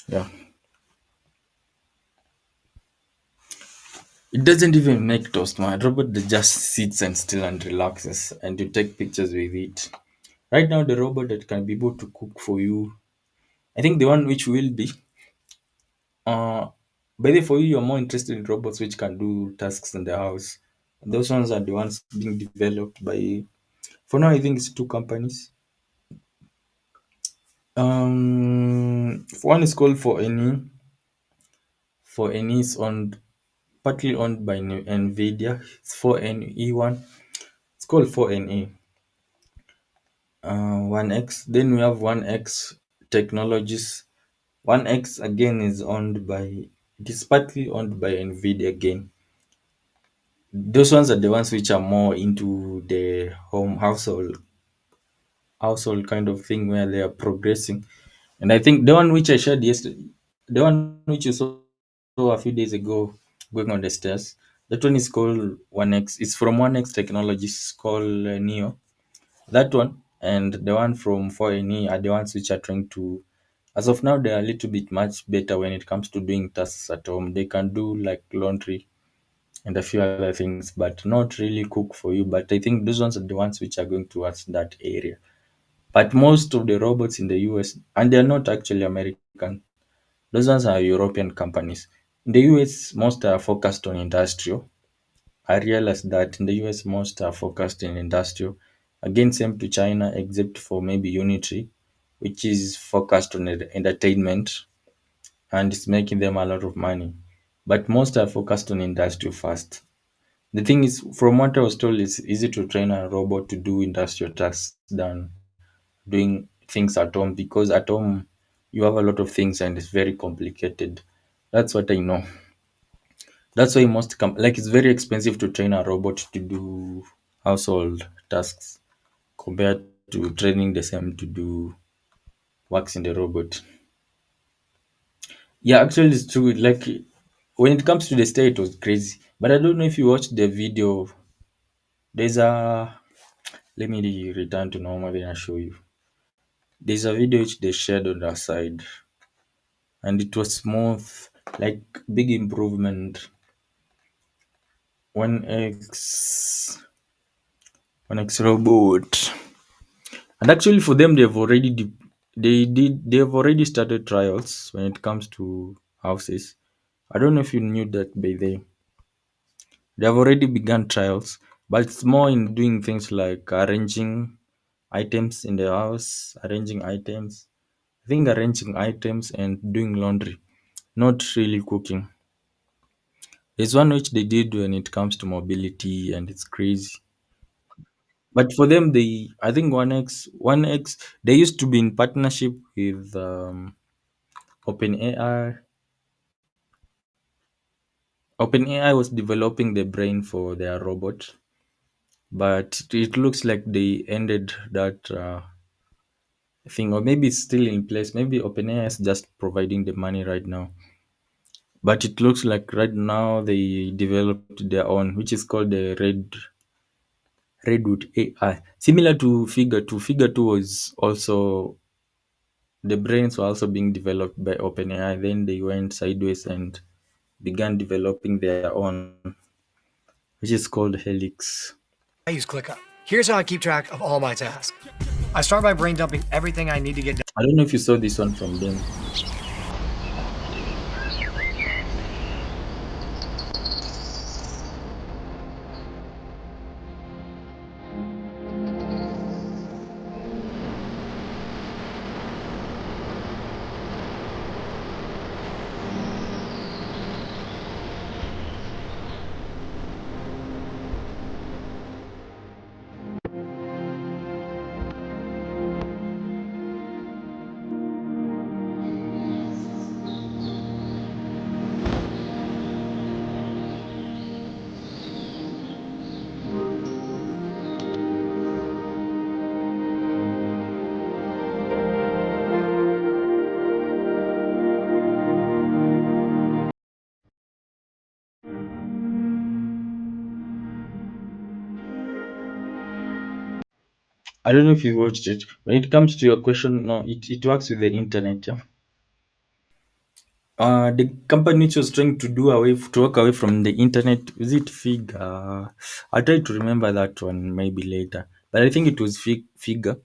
Yeah. It doesn't even make toast, man. Robot that just sits and still and relaxes and you take pictures with it. Right now the robot that can be able to cook for you. I think the one which will be uh by the way, for you you're more interested in robots which can do tasks in the house. Those ones are the ones being developed by, for now I think it's two companies. One is called for any is owned partly owned by Nvidia. It's 4NE one. It's called 4NE. 1X. Then we have 1X Technologies. 1X again is owned by, it is partly owned by Nvidia again. Those ones are the ones which are more into the home household kind of thing where they are progressing. And I think the one which I shared yesterday, the one which you saw a few days ago going on the stairs, that one is called 1X. It's from 1X Technologies called Neo. That one and the one from 4NE are the ones which are trying to, as of now, they are a little bit much better when it comes to doing tasks at home. They can do like laundry and a few other things, but not really cook for you. But I think those ones are the ones which are going towards that area. But most of the robots in the US, and they're not actually American, those ones are European companies. In the US, most are focused on industrial. I realized that in the US, most are focused in industrial. Again, same to China, except for maybe Unity, which is focused on entertainment and it's making them a lot of money. But most are focused on industrial first. The thing is, from what I was told, it's easy to train a robot to do industrial tasks than doing things at home because at home you have a lot of things and it's very complicated. That's what I know. That's why like it's very expensive to train a robot to do household tasks compared to training the same to do works in the robot. Yeah, actually it's true. Like when it comes to the stay, it was crazy. But I don't know if you watched the video. There's a let me return to normal then I'll show you. There's a video which they shared on their side and it was smooth, like big improvement. 1X 1X robot. And actually for them they've already started trials when it comes to houses. I don't know if you knew that by they have already begun trials, but it's more in doing things like arranging items in the house, arranging items. I think arranging items and doing laundry, not really cooking. There's one which they did when it comes to mobility, and it's crazy. But for them, I think 1X, they used to be in partnership with OpenAI. OpenAI was developing the brain for their robot, but it looks like they ended that thing, or maybe it's still in place. Maybe OpenAI is just providing the money right now. But it looks like right now they developed their own, which is called the Redwood AI, similar to Figure 2. Figure 2 was also the brains were also being developed by OpenAI. Then they went sideways and began developing their own, which is called Helix. I use ClickUp. Here's how I keep track of all my tasks. I start by brain dumping everything I need to get done. I don't know if you saw this one from them. I don't know if you watched it. When it comes to your question, no, it works with the internet. Yeah. The company which was trying to to walk away from the internet, is it Fig? I'll try to remember that one maybe later. But I think it was Figure.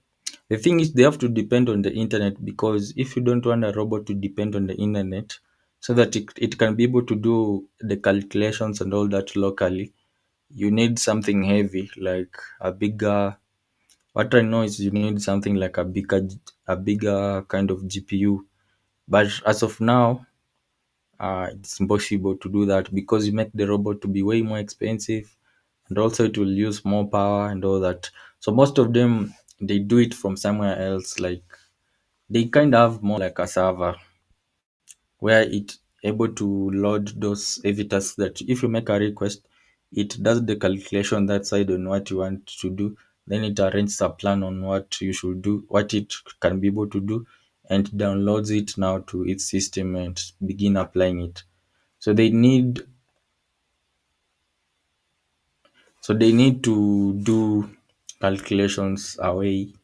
The thing is, they have to depend on the internet because if you don't want a robot to depend on the internet, so that it can be able to do the calculations and all that locally, you need something heavy like a bigger. What I know is you need something like a bigger kind of GPU. But as of now, it's impossible to do that because you make the robot to be way more expensive, and also it will use more power and all that. So most of them they do it from somewhere else. Like they kind of have more like a server where it able to load those heavy tasks that if you make a request, it does the calculation that side on what you want to do. Then it arranges a plan on what you should do, what it can be able to do, and downloads it now to its system and begin applying it. So they need to do calculations away.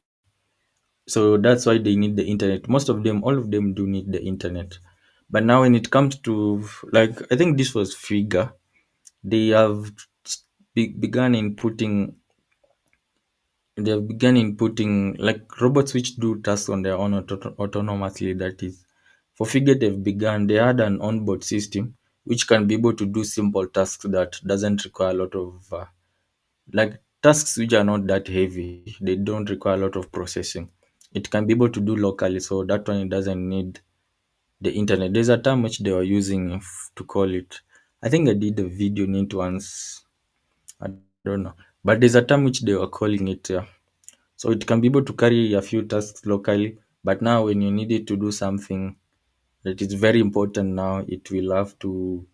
So that's why they need the internet. Most of them, all of them do need the internet. But now when it comes to, like, I think this was Figure, they have begun inputting like robots which do tasks on their own autonomously. That is, for Figure, they had an onboard system which can be able to do simple tasks that doesn't require a lot of like tasks which are not that heavy. They don't require a lot of processing. It can be able to do locally, so that one it doesn't need the internet. There's a term which they were using to call it. I think I did a video on it once. I don't know, but there's a term which they were calling it. So it can be able to carry a few tasks locally, but now when you need it to do something that is very important, now it will have to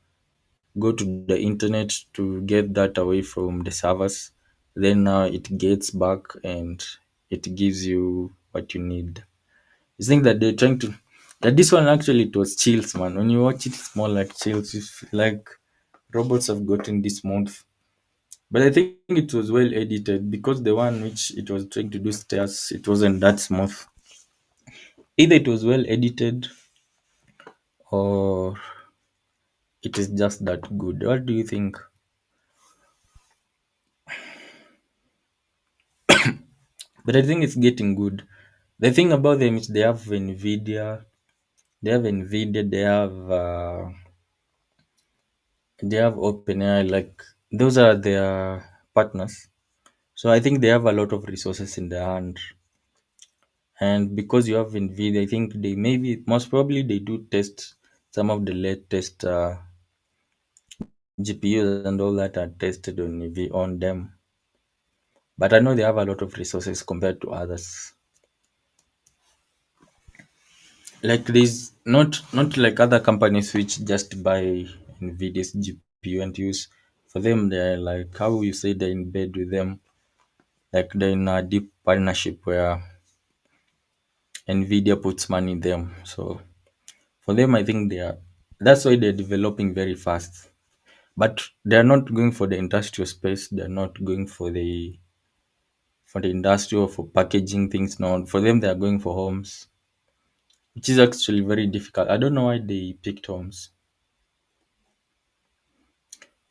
go to the internet to get that away from the servers. Then now it gets back and it gives you what you need. You think that they're trying to that this one actually it was chills, man. When you watch it, it's more like chills. You feel like robots have gotten this month. But I think it was well edited because the one which it was trying to do stairs, it wasn't that smooth. Either it was well edited or it is just that good. What do you think? But I think it's getting good. The thing about them is they have OpenAI, like those are their partners. So I think they have a lot of resources in their hand. And because you have Nvidia, I think they maybe most probably they do test some of the latest GPUs and all that are tested on them. But I know they have a lot of resources compared to others. Like there's not like other companies which just buy Nvidia's GPU and use. For them, they're like how you say they're in bed with them, like they're in a deep partnership where Nvidia puts money in them. So for them, I think that's why they're developing very fast. But they're not going for the industrial space. They're not going for the industrial for packaging things. No, for them, they are going for homes. which is actually very difficult. I don't know why they picked Holmes.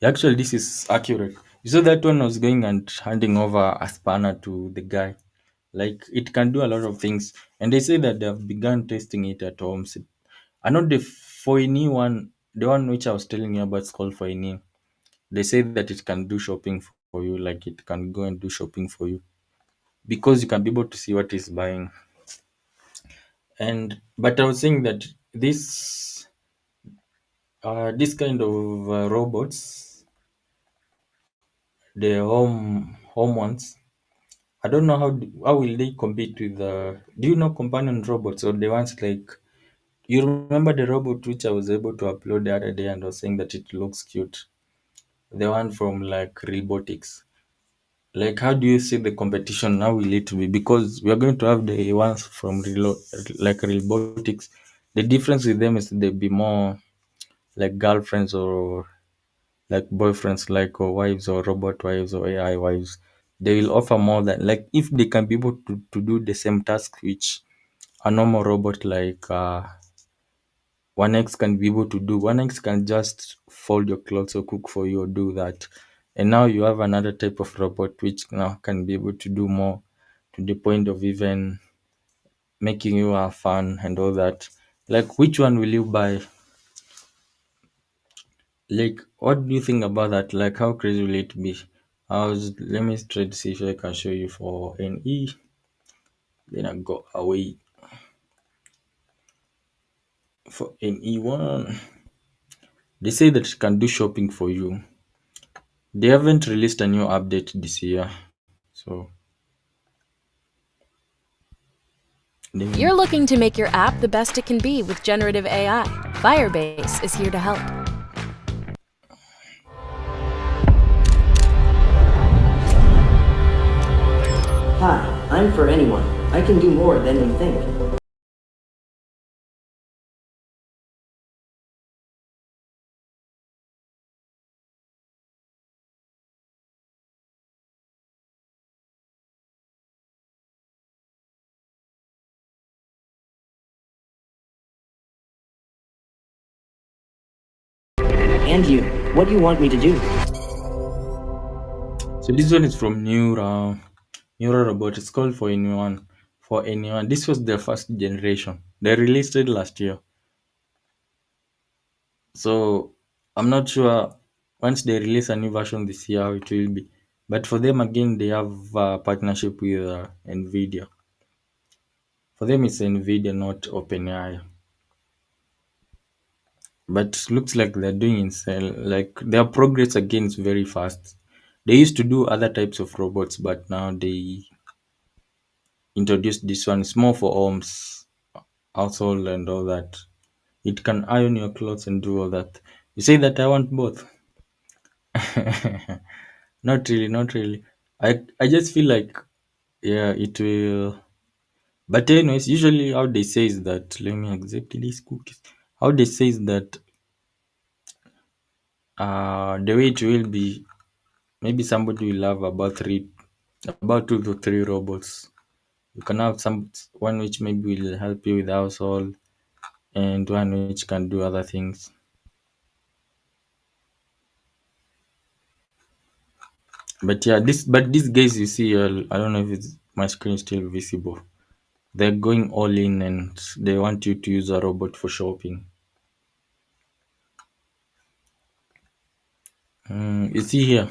Actually, this is accurate. You saw that one was going and handing over a spanner to the guy. Like it can do a lot of things, and they say that they have begun testing it at Holmes. I know the Foini one, the one which I was telling you about, is called Foini. They say that it can do shopping for you, like it can go and do shopping for you because you can be able to see what is buying. And but I was saying that this kind of robots, the home ones, I don't know how will they compete with the. Do you know companion robots or the ones like you remember the robot which I was able to upload the other day and was saying that it looks cute, the one from like robotics. Like how do you see the competition? How will it be? Because we are going to have the ones from like robotics. The difference with them is they'll be more like girlfriends or like boyfriends, like or wives or robot wives or AI wives. They will offer more than like if they can be able to do the same task which a normal robot like 1X can be able to do. 1X can just fold your clothes or cook for you or do that. And now you have another type of robot which now can be able to do more to the point of even making you have fun and all that. Like which one will you buy? Like what do you think about that? Like how crazy will it be? Let me try to see if I can show you for NE. Then I go away for NE1. They say that it can do shopping for you. They haven't released a new update this year. So You're looking to make your app the best it can be with generative AI. Firebase is here to help. Hi, I'm for anyone. I can do more than you think. And you, what do you want me to do? So this one is from Neuro Robot. It's called for anyone. For anyone. This was their first generation. They released it last year. So I'm not sure once they release a new version this year how it will be. But for them again, they have a partnership with Nvidia. For them, it's Nvidia, not OpenAI. But looks like they're doing insane. Like their progress again is very fast. They used to do other types of robots, but now they introduced this one. It's more for homes, household, and all that. It can iron your clothes and do all that. You say that I want both. Not really, not really. I just feel like yeah, it will. But anyways, usually how they say is that let me exactly these cookies. How they say is that the way it will be maybe somebody will have about 2 to 3 robots. You can have one which maybe will help you with the household and one which can do other things. But yeah, these guys you see, I don't know if my screen is still visible. They're going all in and they want you to use a robot for shopping. You see here,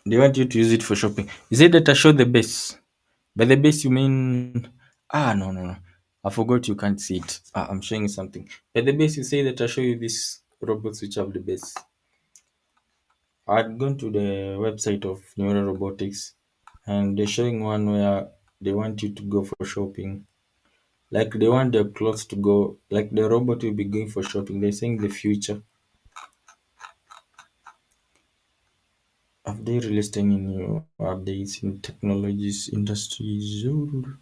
they want you to use it for shopping. You say that I show the base. By the base, you mean no. I forgot you can't see it. I'm showing you something. By the base, you say that I show you these robots which have the base. I'd gone to the website of Neuro Robotics, and they're showing one where they want you to go for shopping. Like they want their clothes to go. Like the robot will be going for shopping. They're saying the future. Have they released any new updates in technologies, industries, or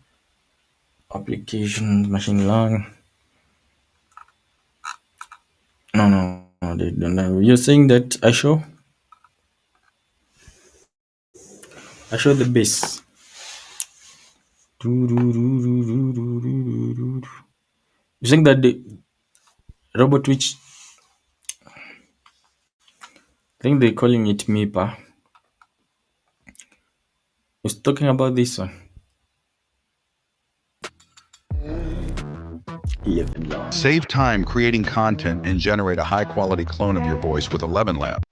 applications, machine learning? No, they don't have. You're saying that I show the base You think that the robot which I think they're calling it Mipa was talking about this one. 11 Labs. Save time creating content and generate a high-quality clone of your voice with 11 Labs.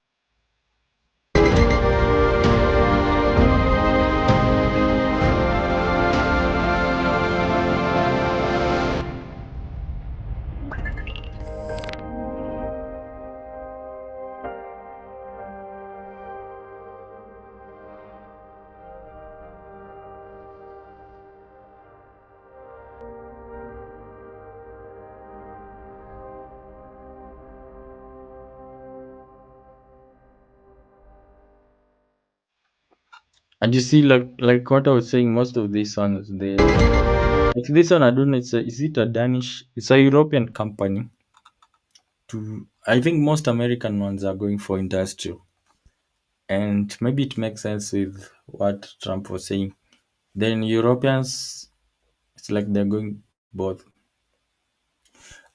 And you see, like what I was saying, most of these songs, they like this one. I don't know. Is it a Danish? It's a European company. I think most American ones are going for industrial, and maybe it makes sense with what Trump was saying. Then Europeans, it's like they're going both.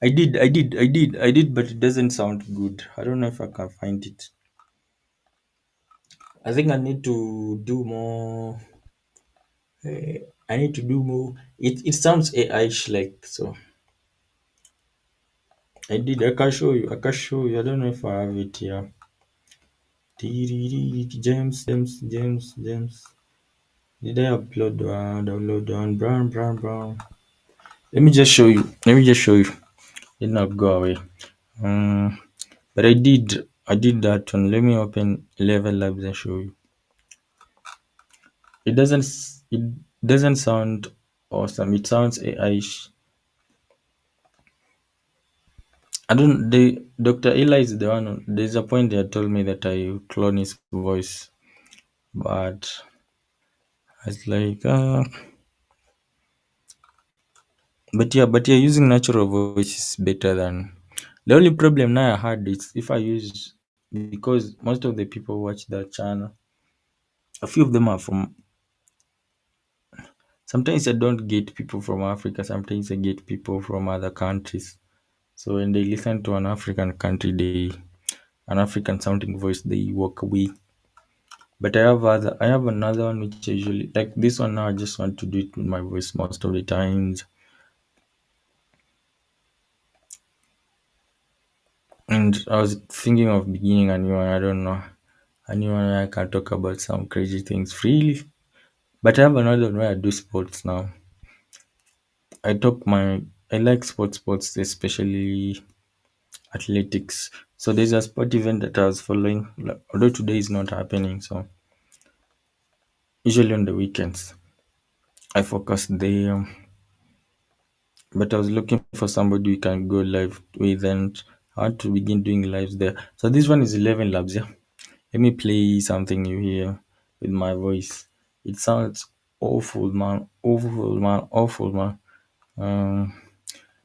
I did, but it doesn't sound good. I don't know if I can find it. I think I need to do more. I need to do more. It sounds AI-ish like so. I did. I can show you. I can show you. I don't know if I have it here. James. Did I upload one? Download one. Brown. Let me just show you. Did not go away. Um, but I did. I did that one. Let me open Level Labs and show you. It doesn't sound awesome. It sounds AI-ish. I don't. The Dr. Eli is the one. There's a point they told me that I clone his voice, but I was like, but yeah, using natural voice is better than. The only problem now I had is if I use because most of the people watch that channel. A few of them are from. Sometimes I don't get people from Africa. Sometimes I get people from other countries. So when they listen to an African country, an African sounding voice, they walk away. But I have another one which I usually like this one now. I just want to do it with my voice most of the times. And I was thinking of beginning a new one. I don't know. A new one where I can talk about some crazy things freely. But I have another one where I do sports now. I like sports, especially athletics. So there's a sport event that I was following. Although today is not happening, so usually on the weekends I focus there. But I was looking for somebody we can go live with, and I want to begin doing lives there. So this one is 11 Labs. Yeah, let me play something new here with my voice. It sounds awful, man. Awful, man. Um,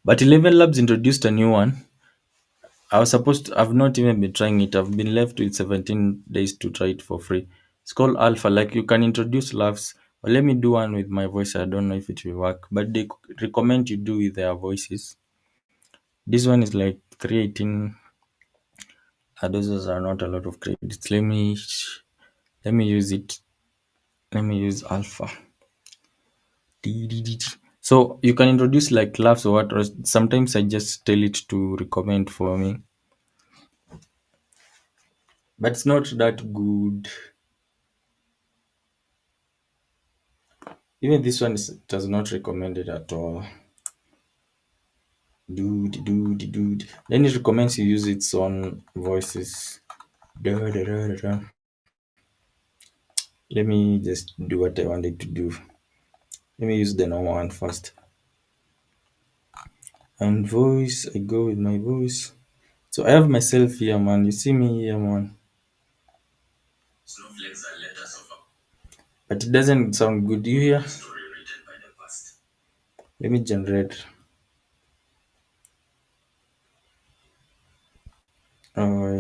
but 11 Labs introduced a new one. I've not even been trying it. I've been left with 17 days to try it for free. It's called Alpha. Like you can introduce laughs, but let me do one with my voice. I don't know if it will work, but they recommend you do with their voices. This one is like 318. Those are not a lot of credits. Let me use it. Let me use Alpha. So you can introduce like laughs or what. Or sometimes I just tell it to recommend for me, but it's not that good. Even this one does not recommend it at all. Dude. Then it recommends you use its own voices. Da. Let me just do what I wanted to do. Let me use the normal one first. And voice, I go with my voice. So I have myself here, man. You see me here, man. But it doesn't sound good. Do you hear? Let me generate. Uh,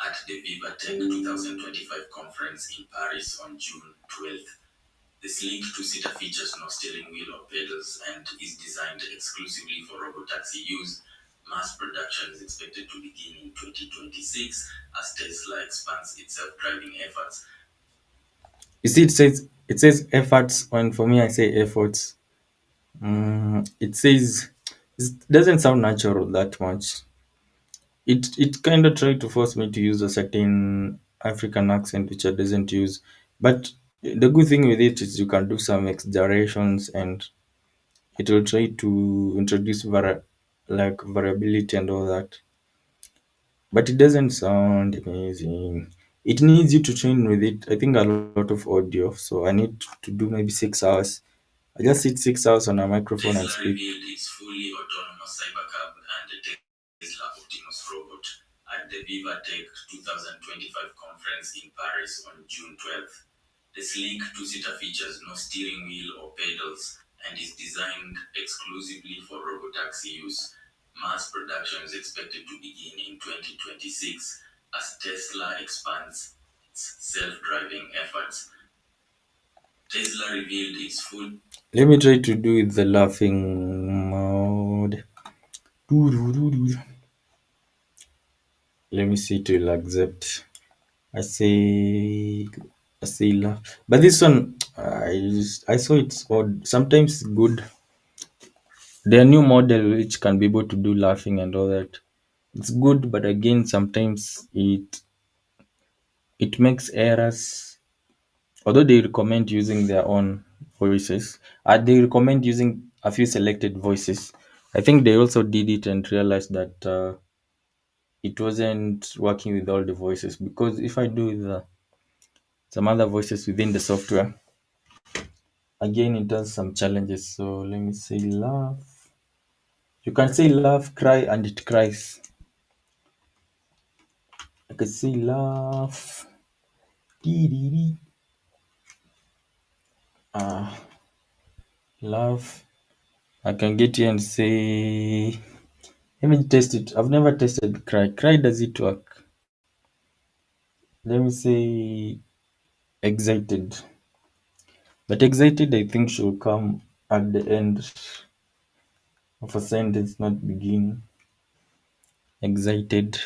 at the Vivatech 2025 conference in Paris on June 12th. The sleek two-seater features no steering wheel or pedals and is designed exclusively for robotaxi use. Mass production is expected to begin in 2026 as Tesla expands its self-driving efforts. You see, it says efforts, and for me, I say efforts. It says it doesn't sound natural that much. It kind of tried to force me to use a certain African accent which I doesn't use. But the good thing with it is you can do some exaggerations and it will try to introduce like variability and all that. But it doesn't sound amazing. It needs you to train with it. I think a lot of audio, so I need to do maybe 6 hours. I just sit 6 hours on a microphone and Tesla speak. revealed its fully autonomous cybercab and the Tesla Optimus robot at the Vivatech 2025 conference in Paris on June 12th. The sleek two-seater features no steering wheel or pedals and is designed exclusively for robotaxi use. Mass production is expected to begin in 2026 as Tesla expands its self-driving efforts. Tesla revealed its full. Let me try to do it the laughing mode. Doo-doo-doo-doo. Let me see to accept. I say I say laugh. But this one I saw it's odd. Sometimes good. There are new model which can be able to do laughing and all that. It's good, but again sometimes it makes errors. Although they recommend using their own voices, they recommend using a few selected voices. I think they also did it and realized that it wasn't working with all the voices because if I do some other voices within the software, again it does some challenges. So let me say laugh. You can say laugh, cry, and it cries. I can say laugh. Dee, dee, dee. Ah, laugh. I can get here and say. Let me test it. I've never tested cry. Cry, does it work? Let me say excited. But excited, I think, should come at the end of a sentence, not begin. Excited.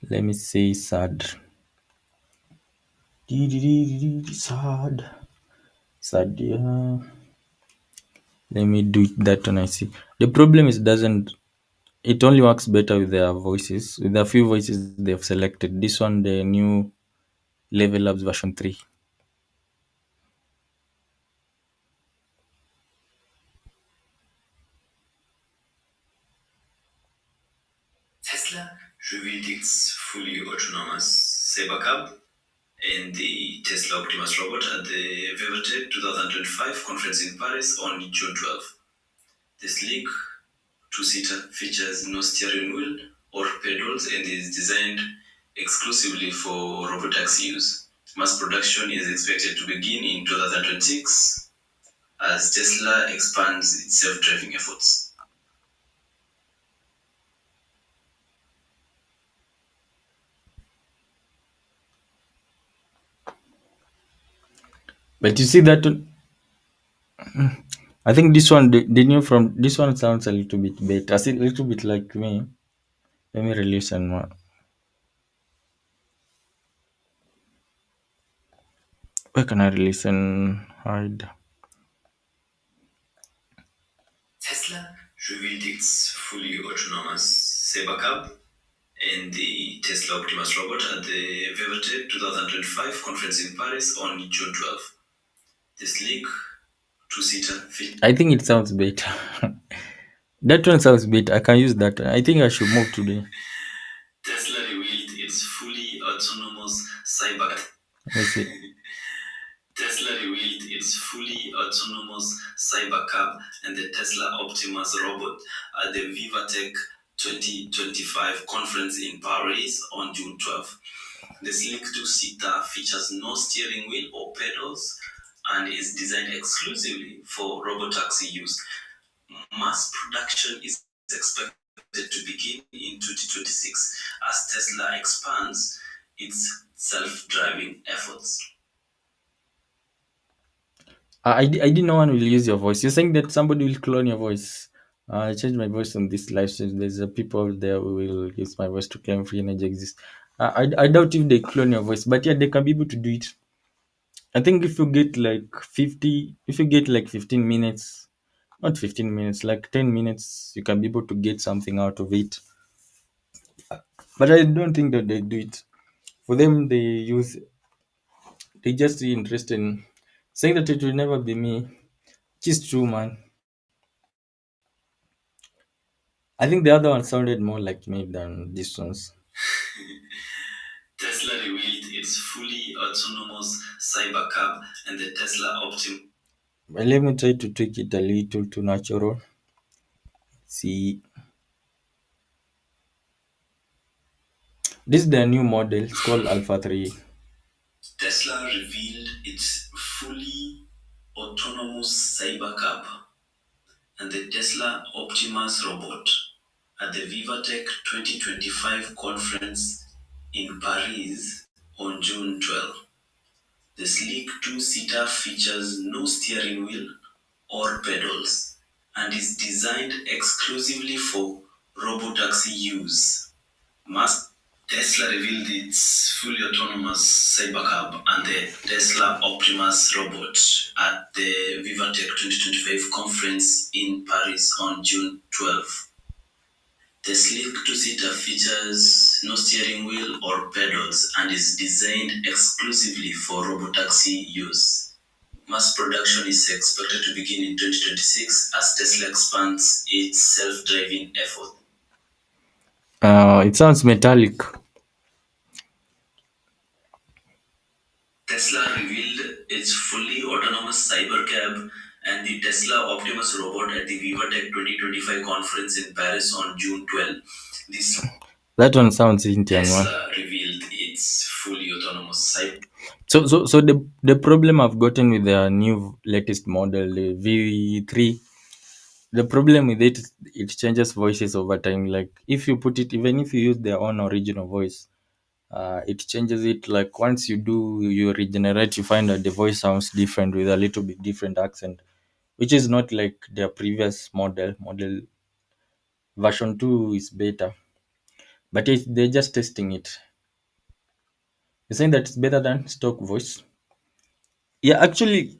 Let me say sad. Sad. Sad, yeah. Let me do that one. I see. The problem is, doesn't it only works better with their voices, with a few voices they've selected. This one, the new Level Ups version 3. Tesla revealed its fully autonomous Cybercab and the Tesla Optimus robot at the Vivatech 2025 conference in Paris on June 12th. The sleek two-seater features no steering wheel or pedals and is designed exclusively for robotaxi use. Mass production is expected to begin in 2026 as Tesla expands its self-driving efforts. But you see that one, I think this one, the new from this one sounds a little bit better. I see a little bit like me. Let me release and where can I release and hide? Tesla revealed its fully autonomous Cybercab and the Tesla Optimus robot at the Vivatech 2025 conference in Paris on June 12th. The sleek two-seater I think it sounds better. That one sounds better. I can use that. I think I should move today. Tesla revealed its fully autonomous cyber. Let me see. Tesla revealed its fully autonomous cybercab and the Tesla Optimus robot at the Vivatech 2025 conference in Paris on June 12th. The sleek two-seater features no steering wheel or pedals and is designed exclusively for robotaxi use. Mass production is expected to begin in 2026 as Tesla expands its self-driving efforts. I didn't know one will use your voice. You're saying that somebody will clone your voice. I changed my voice on this live stream. There's people there who will use my voice to claim free energy exists. I doubt if they clone your voice, but yeah, they can be able to do it. I think if you get like 15 minutes, not 15 minutes, like 10 minutes, you can be able to get something out of it. But I don't think that they do it. For them, they just interested in saying that it will never be me. Which is true, man. I think the other one sounded more like me than this one's. Tesla revealed its fully autonomous cybercab and the Tesla Optimus. But let me try to tweak it a little to natural. See, this is the new model. It's called Alpha 3. Tesla revealed its fully autonomous cybercab and the Tesla Optimus robot at the VivaTech 2025 conference in Paris on June 12. The sleek two-seater features no steering wheel or pedals and is designed exclusively for robotaxi use. Tesla revealed its fully autonomous Cybercab and the Tesla Optimus robot at the VivaTech 2025 conference in Paris on June 12. The sleek two-seater features no steering wheel or pedals and is designed exclusively for robotaxi use. Mass production is expected to begin in 2026 as Tesla expands its self-driving effort. It sounds metallic. Tesla revealed its fully autonomous Cybercab and the Tesla Optimus robot at the VivaTech 2025 conference in Paris on June 12. That one sounds Indian one. Tesla revealed its fully autonomous Cyber. So the problem I've gotten with their new latest model, the V3, the problem with it changes voices over time. Like if you put it, even if you use their own original voice, it changes it. Like once you regenerate, you find that the voice sounds different with a little bit different accent, which is not like their previous model version 2 is better, but they're just testing it. You're saying that it's better than stock voice. Yeah, actually,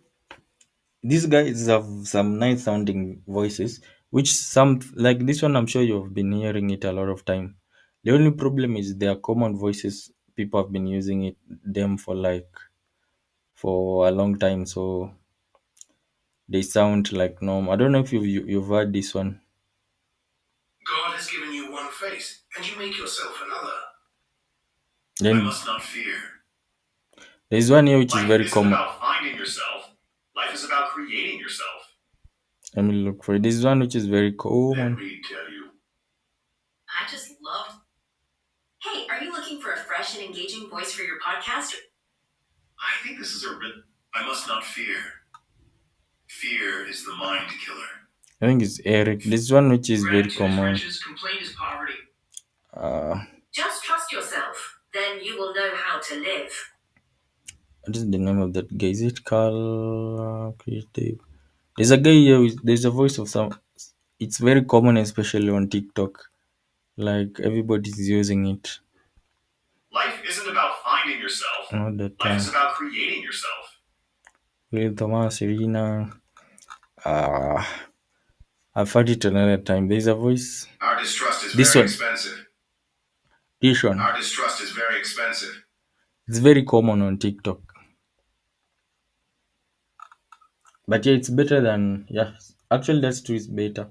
these guys have some nice sounding voices, which some like this one. I'm sure you've been hearing it a lot of time. The only problem is their common voices. People have been using them for a long time, so they sound like normal. I don't know if you've heard this one. God has given you one face, and you make yourself another. Then I must not fear. there's one here which is Life very isn't common. about finding yourself. Life is about creating yourself. Let me look for it. This one which is very Let common. me tell you. I just love. Hey, are you looking for a fresh and engaging voice for your podcast? I think this is I must not fear. Fear is the mind killer. I think it's Eric. This one which is very Gratitude is common. riches, complaint is poverty. Just trust yourself, then you will know how to live. What is the name of that guy? Is it Carl Creative? There's a guy here. There's a voice of some. It's very common, especially on TikTok. Like everybody's using it. Life isn't about finding yourself. Not that Life time. is about creating yourself. Will Thomas, Irina. I've heard it another time. There's a voice. Our distrust is This very one. expensive. This one. Our distrust is very expensive. It's very common on TikTok. But yeah, it's better than Actually, that's true. It's better.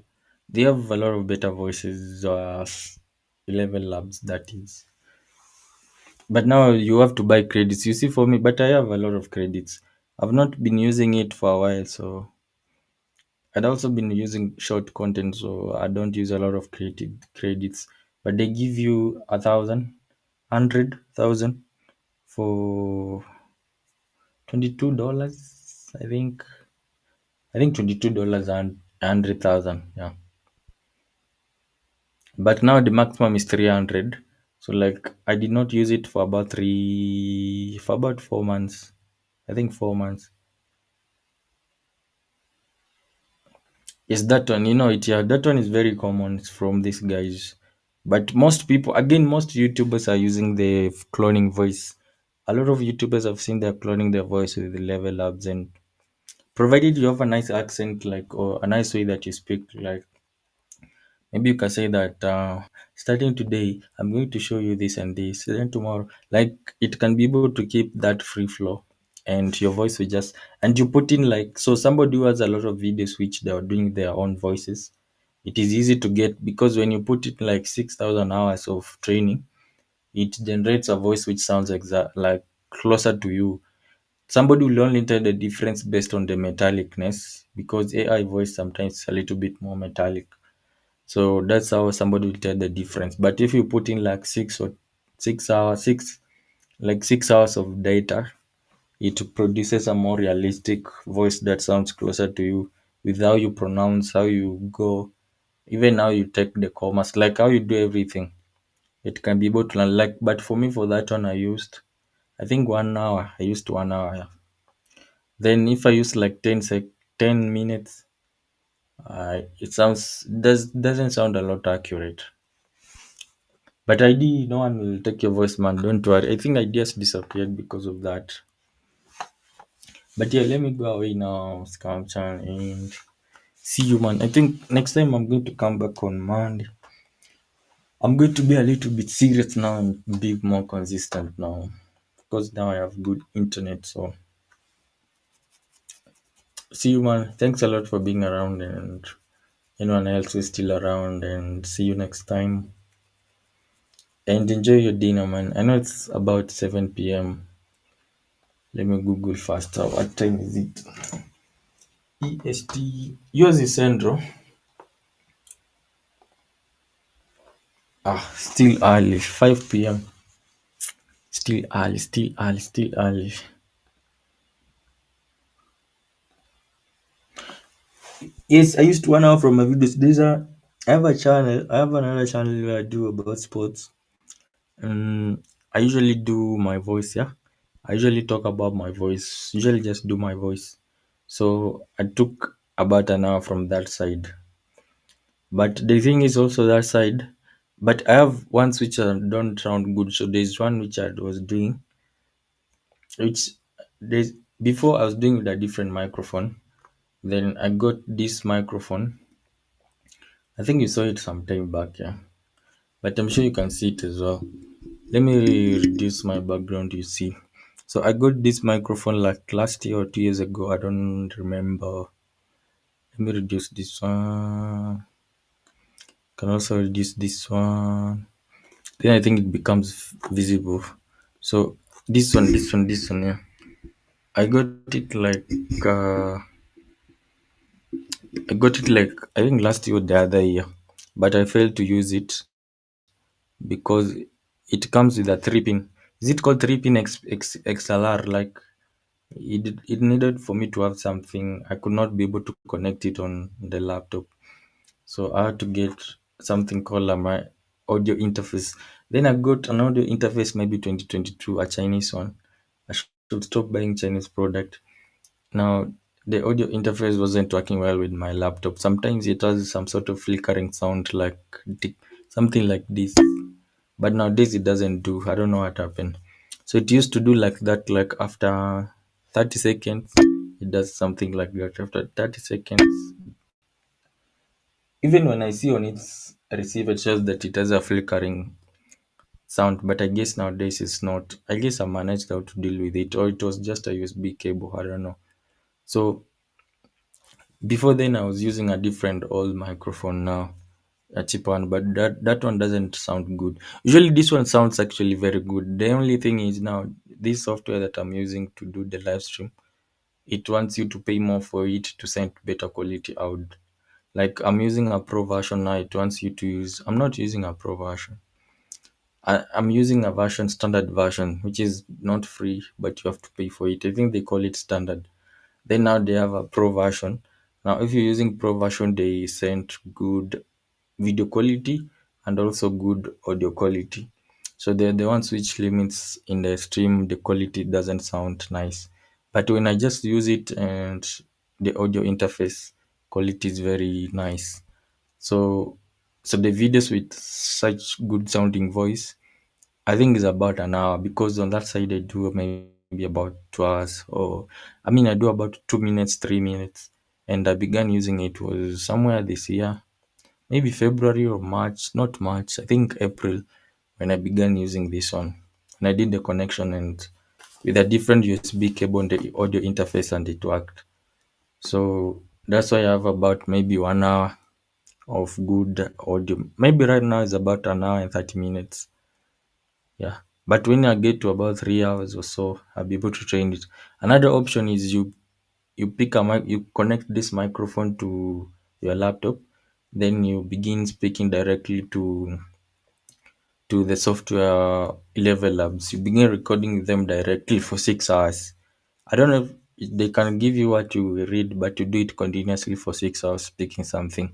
They have a lot of better voices. 11 Labs, that is. But now you have to buy credits. You see, for me, but I have a lot of credits. I've not been using it for a while, so I'd also been using short content, so I don't use a lot of creative credits. But they give you 100,000 for $22. I think $22 and 100,000. Yeah. but now the maximum is 300. So like I did not use it for about 4 months. I think 4 months. Yes, that one, yeah, that one is very common. It's from these guys. But most people, again, most YouTubers are using the cloning voice. A lot of YouTubers have seen they're cloning their voice with the level ups, and provided you have a nice accent, like, or a nice way that you speak, like, maybe you can say that starting today, I'm going to show you this and this. Then tomorrow, like, it can be able to keep that free flow, and your voice will just, and you put in like, so somebody who has a lot of videos which they are doing their own voices, it is easy to get because when you put it like 6,000 hours of training, it generates a voice which sounds exact like closer to you. Somebody will only tell the difference based on the metallicness because AI voice sometimes is a little bit more metallic. So that's how somebody will tell the difference. But if you put in like 6 hours, 6 hours of data, it produces a more realistic voice that sounds closer to you with how you pronounce, how you go, even how you take the commas, like how you do everything. It can be able to learn. Like, but for me, for that one, I used, I think 1 hour. I used 1 hour. Yeah. Then if I use like 10 minutes, it doesn't sound a lot accurate. But ID, no one will take your voice, man. Don't worry. I think ideas disappeared because of that. But yeah, let me go away now, Scam Chan, and see you, man. I think next time I'm going to come back on Monday. I'm going to be a little bit serious now and be more consistent now because now I have good internet. So see you, man. Thanks a lot for being around, and anyone else who's still around, and see you next time. And enjoy your dinner, man. I know it's about 7 p.m. Let me Google faster. What time is it? EST. Yours is Central. Still early. 5 p.m. Still early. Still early. Still early. Yes, I used 1 hour from my videos. I have a channel. I have another channel where I do about sports. I usually do my voice. Yeah, I usually talk about my voice. Usually just do my voice. So I took about an hour from that side. But the thing is also that side. But I have ones which don't sound good. So there's one which I was doing, which there's before I was doing with a different microphone. Then I got this microphone. I think you saw it some time back, yeah. But I'm sure you can see it as well. Let me reduce my background, you see. So I got this microphone like last year or 2 years ago. I don't remember. Let me reduce this one. Can also reduce this one. Then I think it becomes visible. So this one, yeah. I got it like uh, I got it like I think last year or the other year, but I failed to use it because it comes with a 3 pin. Is it called 3 pin XLR? Like it needed for me to have something. I could not be able to connect it on the laptop, so I had to get something called my audio interface. Then I got an audio interface maybe 2022, a Chinese one. I should stop buying Chinese product. Now, the audio interface wasn't working well with my laptop. Sometimes it has some sort of flickering sound, like something like this. But nowadays it doesn't do. I don't know what happened. So it used to do like that, like after 30 seconds, it does something like that. After 30 seconds, even when I see on its receiver, it shows that it has a flickering sound. But I guess nowadays it's not. I guess I managed how to deal with it, or it was just a USB cable. I don't know. So before then, I was using a different old microphone now, a cheap one, but that one doesn't sound good. Usually, this one sounds actually very good. The only thing is now this software that I'm using to do the live stream, it wants you to pay more for it to send better quality out. Like I'm using a pro version now, it wants you to use. I'm not using a pro version. I'm using a version, standard version, which is not free, but you have to pay for it. I think they call it standard. Then now they have a pro version. Now, if you're using pro version, they send good video quality and also good audio quality. So they're the ones which limits in the stream the quality doesn't sound nice. But when I just use it and the audio interface quality is very nice. So the videos with such good sounding voice, I think is about an hour because on that side I do maybe about 2 hours or I mean I do about 2 minutes, 3 minutes. And I began using it was somewhere this year, maybe February or March, not March, I think April when I began using this one. And I did the connection and with a different USB cable and the audio interface and it worked. So that's why I have about maybe 1 hour of good audio. Maybe right now is about an hour and 30 minutes. Yeah. But when I get to about 3 hours or so, I'll be able to train it. Another option is you pick a mic, you connect this microphone to your laptop, then you begin speaking directly to the software level labs. You begin recording them directly for 6 hours. I don't know if they can give you what you read, but you do it continuously for 6 hours speaking something.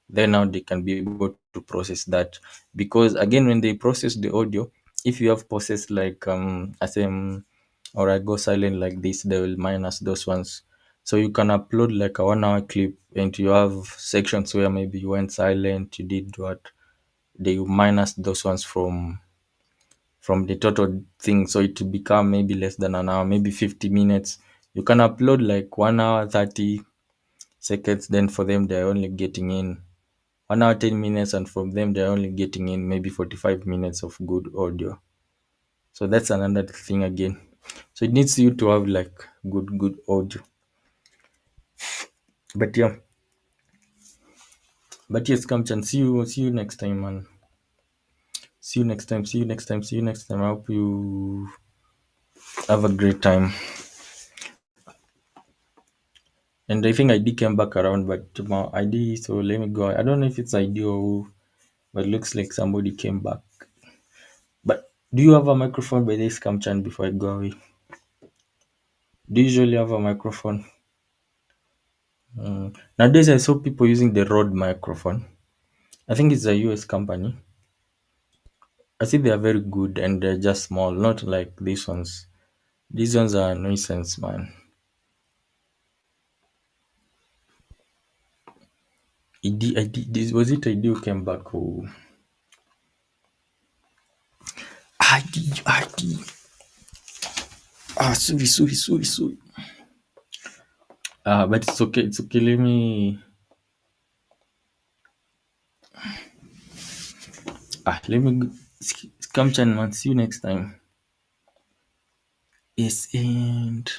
Then now they can be able to process that. Because again, when they process the audio, if you have pauses like I say or I go silent like this, they will minus those ones. So you can upload like a 1 hour clip and you have sections where maybe you went silent, you did what, they will minus those ones from the total thing, so it will become maybe less than an hour, maybe 50 minutes. You can upload like 1 hour 30 seconds, then for them they're only getting in 1 hour 10 minutes, and from them they're only getting in maybe 45 minutes of good audio. So that's another thing again. So it needs you to have like good audio. But yeah, but yes, Kamchan, see you next time, man. See you next time. I hope you have a great time. And I think ID came back around, but my ID, so let me go. I don't know if it's ID or who, but it looks like somebody came back. But do you have a microphone by this Kamchan before I go away? Do you usually have a microphone? Nowadays, I saw people using the Rode microphone. I think it's a US company. I see they are very good and they're just small, not like these ones. These ones are nuisance, man. This was it. ID who came back. Oh, ID. Sorry. But it's okay. It's okay. Let me come, Chan, man. See you next time. Yes, and